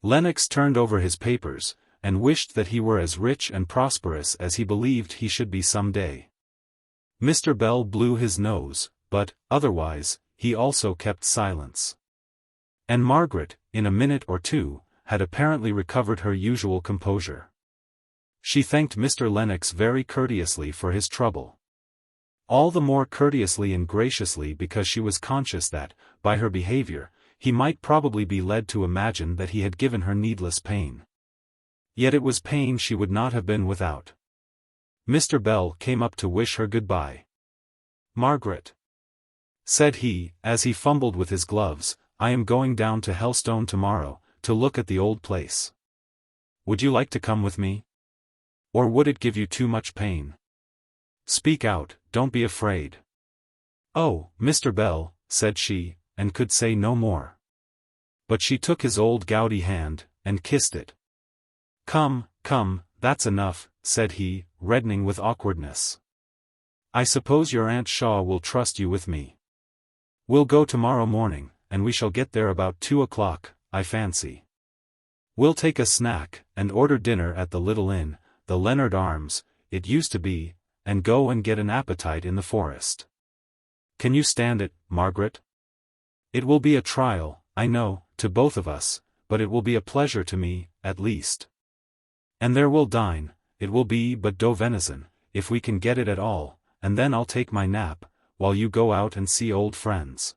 A: Lennox turned over his papers, and wished that he were as rich and prosperous as he believed he should be some day. Mr. Bell blew his nose, but, otherwise, he also kept silence. And Margaret, in a minute or two, had apparently recovered her usual composure. She thanked Mr. Lennox very courteously for his trouble. All the more courteously and graciously because she was conscious that, by her behavior, he might probably be led to imagine that he had given her needless pain. Yet it was pain she would not have been without. Mr. Bell came up to wish her good-bye. "Margaret," said he, as he fumbled with his gloves, "I am going down to Helstone tomorrow, to look at the old place. Would you like to come with me? Or would it give you too much pain? Speak out, don't be afraid." "Oh, Mr. Bell," said she, and could say no more. But she took his old gouty hand, and kissed it. "Come, come, that's enough," said he, reddening with awkwardness. "I suppose your Aunt Shaw will trust you with me. We'll go tomorrow morning, and we shall get there about 2 o'clock, I fancy. We'll take a snack, and order dinner at the little inn, the Leonard Arms, it used to be, and go and get an appetite in the forest. Can you stand it, Margaret? It will be a trial, I know, to both of us, but it will be a pleasure to me, at least. And there we'll dine, it will be but doe venison, if we can get it at all, and then I'll take my nap, while you go out and see old friends.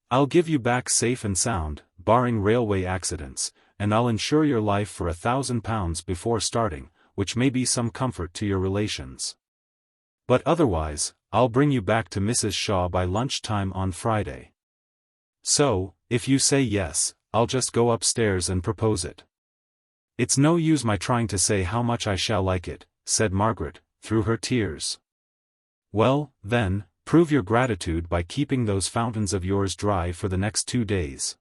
A: I'll give you back safe and sound, barring railway accidents, and I'll insure your life for £1,000 before starting, which may be some comfort to your relations. But otherwise, I'll bring you back to Mrs. Shaw by lunch-time on Friday. So, if you say yes, I'll just go upstairs and propose it. It's no use my trying to say how much I shall like it," said Margaret, through her tears. "Well, then, prove your gratitude by keeping those fountains of yours dry for the next 2 days.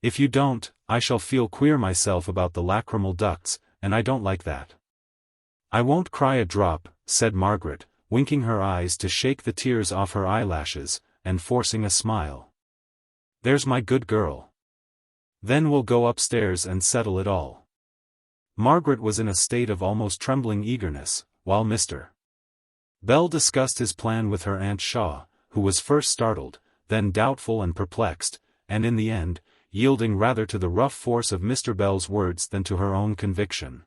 A: If you don't, I shall feel queer myself about the lachrymal ducts, and I don't like that." "I won't cry a drop," said Margaret, winking her eyes to shake the tears off her eyelashes, and forcing a smile. "There's my good girl. Then we'll go upstairs and settle it all." Margaret was in a state of almost trembling eagerness, while Mr. Bell discussed his plan with her Aunt Shaw, who was first startled, then doubtful and perplexed, and in the end, yielding rather to the rough force of Mr. Bell's words than to her own conviction.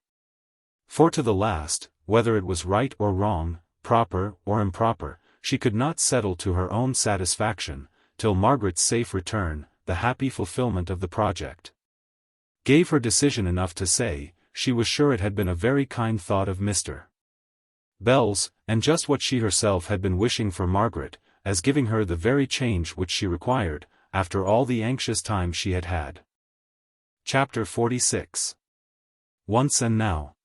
A: For to the last, whether it was right or wrong, proper or improper, she could not settle to her own satisfaction, till Margaret's safe return, the happy fulfillment of the project, gave her decision enough to say, she was sure it had been a very kind thought of Mr. Bell's, and just what she herself had been wishing for Margaret, as giving her the very change which she required, after all the anxious time she had had. Chapter 46. Once and Now.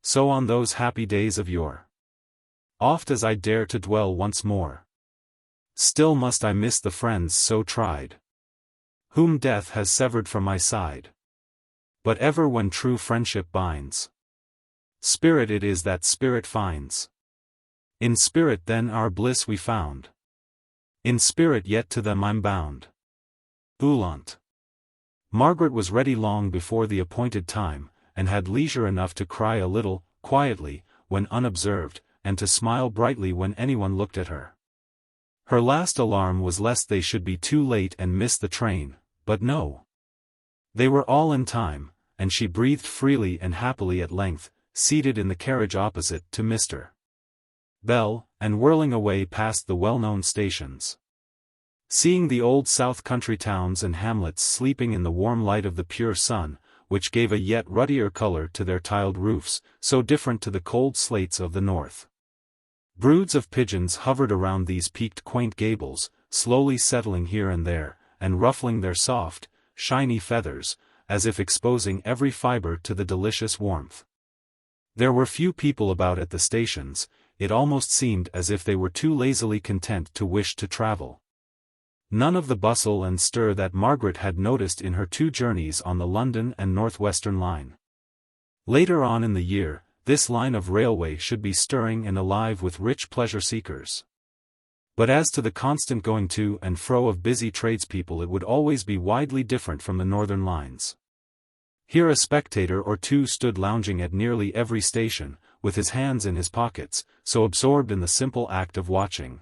A: So on those happy days of yore. Oft as I dare to dwell once more, still must I miss the friends so tried, whom death has severed from my side. But ever when true friendship binds, spirit it is that spirit finds. In spirit then our bliss we found, in spirit yet to them I'm bound. Ulant. Margaret was ready long before the appointed time, and had leisure enough to cry a little, quietly, when unobserved, and to smile brightly when anyone looked at her. Her last alarm was lest they should be too late and miss the train, but no. They were all in time, and she breathed freely and happily at length, seated in the carriage opposite to Mr. Bell, and whirling away past the well-known stations. Seeing the old south country towns and hamlets sleeping in the warm light of the pure sun, which gave a yet ruddier color to their tiled roofs, so different to the cold slates of the north. Broods of pigeons hovered around these peaked quaint gables, slowly settling here and there, and ruffling their soft, shiny feathers, as if exposing every fiber to the delicious warmth. There were few people about at the stations, it almost seemed as if they were too lazily content to wish to travel. None of the bustle and stir that Margaret had noticed in her 2 journeys on the London and North Western line. Later on in the year, this line of railway should be stirring and alive with rich pleasure-seekers. But as to the constant going to and fro of busy tradespeople, it would always be widely different from the northern lines. Here a spectator or two stood lounging at nearly every station, with his hands in his pockets, so absorbed in the simple act of watching,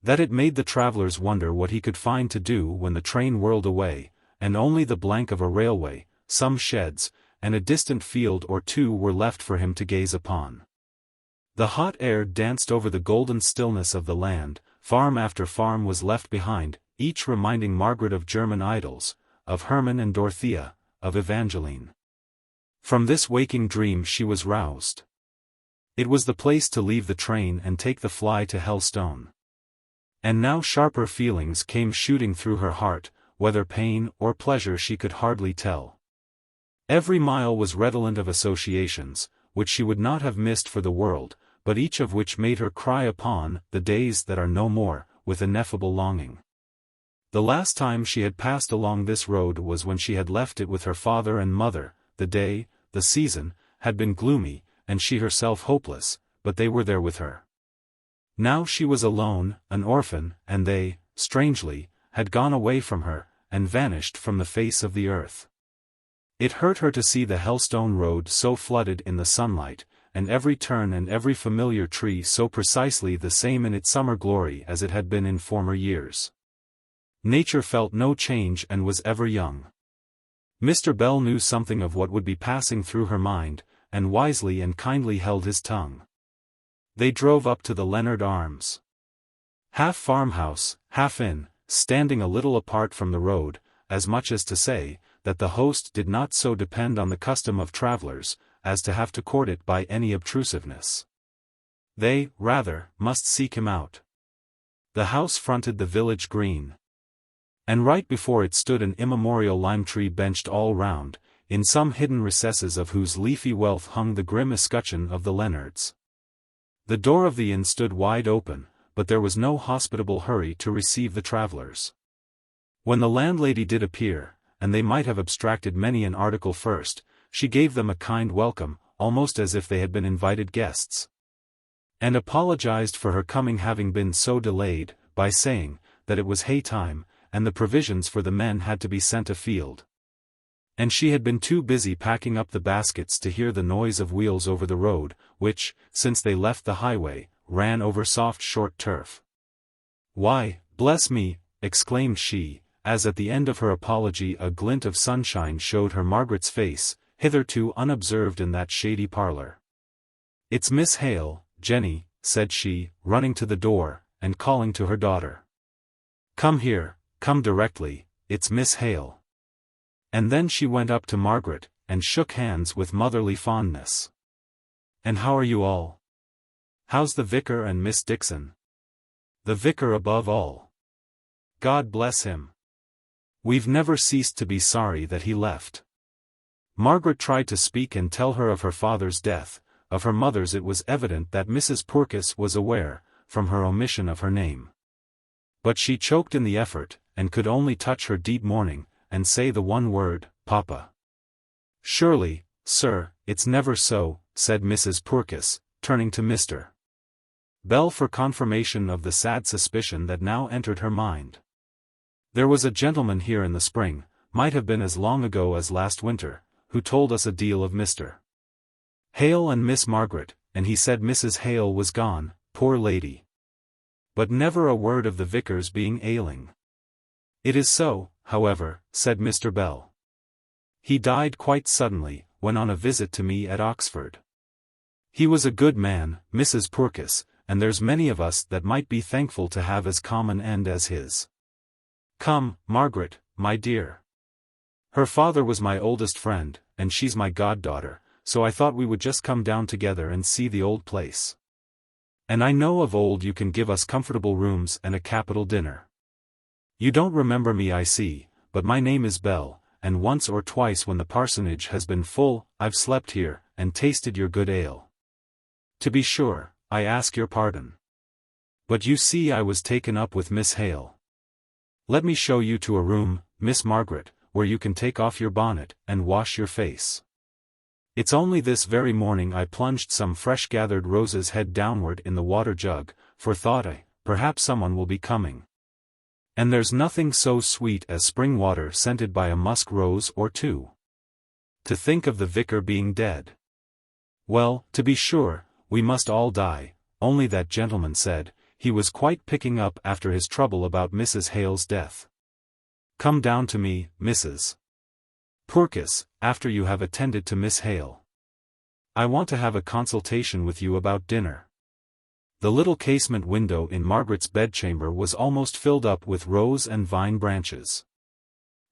A: that it made the travellers wonder what he could find to do when the train whirled away, and only the blank of a railway, some sheds, and a distant field or two were left for him to gaze upon. The hot air danced over the golden stillness of the land, farm after farm was left behind, each reminding Margaret of German idyls, of Hermann and Dorothea, of Evangeline. From this waking dream she was roused. It was the place to leave the train and take the fly to Helstone. And now sharper feelings came shooting through her heart, whether pain or pleasure she could hardly tell. Every mile was redolent of associations, which she would not have missed for the world, but each of which made her cry upon the days that are no more, with ineffable longing. The last time she had passed along this road was when she had left it with her father and mother. The day, the season, had been gloomy, and she herself hopeless, but they were there with her. Now she was alone, an orphan, and they, strangely, had gone away from her, and vanished from the face of the earth. It hurt her to see the Helstone road so flooded in the sunlight, and every turn and every familiar tree so precisely the same in its summer glory as it had been in former years. Nature felt no change and was ever young. Mr. Bell knew something of what would be passing through her mind, and wisely and kindly held his tongue. They drove up to the Leonard Arms. Half farmhouse, half inn, standing a little apart from the road, as much as to say, that the host did not so depend on the custom of travellers, as to have to court it by any obtrusiveness. They, rather, must seek him out. The house fronted the village green, and right before it stood an immemorial lime tree benched all round, in some hidden recesses of whose leafy wealth hung the grim escutcheon of the Leonards. The door of the inn stood wide open, but there was no hospitable hurry to receive the travellers. When the landlady did appear, and they might have abstracted many an article first, she gave them a kind welcome, almost as if they had been invited guests, and apologized for her coming having been so delayed, by saying, that it was hay time, and the provisions for the men had to be sent afield. And she had been too busy packing up the baskets to hear the noise of wheels over the road, which, since they left the highway, ran over soft short turf. "Why, bless me," exclaimed she, as at the end of her apology a glint of sunshine showed her Margaret's face, hitherto unobserved in that shady parlour. "It's Miss Hale, Jenny," said she, running to the door, and calling to her daughter. "Come here, come directly, it's Miss Hale." And then she went up to Margaret, and shook hands with motherly fondness. "And how are you all? How's the vicar and Miss Dixon? The vicar above all. God bless him. We've never ceased to be sorry that he left." Margaret tried to speak and tell her of her father's death. Of her mother's it was evident that Mrs. Purkis was aware, from her omission of her name. But she choked in the effort, and could only touch her deep mourning, and say the one word, "Papa." "Surely, sir, it's never so," said Mrs. Purkis, turning to Mr. Bell for confirmation of the sad suspicion that now entered her mind. "There was a gentleman here in the spring, might have been as long ago as last winter, who told us a deal of Mr. Hale and Miss Margaret, and he said Mrs. Hale was gone, poor lady. But never a word of the vicar's being ailing. It is so, however," said Mr. Bell. "He died quite suddenly, when on a visit to me at Oxford. He was a good man, Mrs. Purkis, and there's many of us that might be thankful to have as common end as his. Come, Margaret, my dear. Her father was my oldest friend, and she's my goddaughter, so I thought we would just come down together and see the old place. And I know of old you can give us comfortable rooms and a capital dinner. You don't remember me, I see, but my name is Bell, and once or twice when the parsonage has been full, I've slept here, and tasted your good ale. To be sure, I ask your pardon. But you see I was taken up with Miss Hale. Let me show you to a room, Miss Margaret, where you can take off your bonnet, and wash your face. It's only this very morning I plunged some fresh-gathered roses head downward in the water jug, for thought I, perhaps someone will be coming. And there's nothing so sweet as spring water scented by a musk rose or two. To think of the vicar being dead. Well, to be sure, we must all die, only that gentleman said, he was quite picking up after his trouble about Mrs. Hale's death. Come down to me, Mrs. Purkis, after you have attended to Miss Hale. I want to have a consultation with you about dinner. The little casement window in Margaret's bedchamber was almost filled up with rose and vine branches.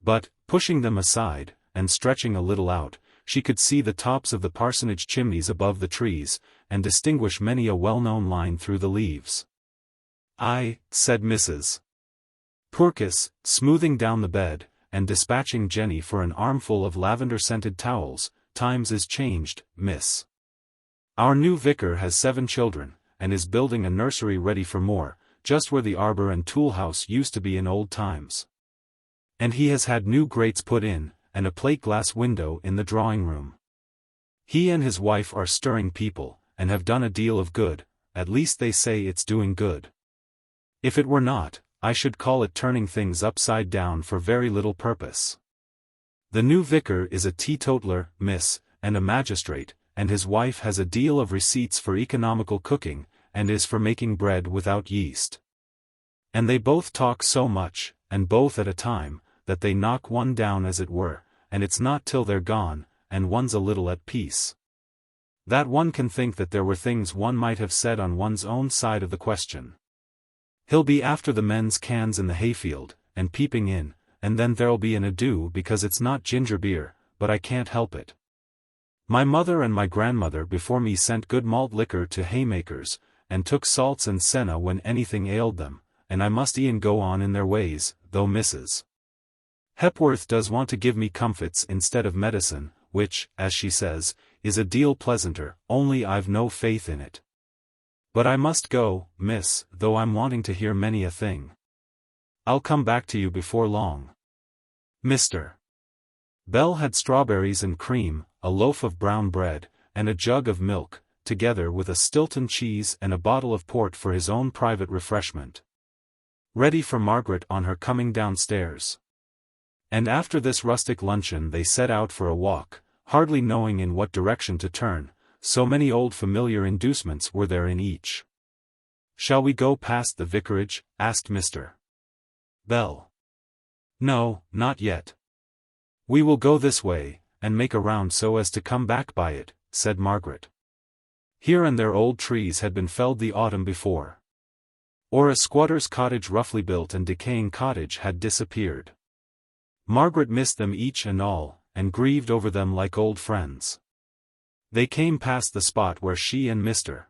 A: But, pushing them aside, and stretching a little out, she could see the tops of the parsonage chimneys above the trees, and distinguish many a well-known line through the leaves. "Aye," said Mrs. Purkis, smoothing down the bed, and dispatching Jenny for an armful of lavender-scented towels, "times is changed, miss. Our new vicar has 7 children, and is building a nursery ready for more, just where the arbor and tool-house used to be in old times. And he has had new grates put in, and a plate-glass window in the drawing-room. He and his wife are stirring people, and have done a deal of good, at least they say it's doing good. If it were not, I should call it turning things upside down for very little purpose. The new vicar is a teetotaler, miss, and a magistrate, and his wife has a deal of receipts for economical cooking, and is for making bread without yeast. And they both talk so much, and both at a time, that they knock one down as it were, and it's not till they're gone, and one's a little at peace, that one can think that there were things one might have said on one's own side of the question. He'll be after the men's cans in the hayfield, and peeping in, and then there'll be an ado because it's not ginger beer, but I can't help it. My mother and my grandmother before me sent good malt liquor to haymakers, and took salts and senna when anything ailed them, and I must e'en go on in their ways, though Mrs. Hepworth does want to give me comfits instead of medicine, which, as she says, is a deal pleasanter, only I've no faith in it. But I must go, miss, though I'm wanting to hear many a thing. I'll come back to you before long. Mr. Bell had strawberries and cream, a loaf of brown bread, and a jug of milk, together with a Stilton cheese and a bottle of port for his own private refreshment, ready for Margaret on her coming downstairs. And after this rustic luncheon they set out for a walk, hardly knowing in what direction to turn, so many old familiar inducements were there in each. "Shall we go past the vicarage?" asked Mr. Bell. "No, not yet. We will go this way, and make a round so as to come back by it," said Margaret. Here and there old trees had been felled the autumn before. Or a squatter's cottage roughly built and decaying cottage had disappeared. Margaret missed them each and all, and grieved over them like old friends. They came past the spot where she and Mr.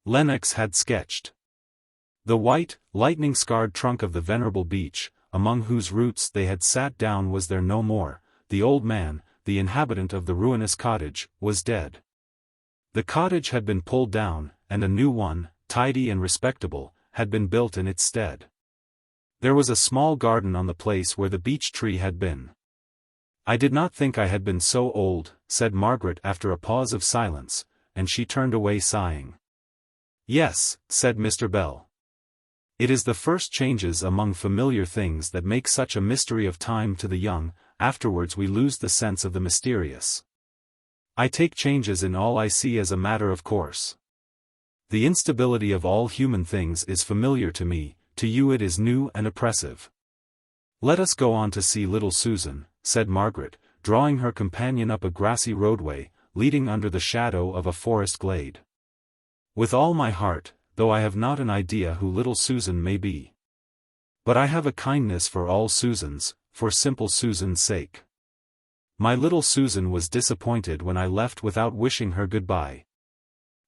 A: Lennox had sketched the white, lightning-scarred trunk of the venerable beech, among whose roots they had sat down. Was there no more? The old man, the inhabitant of the ruinous cottage, was dead. The cottage had been pulled down, and a new one, tidy and respectable, had been built in its stead. There was a small garden on the place where the beech tree had been. "I did not think I had been so old," said Margaret after a pause of silence, and she turned away sighing. "Yes," said Mr. Bell. "It is the first changes among familiar things that make such a mystery of time to the young, afterwards we lose the sense of the mysterious. I take changes in all I see as a matter of course. The instability of all human things is familiar to me, to you it is new and oppressive. Let us go on to see little Susan," said Margaret, drawing her companion up a grassy roadway, leading under the shadow of a forest glade. "With all my heart, though I have not an idea who little Susan may be. But I have a kindness for all Susans, for simple Susan's sake. My little Susan was disappointed when I left without wishing her good-bye.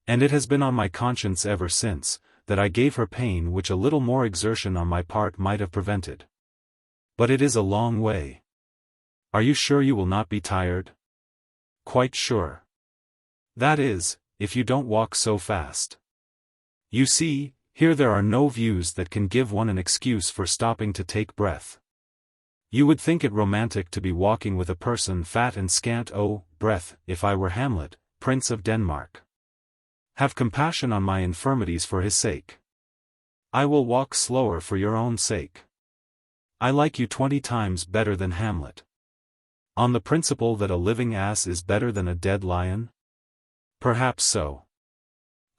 A: And it has been on my conscience ever since, that I gave her pain which a little more exertion on my part might have prevented. But it is a long way. Are you sure you will not be tired?" "Quite sure. That is, if you don't walk so fast." You see, here there are no views that can give one an excuse for stopping to take breath. You would think it romantic to be walking with a person fat and scant breath, if I were Hamlet, Prince of Denmark. Have compassion on my infirmities for his sake. I will walk slower for your own sake. I like you 20 times better than Hamlet. On the principle that a living ass is better than a dead lion? Perhaps so.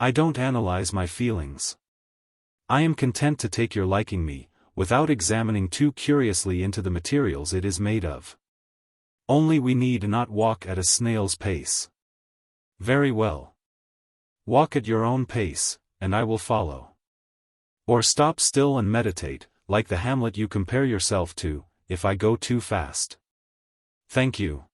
A: I don't analyze my feelings. I am content to take your liking me, without examining too curiously into the materials it is made of. Only we need not walk at a snail's pace. Very well. Walk at your own pace, and I will follow. Or stop still and meditate, like the Hamlet you compare yourself to, if I go too fast. Thank you.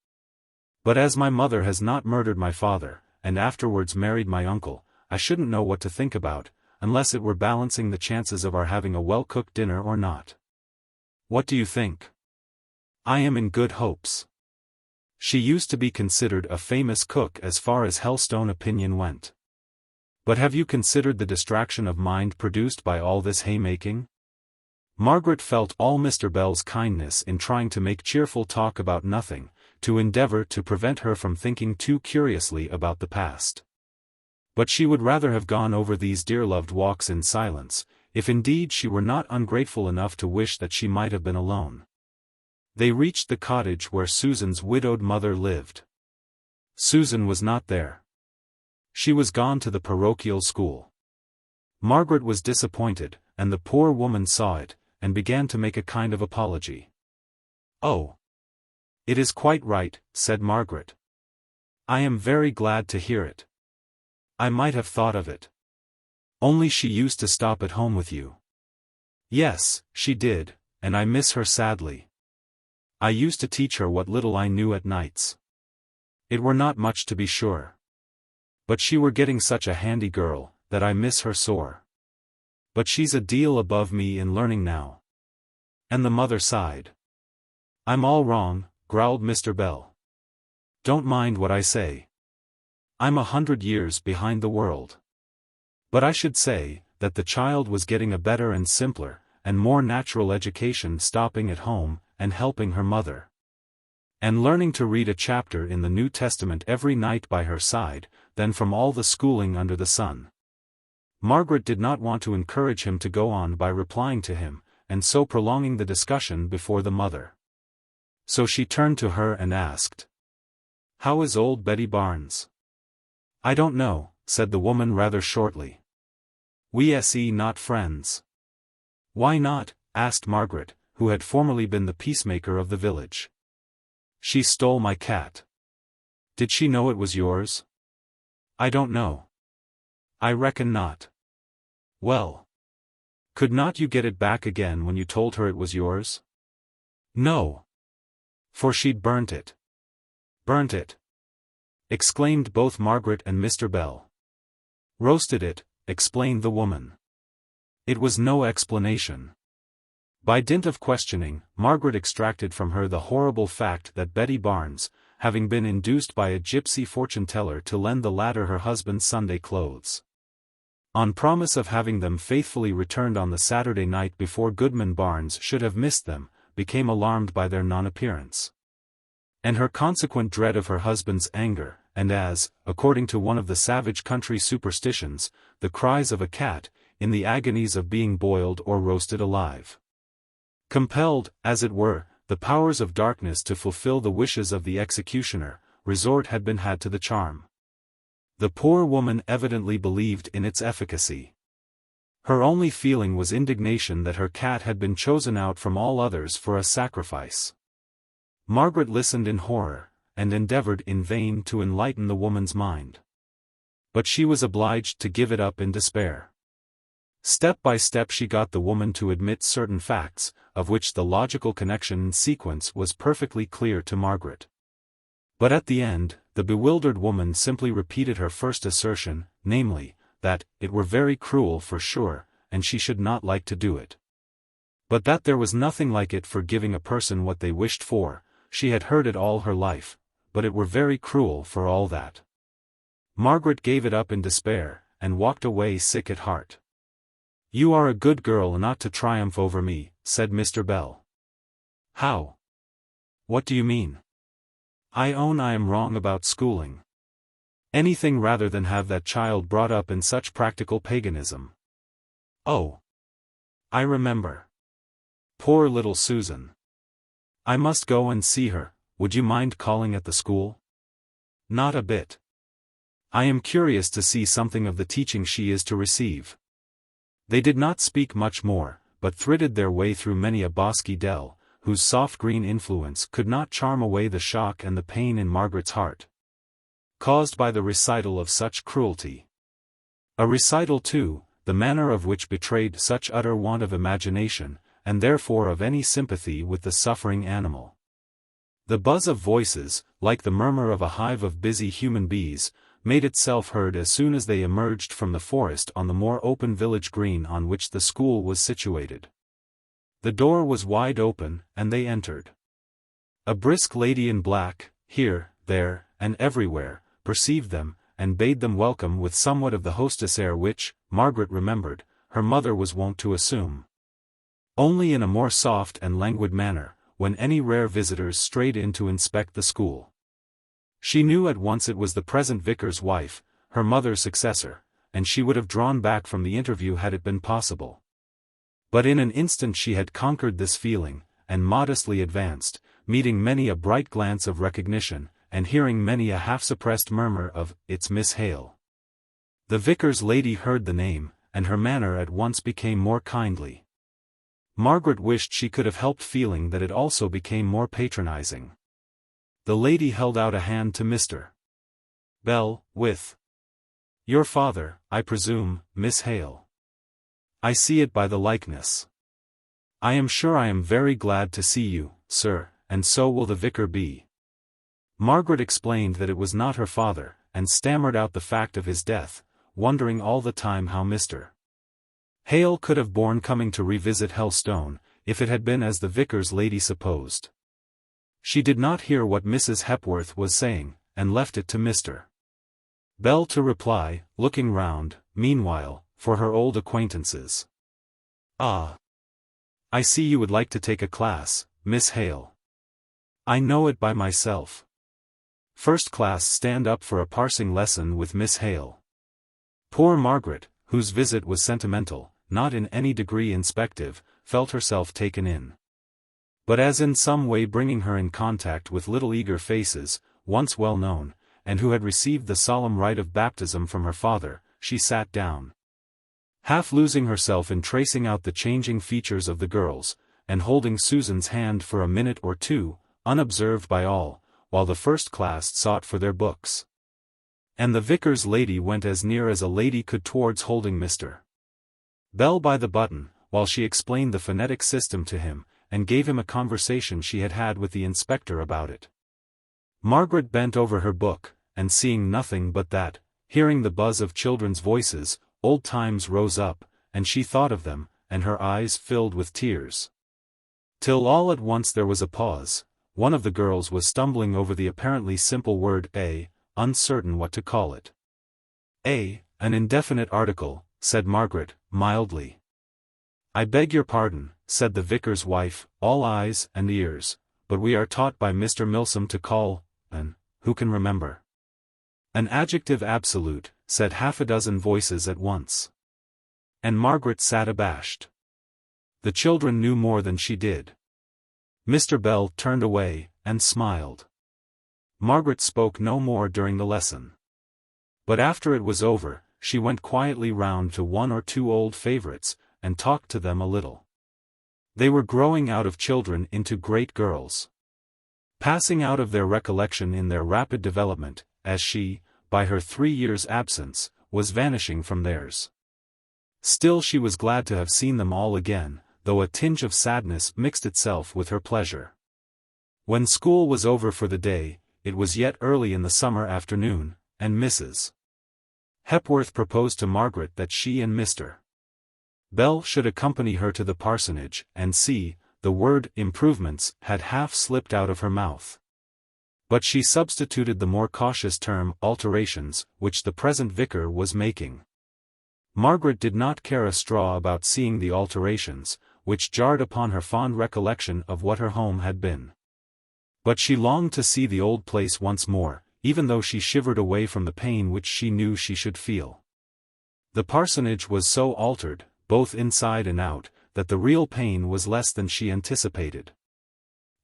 A: But as my mother has not murdered my father, and afterwards married my uncle, I shouldn't know what to think about, unless it were balancing the chances of our having a well-cooked dinner or not. What do you think? I am in good hopes. She used to be considered a famous cook as far as Helstone opinion went. But have you considered the distraction of mind produced by all this haymaking? Margaret felt all Mr. Bell's kindness in trying to make cheerful talk about nothing, to endeavor to prevent her from thinking too curiously about the past. But she would rather have gone over these dear-loved walks in silence, if indeed she were not ungrateful enough to wish that she might have been alone. They reached the cottage where Susan's widowed mother lived. Susan was not there. She was gone to the parochial school. Margaret was disappointed, and the poor woman saw it, and began to make a kind of apology. "Oh. It is quite right," said Margaret. "I am very glad to hear it. I might have thought of it. Only she used to stop at home with you." "Yes, she did, and I miss her sadly. I used to teach her what little I knew at nights. It were not much to be sure. But she were getting such a handy girl, that I miss her sore. But she's a deal above me in learning now." And the mother sighed. "I'm all wrong," growled Mr. Bell. "Don't mind what I say. I'm 100 years behind the world. But I should say, that the child was getting a better and simpler, and more natural education stopping at home, and helping her mother. And learning to read a chapter in the New Testament every night by her side, than from all the schooling under the sun." Margaret did not want to encourage him to go on by replying to him, and so prolonging the discussion before the mother. So she turned to her and asked, "How is old Betty Barnes?" "I don't know," said the woman rather shortly. "We not friends." "Why not?" asked Margaret, who had formerly been the peacemaker of the village. "She stole my cat." "Did she know it was yours?" "I don't know." "I reckon not." "Well. Could not you get it back again when you told her it was yours?" "No. For she'd burnt it." "Burnt it!" exclaimed both Margaret and Mr. Bell. "Roasted it," explained the woman. It was no explanation. By dint of questioning, Margaret extracted from her the horrible fact that Betty Barnes, having been induced by a gypsy fortune-teller to lend the latter her husband's Sunday clothes, on promise of having them faithfully returned on the Saturday night before Goodman Barnes should have missed them, became alarmed by their non-appearance. And her consequent dread of her husband's anger, and as, according to one of the savage country superstitions, the cries of a cat, in the agonies of being boiled or roasted alive, compelled, as it were, the powers of darkness to fulfill the wishes of the executioner, resort had been had to the charm. The poor woman evidently believed in its efficacy. Her only feeling was indignation that her cat had been chosen out from all others for a sacrifice. Margaret listened in horror, and endeavored in vain to enlighten the woman's mind. But she was obliged to give it up in despair. Step by step she got the woman to admit certain facts, of which the logical connection and sequence was perfectly clear to Margaret. But at the end, the bewildered woman simply repeated her first assertion, namely, that it were very cruel for sure, and she should not like to do it. But that there was nothing like it for giving a person what they wished for. She had heard it all her life, but it were very cruel for all that. Margaret gave it up in despair, and walked away sick at heart. "You are a good girl not to triumph over me," said Mr. Bell. "How? What do you mean?" "I own I am wrong about schooling. Anything rather than have that child brought up in such practical paganism." "Oh. I remember. Poor little Susan. I must go and see her. Would you mind calling at the school?" "Not a bit. I am curious to see something of the teaching she is to receive." They did not speak much more, but thridded their way through many a bosky dell, whose soft green influence could not charm away the shock and the pain in Margaret's heart, caused by the recital of such cruelty. A recital too, the manner of which betrayed such utter want of imagination, and therefore of any sympathy with the suffering animal. The buzz of voices, like the murmur of a hive of busy human bees, made itself heard as soon as they emerged from the forest on the more open village green on which the school was situated. The door was wide open, and they entered. A brisk lady in black, here, there, and everywhere, perceived them, and bade them welcome with somewhat of the hostess air which, Margaret remembered, her mother was wont to assume. Only in a more soft and languid manner, when any rare visitors strayed in to inspect the school. She knew at once it was the present vicar's wife, her mother's successor, and she would have drawn back from the interview had it been possible. But in an instant she had conquered this feeling, and modestly advanced, meeting many a bright glance of recognition, and hearing many a half-suppressed murmur of, "It's Miss Hale." The vicar's lady heard the name, and her manner at once became more kindly. Margaret wished she could have helped feeling that it also became more patronizing. The lady held out a hand to Mr. Bell, with, "Your father, I presume, Miss Hale. I see it by the likeness. I am sure I am very glad to see you, sir, and so will the vicar be." Margaret explained that it was not her father, and stammered out the fact of his death, wondering all the time how Mr. Hale could have borne coming to revisit Helstone, if it had been as the vicar's lady supposed. She did not hear what Mrs. Hepworth was saying, and left it to Mr. Bell to reply, looking round, meanwhile, for her old acquaintances. "Ah. I see you would like to take a class, Miss Hale. I know it by myself. First class stand up for a parsing lesson with Miss Hale." Poor Margaret, whose visit was sentimental, not in any degree inspective, felt herself taken in. But as in some way bringing her in contact with little eager faces, once well known, and who had received the solemn rite of baptism from her father, she sat down. Half losing herself in tracing out the changing features of the girls, and holding Susan's hand for a minute or two, unobserved by all, while the first class sought for their books. And the vicar's lady went as near as a lady could towards holding Mr. Bell by the button, while she explained the phonetic system to him, and gave him a conversation she had had with the inspector about it. Margaret bent over her book, and seeing nothing but that, hearing the buzz of children's voices, old times rose up, and she thought of them, and her eyes filled with tears. Till all at once there was a pause. One of the girls was stumbling over the apparently simple word a, uncertain what to call it. An indefinite article," said Margaret, mildly. "I beg your pardon," said the vicar's wife, all eyes and ears, "but we are taught by Mr. Milsom to call an, who can remember?" "An adjective absolute," said half a dozen voices at once. And Margaret sat abashed. The children knew more than she did. Mr. Bell turned away, and smiled. Margaret spoke no more during the lesson. But after it was over, she went quietly round to one or two old favorites, and talked to them a little. They were growing out of children into great girls. Passing out of their recollection in their rapid development, as she, by her 3 years' absence, was vanishing from theirs. Still she was glad to have seen them all again, though a tinge of sadness mixed itself with her pleasure. When school was over for the day, it was yet early in the summer afternoon, and Mrs. Hepworth proposed to Margaret that she and Mr. Bell should accompany her to the parsonage, and see. The word improvements had half slipped out of her mouth. But she substituted the more cautious term alterations, which the present vicar was making. Margaret did not care a straw about seeing the alterations, which jarred upon her fond recollection of what her home had been. But she longed to see the old place once more, even though she shivered away from the pain which she knew she should feel. The parsonage was so altered, both inside and out, that the real pain was less than she anticipated.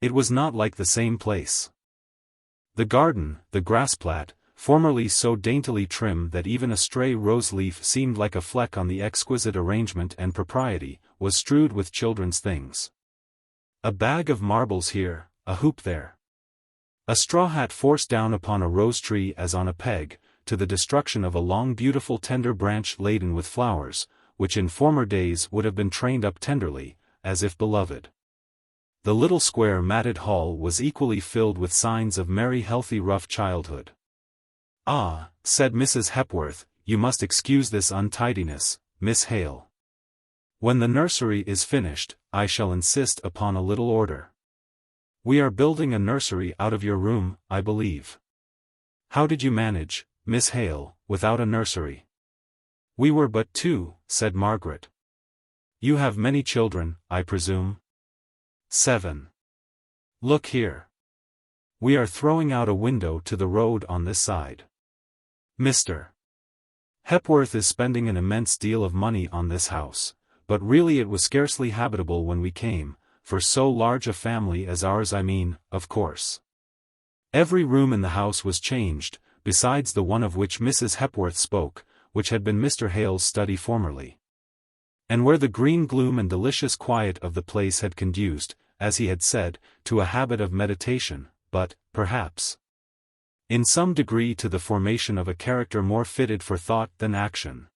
A: It was not like the same place. The garden, the grassplat, formerly so daintily trimmed that even a stray rose-leaf seemed like a fleck on the exquisite arrangement and propriety, was strewed with children's things. A bag of marbles here, a hoop there. A straw hat forced down upon a rose-tree as on a peg, to the destruction of a long beautiful tender branch laden with flowers, which in former days would have been trained up tenderly, as if beloved. The little square matted hall was equally filled with signs of merry healthy rough childhood. "Ah," said Mrs. Hepworth, "you must excuse this untidiness, Miss Hale. When the nursery is finished, I shall insist upon a little order. We are building a nursery out of your room, I believe. How did you manage, Miss Hale, without a nursery?" "We were but two," said Margaret. "You have many children, I presume?" "7. Look here. We are throwing out a window to the road on this side. Mr. Hepworth is spending an immense deal of money on this house, but really it was scarcely habitable when we came, for so large a family as ours, I mean, of course. Every room in the house was changed, besides the one of which Mrs. Hepworth spoke, which had been Mr. Hale's study formerly. And where the green gloom and delicious quiet of the place had conduced, as he had said, to a habit of meditation, but, perhaps, in some degree to the formation of a character more fitted for thought than action.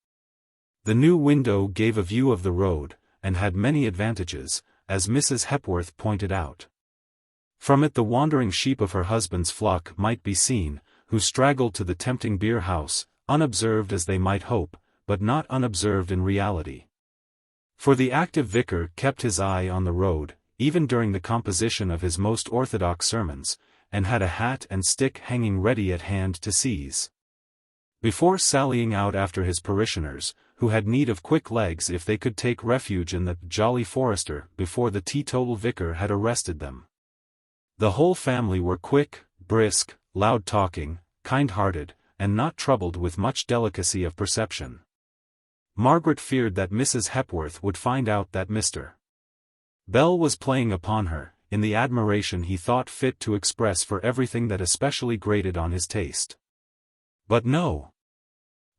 A: The new window gave a view of the road, and had many advantages, as Mrs. Hepworth pointed out. From it the wandering sheep of her husband's flock might be seen, who straggled to the tempting beer house, unobserved as they might hope, but not unobserved in reality. For the active vicar kept his eye on the road, even during the composition of his most orthodox sermons, and had a hat and stick hanging ready at hand to seize. Before sallying out after his parishioners, who had need of quick legs if they could take refuge in the Jolly Forester before the teetotal vicar had arrested them. The whole family were quick, brisk, loud-talking, kind-hearted, and not troubled with much delicacy of perception. Margaret feared that Mrs. Hepworth would find out that Mr. Bell was playing upon her, in the admiration he thought fit to express for everything that especially grated on his taste. But no.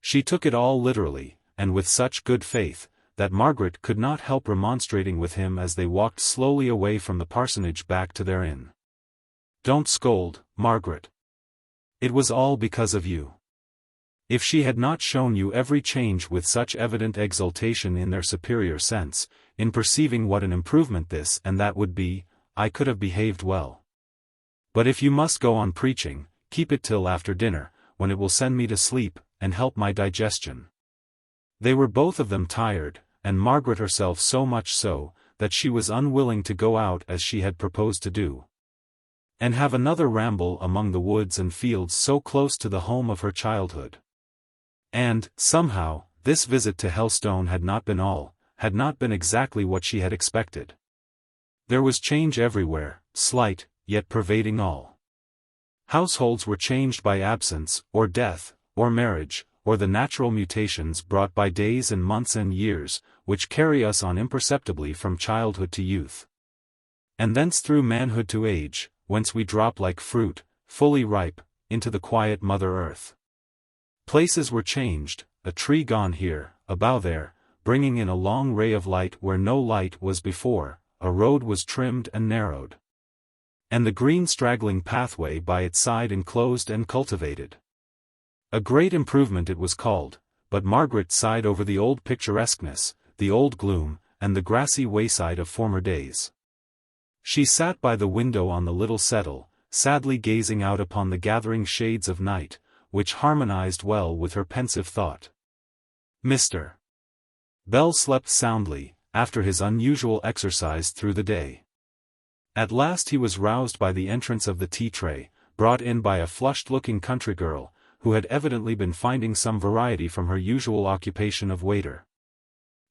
A: She took it all literally, and with such good faith, that Margaret could not help remonstrating with him as they walked slowly away from the parsonage back to their inn. "Don't scold, Margaret. It was all because of you. If she had not shown you every change with such evident exultation in their superior sense, in perceiving what an improvement this and that would be, I could have behaved well. But if you must go on preaching, keep it till after dinner, when it will send me to sleep, and help my digestion." They were both of them tired, and Margaret herself so much so, that she was unwilling to go out as she had proposed to do, and have another ramble among the woods and fields so close to the home of her childhood. And, somehow, this visit to Helstone had not been exactly what she had expected. There was change everywhere, slight, yet pervading all. Households were changed by absence, or death, or marriage, or the natural mutations brought by days and months and years, which carry us on imperceptibly from childhood to youth, and thence through manhood to age, whence we drop like fruit, fully ripe, into the quiet Mother Earth. Places were changed, a tree gone here, a bough there, bringing in a long ray of light where no light was before, a road was trimmed and narrowed, and the green straggling pathway by its side enclosed and cultivated. A great improvement it was called, but Margaret sighed over the old picturesqueness, the old gloom, and the grassy wayside of former days. She sat by the window on the little settle, sadly gazing out upon the gathering shades of night, which harmonized well with her pensive thought. Mr. Bell slept soundly, after his unusual exercise through the day. At last he was roused by the entrance of the tea-tray, brought in by a flushed-looking country girl, who had evidently been finding some variety from her usual occupation of waiter,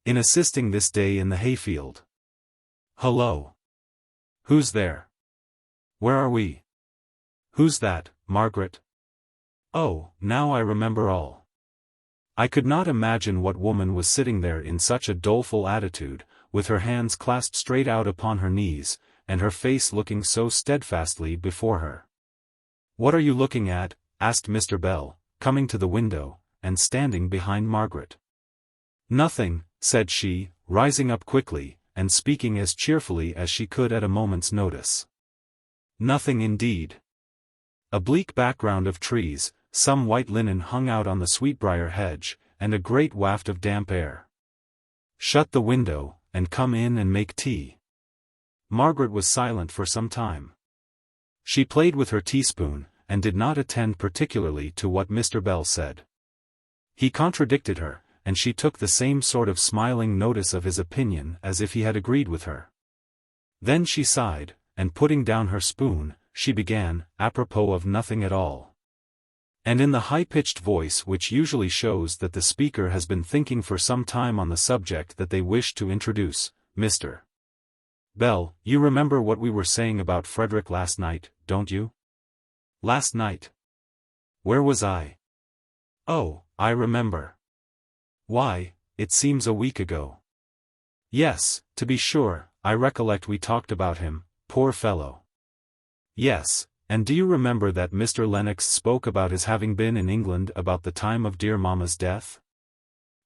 A: in assisting this day in the hayfield. "Hullo! Who's there? Where are we? Who's that, Margaret? Oh, now I remember all." I could not imagine what woman was sitting there in such a doleful attitude, with her hands clasped straight out upon her knees, and her face looking so steadfastly before her. "What are you looking at?" asked Mr. Bell, coming to the window, and standing behind Margaret. "Nothing," said she, rising up quickly, and speaking as cheerfully as she could at a moment's notice. "Nothing indeed." A bleak background of trees, some white linen hung out on the sweetbriar hedge, and a great waft of damp air. "Shut the window, and come in and make tea." Margaret was silent for some time. She played with her teaspoon, and did not attend particularly to what Mr. Bell said. He contradicted her, and she took the same sort of smiling notice of his opinion as if he had agreed with her. Then she sighed, and putting down her spoon, she began, apropos of nothing at all, and in the high-pitched voice which usually shows that the speaker has been thinking for some time on the subject that they wish to introduce, "Mr. Bell, you remember what we were saying about Frederick last night, don't you?" "Last night? Where was I?" "Oh, I remember. Why, it seems a week ago." "Yes, to be sure, I recollect we talked about him, poor fellow." "Yes, and do you remember that Mr. Lennox spoke about his having been in England about the time of dear mamma's death?"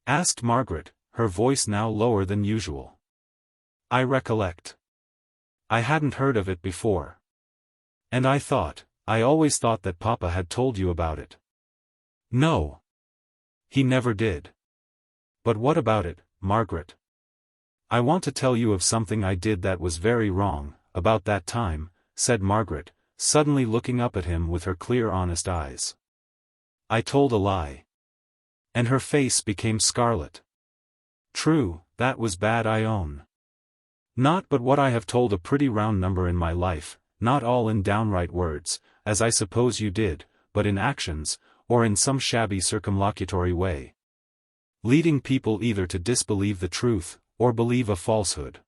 A: asked Margaret, her voice now lower than usual. "I recollect. I hadn't heard of it before. And I always thought that Papa had told you about it." "No. He never did." "But what about it, Margaret?" "I want to tell you of something I did that was very wrong, about that time," said Margaret, suddenly looking up at him with her clear honest eyes. "I told a lie." And her face became scarlet. "True, that was bad, I own. Not but what I have told a pretty round number in my life, not all in downright words, as I suppose you did, but in actions, or in some shabby circumlocutory way, leading people either to disbelieve the truth, or believe a falsehood.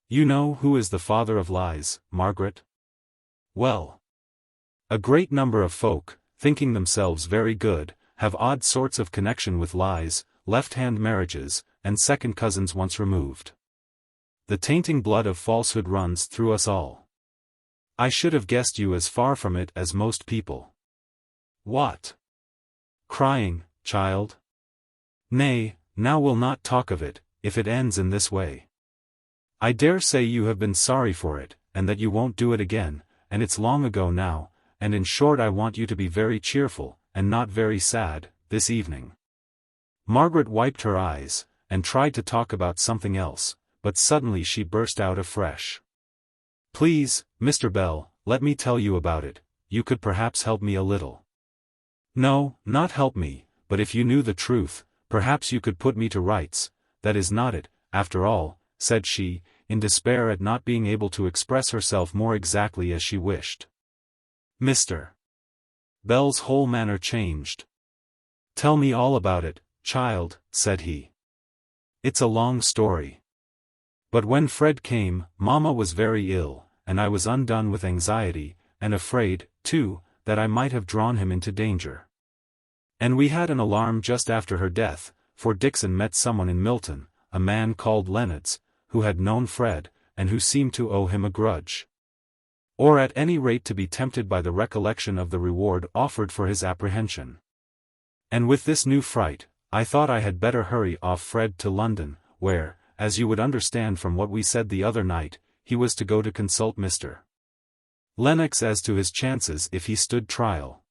A: You know who is the father of lies, Margaret? Well, a great number of folk, thinking themselves very good, have odd sorts of connection with lies, left-hand marriages, and second cousins once removed. The tainting blood of falsehood runs through us all. I should have guessed you as far from it as most people." "What? Crying, child? Nay, now we'll not talk of it, if it ends in this way. I dare say you have been sorry for it, and that you won't do it again, and it's long ago now, and in short I want you to be very cheerful, and not very sad, this evening." Margaret wiped her eyes, and tried to talk about something else, but suddenly she burst out afresh. "Please, Mr. Bell, let me tell you about it, you could perhaps help me a little." "No, not help me, but if you knew the truth, perhaps you could put me to rights, that is not it, after all," said she, in despair at not being able to express herself more exactly as she wished. Mr. Bell's whole manner changed. "Tell me all about it, child," said he. "It's a long story. But when Fred came, Mamma was very ill, and I was undone with anxiety, and afraid, too, that I might have drawn him into danger. And we had an alarm just after her death, for Dixon met someone in Milton, a man called Lennox, who had known Fred, and who seemed to owe him a grudge. Or at any rate to be tempted by the recollection of the reward offered for his apprehension. And with this new fright, I thought I had better hurry off Fred to London, where, as you would understand from what we said the other night, he was to go to consult Mr. Lennox as to his chances if he stood trial.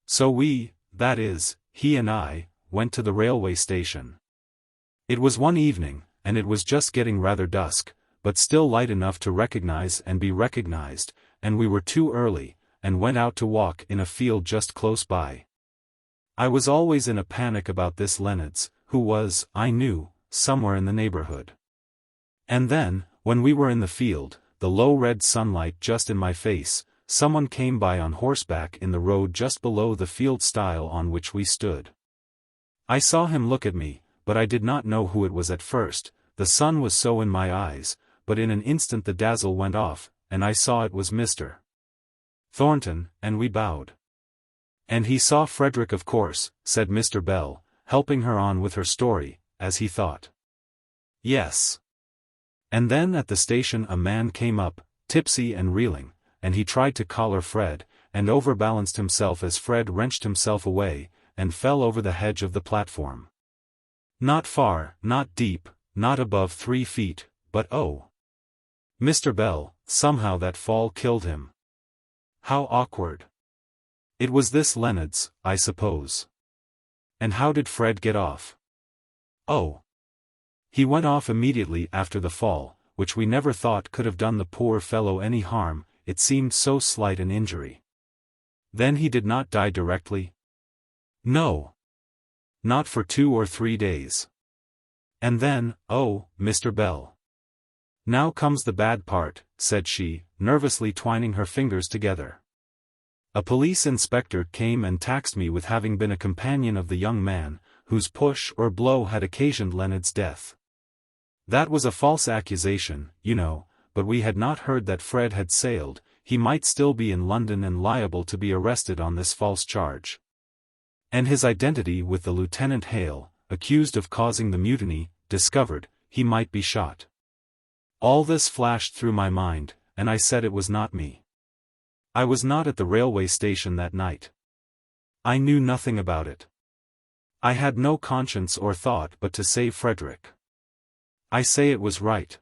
A: So we, that is, he and I, went to the railway station. It was one evening, and it was just getting rather dusk, but still light enough to recognize and be recognized, and we were too early, and went out to walk in a field just close by. I was always in a panic about this Lennox, who was, I knew, somewhere in the neighborhood. And then, when we were in the field, the low red sunlight just in my face, someone came by on horseback in the road just below the field stile on which we stood. I saw him look at me, but I did not know who it was at first, the sun was so in my eyes, but in an instant the dazzle went off, and I saw it was Mr. Thornton, and we bowed. And he saw Frederick, of course, said Mr. Bell, helping her on with her story, as he thought. Yes. And then at the station a man came up, tipsy and reeling, and he tried to collar Fred, and overbalanced himself as Fred wrenched himself away, and fell over the hedge of the platform. Not far, not deep, not above 3 feet, but oh! Mr. Bell, somehow that fall killed him. How awkward. It was this Leonard's, I suppose. And how did Fred get off? Oh! He went off immediately after the fall, which we never thought could have done the poor fellow any harm, it seemed so slight an injury. Then he did not die directly? No. Not for 2 or 3 days. And then, oh, Mr. Bell. Now comes the bad part, said she, nervously twining her fingers together. A police inspector came and taxed me with having been a companion of the young man, whose push or blow had occasioned Leonard's death. That was a false accusation, you know, but we had not heard that Fred had sailed, he might still be in London and liable to be arrested on this false charge. And his identity with the Lieutenant Hale, accused of causing the mutiny, discovered, he might be shot. All this flashed through my mind, and I said it was not me. I was not at the railway station that night. I knew nothing about it. I had no conscience or thought but to save Frederick. I say it was right.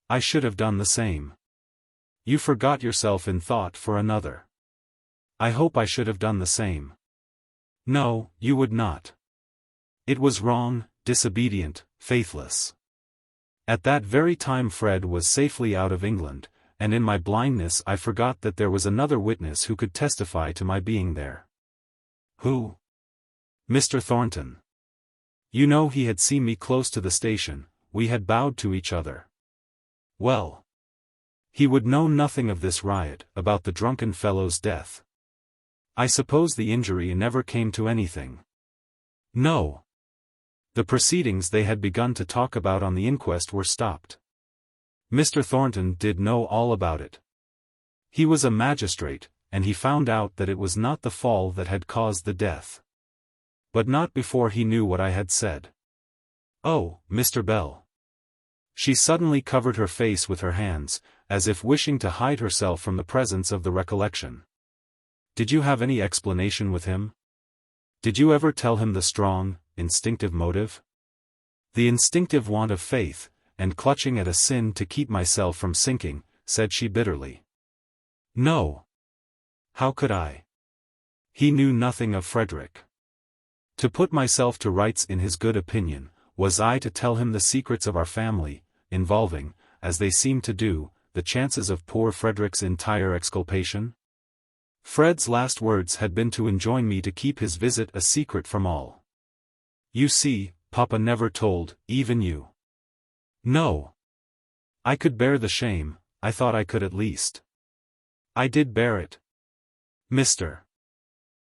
A: I should have done the same. You forgot yourself in thought for another. I hope I should have done the same. No, you would not. It was wrong, disobedient, faithless. At that very time Fred was safely out of England, and in my blindness I forgot that there was another witness who could testify to my being there. Who? Mr. Thornton. You know he had seen me close to the station, we had bowed to each other. Well. He would know nothing of this riot, about the drunken fellow's death. I suppose the injury never came to anything. No. The proceedings they had begun to talk about on the inquest were stopped. Mr. Thornton did know all about it. He was a magistrate, and he found out that it was not the fall that had caused the death. But not before he knew what I had said. Oh, Mr. Bell. She suddenly covered her face with her hands, as if wishing to hide herself from the presence of the recollection. Did you have any explanation with him? Did you ever tell him the strong, instinctive motive? The instinctive want of faith, and clutching at a sin to keep myself from sinking, said she bitterly. No. How could I? He knew nothing of Frederick. To put myself to rights in his good opinion, was I to tell him the secrets of our family, involving, as they seemed to do, the chances of poor Frederick's entire exculpation? Fred's last words had been to enjoin me to keep his visit a secret from all. You see, Papa never told, even you. No. I could bear the shame, I thought I could at least. I did bear it. Mr.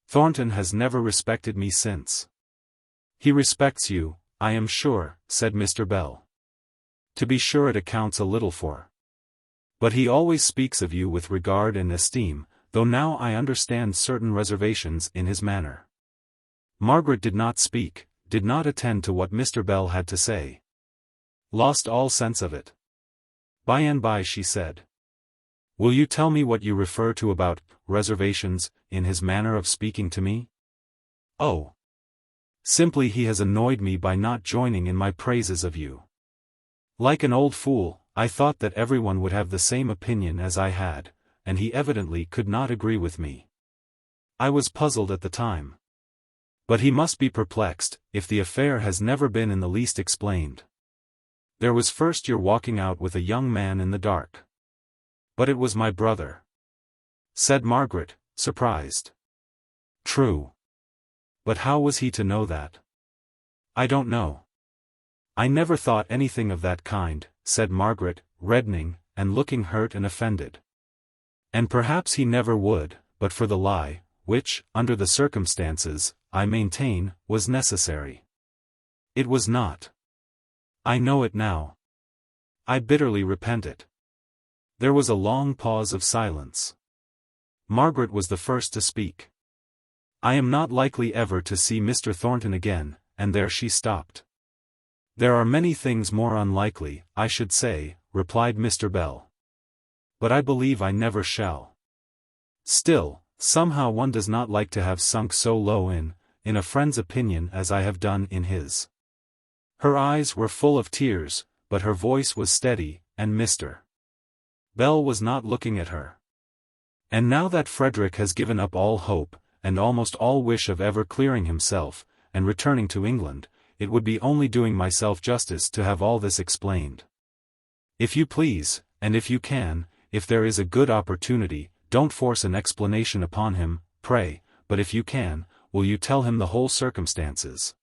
A: Thornton has never respected me since. He respects you, I am sure, said Mr. Bell. To be sure it accounts a little for. But he always speaks of you with regard and esteem, though now I understand certain reservations in his manner. Margaret did not speak, did not attend to what Mr. Bell had to say. Lost all sense of it. By and by she said. Will you tell me what you refer to about reservations in his manner of speaking to me? Oh. Simply he has annoyed me by not joining in my praises of you. Like an old fool, I thought that everyone would have the same opinion as I had, and he evidently could not agree with me. I was puzzled at the time. But he must be perplexed, if the affair has never been in the least explained. There was first your walking out with a young man in the dark. But it was my brother, said Margaret, surprised. True. But how was he to know that? I don't know. I never thought anything of that kind, said Margaret, reddening, and looking hurt and offended. And perhaps he never would, but for the lie, which, under the circumstances, I maintain, was necessary. It was not. I know it now. I bitterly repent it. There was a long pause of silence. Margaret was the first to speak. I am not likely ever to see Mr. Thornton again, and there she stopped. There are many things more unlikely, I should say, replied Mr. Bell. But I believe I never shall. Still, somehow one does not like to have sunk so low in a friend's opinion as I have done in his. Her eyes were full of tears, but her voice was steady, and Mr. Bell was not looking at her. And now that Frederick has given up all hope, and almost all wish of ever clearing himself, and returning to England, it would be only doing myself justice to have all this explained. If you please, and if you can, if there is a good opportunity, don't force an explanation upon him, pray, but if you can, will you tell him the whole circumstances?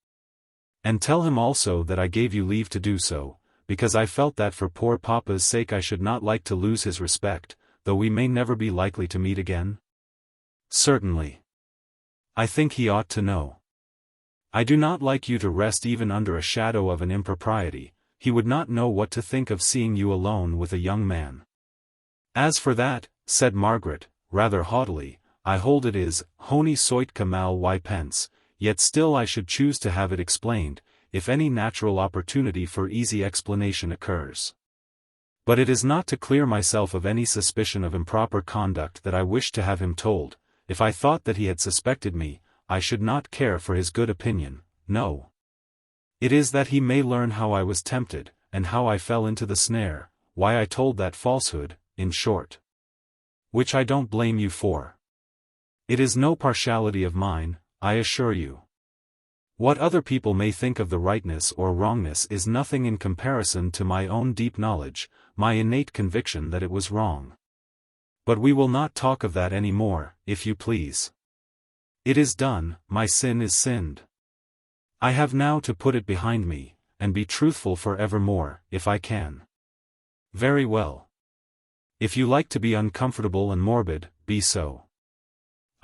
A: And tell him also that I gave you leave to do so, because I felt that for poor papa's sake I should not like to lose his respect, though we may never be likely to meet again? Certainly. I think he ought to know. I do not like you to rest even under a shadow of an impropriety. He would not know what to think of seeing you alone with a young man. As for that, said Margaret, rather haughtily, I hold it is, honi soit que mal y pense, yet still I should choose to have it explained, if any natural opportunity for easy explanation occurs. But it is not to clear myself of any suspicion of improper conduct that I wish to have him told. If I thought that he had suspected me, I should not care for his good opinion, no. It is that he may learn how I was tempted, and how I fell into the snare, why I told that falsehood, in short. Which I don't blame you for. It is no partiality of mine, I assure you. What other people may think of the rightness or wrongness is nothing in comparison to my own deep knowledge, my innate conviction that it was wrong. But we will not talk of that any more, if you please. It is done, my sin is sinned. I have now to put it behind me, and be truthful for evermore, if I can. Very well. If you like to be uncomfortable and morbid, be so.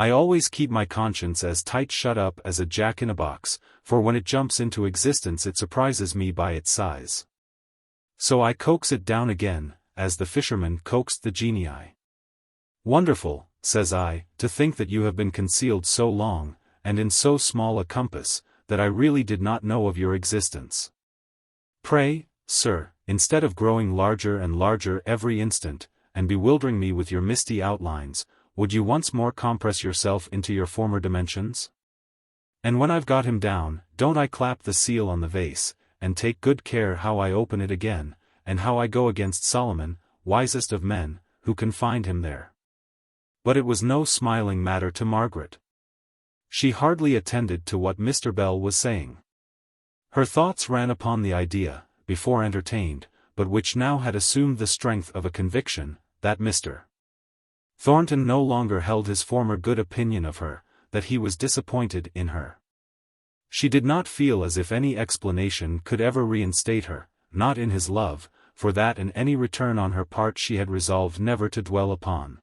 A: I always keep my conscience as tight shut up as a jack-in-a-box, for when it jumps into existence it surprises me by its size. So I coax it down again, as the fisherman coaxed the genii. Wonderful, says I, to think that you have been concealed so long, and in so small a compass, that I really did not know of your existence. Pray, sir, instead of growing larger and larger every instant, and bewildering me with your misty outlines, would you once more compress yourself into your former dimensions? And when I've got him down, don't I clap the seal on the vase, and take good care how I open it again, and how I go against Solomon, wisest of men, who confined him there. But it was no smiling matter to Margaret. She hardly attended to what Mr. Bell was saying. Her thoughts ran upon the idea, before entertained, but which now had assumed the strength of a conviction, that Mr. Thornton no longer held his former good opinion of her, that he was disappointed in her. She did not feel as if any explanation could ever reinstate her, not in his love, for that and any return on her part she had resolved never to dwell upon.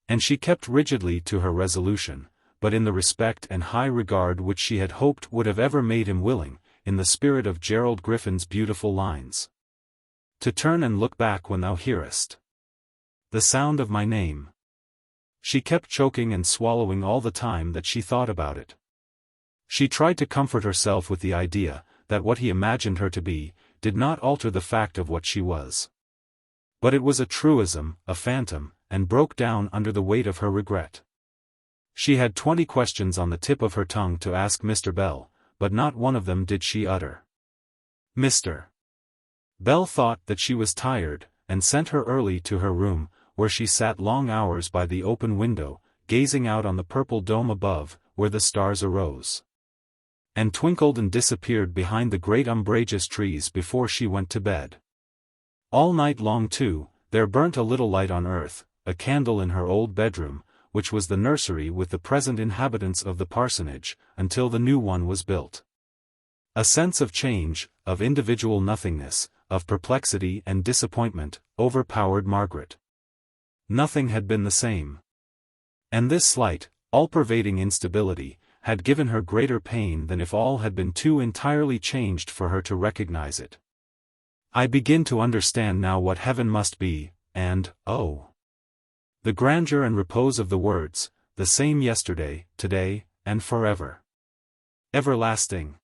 A: And she kept rigidly to her resolution, but in the respect and high regard which she had hoped would have ever made him willing, in the spirit of Gerald Griffin's beautiful lines. To turn and look back when thou hearest the sound of my name. She kept choking and swallowing all the time that she thought about it. She tried to comfort herself with the idea, that what he imagined her to be, did not alter the fact of what she was. But it was a truism, a phantom, and broke down under the weight of her regret. She had 20 questions on the tip of her tongue to ask Mr. Bell, but not one of them did she utter. Mr. Bell thought that she was tired, and sent her early to her room, where she sat long hours by the open window, gazing out on the purple dome above, where the stars arose and twinkled and disappeared behind the great umbrageous trees before she went to bed. All night long too, there burnt a little light on earth, a candle in her old bedroom, which was the nursery with the present inhabitants of the parsonage, until the new one was built. A sense of change, of individual nothingness, of perplexity and disappointment, overpowered Margaret. nothing had been the same. And this slight, all-pervading instability, had given her greater pain than if all had been too entirely changed for her to recognize it. I begin to understand now what heaven must be, and, oh! The grandeur and repose of the words, the same yesterday, today, and forever. Everlasting.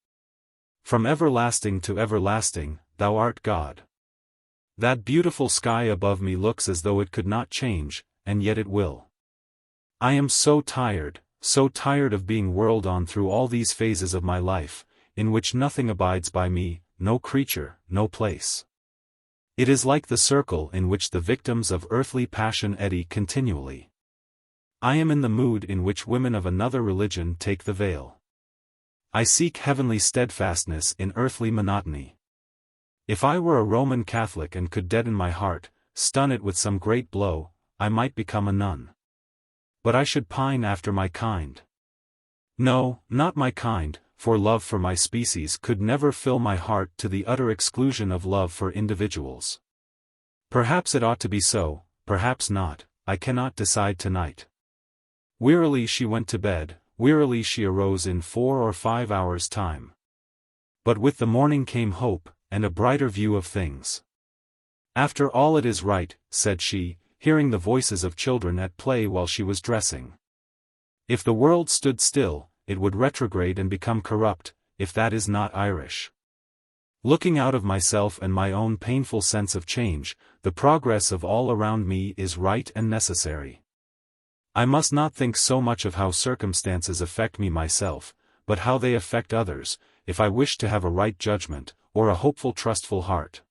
A: From everlasting to everlasting, thou art God. That beautiful sky above me looks as though it could not change, and yet it will. I am so tired of being whirled on through all these phases of my life, in which nothing abides by me, no creature, no place. It is like the circle in which the victims of earthly passion eddy continually. I am in the mood in which women of another religion take the veil. I seek heavenly steadfastness in earthly monotony. If I were a Roman Catholic and could deaden my heart, stun it with some great blow, I might become a nun. But I should pine after my kind. No, not my kind, for love for my species could never fill my heart to the utter exclusion of love for individuals. Perhaps it ought to be so, perhaps not, I cannot decide tonight. Wearily she went to bed, wearily she arose in 4 or 5 hours' time. But with the morning came hope, and a brighter view of things. After all it is right, said she, hearing the voices of children at play while she was dressing. If the world stood still, it would retrograde and become corrupt, if that is not Irish. Looking out of myself and my own painful sense of change, the progress of all around me is right and necessary. I must not think so much of how circumstances affect me myself, but how they affect others, if I wish to have a right judgment, or a hopeful trustful heart.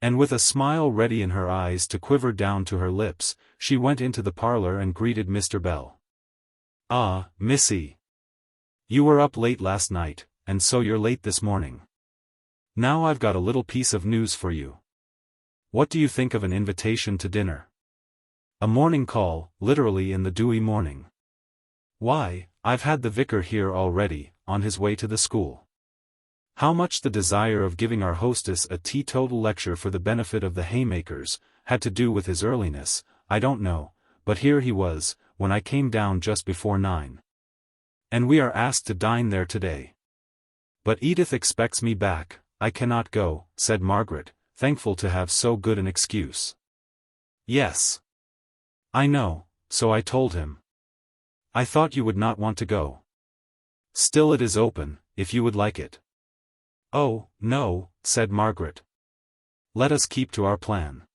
A: And with a smile ready in her eyes to quiver down to her lips, she went into the parlor and greeted Mr. Bell. "Ah, Missy. You were up late last night, and so you're late this morning. Now I've got a little piece of news for you. What do you think of an invitation to dinner? A morning call, literally in the dewy morning. Why, I've had the vicar here already, on his way to the school. How much the desire of giving our hostess a teetotal lecture for the benefit of the haymakers had to do with his earliness, I don't know, but here he was, when I came down just before 9. And we are asked to dine there today. But Edith expects me back. I cannot go," said Margaret, thankful to have so good an excuse. "Yes. I know, so I told him. I thought you would not want to go. Still it is open, if you would like it." "Oh, no," said Margaret. "Let us keep to our plan.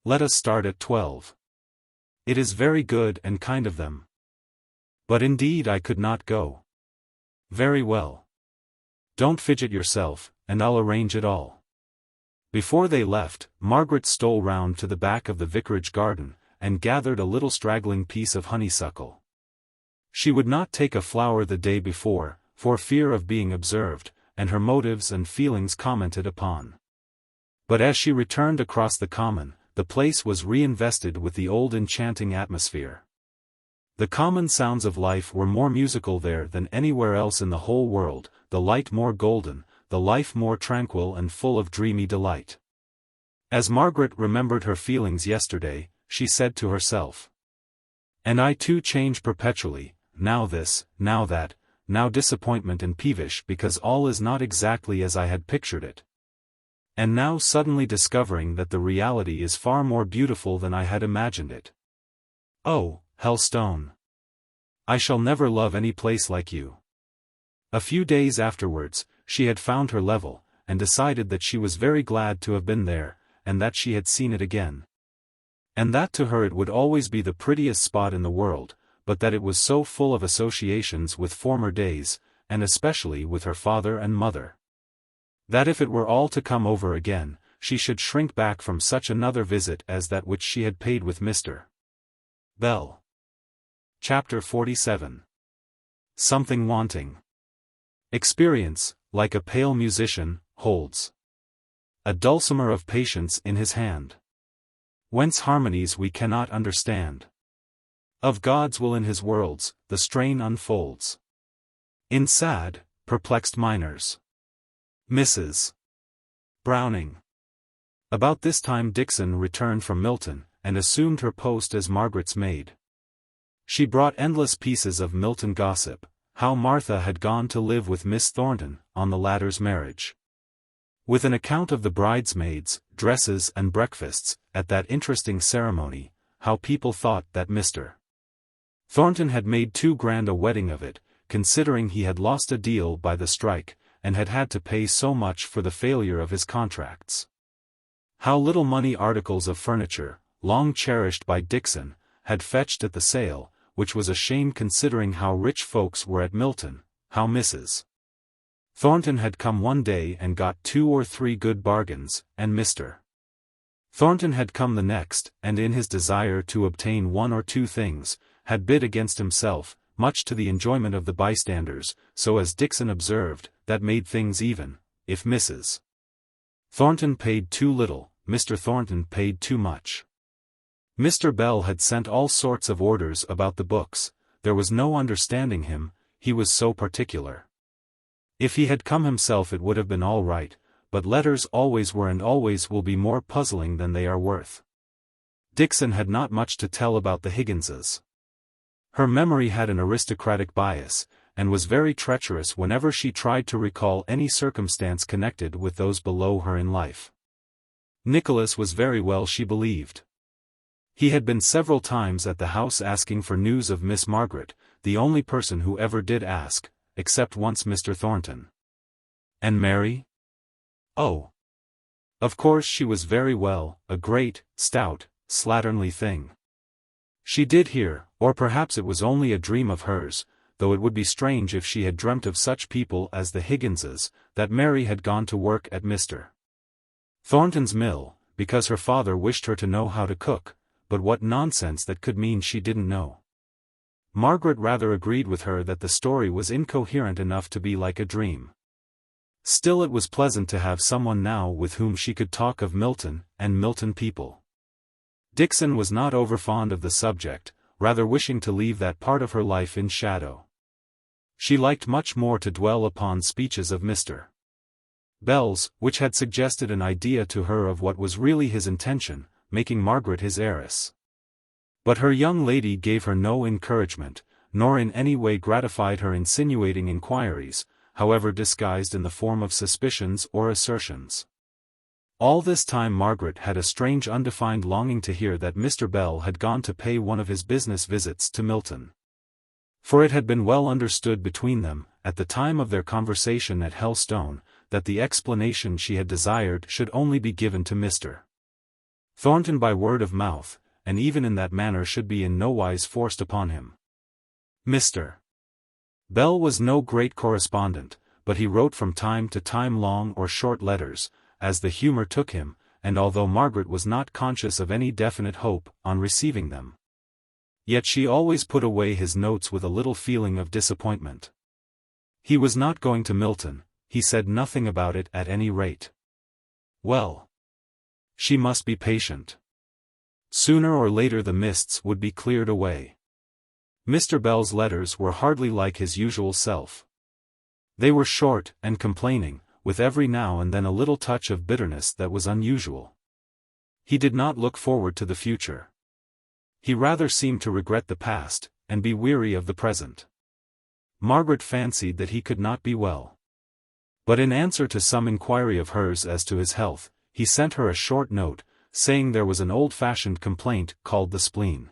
A: Let us start at 12. It is very good and kind of them. But indeed I could not go." "Very well. Don't fidget yourself, and I'll arrange it all." Before they left, Margaret stole round to the back of the vicarage garden, and gathered a little straggling piece of honeysuckle. She would not take a flower the day before, for fear of being observed, and her motives and feelings commented upon. But as she returned across the common, the place was reinvested with the old enchanting atmosphere. The common sounds of life were more musical there than anywhere else in the whole world, the light more golden, the life more tranquil and full of dreamy delight. As Margaret remembered her feelings yesterday, she said to herself, "And I too change perpetually, now this, now that, now disappointment and peevish because all is not exactly as I had pictured it. And now suddenly discovering that the reality is far more beautiful than I had imagined it. Oh, Helstone! I shall never love any place like you." A few days afterwards, she had found her level, and decided that she was very glad to have been there, and that she had seen it again. And that to her it would always be the prettiest spot in the world, but that it was so full of associations with former days, and especially with her father and mother. That if it were all to come over again, she should shrink back from such another visit as that which she had paid with Mr. Bell. Chapter 47. Something wanting. Experience, like a pale musician, holds a dulcimer of patience in his hand, whence harmonies we cannot understand. Of God's will in his worlds, the strain unfolds. In sad, perplexed minors. Mrs. Browning. About this time Dixon returned from Milton, and assumed her post as Margaret's maid. She brought endless pieces of Milton gossip, how Martha had gone to live with Miss Thornton, on the latter's marriage. With an account of the bridesmaids, dresses and breakfasts, at that interesting ceremony, how people thought that Mr. Thornton had made too grand a wedding of it, considering he had lost a deal by the strike, and had had to pay so much for the failure of his contracts. How little money articles of furniture, long cherished by Dixon, had fetched at the sale, which was a shame considering how rich folks were at Milton, how Mrs. Thornton had come one day and got 2 or 3 good bargains, and Mr. Thornton had come the next, and in his desire to obtain 1 or 2 things, had bid against himself, much to the enjoyment of the bystanders, so as Dixon observed, that made things even. If Mrs. Thornton paid too little, Mr. Thornton paid too much. Mr. Bell had sent all sorts of orders about the books, there was no understanding him, he was so particular. If he had come himself it would have been all right, but letters always were and always will be more puzzling than they are worth. Dixon had not much to tell about the Higginses. Her memory had an aristocratic bias, and was very treacherous whenever she tried to recall any circumstance connected with those below her in life. Nicholas was very well, she believed. He had been several times at the house asking for news of Miss Margaret, the only person who ever did ask, except once Mr. Thornton. And Mary? Oh! Of course she was very well, a great, stout, slatternly thing. She did hear, or perhaps it was only a dream of hers, though it would be strange if she had dreamt of such people as the Higginses, that Mary had gone to work at Mr. Thornton's mill, because her father wished her to know how to cook, but what nonsense that could mean she didn't know. Margaret rather agreed with her that the story was incoherent enough to be like a dream. Still it was pleasant to have someone now with whom she could talk of Milton, and Milton people. Dixon was not overfond of the subject, rather wishing to leave that part of her life in shadow. She liked much more to dwell upon speeches of Mr. Bell's, which had suggested an idea to her of what was really his intention, making Margaret his heiress. But her young lady gave her no encouragement, nor in any way gratified her insinuating inquiries, however disguised in the form of suspicions or assertions. All this time Margaret had a strange undefined longing to hear that Mr. Bell had gone to pay one of his business visits to Milton. For it had been well understood between them, at the time of their conversation at Helstone, that the explanation she had desired should only be given to Mr. Thornton by word of mouth, and even in that manner should be in no wise forced upon him. Mr. Bell was no great correspondent, but he wrote from time to time long or short letters, as the humor took him, and although Margaret was not conscious of any definite hope on receiving them, yet she always put away his notes with a little feeling of disappointment. He was not going to Milton, he said nothing about it at any rate. Well, she must be patient. Sooner or later the mists would be cleared away. Mr. Bell's letters were hardly like his usual self. They were short and complaining, with every now and then a little touch of bitterness that was unusual. He did not look forward to the future. He rather seemed to regret the past, and be weary of the present. Margaret fancied that he could not be well. But in answer to some inquiry of hers as to his health, he sent her a short note, saying there was an old-fashioned complaint called the spleen.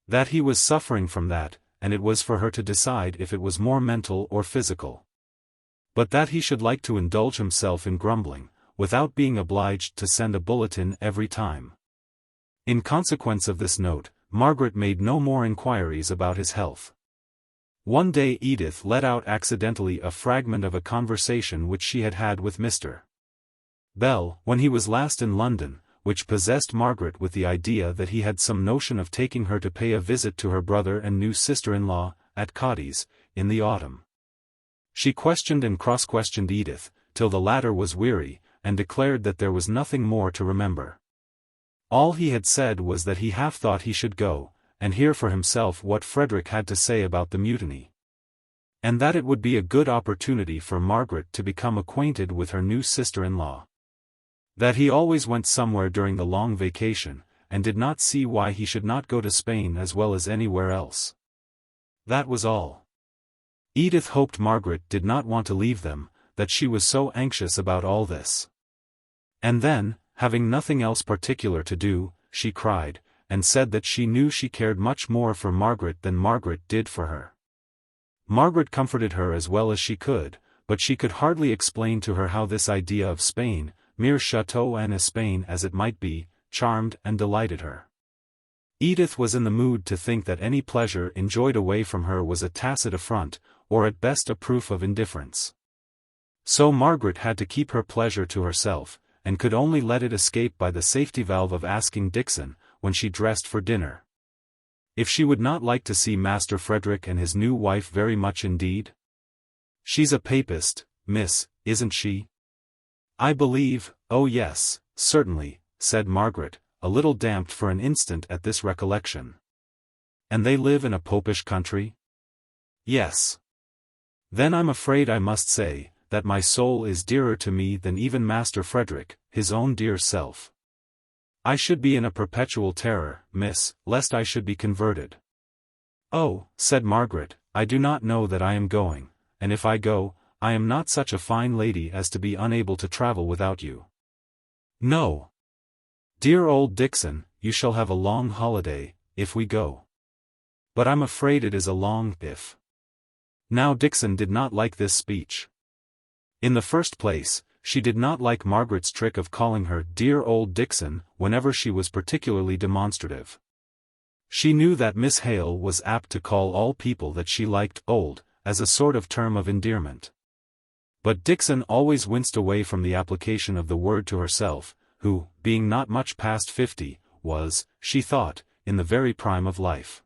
A: That he was suffering from that, and it was for her to decide if it was more mental or physical. But that he should like to indulge himself in grumbling, without being obliged to send a bulletin every time. In consequence of this note, Margaret made no more inquiries about his health. One day Edith let out accidentally a fragment of a conversation which she had had with Mr. Bell, when he was last in London, which possessed Margaret with the idea that he had some notion of taking her to pay a visit to her brother and new sister-in-law, at Cotty's, in the autumn. She questioned and cross-questioned Edith, till the latter was weary, and declared that there was nothing more to remember. All he had said was that he half thought he should go, and hear for himself what Frederick had to say about the mutiny. And that it would be a good opportunity for Margaret to become acquainted with her new sister-in-law. That he always went somewhere during the long vacation, and did not see why he should not go to Spain as well as anywhere else. That was all. Edith hoped Margaret did not want to leave them, that she was so anxious about all this. And then, having nothing else particular to do, she cried, and said that she knew she cared much more for Margaret than Margaret did for her. Margaret comforted her as well as she could, but she could hardly explain to her how this idea of Spain, mere Chateau en Espagne as it might be, charmed and delighted her. Edith was in the mood to think that any pleasure enjoyed away from her was a tacit affront, or at best a proof of indifference. So Margaret had to keep her pleasure to herself, and could only let it escape by the safety valve of asking Dixon, when she dressed for dinner, if she would not like to see Master Frederick and his new wife very much indeed. "She's a papist, miss, isn't she?" "I believe, oh yes, certainly," said Margaret, a little damped for an instant at this recollection. "And they live in a popish country?" "Yes." "Then I'm afraid I must say, that my soul is dearer to me than even Master Frederick, his own dear self. I should be in a perpetual terror, miss, lest I should be converted." "Oh," said Margaret, "I do not know that I am going, and if I go, I am not such a fine lady as to be unable to travel without you." "No. Dear old Dixon, you shall have a long holiday, if we go. But I'm afraid it is a long if." Now Dixon did not like this speech. In the first place, she did not like Margaret's trick of calling her dear old Dixon whenever she was particularly demonstrative. She knew that Miss Hale was apt to call all people that she liked old, as a sort of term of endearment. But Dixon always winced away from the application of the word to herself, who, being not much past 50, was, she thought, in the very prime of life.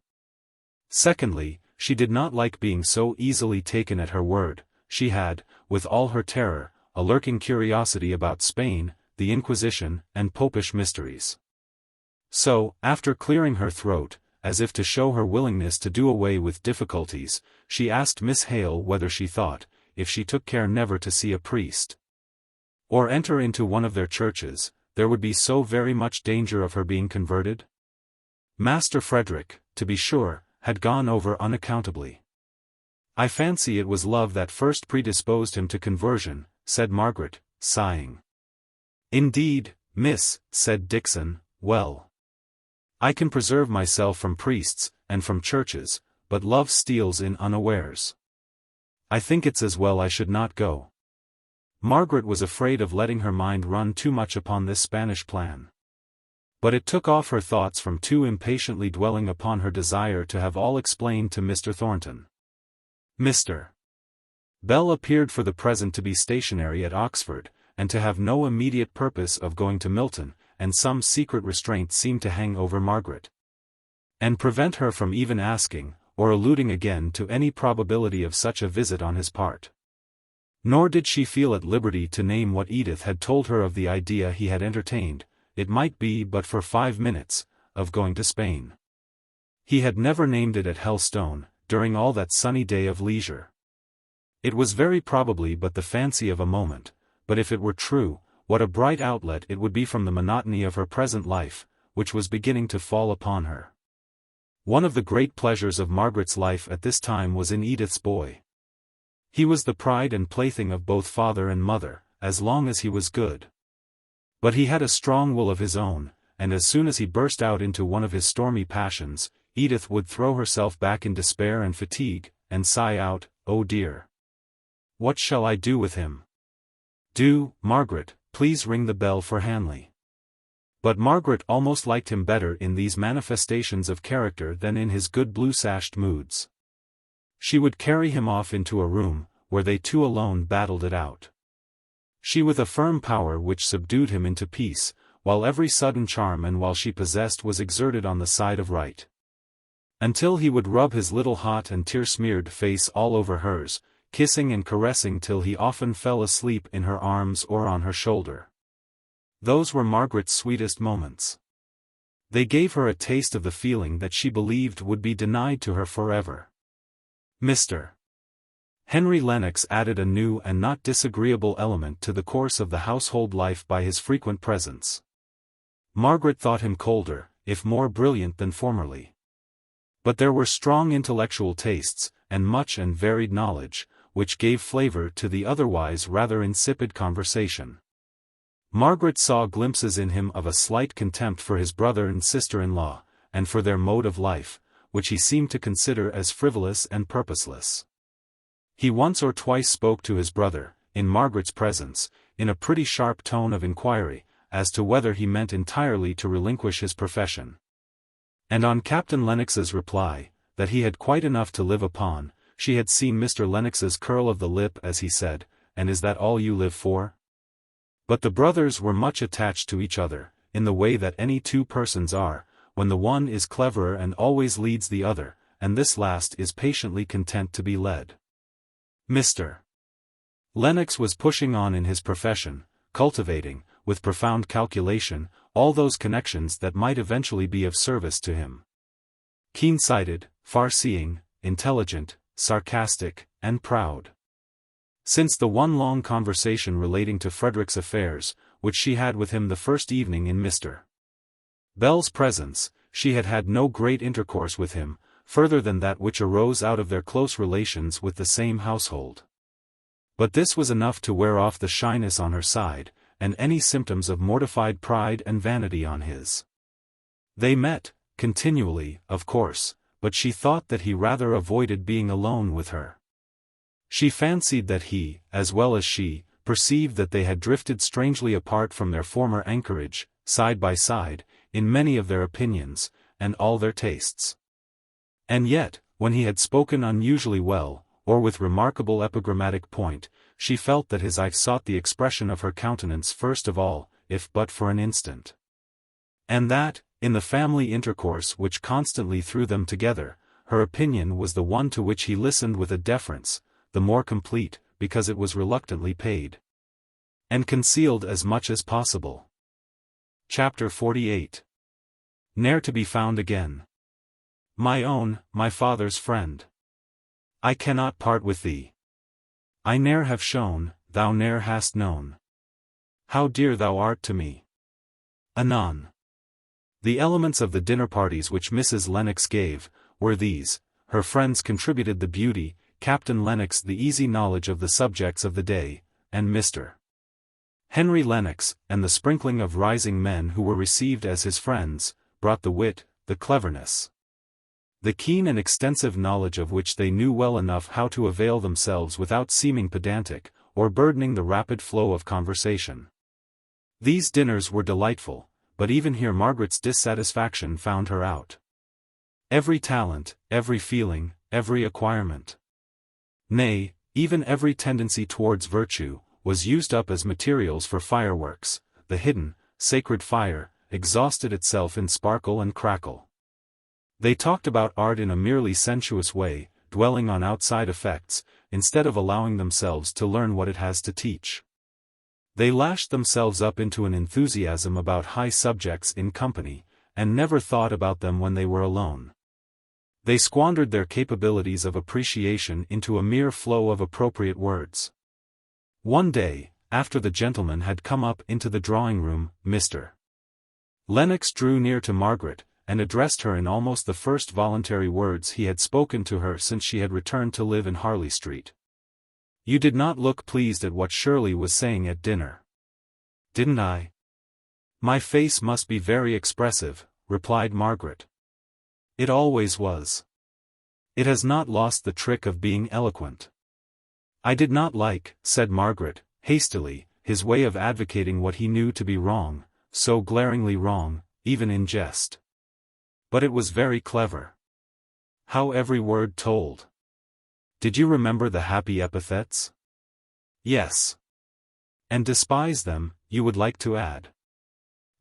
A: Secondly, she did not like being so easily taken at her word. She had, with all her terror, a lurking curiosity about Spain, the Inquisition, and Popish mysteries. So, after clearing her throat, as if to show her willingness to do away with difficulties, she asked Miss Hale whether she thought, if she took care never to see a priest, or enter into one of their churches, there would be so very much danger of her being converted? Master Frederick, to be sure, had gone over unaccountably. "I fancy it was love that first predisposed him to conversion," said Margaret, sighing. "Indeed, miss," said Dixon, "well, I can preserve myself from priests, and from churches, but love steals in unawares. I think it's as well I should not go." Margaret was afraid of letting her mind run too much upon this Spanish plan. But it took off her thoughts from too impatiently dwelling upon her desire to have all explained to Mr. Thornton. Mr. Bell appeared for the present to be stationary at Oxford, and to have no immediate purpose of going to Milton, and some secret restraint seemed to hang over Margaret, and prevent her from even asking, or alluding again to any probability of such a visit on his part. Nor did she feel at liberty to name what Edith had told her of the idea he had entertained, it might be but for 5 minutes, of going to Spain. He had never named it at Helstone, during all that sunny day of leisure. It was very probably but the fancy of a moment, but if it were true, what a bright outlet it would be from the monotony of her present life, which was beginning to fall upon her. One of the great pleasures of Margaret's life at this time was in Edith's boy. He was the pride and plaything of both father and mother, as long as he was good. But he had a strong will of his own, and as soon as he burst out into one of his stormy passions, Edith would throw herself back in despair and fatigue, and sigh out, "Oh dear! What shall I do with him? Do, Margaret, please ring the bell for Hanley." But Margaret almost liked him better in these manifestations of character than in his good blue-sashed moods. She would carry him off into a room, where they two alone battled it out. She with a firm power which subdued him into peace, while every sudden charm and while she possessed was exerted on the side of right. Until he would rub his little hot and tear-smeared face all over hers, kissing and caressing till he often fell asleep in her arms or on her shoulder. Those were Margaret's sweetest moments. They gave her a taste of the feeling that she believed would be denied to her forever. Mr. Henry Lennox added a new and not disagreeable element to the course of the household life by his frequent presence. Margaret thought him colder, if more brilliant than formerly. But there were strong intellectual tastes, and much and varied knowledge, which gave flavor to the otherwise rather insipid conversation. Margaret saw glimpses in him of a slight contempt for his brother and sister-in-law, and for their mode of life, which he seemed to consider as frivolous and purposeless. He once or twice spoke to his brother, in Margaret's presence, in a pretty sharp tone of inquiry, as to whether he meant entirely to relinquish his profession. And on Captain Lennox's reply, that he had quite enough to live upon, she had seen Mr. Lennox's curl of the lip as he said, "And is that all you live for?" But the brothers were much attached to each other, in the way that any two persons are, when the one is cleverer and always leads the other, and this last is patiently content to be led. Mr. Lennox was pushing on in his profession, cultivating, with profound calculation, all those connections that might eventually be of service to him. Keen-sighted, far-seeing, intelligent, sarcastic, and proud. Since the one long conversation relating to Frederick's affairs, which she had with him the first evening in Mr. Bell's presence, she had had no great intercourse with him, further than that which arose out of their close relations with the same household. But this was enough to wear off the shyness on her side, and any symptoms of mortified pride and vanity on his. They met, continually, of course, but she thought that he rather avoided being alone with her. She fancied that he, as well as she, perceived that they had drifted strangely apart from their former anchorage, side by side, in many of their opinions, and all their tastes. And yet, when he had spoken unusually well, or with remarkable epigrammatic point, she felt that his eye sought the expression of her countenance first of all, if but for an instant. And that, in the family intercourse which constantly threw them together, her opinion was the one to which he listened with a deference, the more complete, because it was reluctantly paid. And concealed as much as possible. Chapter 48. Ne'er to be found again. My own, my father's friend. I cannot part with thee. I ne'er have shown, thou ne'er hast known. How dear thou art to me. Anon. The elements of the dinner parties which Mrs. Lennox gave, were these: her friends contributed the beauty, Captain Lennox the easy knowledge of the subjects of the day, and Mr. Henry Lennox, and the sprinkling of rising men who were received as his friends, brought the wit, the cleverness, the keen and extensive knowledge of which they knew well enough how to avail themselves without seeming pedantic, or burdening the rapid flow of conversation. These dinners were delightful, but even here Margaret's dissatisfaction found her out. Every talent, every feeling, every acquirement, nay, even every tendency towards virtue, was used up as materials for fireworks. The hidden, sacred fire, exhausted itself in sparkle and crackle. They talked about art in a merely sensuous way, dwelling on outside effects, instead of allowing themselves to learn what it has to teach. They lashed themselves up into an enthusiasm about high subjects in company, and never thought about them when they were alone. They squandered their capabilities of appreciation into a mere flow of appropriate words. One day, after the gentlemen had come up into the drawing-room, Mr. Lennox drew near to Margaret, and addressed her in almost the first voluntary words he had spoken to her since she had returned to live in Harley Street. "You did not look pleased at what Shirley was saying at dinner." "Didn't I? My face must be very expressive," replied Margaret. "It always was. It has not lost the trick of being eloquent." "I did not like," said Margaret, hastily, "his way of advocating what he knew to be wrong, so glaringly wrong, even in jest. But it was very clever. How every word told. Did you remember the happy epithets?" "Yes. And despise them, you would like to add.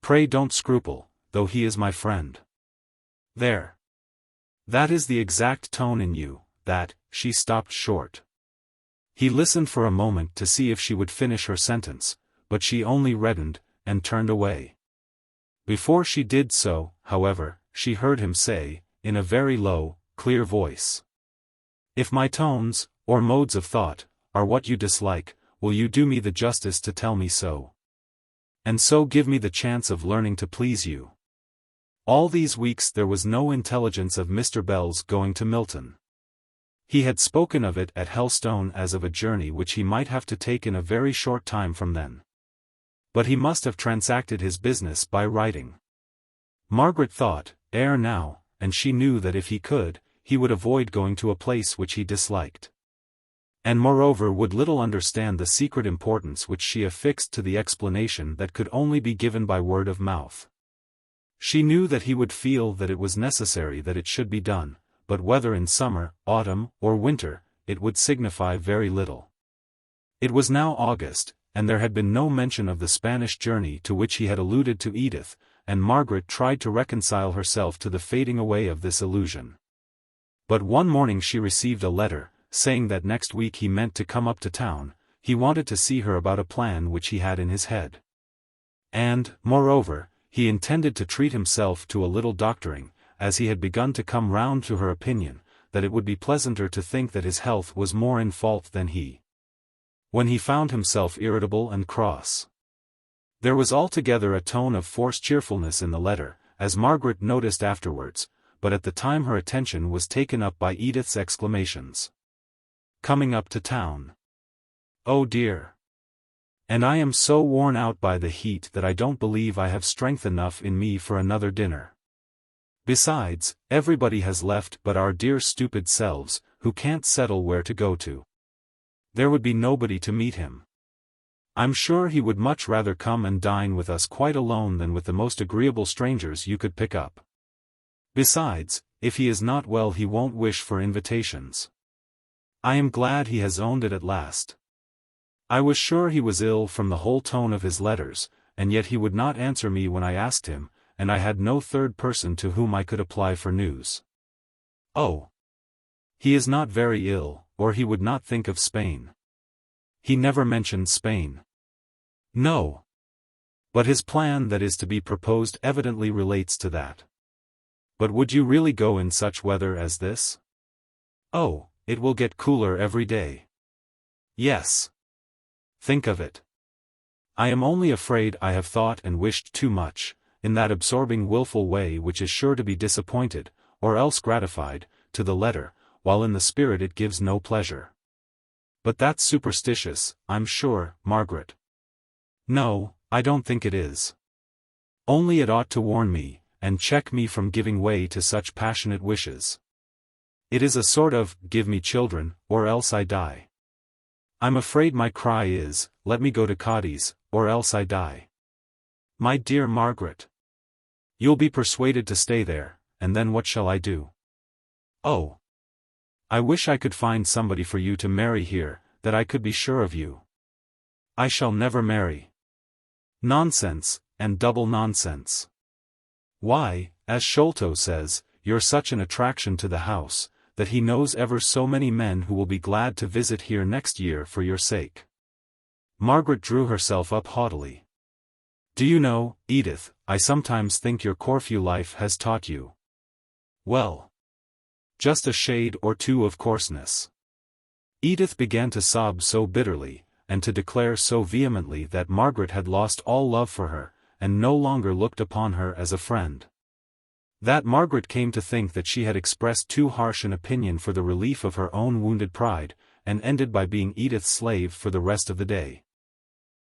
A: Pray don't scruple, though he is my friend." "There. That is the exact tone in you, that." She stopped short. He listened for a moment to see if she would finish her sentence, but she only reddened, and turned away. Before she did so, however, she heard him say, in a very low, clear voice, "If my tones, or modes of thought, are what you dislike, will you do me the justice to tell me so? And so give me the chance of learning to please you." All these weeks there was no intelligence of Mr. Bell's going to Milton. He had spoken of it at Helstone as of a journey which he might have to take in a very short time from then. But he must have transacted his business by writing. Margaret thought, ere now, and she knew that if he could, he would avoid going to a place which he disliked. And moreover would little understand the secret importance which she affixed to the explanation that could only be given by word of mouth. She knew that he would feel that it was necessary that it should be done, but whether in summer, autumn, or winter, it would signify very little. It was now August, and there had been no mention of the Spanish journey to which he had alluded to Edith, and Margaret tried to reconcile herself to the fading away of this illusion. But one morning she received a letter, saying that next week he meant to come up to town. He wanted to see her about a plan which he had in his head. And, moreover, he intended to treat himself to a little doctoring, as he had begun to come round to her opinion, that it would be pleasanter to think that his health was more in fault than he. When he found himself irritable and cross. There was altogether a tone of forced cheerfulness in the letter, as Margaret noticed afterwards, but at the time her attention was taken up by Edith's exclamations. Coming up to town. Oh dear! And I am so worn out by the heat that I don't believe I have strength enough in me for another dinner. Besides, everybody has left but our dear stupid selves, who can't settle where to go to. There would be nobody to meet him. I'm sure he would much rather come and dine with us quite alone than with the most agreeable strangers you could pick up. Besides, if he is not well he won't wish for invitations. I am glad he has owned it at last. I was sure he was ill from the whole tone of his letters, and yet he would not answer me when I asked him, and I had no third person to whom I could apply for news. Oh! He is not very ill, or he would not think of Spain. He never mentioned Spain. No. But his plan that is to be proposed evidently relates to that. But would you really go in such weather as this? Oh, it will get cooler every day. Yes. Think of it. I am only afraid I have thought and wished too much, in that absorbing wilful way which is sure to be disappointed, or else gratified, to the letter, while in the spirit it gives no pleasure. But that's superstitious, I'm sure, Margaret. No, I don't think it is. Only it ought to warn me, and check me from giving way to such passionate wishes. It is a sort of, give me children, or else I die. I'm afraid my cry is, let me go to Cadiz, or else I die. My dear Margaret. You'll be persuaded to stay there, and then what shall I do? Oh! I wish I could find somebody for you to marry here, that I could be sure of you. I shall never marry. Nonsense, and double nonsense. Why, as Sholto says, you're such an attraction to the house, that he knows ever so many men who will be glad to visit here next year for your sake. Margaret drew herself up haughtily. Do you know, Edith, I sometimes think your Corfu life has taught you. Well. Just a shade or two of coarseness. Edith began to sob so bitterly, and to declare so vehemently that Margaret had lost all love for her, and no longer looked upon her as a friend. That Margaret came to think that she had expressed too harsh an opinion for the relief of her own wounded pride, and ended by being Edith's slave for the rest of the day.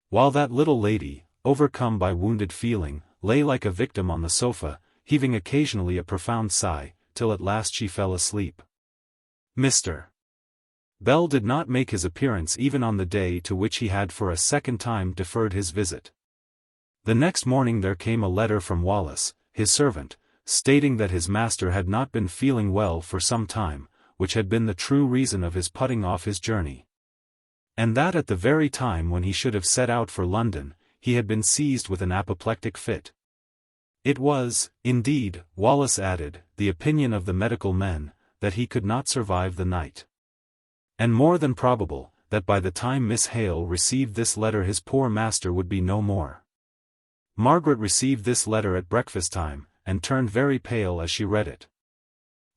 A: While that little lady, overcome by wounded feeling, lay like a victim on the sofa, heaving occasionally a profound sigh, till at last she fell asleep. Mr. Bell did not make his appearance even on the day to which he had for a second time deferred his visit. The next morning there came a letter from Wallace, his servant, stating that his master had not been feeling well for some time, which had been the true reason of his putting off his journey. And that at the very time when he should have set out for London, he had been seized with an apoplectic fit. It was, indeed, Wallace added, the opinion of the medical men, that he could not survive the night. And more than probable, that by the time Miss Hale received this letter his poor master would be no more. Margaret received this letter at breakfast time, and turned very pale as she read it.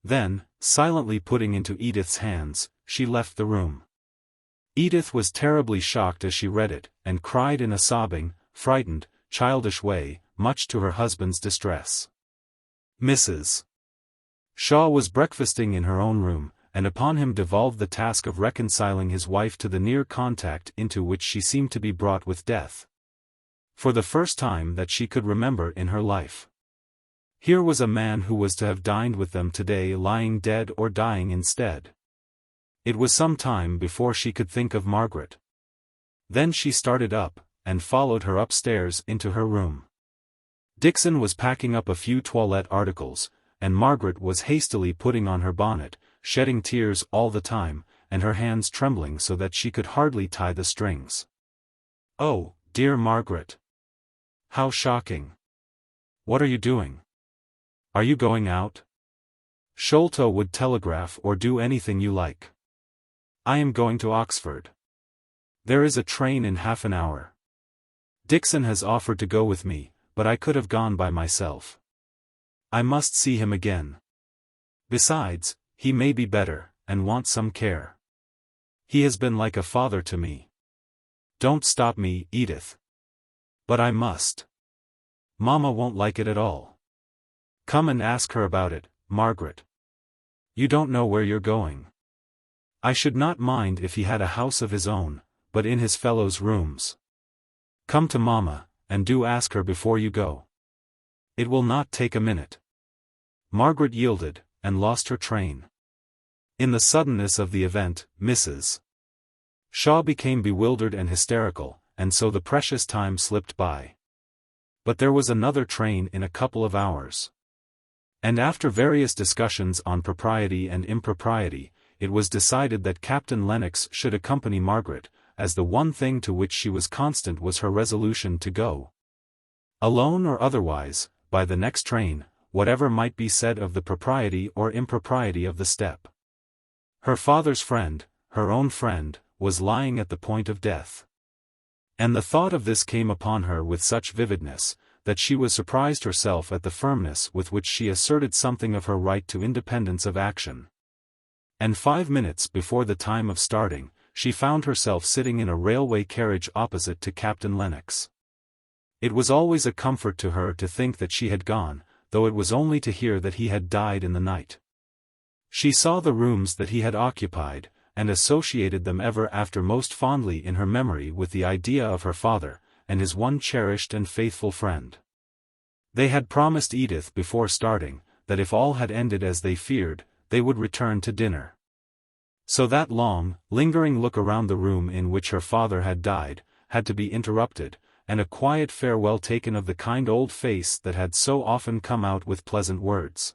A: Then, silently putting into Edith's hands, she left the room. Edith was terribly shocked as she read it, and cried in a sobbing, frightened, childish way, much to her husband's distress. Mrs. Shaw was breakfasting in her own room, and upon him devolved the task of reconciling his wife to the near contact into which she seemed to be brought with death. For the first time that she could remember in her life. Here was a man who was to have dined with them today lying dead or dying instead. It was some time before she could think of Margaret. Then she started up, and followed her upstairs into her room. Dixon was packing up a few toilette articles, and Margaret was hastily putting on her bonnet, shedding tears all the time, and her hands trembling so that she could hardly tie the strings. "Oh, dear Margaret! How shocking! What are you doing? Are you going out? Sholto would telegraph or do anything you like." "I am going to Oxford. There is a train in half an hour. Dixon has offered to go with me, but I could have gone by myself. I must see him again. Besides, he may be better, and want some care. He has been like a father to me. Don't stop me, Edith." "But I must. Mama won't like it at all." "Come and ask her about it, Margaret. You don't know where you're going." "I should not mind if he had a house of his own, but in his fellows' rooms. Come to Mama, and do ask her before you go. It will not take a minute." Margaret yielded, and lost her train. In the suddenness of the event, Mrs. Shaw became bewildered and hysterical, and so the precious time slipped by. But there was another train in a couple of hours. And after various discussions on propriety and impropriety, it was decided that Captain Lennox should accompany Margaret, as the one thing to which she was constant was her resolution to go. Alone or otherwise, by the next train, whatever might be said of the propriety or impropriety of the step. Her father's friend, her own friend, was lying at the point of death. And the thought of this came upon her with such vividness, that she was surprised herself at the firmness with which she asserted something of her right to independence of action. And 5 minutes before the time of starting, she found herself sitting in a railway carriage opposite to Captain Lennox. It was always a comfort to her to think that she had gone, though it was only to hear that he had died in the night. She saw the rooms that he had occupied, and associated them ever after most fondly in her memory with the idea of her father, and his one cherished and faithful friend. They had promised Edith before starting, that if all had ended as they feared, they would return to dinner. So that long, lingering look around the room in which her father had died, had to be interrupted, and a quiet farewell taken of the kind old face that had so often come out with pleasant words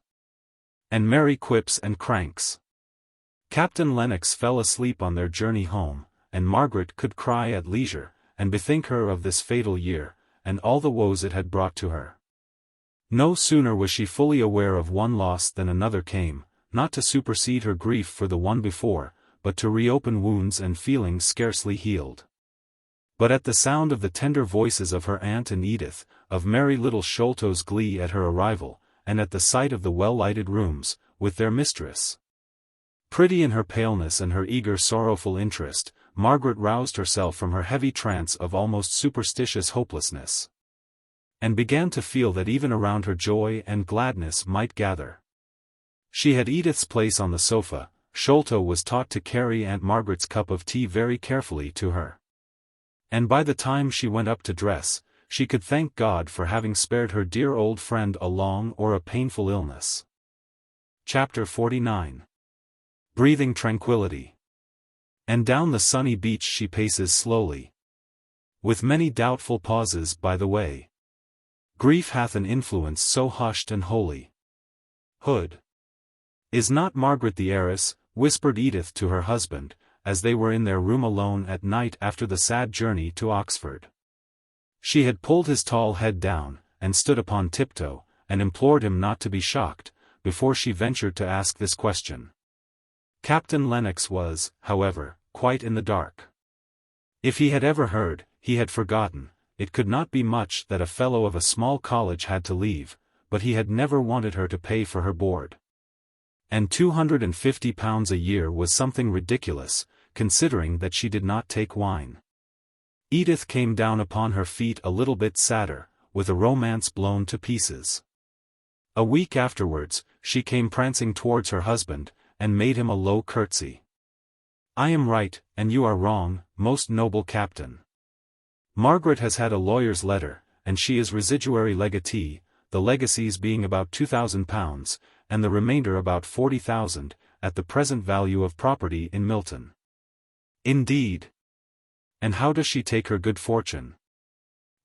A: and merry quips and cranks. Captain Lennox fell asleep on their journey home, and Margaret could cry at leisure, and bethink her of this fatal year, and all the woes it had brought to her. No sooner was she fully aware of one loss than another came, not to supersede her grief for the one before, but to reopen wounds and feelings scarcely healed. But at the sound of the tender voices of her aunt and Edith, of merry little Sholto's glee at her arrival, and at the sight of the well-lighted rooms, with their mistress, pretty in her paleness and her eager sorrowful interest, Margaret roused herself from her heavy trance of almost superstitious hopelessness, and began to feel that even around her joy and gladness might gather. She had Edith's place on the sofa. Sholto was taught to carry Aunt Margaret's cup of tea very carefully to her. And by the time she went up to dress, she could thank God for having spared her dear old friend a long or a painful illness. Chapter 49. Breathing tranquillity. And down the sunny beach she paces slowly, with many doubtful pauses by the way. Grief hath an influence so hushed and holy. Hood. Is not Margaret the heiress? Whispered Edith to her husband, as they were in their room alone at night after the sad journey to Oxford. She had pulled his tall head down, and stood upon tiptoe, and implored him not to be shocked, before she ventured to ask this question. Captain Lennox was, however, quite in the dark. If he had ever heard, he had forgotten. It could not be much that a fellow of a small college had to leave, but he had never wanted her to pay for her board. And £250 a year was something ridiculous, considering that she did not take wine. Edith came down upon her feet a little bit sadder, with a romance blown to pieces. A week afterwards, she came prancing towards her husband, and made him a low curtsy. "I am right, and you are wrong, most noble captain. Margaret has had a lawyer's letter, and she is residuary legatee, the legacies being about £2,000, and the remainder about 40,000, at the present value of property in Milton." "Indeed? And how does she take her good fortune?"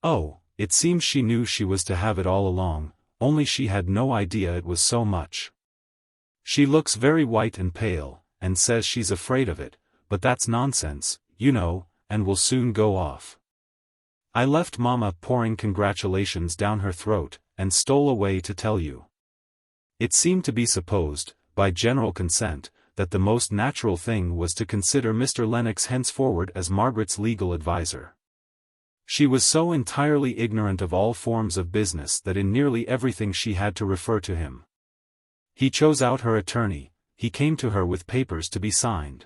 A: "Oh, it seems she knew she was to have it all along, only she had no idea it was so much. She looks very white and pale, and says she's afraid of it, but that's nonsense, you know, and will soon go off. I left Mama pouring congratulations down her throat, and stole away to tell you." It seemed to be supposed, by general consent, that the most natural thing was to consider Mr. Lennox henceforward as Margaret's legal adviser. She was so entirely ignorant of all forms of business that in nearly everything she had to refer to him. He chose out her attorney, he came to her with papers to be signed.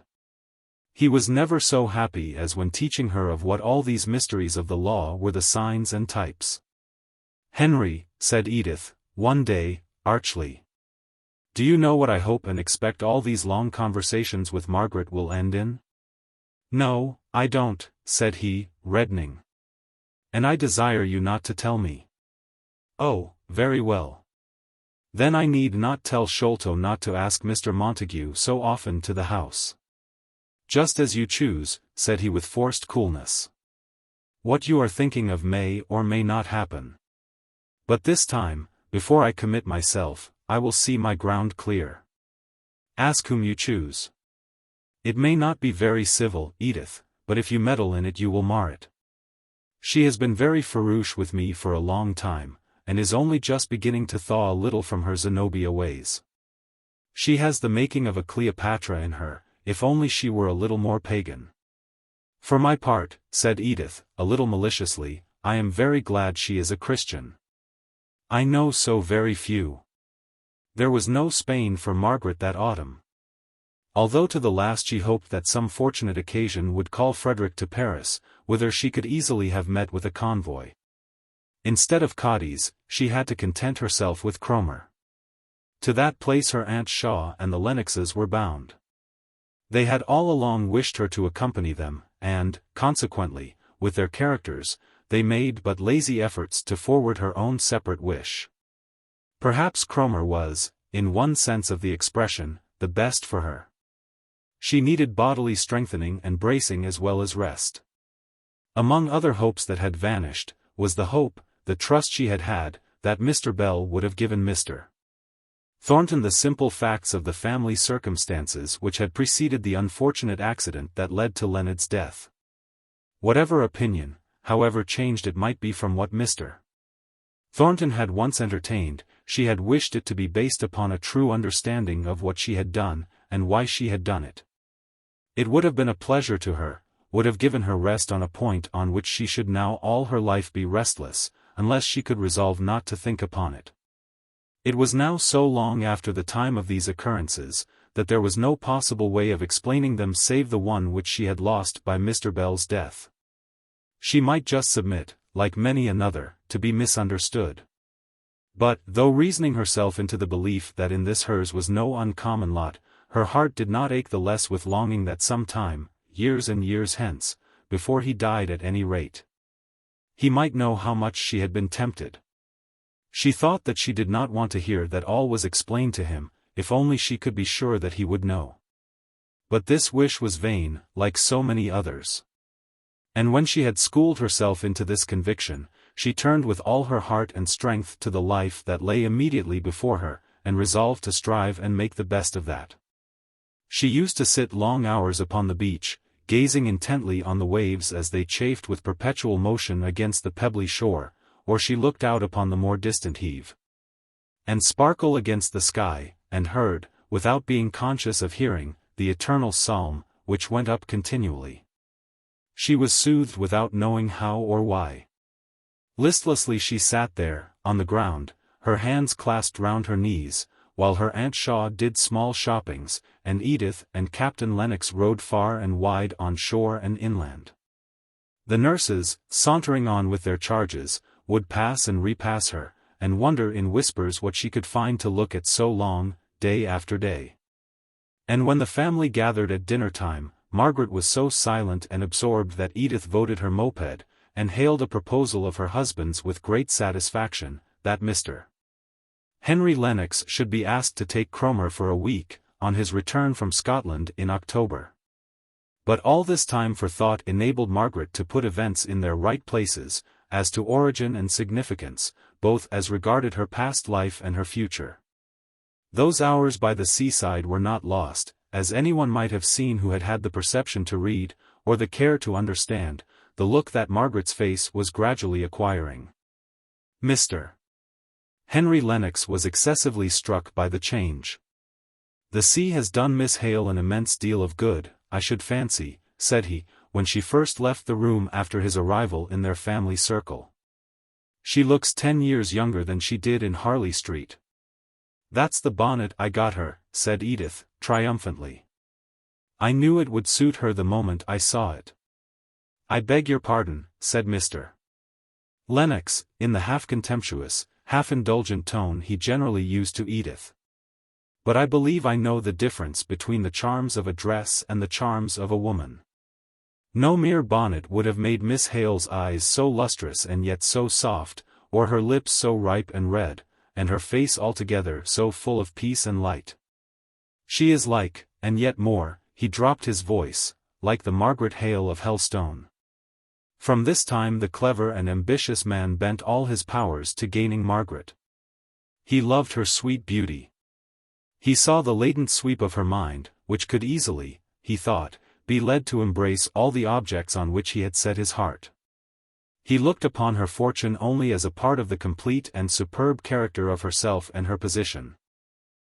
A: He was never so happy as when teaching her of what all these mysteries of the law were the signs and types. "Henry," said Edith, one day, archly, "do you know what I hope and expect all these long conversations with Margaret will end in?" "No, I don't," said he, reddening. "And I desire you not to tell me." "Oh, very well. Then I need not tell Sholto not to ask Mr. Montague so often to the house." "Just as you choose," said he with forced coolness. "What you are thinking of may or may not happen. But this time, before I commit myself, I will see my ground clear. Ask whom you choose. It may not be very civil, Edith, but if you meddle in it you will mar it. She has been very farouche with me for a long time, and is only just beginning to thaw a little from her Zenobia ways. She has the making of a Cleopatra in her, if only she were a little more pagan. For my part," said Edith, a little maliciously, "I am very glad she is a Christian. I know so very few." There was no Spain for Margaret that autumn. Although to the last she hoped that some fortunate occasion would call Frederick to Paris, whither she could easily have met with a convoy. Instead of Cadiz, she had to content herself with Cromer. To that place her Aunt Shaw and the Lennoxes were bound. They had all along wished her to accompany them, and, consequently, with their characters, they made but lazy efforts to forward her own separate wish. Perhaps Cromer was, in one sense of the expression, the best for her. She needed bodily strengthening and bracing as well as rest. Among other hopes that had vanished, was the hope, the trust she had had, that Mr. Bell would have given Mr. Thornton the simple facts of the family circumstances which had preceded the unfortunate accident that led to Leonard's death. Whatever opinion, however changed it might be from what Mr. Thornton had once entertained, she had wished it to be based upon a true understanding of what she had done, and why she had done it. It would have been a pleasure to her, would have given her rest on a point on which she should now all her life be restless, unless she could resolve not to think upon it. It was now so long after the time of these occurrences, that there was no possible way of explaining them save the one which she had lost by Mr. Bell's death. She might just submit, like many another, to be misunderstood. But, though reasoning herself into the belief that in this hers was no uncommon lot, her heart did not ache the less with longing that some time, years and years hence, before he died at any rate, he might know how much she had been tempted. She thought that she did not want to hear that all was explained to him, if only she could be sure that he would know. But this wish was vain, like so many others. And when she had schooled herself into this conviction, she turned with all her heart and strength to the life that lay immediately before her, and resolved to strive and make the best of that. She used to sit long hours upon the beach, gazing intently on the waves as they chafed with perpetual motion against the pebbly shore, or she looked out upon the more distant heave and sparkle against the sky, and heard, without being conscious of hearing, the eternal psalm, which went up continually. She was soothed without knowing how or why. Listlessly she sat there, on the ground, her hands clasped round her knees, while her Aunt Shaw did small shoppings, and Edith and Captain Lennox rode far and wide on shore and inland. The nurses, sauntering on with their charges, would pass and repass her, and wonder in whispers what she could find to look at so long, day after day. And when the family gathered at dinner time, Margaret was so silent and absorbed that Edith voted her moped, and hailed a proposal of her husband's with great satisfaction, that Mr. Henry Lennox should be asked to take Cromer for a week, on his return from Scotland in October. But all this time for thought enabled Margaret to put events in their right places, as to origin and significance, both as regarded her past life and her future. Those hours by the seaside were not lost, as anyone might have seen who had had the perception to read, or the care to understand, the look that Margaret's face was gradually acquiring. Mr. Henry Lennox was excessively struck by the change. "The sea has done Miss Hale an immense deal of good, I should fancy," said he, when she first left the room after his arrival in their family circle. "She looks 10 years younger than she did in Harley Street." "That's the bonnet I got her," said Edith, triumphantly. "I knew it would suit her the moment I saw it." "I beg your pardon," said Mr. Lennox, in the half-contemptuous, half-indulgent tone he generally used to Edith. "But I believe I know the difference between the charms of a dress and the charms of a woman. No mere bonnet would have made Miss Hale's eyes so lustrous and yet so soft, or her lips so ripe and red, and her face altogether so full of peace and light. She is like, and yet more," he dropped his voice, "like the Margaret Hale of Helstone." From this time the clever and ambitious man bent all his powers to gaining Margaret. He loved her sweet beauty. He saw the latent sweep of her mind, which could easily, he thought, be led to embrace all the objects on which he had set his heart. He looked upon her fortune only as a part of the complete and superb character of herself and her position.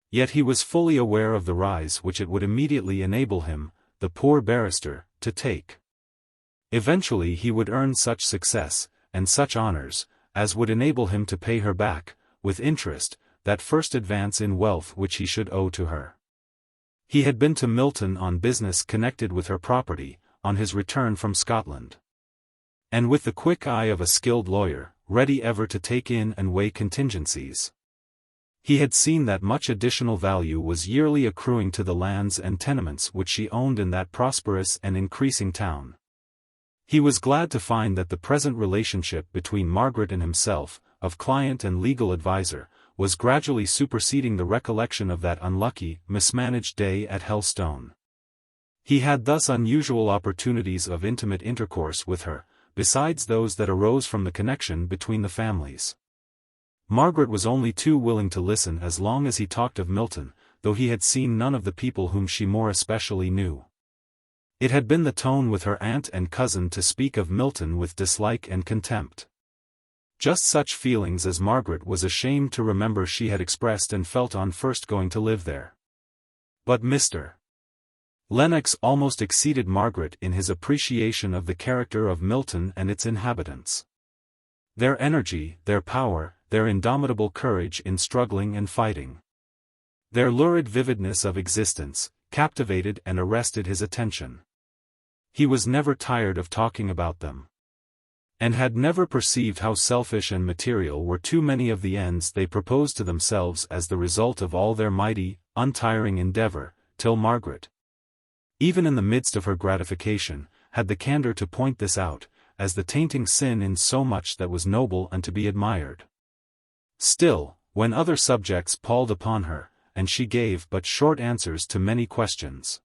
A: Yet he was fully aware of the rise which it would immediately enable him, the poor barrister, to take. Eventually he would earn such success, and such honors, as would enable him to pay her back, with interest, that first advance in wealth which he should owe to her. He had been to Milton on business connected with her property, on his return from Scotland. And with the quick eye of a skilled lawyer, ready ever to take in and weigh contingencies, he had seen that much additional value was yearly accruing to the lands and tenements which she owned in that prosperous and increasing town. He was glad to find that the present relationship between Margaret and himself, of client and legal adviser, was gradually superseding the recollection of that unlucky, mismanaged day at Helstone. He had thus unusual opportunities of intimate intercourse with her, besides those that arose from the connection between the families. Margaret was only too willing to listen as long as he talked of Milton, though he had seen none of the people whom she more especially knew. It had been the tone with her aunt and cousin to speak of Milton with dislike and contempt. Just such feelings as Margaret was ashamed to remember she had expressed and felt on first going to live there. But Mr. Lennox almost exceeded Margaret in his appreciation of the character of Milton and its inhabitants. Their energy, their power, their indomitable courage in struggling and fighting, their lurid vividness of existence, captivated and arrested his attention. He was never tired of talking about them, and had never perceived how selfish and material were too many of the ends they proposed to themselves as the result of all their mighty, untiring endeavor, till Margaret, even in the midst of her gratification, had the candor to point this out, as the tainting sin in so much that was noble and to be admired. Still, when other subjects palled upon her, and she gave but short answers to many questions,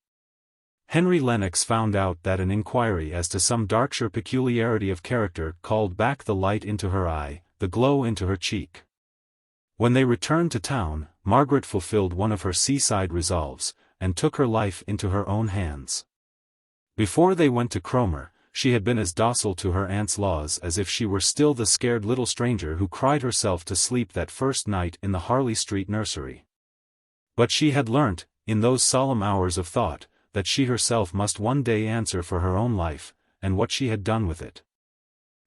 A: Henry Lennox found out that an inquiry as to some Darkshire peculiarity of character called back the light into her eye, the glow into her cheek. When they returned to town, Margaret fulfilled one of her seaside resolves, and took her life into her own hands. Before they went to Cromer, she had been as docile to her aunt's laws as if she were still the scared little stranger who cried herself to sleep that first night in the Harley Street nursery. But she had learnt, in those solemn hours of thought, that she herself must one day answer for her own life, and what she had done with it.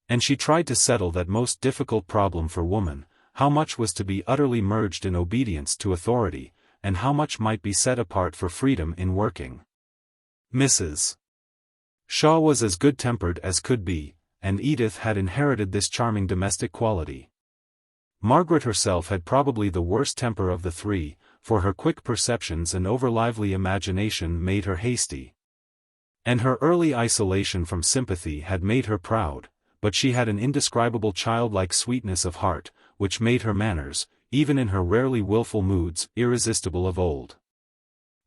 A: And she tried to settle that most difficult problem for woman, how much was to be utterly merged in obedience to authority, and how much might be set apart for freedom in working. Mrs. Shaw was as good-tempered as could be, and Edith had inherited this charming domestic quality. Margaret herself had probably the worst temper of the three, for her quick perceptions and over-lively imagination made her hasty. And her early isolation from sympathy had made her proud, but she had an indescribable childlike sweetness of heart, which made her manners, even in her rarely willful moods, irresistible of old.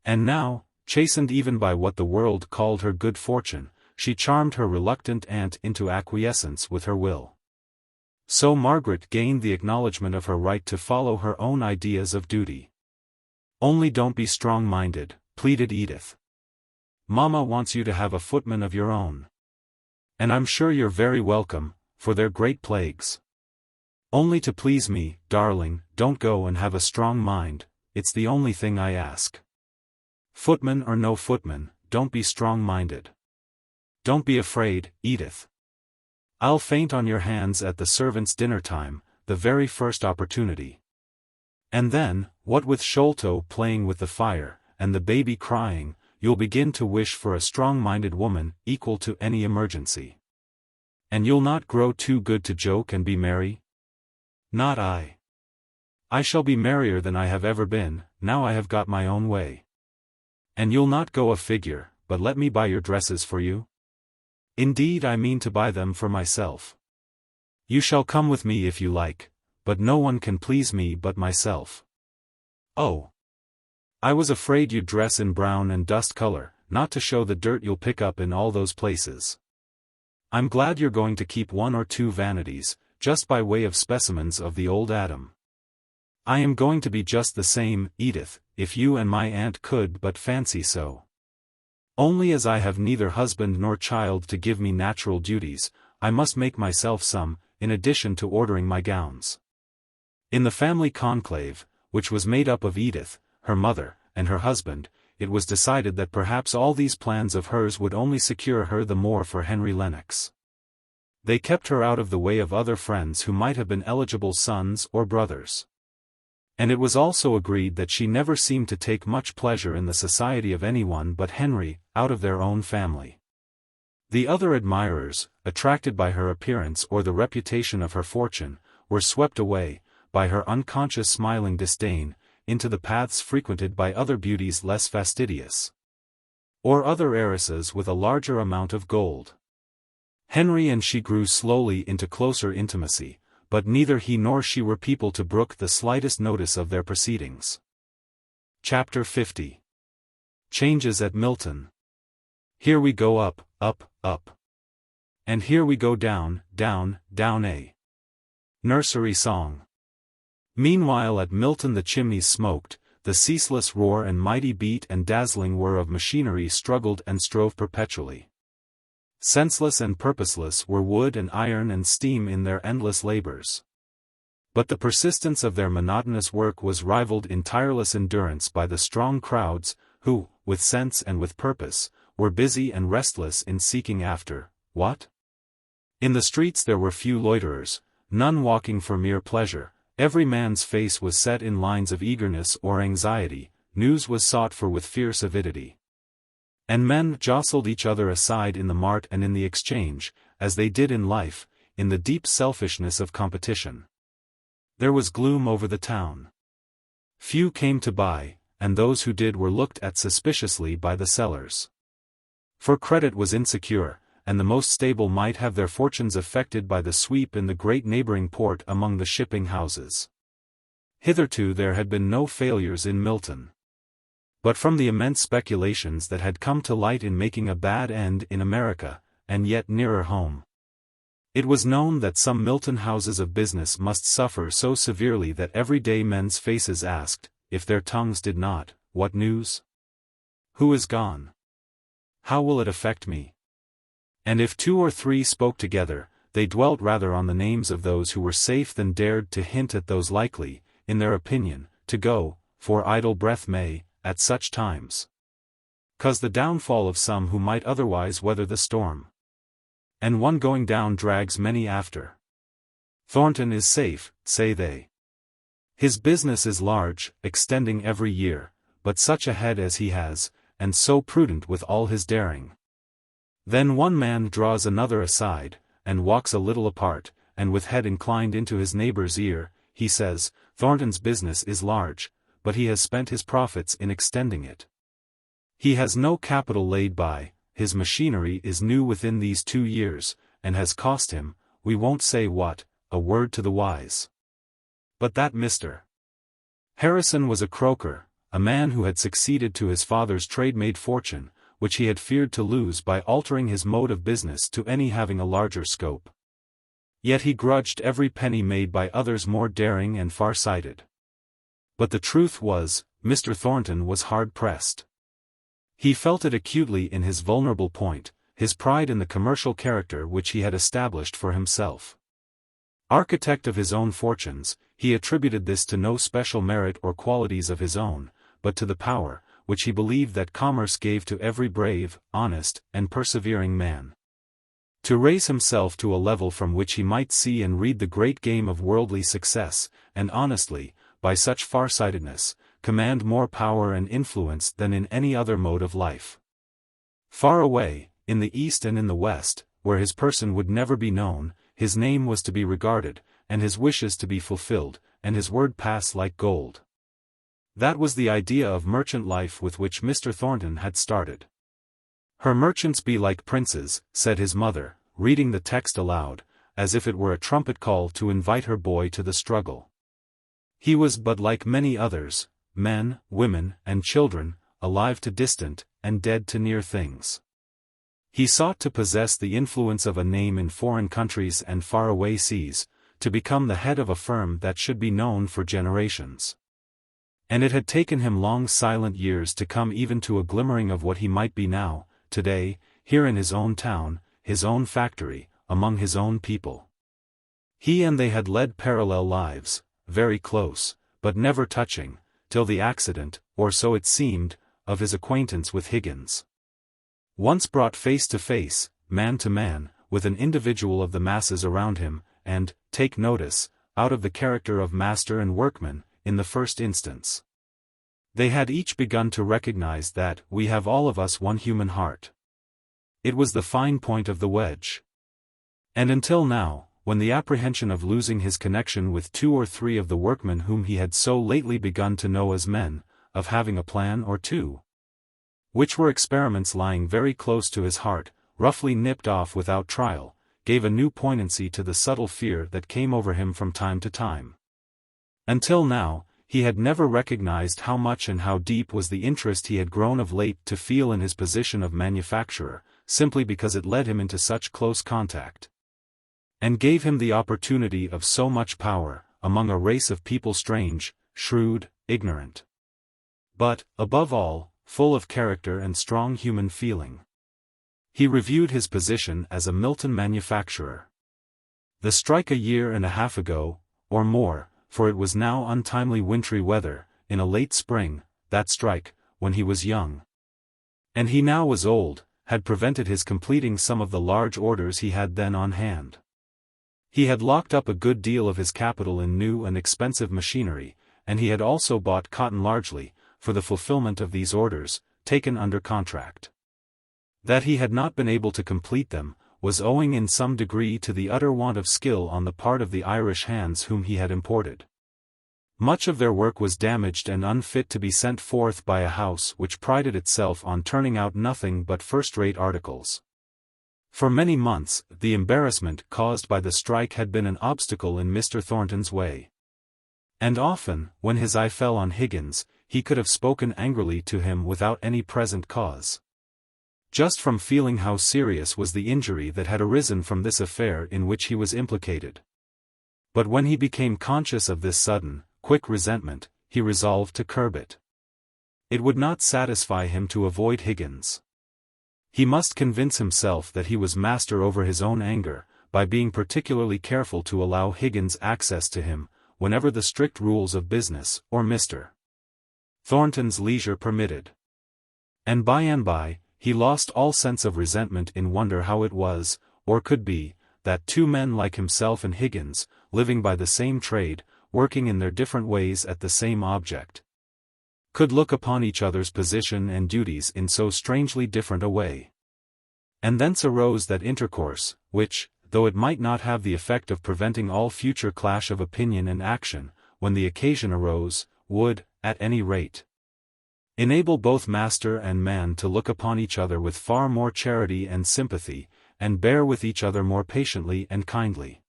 A: And now, chastened even by what the world called her good fortune, she charmed her reluctant aunt into acquiescence with her will. So Margaret gained the acknowledgement of her right to follow her own ideas of duty. "Only don't be strong-minded," pleaded Edith. "Mama wants you to have a footman of your own. And I'm sure you're very welcome, for they're great plagues. Only to please me, darling, don't go and have a strong mind, it's the only thing I ask. Footman or no footman, don't be strong-minded. Don't be afraid, Edith. I'll faint on your hands at the servants' dinner time, the very first opportunity. And then, what with Sholto playing with the fire, and the baby crying, you'll begin to wish for a strong-minded woman, equal to any emergency. And you'll not grow too good to joke and be merry? Not I. I shall be merrier than I have ever been, now I have got my own way. And you'll not go a figure, but let me buy your dresses for you? Indeed, I mean to buy them for myself. You shall come with me if you like, but no one can please me but myself. Oh! I was afraid you'd dress in brown and dust color, not to show the dirt you'll pick up in all those places. I'm glad you're going to keep one or two vanities, just by way of specimens of the old Adam. I am going to be just the same, Edith, if you and my aunt could but fancy so. Only as I have neither husband nor child to give me natural duties, I must make myself some, in addition to ordering my gowns." In the family conclave, which was made up of Edith, her mother, and her husband, it was decided that perhaps all these plans of hers would only secure her the more for Henry Lennox. They kept her out of the way of other friends who might have been eligible sons or brothers. And it was also agreed that she never seemed to take much pleasure in the society of anyone but Henry, out of their own family. The other admirers, attracted by her appearance or the reputation of her fortune, were swept away, by her unconscious smiling disdain, into the paths frequented by other beauties less fastidious. Or other heiresses with a larger amount of gold. Henry and she grew slowly into closer intimacy, but neither he nor she were people to brook the slightest notice of their proceedings. Chapter 50. Changes at Milton. Here we go up, up, up. And here we go down, down, down a nursery song. Meanwhile at Milton the chimneys smoked, the ceaseless roar and mighty beat and dazzling whir of machinery struggled and strove perpetually. Senseless and purposeless were wood and iron and steam in their endless labors. But the persistence of their monotonous work was rivaled in tireless endurance by the strong crowds, who, with sense and with purpose, were busy and restless in seeking after, what? In the streets there were few loiterers, none walking for mere pleasure, every man's face was set in lines of eagerness or anxiety, news was sought for with fierce avidity. And men jostled each other aside in the mart and in the exchange, as they did in life, in the deep selfishness of competition. There was gloom over the town. Few came to buy, and those who did were looked at suspiciously by the sellers. For credit was insecure, and the most stable might have their fortunes affected by the sweep in the great neighboring port among the shipping houses. Hitherto there had been no failures in Milton. But from the immense speculations that had come to light in making a bad end in America, and yet nearer home, it was known that some Milton houses of business must suffer so severely that everyday men's faces asked, if their tongues did not, "What news? Who is gone? How will it affect me?" And if two or three spoke together, they dwelt rather on the names of those who were safe than dared to hint at those likely, in their opinion, to go, for idle breath may, at such times, cause the downfall of some who might otherwise weather the storm. And one going down drags many after. Thornton is safe, say they. His business is large, extending every year, but such a head as he has, and so prudent with all his daring. Then one man draws another aside, and walks a little apart, and with head inclined into his neighbor's ear, he says, Thornton's business is large, but he has spent his profits in extending it. He has no capital laid by, his machinery is new within these 2 years, and has cost him, we won't say what, a word to the wise. But that Mr. Harrison was a croaker, a man who had succeeded to his father's trade-made fortune, which he had feared to lose by altering his mode of business to any having a larger scope. Yet he grudged every penny made by others more daring and far-sighted. But the truth was, Mr. Thornton was hard-pressed. He felt it acutely in his vulnerable point, his pride in the commercial character which he had established for himself. Architect of his own fortunes, he attributed this to no special merit or qualities of his own, but to the power, which he believed that commerce gave to every brave, honest, and persevering man. To raise himself to a level from which he might see and read the great game of worldly success, and honestly, by such farsightedness, command more power and influence than in any other mode of life. Far away, in the East and in the West, where his person would never be known, his name was to be regarded, and his wishes to be fulfilled, and his word pass like gold. That was the idea of merchant life with which Mr. Thornton had started. Her merchants be like princes, said his mother, reading the text aloud, as if it were a trumpet call to invite her boy to the struggle. He was but like many others, men, women, and children, alive to distant, and dead to near things. He sought to possess the influence of a name in foreign countries and faraway seas, to become the head of a firm that should be known for generations. And it had taken him long silent years to come even to a glimmering of what he might be now, today, here in his own town, his own factory, among his own people. He and they had led parallel lives, very close, but never touching, till the accident, or so it seemed, of his acquaintance with Higgins. Once brought face to face, man to man, with an individual of the masses around him, and, take notice, out of the character of master and workman, in the first instance. They had each begun to recognize that we have all of us one human heart. It was the fine point of the wedge. And until now, when the apprehension of losing his connection with 2 or 3 of the workmen whom he had so lately begun to know as men, of having a plan or 2, which were experiments lying very close to his heart, roughly nipped off without trial, gave a new poignancy to the subtle fear that came over him from time to time. Until now, he had never recognized how much and how deep was the interest he had grown of late to feel in his position of manufacturer, simply because it led him into such close contact, and gave him the opportunity of so much power, among a race of people strange, shrewd, ignorant, but, above all, full of character and strong human feeling. He reviewed his position as a Milton manufacturer. The strike a year and a half ago, or more, for it was now untimely wintry weather, in a late spring, that strike, when he was young, and he now was old, had prevented his completing some of the large orders he had then on hand. He had locked up a good deal of his capital in new and expensive machinery, and he had also bought cotton largely, for the fulfillment of these orders, taken under contract. That he had not been able to complete them, was owing in some degree to the utter want of skill on the part of the Irish hands whom he had imported. Much of their work was damaged and unfit to be sent forth by a house which prided itself on turning out nothing but first-rate articles. For many months, the embarrassment caused by the strike had been an obstacle in Mr. Thornton's way. And often, when his eye fell on Higgins, he could have spoken angrily to him without any present cause, just from feeling how serious was the injury that had arisen from this affair in which he was implicated. But when he became conscious of this sudden, quick resentment, he resolved to curb it. It would not satisfy him to avoid Higgins. He must convince himself that he was master over his own anger, by being particularly careful to allow Higgins access to him, whenever the strict rules of business, or Mr. Thornton's leisure permitted. And by, he lost all sense of resentment in wonder how it was, or could be, that 2 men like himself and Higgins, living by the same trade, working in their different ways at the same object, could look upon each other's position and duties in so strangely different a way. And thence arose that intercourse, which, though it might not have the effect of preventing all future clash of opinion and action, when the occasion arose, would, at any rate, enable both master and man to look upon each other with far more charity and sympathy, and bear with each other more patiently and kindly.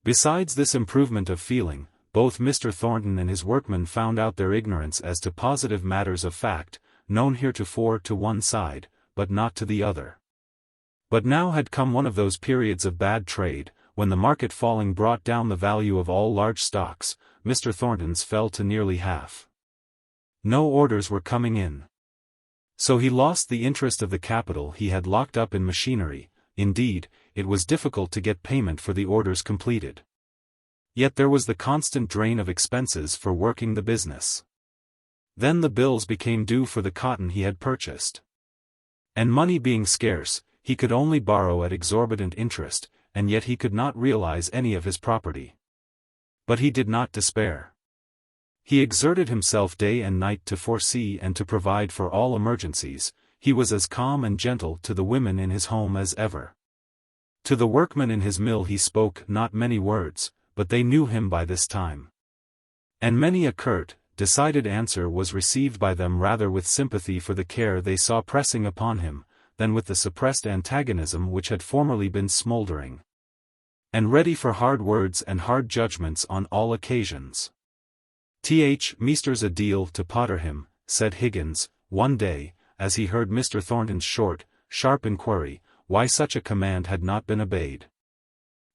A: Besides this improvement of feeling, both Mr. Thornton and his workmen found out their ignorance as to positive matters of fact, known heretofore to one side, but not to the other. But now had come one of those periods of bad trade, when the market falling brought down the value of all large stocks. Mr. Thornton's fell to nearly half. No orders were coming in. So he lost the interest of the capital he had locked up in machinery. Indeed, it was difficult to get payment for the orders completed. Yet there was the constant drain of expenses for working the business. Then the bills became due for the cotton he had purchased. And money being scarce, he could only borrow at exorbitant interest, and yet he could not realize any of his property. But he did not despair. He exerted himself day and night to foresee and to provide for all emergencies. He was as calm and gentle to the women in his home as ever. To the workmen in his mill he spoke not many words, but they knew him by this time. And many a curt, decided answer was received by them rather with sympathy for the care they saw pressing upon him, than with the suppressed antagonism which had formerly been smoldering, and ready for hard words and hard judgments on all occasions. "Meester's a deal to potter him," said Higgins, one day, as he heard Mr. Thornton's short, sharp inquiry, why such a command had not been obeyed,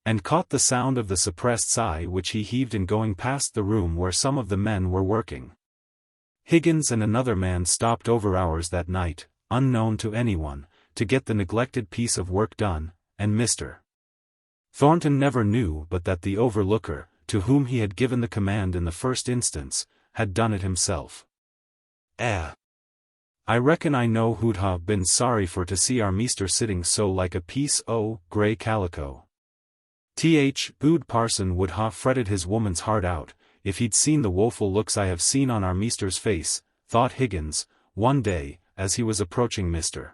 A: and caught the sound of the suppressed sigh which he heaved in going past the room where some of the men were working. Higgins and another man stopped over hours that night, unknown to anyone, to get the neglected piece of work done, and Mr. Thornton never knew but that the overlooker, to whom he had given the command in the first instance, had done it himself. "I reckon I know who'd ha' been sorry for to see our meester sitting so like a piece o' grey calico. Ood parson would ha' fretted his woman's heart out, if he'd seen the woeful looks I have seen on our meester's face," thought Higgins, one day, as he was approaching Mr.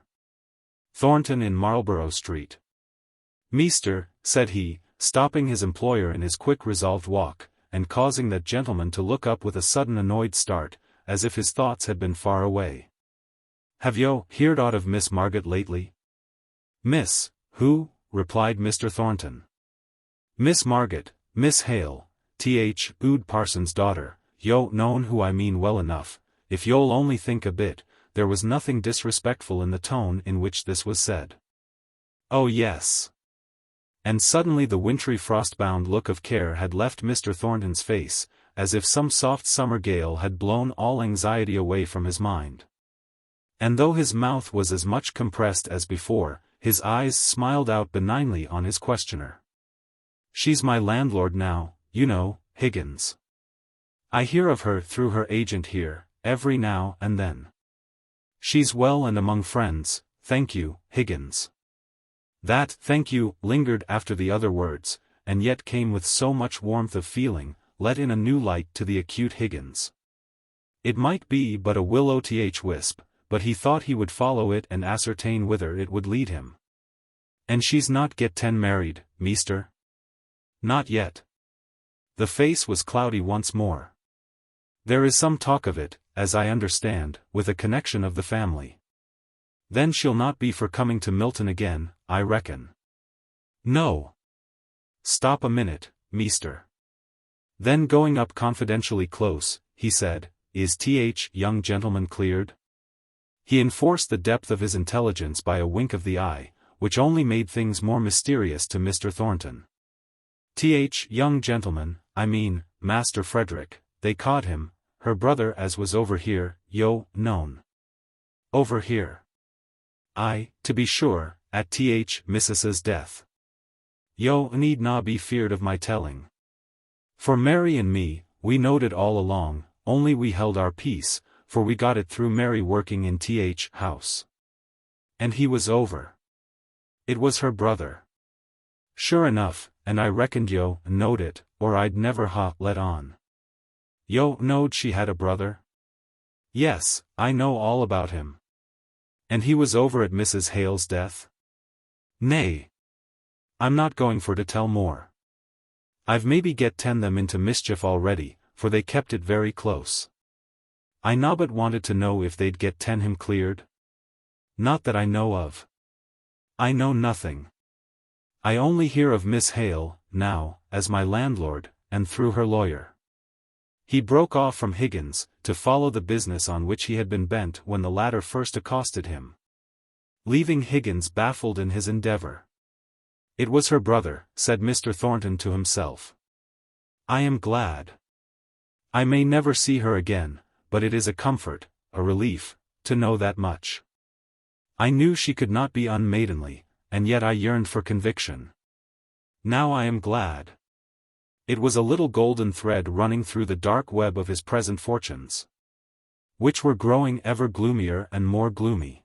A: Thornton in Marlborough Street. "Meester," said he, stopping his employer in his quick resolved walk, and causing that gentleman to look up with a sudden annoyed start, as if his thoughts had been far away. "Have yo' heerd aught of Miss Margaret lately?" "Miss, who?" replied Mr. Thornton. "Miss Margaret, Miss Hale, Ood parson's daughter. Yo' known who I mean well enough. If you'll only think a bit." There was nothing disrespectful in the tone in which this was said. "Oh yes." And suddenly the wintry frost-bound look of care had left Mr. Thornton's face, as if some soft summer gale had blown all anxiety away from his mind. And though his mouth was as much compressed as before, his eyes smiled out benignly on his questioner. "She's my landlord now, you know, Higgins. I hear of her through her agent here, every now and then. She's well and among friends, thank you, Higgins." That "thank you" lingered after the other words, and yet came with so much warmth of feeling, let in a new light to the acute Higgins. It might be but a will-o'-the-wisp, but he thought he would follow it and ascertain whither it would lead him. "And she's not get married, meester?" "Not yet." The face was cloudy once more. "There is some talk of it, as I understand, with a connection of the family. Then she'll not be for coming to Milton again, I reckon." "No." "Stop a minute, meester." Then going up confidentially close, he said, "Is young gentleman cleared?" He enforced the depth of his intelligence by a wink of the eye, which only made things more mysterious to Mr. Thornton. Young gentleman, I mean, Master Frederick, they caught him, her brother as was over here, yo, known. Over here. Aye, to be sure, at Missis's death. Yo need not be feared of my telling. For Mary and me, we knowed it all along, only we held our peace, for we got it through Mary working in house. And he was over. It was her brother. Sure enough, and I reckoned yo knowed it, or I'd never let on. Yo knowed she had a brother? Yes, I know all about him. And he was over at Mrs. Hale's death? Nay. I'm not going for to tell more. I've maybe get 10 them into mischief already, for they kept it very close. I nobbut wanted to know if they'd get 10 him cleared. Not that I know of. I know nothing. I only hear of Miss Hale, now, as my landlord, and through her lawyer. He broke off from Higgins, to follow the business on which he had been bent when the latter first accosted him, leaving Higgins baffled in his endeavor. It was her brother, said Mr. Thornton to himself. I am glad. I may never see her again, but it is a comfort, a relief, to know that much. I knew she could not be unmaidenly, and yet I yearned for conviction. Now I am glad. It was a little golden thread running through the dark web of his present fortunes, which were growing ever gloomier and more gloomy.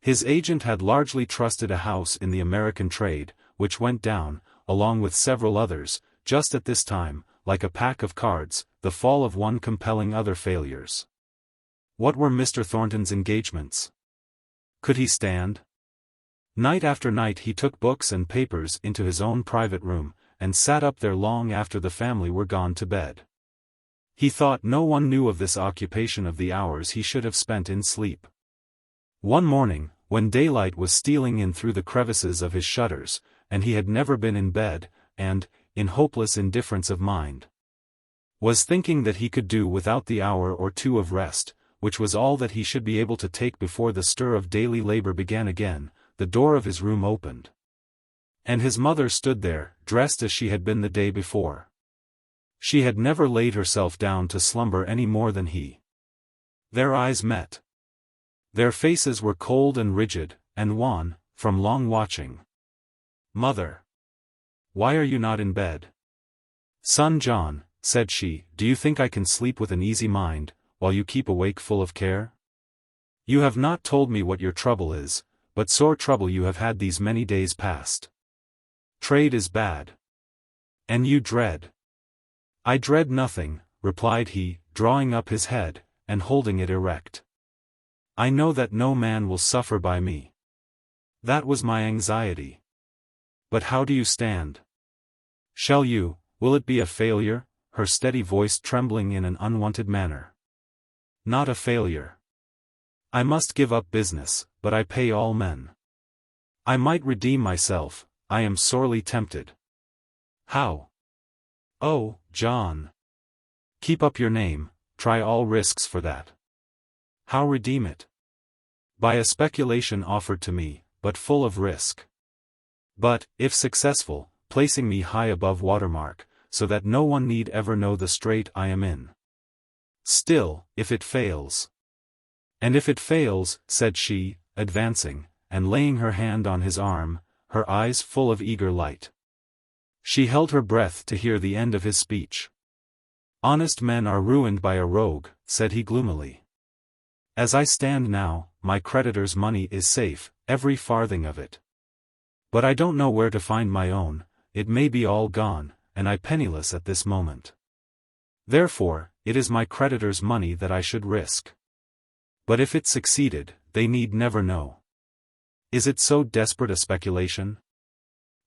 A: His agent had largely trusted a house in the American trade, which went down, along with several others, just at this time, like a pack of cards, the fall of one compelling other failures. What were Mr. Thornton's engagements? Could he stand? Night after night he took books and papers into his own private room, and sat up there long after the family were gone to bed. He thought no one knew of this occupation of the hours he should have spent in sleep. One morning, when daylight was stealing in through the crevices of his shutters, and he had never been in bed, and, in hopeless indifference of mind, was thinking that he could do without the hour or two of rest, which was all that he should be able to take before the stir of daily labor began again, the door of his room opened, and his mother stood there, dressed as she had been the day before. She had never laid herself down to slumber any more than he. Their eyes met. Their faces were cold and rigid, and wan, from long watching. Mother! Why are you not in bed? Son John, said she, do you think I can sleep with an easy mind, while you keep awake full of care? You have not told me what your trouble is, but sore trouble you have had these many days past. Trade is bad. And you dread. I dread nothing, replied he, drawing up his head, and holding it erect. I know that no man will suffer by me. That was my anxiety. But how do you stand? Will it be a failure? Her steady voice trembling in an unwonted manner. Not a failure. I must give up business, but I pay all men. I might redeem myself, I am sorely tempted. How? Oh, John. Keep up your name, try all risks for that. How redeem it? By a speculation offered to me, but full of risk. But, if successful, placing me high above watermark, so that no one need ever know the strait I am in. Still, if it fails. And if it fails, said she, advancing, and laying her hand on his arm, her eyes full of eager light. She held her breath to hear the end of his speech. Honest men are ruined by a rogue, said he gloomily. As I stand now, my creditor's money is safe, every farthing of it. But I don't know where to find my own, it may be all gone, and I penniless at this moment. Therefore, it is my creditor's money that I should risk. But if it succeeded, they need never know. Is it so desperate a speculation?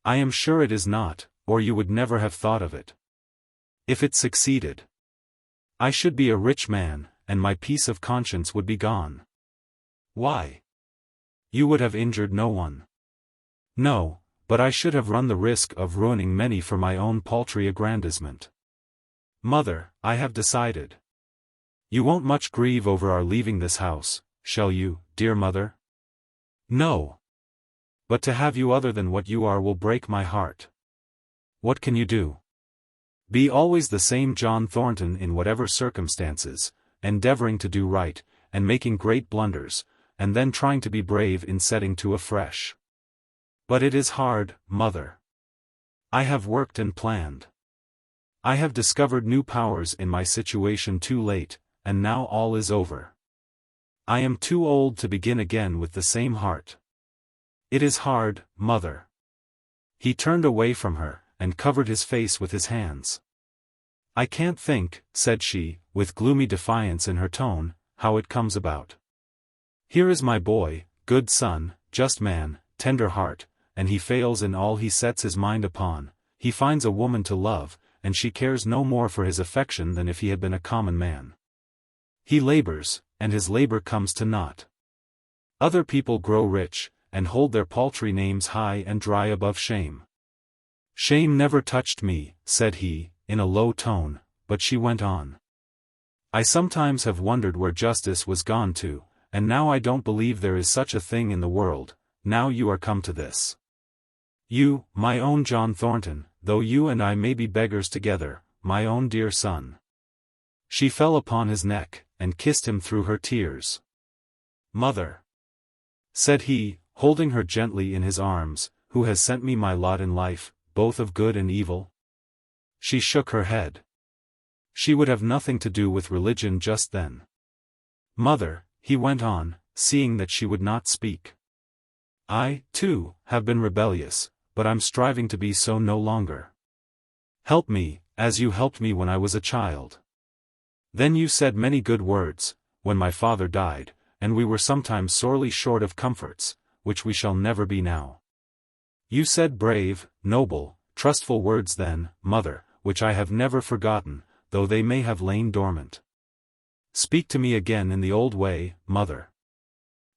A: I am sure it is not, or you would never have thought of it. If it succeeded, I should be a rich man, and my peace of conscience would be gone. Why? You would have injured no one. No, but I should have run the risk of ruining many for my own paltry aggrandizement. Mother, I have decided. You won't much grieve over our leaving this house, shall you, dear mother? No. But to have you other than what you are will break my heart. What can you do? Be always the same John Thornton in whatever circumstances, endeavoring to do right, and making great blunders, and then trying to be brave in setting to afresh. But it is hard, mother. I have worked and planned. I have discovered new powers in my situation too late, and now all is over. I am too old to begin again with the same heart. It is hard, mother. He turned away from her, and covered his face with his hands. I can't think, said she, with gloomy defiance in her tone, how it comes about. Here is my boy, good son, just man, tender heart, and he fails in all he sets his mind upon. He finds a woman to love, and she cares no more for his affection than if he had been a common man. He labors, and his labor comes to naught. Other people grow rich, and hold their paltry names high and dry above shame. Shame never touched me, said he, in a low tone, but she went on. I sometimes have wondered where justice was gone to, and now I don't believe there is such a thing in the world, now you are come to this. You, my own John Thornton, though you and I may be beggars together, my own dear son. She fell upon his neck, and kissed him through her tears. Mother, said he, holding her gently in his arms, who has sent me my lot in life, both of good and evil? She shook her head. She would have nothing to do with religion just then. Mother, he went on, seeing that she would not speak. I, too, have been rebellious, but I'm striving to be so no longer. Help me, as you helped me when I was a child. Then you said many good words, when my father died, and we were sometimes sorely short of comforts, which we shall never be now. You said brave, noble, trustful words then, mother, which I have never forgotten, though they may have lain dormant. Speak to me again in the old way, mother.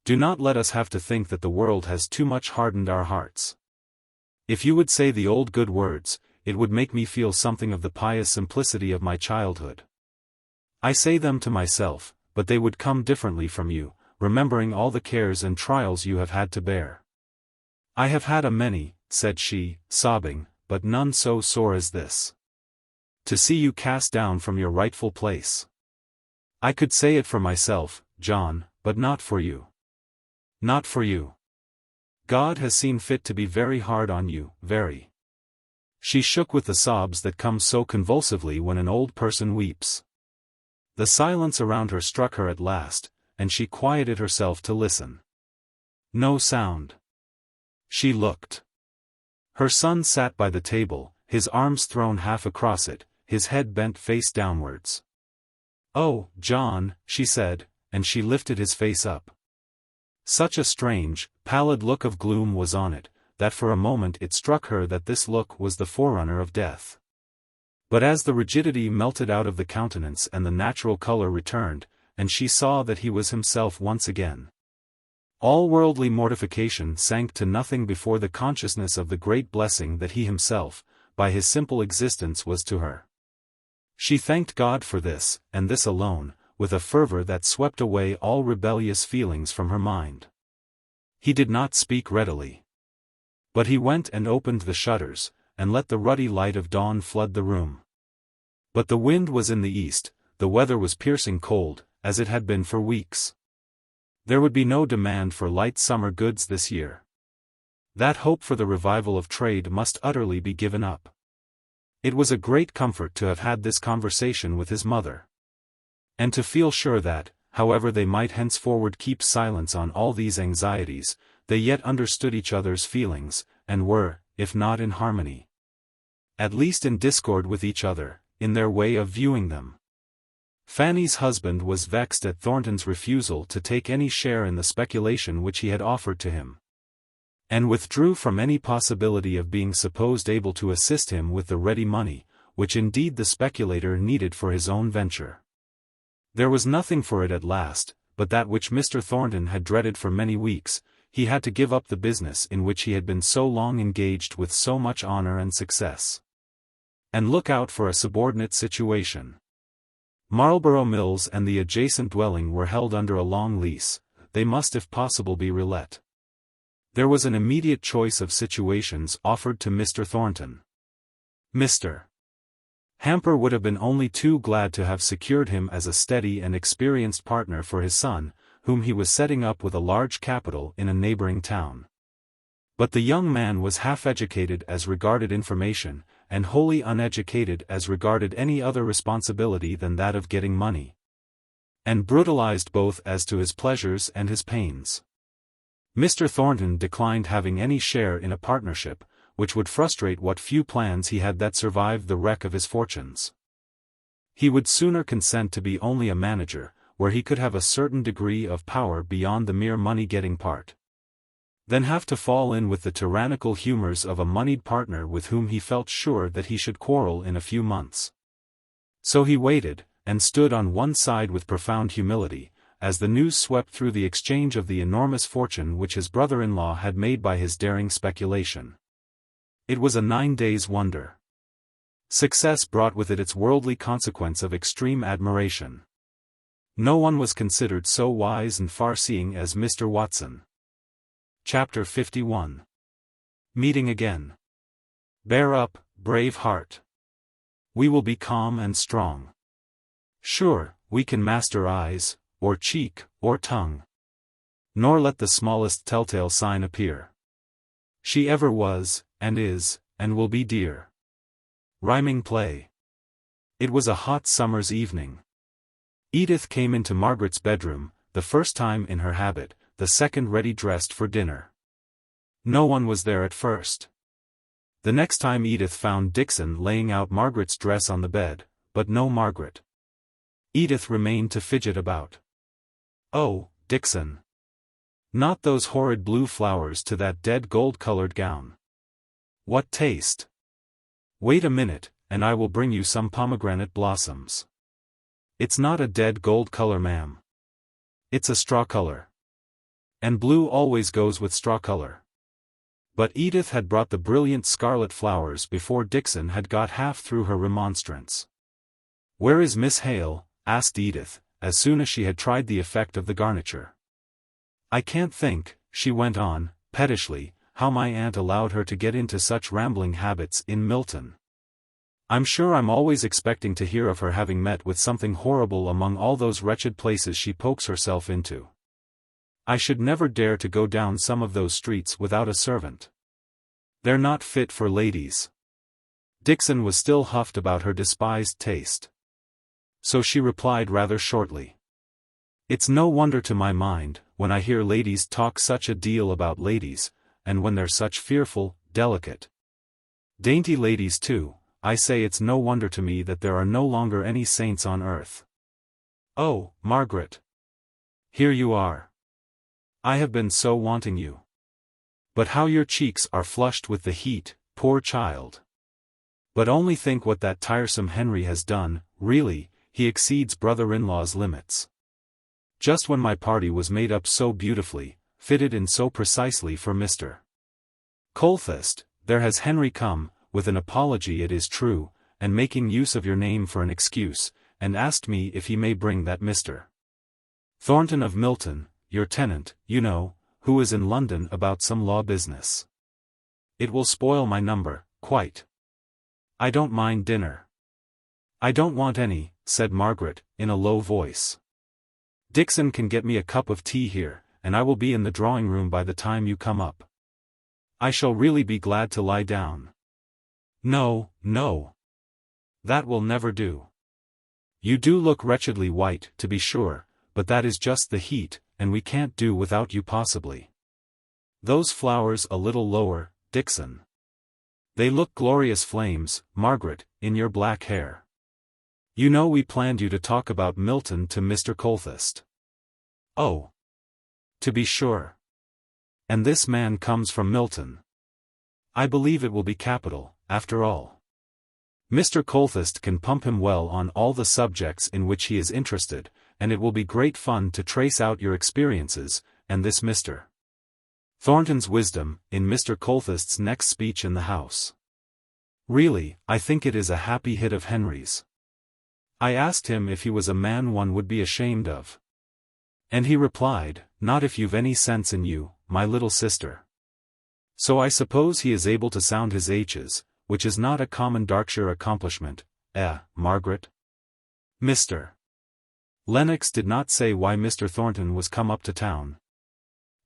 A: Do not let us have to think that the world has too much hardened our hearts. If you would say the old good words, it would make me feel something of the pious simplicity of my childhood. I say them to myself, but they would come differently from you, remembering all the cares and trials you have had to bear. I have had a many, said she, sobbing, but none so sore as this. To see you cast down from your rightful place. I could say it for myself, John, but not for you. Not for you. God has seen fit to be very hard on you, very. She shook with the sobs that come so convulsively when an old person weeps. The silence around her struck her at last, and she quieted herself to listen. No sound. She looked. Her son sat by the table, his arms thrown half across it, his head bent face downwards. Oh, John, she said, and she lifted his face up. Such a strange, pallid look of gloom was on it, that for a moment it struck her that this look was the forerunner of death. But as the rigidity melted out of the countenance and the natural color returned, and she saw that he was himself once again, all worldly mortification sank to nothing before the consciousness of the great blessing that he himself, by his simple existence, was to her. She thanked God for this, and this alone, with a fervor that swept away all rebellious feelings from her mind. He did not speak readily. But he went and opened the shutters, and let the ruddy light of dawn flood the room. But the wind was in the east, the weather was piercing cold, as it had been for weeks. There would be no demand for light summer goods this year. That hope for the revival of trade must utterly be given up. It was a great comfort to have had this conversation with his mother. And to feel sure that, however they might henceforward keep silence on all these anxieties, they yet understood each other's feelings, and were, if not in harmony, at least in discord with each other, in their way of viewing them. Fanny's husband was vexed at Thornton's refusal to take any share in the speculation which he had offered to him, and withdrew from any possibility of being supposed able to assist him with the ready money, which indeed the speculator needed for his own venture. There was nothing for it at last, but that which Mr. Thornton had dreaded for many weeks. He had to give up the business in which he had been so long engaged with so much honor and success, and look out for a subordinate situation. Marlborough Mills and the adjacent dwelling were held under a long lease. They must if possible be relet. There was an immediate choice of situations offered to Mr. Thornton. Mr. Hamper would have been only too glad to have secured him as a steady and experienced partner for his son, whom he was setting up with a large capital in a neighboring town. But the young man was half-educated as regarded information, and wholly uneducated as regarded any other responsibility than that of getting money, and brutalized both as to his pleasures and his pains. Mr. Thornton declined having any share in a partnership, which would frustrate what few plans he had that survived the wreck of his fortunes. He would sooner consent to be only a manager, where he could have a certain degree of power beyond the mere money-getting part. Then have to fall in with the tyrannical humors of a moneyed partner with whom he felt sure that he should quarrel in a few months. So he waited, and stood on one side with profound humility, as the news swept through the exchange of the enormous fortune which his brother-in-law had made by his daring speculation. It was a 9 days' wonder. Success brought with it its worldly consequence of extreme admiration. No one was considered so wise and far-seeing as Mr. Watson. Chapter 51. Meeting again. Bear up, brave heart. We will be calm and strong. Sure, we can master eyes, or cheek, or tongue. Nor let the smallest telltale sign appear. She ever was, and is, and will be dear. Rhyming play. It was a hot summer's evening. Edith came into Margaret's bedroom, the first time in her habit, the second ready dressed for dinner. No one was there at first. The next time Edith found Dixon laying out Margaret's dress on the bed, but no Margaret. Edith remained to fidget about. Oh, Dixon. Not those horrid blue flowers to that dead gold-colored gown. What taste! Wait a minute, and I will bring you some pomegranate blossoms. It's not a dead gold color, ma'am. It's a straw color. And blue always goes with straw color. But Edith had brought the brilliant scarlet flowers before Dixon had got half through her remonstrance. Where is Miss Hale? Asked Edith, as soon as she had tried the effect of the garniture. I can't think, she went on, pettishly, how my aunt allowed her to get into such rambling habits in Milton. I'm sure I'm always expecting to hear of her having met with something horrible among all those wretched places she pokes herself into. I should never dare to go down some of those streets without a servant. They're not fit for ladies. Dixon was still huffed about her despised taste. So she replied rather shortly. It's no wonder to my mind, when I hear ladies talk such a deal about ladies, and when they're such fearful, delicate, dainty ladies too, I say it's no wonder to me that there are no longer any saints on earth. Oh, Margaret. Here you are. I have been so wanting you. But how your cheeks are flushed with the heat, poor child. But only think what that tiresome Henry has done, really, he exceeds brother-in-law's limits. Just when my party was made up so beautifully, fitted in so precisely for Mr. Colthurst, there has Henry come, with an apology it is true, and making use of your name for an excuse, and asked me if he may bring that Mr. Thornton of Milton, your tenant, you know, who is in London about some law business. It will spoil my number, quite. I don't mind dinner. I don't want any, said Margaret, in a low voice. Dixon can get me a cup of tea here, and I will be in the drawing-room by the time you come up. I shall really be glad to lie down. No, no. That will never do. You do look wretchedly white, to be sure, but that is just the heat, and we can't do without you possibly. Those flowers a little lower, Dixon. They look glorious flames, Margaret, in your black hair. You know we planned you to talk about Milton to Mr. Colthurst. Oh. To be sure. And this man comes from Milton. I believe it will be capital, after all. Mr. Colthurst can pump him well on all the subjects in which he is interested, and it will be great fun to trace out your experiences, and this Mr. Thornton's wisdom, in Mr. Colthurst's next speech in the House. Really, I think it is a happy hit of Henry's. I asked him if he was a man one would be ashamed of. And he replied, not if you've any sense in you, my little sister. So I suppose he is able to sound his H's, which is not a common Darkshire accomplishment, Margaret? Mr. Lennox did not say why Mr. Thornton was come up to town.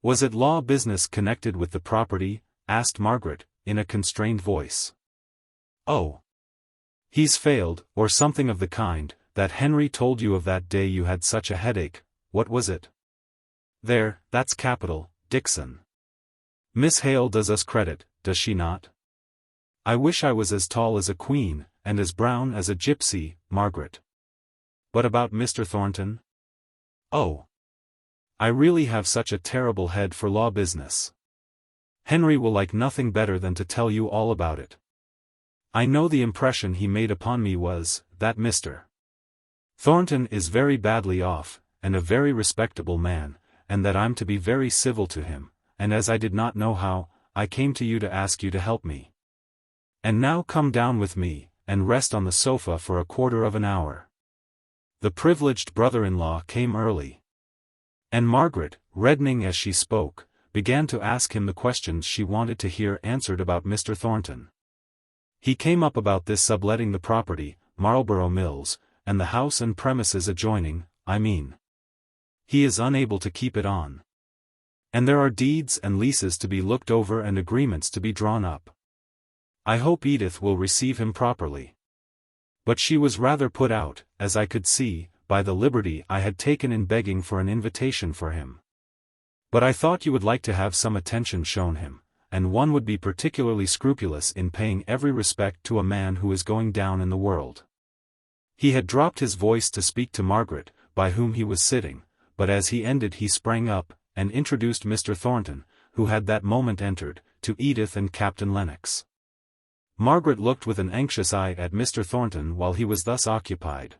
A: Was it law business connected with the property? Asked Margaret, in a constrained voice. Oh. He's failed, or something of the kind, that Henry told you of that day you had such a headache. What was it? There, that's capital, Dixon. Miss Hale does us credit, does she not? I wish I was as tall as a queen, and as brown as a gypsy, Margaret. But about Mr. Thornton? Oh. I really have such a terrible head for law business. Henry will like nothing better than to tell you all about it. I know the impression he made upon me was, that Mr. Thornton is very badly off, and a very respectable man, and that I'm to be very civil to him, and as I did not know how, I came to you to ask you to help me. And now come down with me, and rest on the sofa for a quarter of an hour. The privileged brother-in-law came early. And Margaret, reddening as she spoke, began to ask him the questions she wanted to hear answered about Mr. Thornton. He came up about this subletting the property, Marlborough Mills, and the house and premises adjoining, I mean. He is unable to keep it on. And there are deeds and leases to be looked over and agreements to be drawn up. I hope Edith will receive him properly. But she was rather put out, as I could see, by the liberty I had taken in begging for an invitation for him. But I thought you would like to have some attention shown him, and one would be particularly scrupulous in paying every respect to a man who is going down in the world. He had dropped his voice to speak to Margaret, by whom he was sitting, but as he ended he sprang up, and introduced Mr. Thornton, who had that moment entered, to Edith and Captain Lennox. Margaret looked with an anxious eye at Mr. Thornton while he was thus occupied.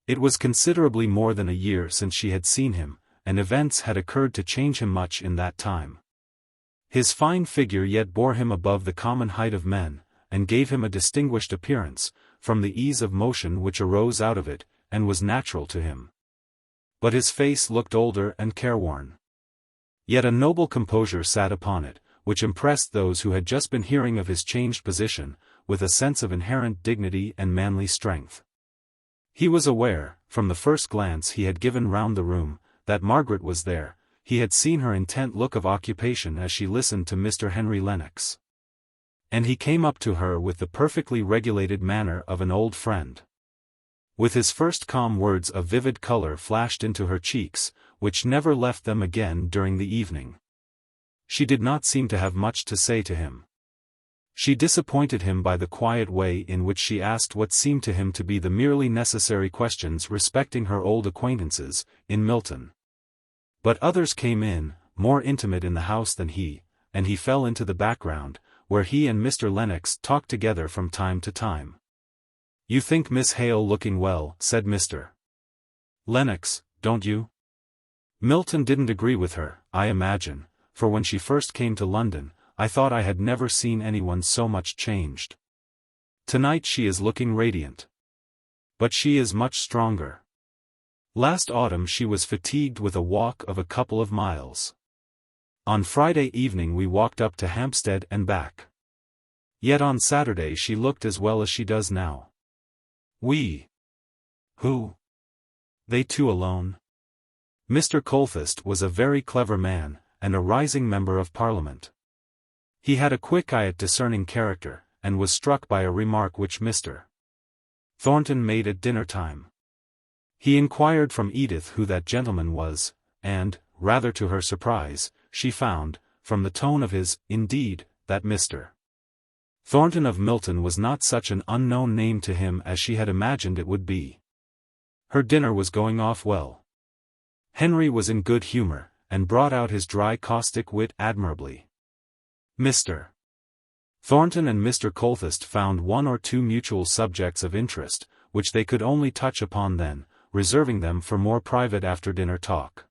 A: It was considerably more than a year since she had seen him, and events had occurred to change him much in that time. His fine figure yet bore him above the common height of men, and gave him a distinguished appearance, from the ease of motion which arose out of it, and was natural to him. But his face looked older and careworn. Yet a noble composure sat upon it, which impressed those who had just been hearing of his changed position, with a sense of inherent dignity and manly strength. He was aware, from the first glance he had given round the room, that Margaret was there. He had seen her intent look of occupation as she listened to Mr. Henry Lennox. And he came up to her with the perfectly regulated manner of an old friend. With his first calm words a vivid color flashed into her cheeks, which never left them again during the evening. She did not seem to have much to say to him. She disappointed him by the quiet way in which she asked what seemed to him to be the merely necessary questions respecting her old acquaintances, in Milton. But others came in, more intimate in the house than he, and he fell into the background, where he and Mr. Lennox talked together from time to time. "You think Miss Hale looking well," said Mr. Lennox, "don't you?" Milton didn't agree with her, I imagine, for when she first came to London, I thought I had never seen anyone so much changed. Tonight she is looking radiant. But she is much stronger. Last autumn she was fatigued with a walk of a couple of miles. On Friday evening we walked up to Hampstead and back. Yet on Saturday she looked as well as she does now. We. Who? They two alone. Mr. Colthurst was a very clever man, and a rising member of Parliament. He had a quick eye at discerning character, and was struck by a remark which Mr. Thornton made at dinner time. He inquired from Edith who that gentleman was, and, rather to her surprise, she found, from the tone of his, indeed, that Mr. Thornton of Milton was not such an unknown name to him as she had imagined it would be. Her dinner was going off well. Henry was in good humor, and brought out his dry caustic wit admirably. Mr. Thornton and Mr. Colthurst found one or two mutual subjects of interest, which they could only touch upon then, reserving them for more private after-dinner talk.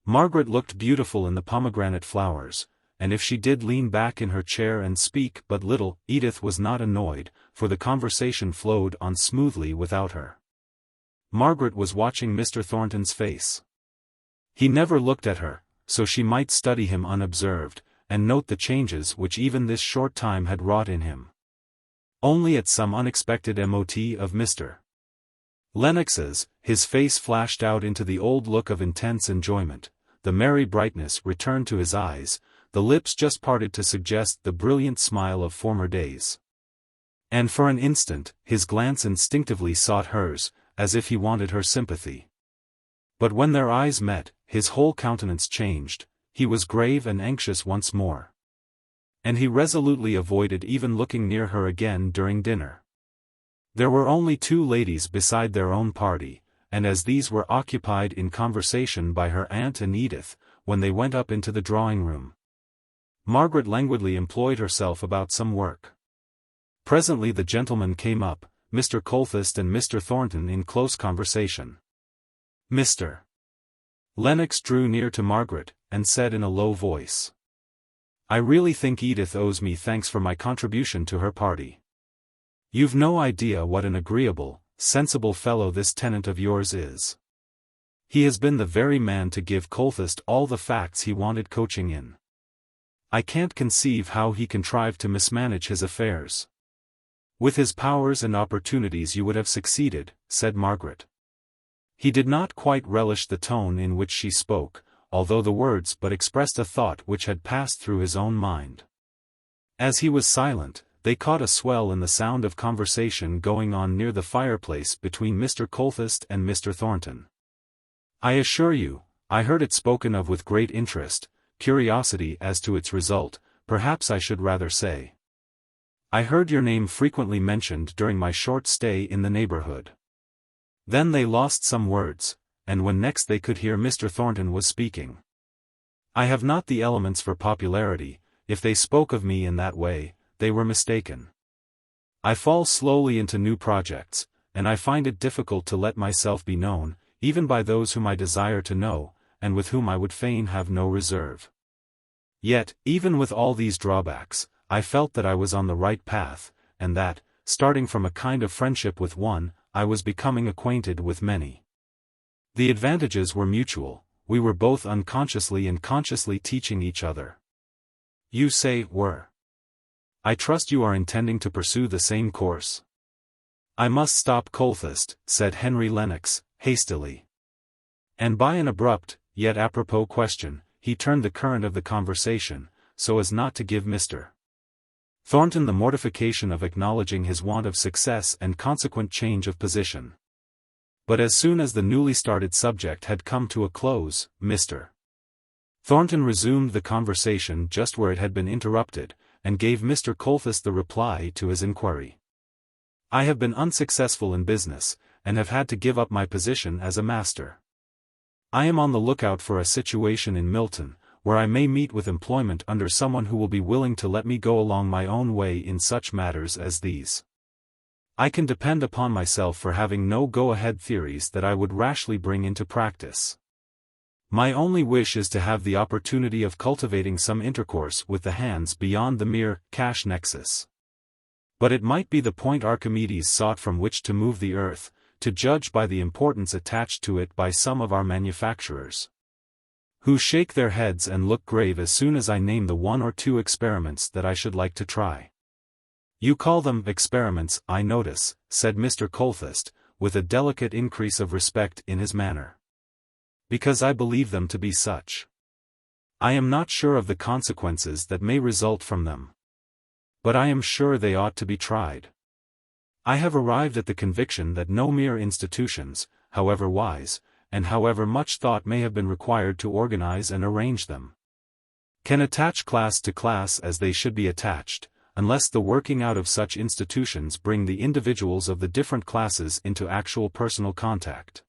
A: Margaret looked beautiful in the pomegranate flowers, and if she did lean back in her chair and speak but little, Edith was not annoyed, for the conversation flowed on smoothly without her. Margaret was watching Mr. Thornton's face. He never looked at her, so she might study him unobserved, and note the changes which even this short time had wrought in him. Only at some unexpected emotif of Mr. Lennox's, his face flashed out into the old look of intense enjoyment, the merry brightness returned to his eyes, the lips just parted to suggest the brilliant smile of former days. And for an instant, his glance instinctively sought hers, as if he wanted her sympathy. But when their eyes met, his whole countenance changed, he was grave and anxious once more. And he resolutely avoided even looking near her again during dinner. There were only two ladies beside their own party, and as these were occupied in conversation by her aunt and Edith, when they went up into the drawing-room. Margaret languidly employed herself about some work. Presently the gentlemen came up, Mr. Colthurst and Mr. Thornton in close conversation. Mr. Lennox drew near to Margaret, and said in a low voice, "I really think Edith owes me thanks for my contribution to her party. You've no idea what an agreeable, sensible fellow this tenant of yours is. He has been the very man to give Colthurst all the facts he wanted coaching in. I can't conceive how he contrived to mismanage his affairs. With his powers and opportunities you would have succeeded," said Margaret. He did not quite relish the tone in which she spoke, although the words but expressed a thought which had passed through his own mind. As he was silent, they caught a swell in the sound of conversation going on near the fireplace between Mr. Colthurst and Mr. Thornton. "I assure you, I heard it spoken of with great interest, curiosity as to its result, perhaps I should rather say. I heard your name frequently mentioned during my short stay in the neighborhood." Then they lost some words, and when next they could hear Mr. Thornton was speaking. "I have not the elements for popularity. If they spoke of me in that way, they were mistaken. I fall slowly into new projects, and I find it difficult to let myself be known, even by those whom I desire to know, and with whom I would fain have no reserve. Yet, even with all these drawbacks, I felt that I was on the right path, and that, starting from a kind of friendship with one, I was becoming acquainted with many. The advantages were mutual, we were both unconsciously and consciously teaching each other." "You say were. I trust you are intending to pursue the same course." "I must stop Colthurst," said Henry Lennox, hastily. And by an abrupt, yet apropos question, he turned the current of the conversation, so as not to give Mr. Thornton the mortification of acknowledging his want of success and consequent change of position. But as soon as the newly started subject had come to a close, Mr. Thornton resumed the conversation just where it had been interrupted, and gave Mr. Colthurst the reply to his inquiry. "I have been unsuccessful in business, and have had to give up my position as a master. I am on the lookout for a situation in Milton, where I may meet with employment under someone who will be willing to let me go along my own way in such matters as these. I can depend upon myself for having no go-ahead theories that I would rashly bring into practice. My only wish is to have the opportunity of cultivating some intercourse with the hands beyond the mere cash nexus. But it might be the point Archimedes sought from which to move the earth, to judge by the importance attached to it by some of our manufacturers, who shake their heads and look grave as soon as I name the one or two experiments that I should like to try." "You call them experiments, I notice," said Mr. Colthurst, with a delicate increase of respect in his manner. "Because I believe them to be such. I am not sure of the consequences that may result from them. But I am sure they ought to be tried. I have arrived at the conviction that no mere institutions, however wise, and however much thought may have been required to organize and arrange them, can attach class to class as they should be attached, unless the working out of such institutions bring the individuals of the different classes into actual personal contact.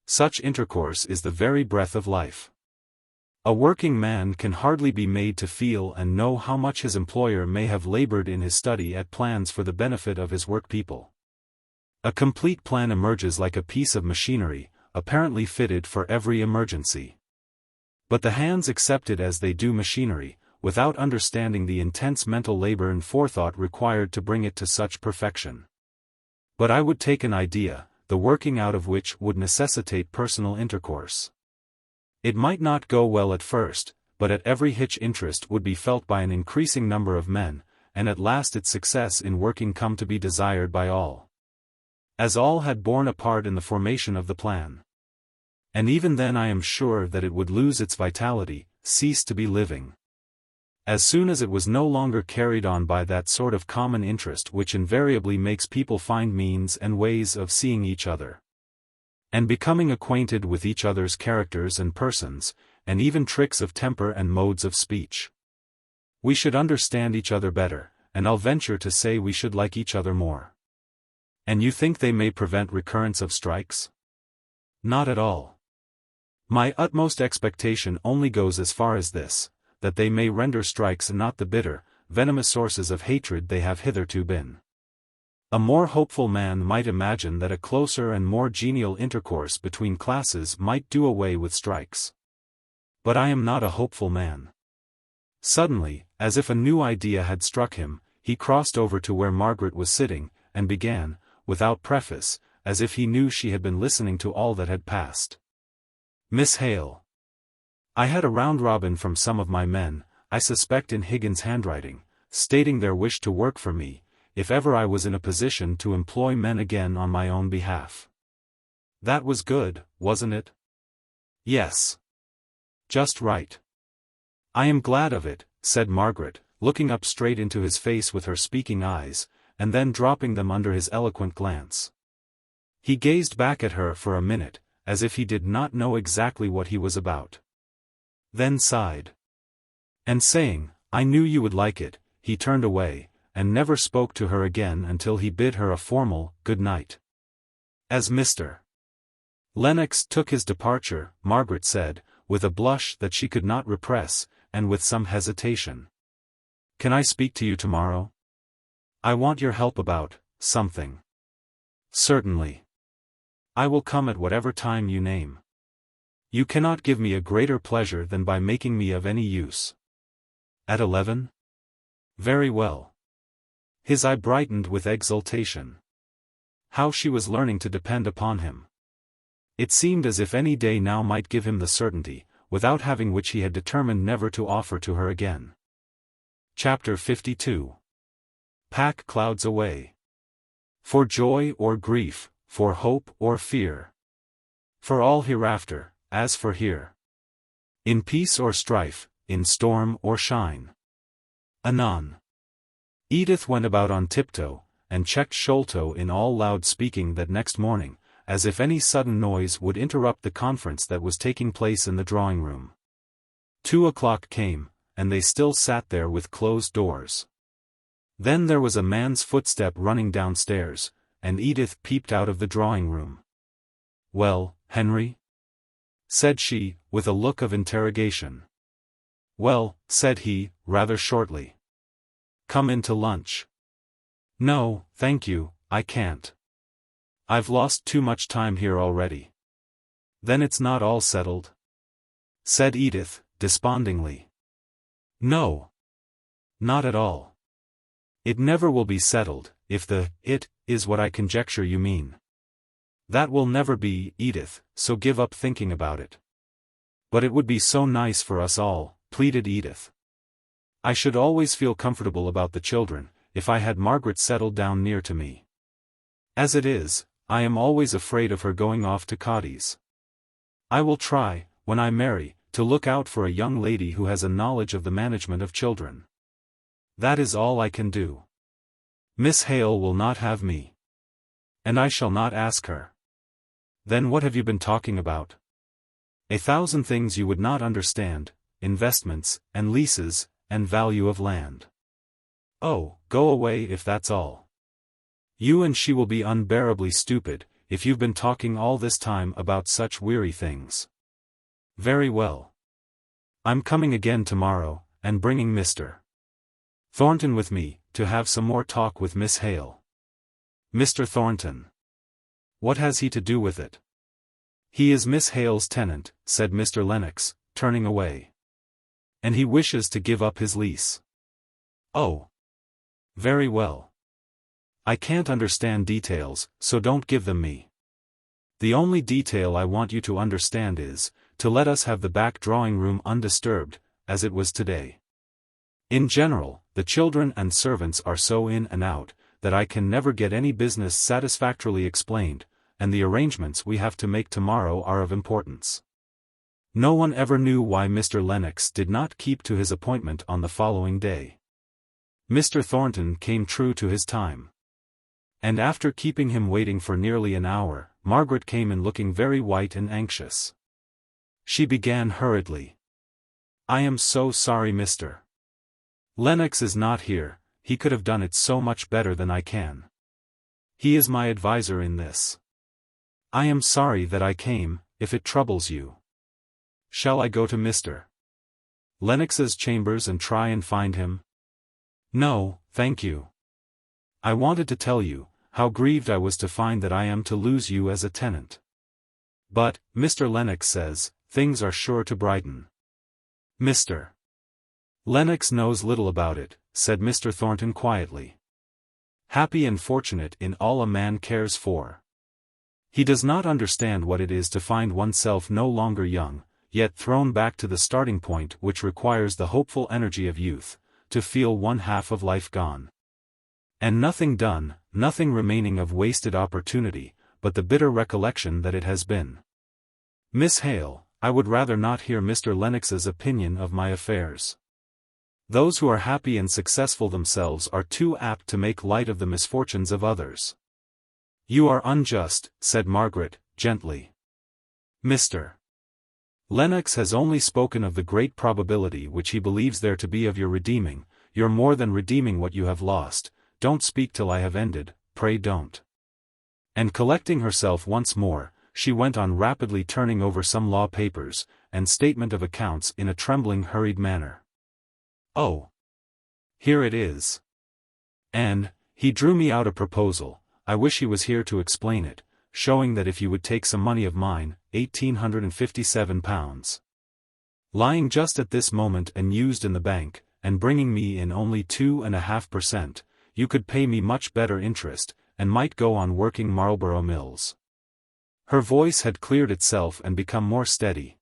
A: Such intercourse is the very breath of life. A working man can hardly be made to feel and know how much his employer may have labored in his study at plans for the benefit of his workpeople. A complete plan emerges like a piece of machinery, apparently fitted for every emergency. But the hands accept it as they do machinery, without understanding the intense mental labor and forethought required to bring it to such perfection. But I would take an idea, the working out of which would necessitate personal intercourse. It might not go well at first, but at every hitch interest would be felt by an increasing number of men, and at last its success in working come to be desired by all, as all had borne a part in the formation of the plan. And even then I am sure that it would lose its vitality, cease to be living, as soon as it was no longer carried on by that sort of common interest which invariably makes people find means and ways of seeing each other, and becoming acquainted with each other's characters and persons, and even tricks of temper and modes of speech. We should understand each other better, and I'll venture to say we should like each other more. And you think they may prevent recurrence of strikes? Not at all. My utmost expectation only goes as far as this, that they may render strikes and not the bitter, venomous sources of hatred they have hitherto been. A more hopeful man might imagine that a closer and more genial intercourse between classes might do away with strikes. But I am not a hopeful man. Suddenly, as if a new idea had struck him, he crossed over to where Margaret was sitting, and began, without preface, as if he knew she had been listening to all that had passed. Miss Hale. I had a round-robin from some of my men, I suspect in Higgins' handwriting, stating their wish to work for me, if ever I was in a position to employ men again on my own behalf. That was good, wasn't it? Yes. Just right. I am glad of it, said Margaret, looking up straight into his face with her speaking eyes, and then dropping them under his eloquent glance. He gazed back at her for a minute, as if he did not know exactly what he was about. Then sighed. And saying, "I knew you would like it," he turned away, and never spoke to her again until he bid her a formal good night. As Mr. Lennox took his departure, Margaret said, with a blush that she could not repress, and with some hesitation, "Can I speak to you tomorrow? I want your help about something." "Certainly. I will come at whatever time you name. You cannot give me a greater pleasure than by making me of any use." "At 11? Very well." His eye brightened with exultation. How she was learning to depend upon him. It seemed as if any day now might give him the certainty, without having which he had determined never to offer to her again. Chapter 52. Pack clouds away. For joy or grief, for hope or fear. For all hereafter, as for here. In peace or strife, in storm or shine. Anon. Edith went about on tiptoe, and checked Sholto in all loud speaking that next morning, as if any sudden noise would interrupt the conference that was taking place in the drawing-room. 2 o'clock came, and they still sat there with closed doors. Then there was a man's footstep running downstairs, and Edith peeped out of the drawing-room. "Well, Henry?" said she, with a look of interrogation. "Well," said he, rather shortly. "Come in to lunch." "No, thank you, I can't. I've lost too much time here already." "Then it's not all settled?" said Edith, despondingly. "No. Not at all. It never will be settled, if the it is what I conjecture you mean. That will never be, Edith, so give up thinking about it." "But it would be so nice for us all," pleaded Edith. "I should always feel comfortable about the children, if I had Margaret settled down near to me. As it is, I am always afraid of her going off to Cotties. I will try, when I marry, to look out for a young lady who has a knowledge of the management of children. That is all I can do. Miss Hale will not have me. And I shall not ask her." "Then what have you been talking about?" "A thousand things you would not understand, investments, and leases, and value of land." "Oh, go away if that's all. You and she will be unbearably stupid, if you've been talking all this time about such weary things." "Very well. I'm coming again tomorrow, and bringing Mr. Thornton with me, to have some more talk with Miss Hale." "Mr. Thornton? What has he to do with it?" "He is Miss Hale's tenant," said Mr. Lennox, turning away. "And he wishes to give up his lease." "Oh. Very well. I can't understand details, so don't give them me. The only detail I want you to understand is, to let us have the back drawing-room undisturbed, as it was today. In general, the children and servants are so in and out, that I can never get any business satisfactorily explained, and the arrangements we have to make tomorrow are of importance." No one ever knew why Mr. Lennox did not keep to his appointment on the following day. Mr. Thornton came true to his time. And after keeping him waiting for nearly an hour, Margaret came in looking very white and anxious. She began hurriedly. "I am so sorry Mr. Lennox is not here, he could have done it so much better than I can. He is my adviser in this. I am sorry that I came, if it troubles you. Shall I go to Mr. Lennox's chambers and try and find him? No, thank you. I wanted to tell you how grieved I was to find that I am to lose you as a tenant. But, Mr. Lennox says, things are sure to brighten. Mr. Lennox knows little about it, said Mr. Thornton quietly. Happy and fortunate in all a man cares for. He does not understand what it is to find oneself no longer young, yet thrown back to the starting point which requires the hopeful energy of youth, to feel one half of life gone. And nothing done, nothing remaining of wasted opportunity, but the bitter recollection that it has been. Miss Hale, I would rather not hear Mr. Lennox's opinion of my affairs. Those who are happy and successful themselves are too apt to make light of the misfortunes of others. You are unjust, said Margaret, gently. Mr. Lennox has only spoken of the great probability which he believes there to be of your redeeming. You're more than redeeming what you have lost. Don't speak till I have ended, pray don't. And collecting herself once more, she went on rapidly turning over some law papers, and statement of accounts in a trembling hurried manner. Oh! Here it is. And, he drew me out a proposal, I wish he was here to explain it, showing that if you would take some money of mine, £1,857, lying just at this moment and used in the bank, and bringing me in only 2.5%, you could pay me much better interest, and might go on working Marlborough Mills. Her voice had cleared itself and become more steady.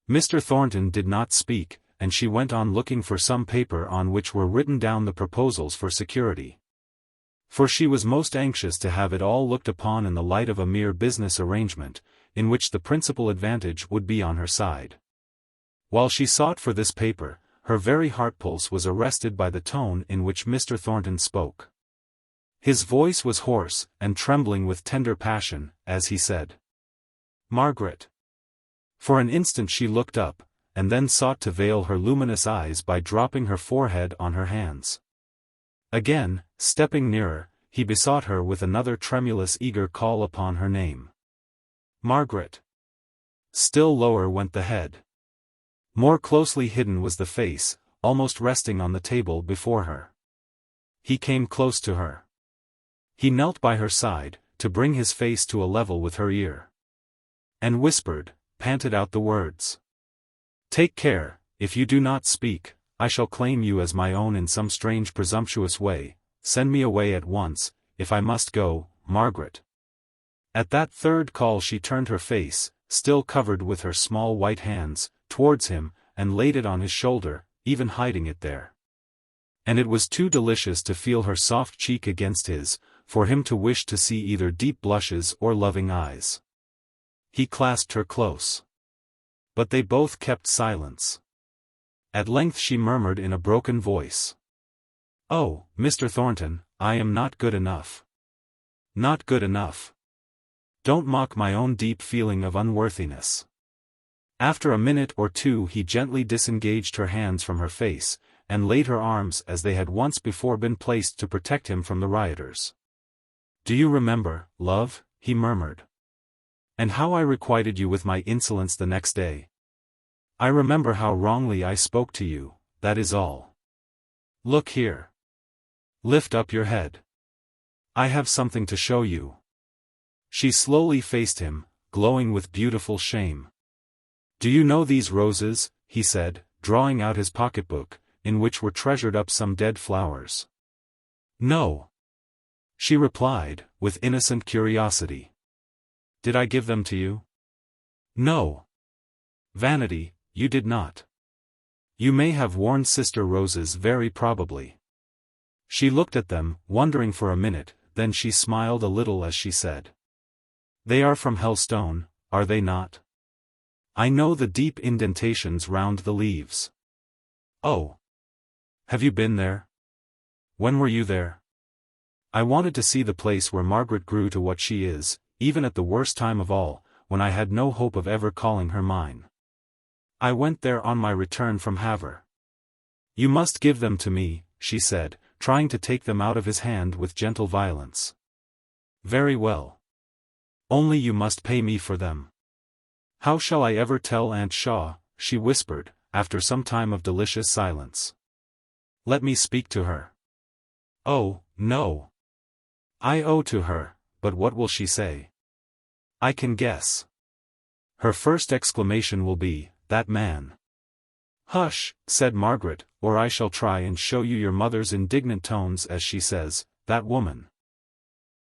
A: Mr. Thornton did not speak, and she went on looking for some paper on which were written down the proposals for security. For she was most anxious to have it all looked upon in the light of a mere business arrangement, in which the principal advantage would be on her side. While she sought for this paper, her very heart-pulse was arrested by the tone in which Mr. Thornton spoke. His voice was hoarse, and trembling with tender passion, as he said, Margaret. For an instant she looked up, and then sought to veil her luminous eyes by dropping her forehead on her hands. Again, stepping nearer, he besought her with another tremulous eager call upon her name. Margaret. Still lower went the head. More closely hidden was the face, almost resting on the table before her. He came close to her. He knelt by her side, to bring his face to a level with her ear. And whispered, panted out the words. Take care, if you do not speak, I shall claim you as my own in some strange presumptuous way. Send me away at once, if I must go, Margaret. At that third call she turned her face, still covered with her small white hands, towards him, and laid it on his shoulder, even hiding it there. And it was too delicious to feel her soft cheek against his, for him to wish to see either deep blushes or loving eyes. He clasped her close. But they both kept silence. At length she murmured in a broken voice. Oh, Mr. Thornton, I am not good enough. Not good enough. Don't mock my own deep feeling of unworthiness. After a minute or two he gently disengaged her hands from her face, and laid her arms as they had once before been placed to protect him from the rioters. Do you remember, love, he murmured. And how I requited you with my insolence the next day? I remember how wrongly I spoke to you, that is all. Look here. Lift up your head. I have something to show you. She slowly faced him, glowing with beautiful shame. Do you know these roses? He said, drawing out his pocketbook, in which were treasured up some dead flowers. No. She replied, with innocent curiosity. Did I give them to you? No. Vanity, you did not. You may have worn sister roses very probably. She looked at them, wondering for a minute, then she smiled a little as she said. They are from Helstone, are they not? I know the deep indentations round the leaves. Oh. Have you been there? When were you there? I wanted to see the place where Margaret grew to what she is, even at the worst time of all, when I had no hope of ever calling her mine. I went there on my return from Havre. You must give them to me, she said, trying to take them out of his hand with gentle violence. Very well. Only you must pay me for them. How shall I ever tell Aunt Shaw? She whispered, after some time of delicious silence. Let me speak to her. Oh, no. I owe to her, but what will she say? I can guess. Her first exclamation will be, "That man." "Hush," said Margaret, "or I shall try and show you your mother's indignant tones as she says, 'That woman.'"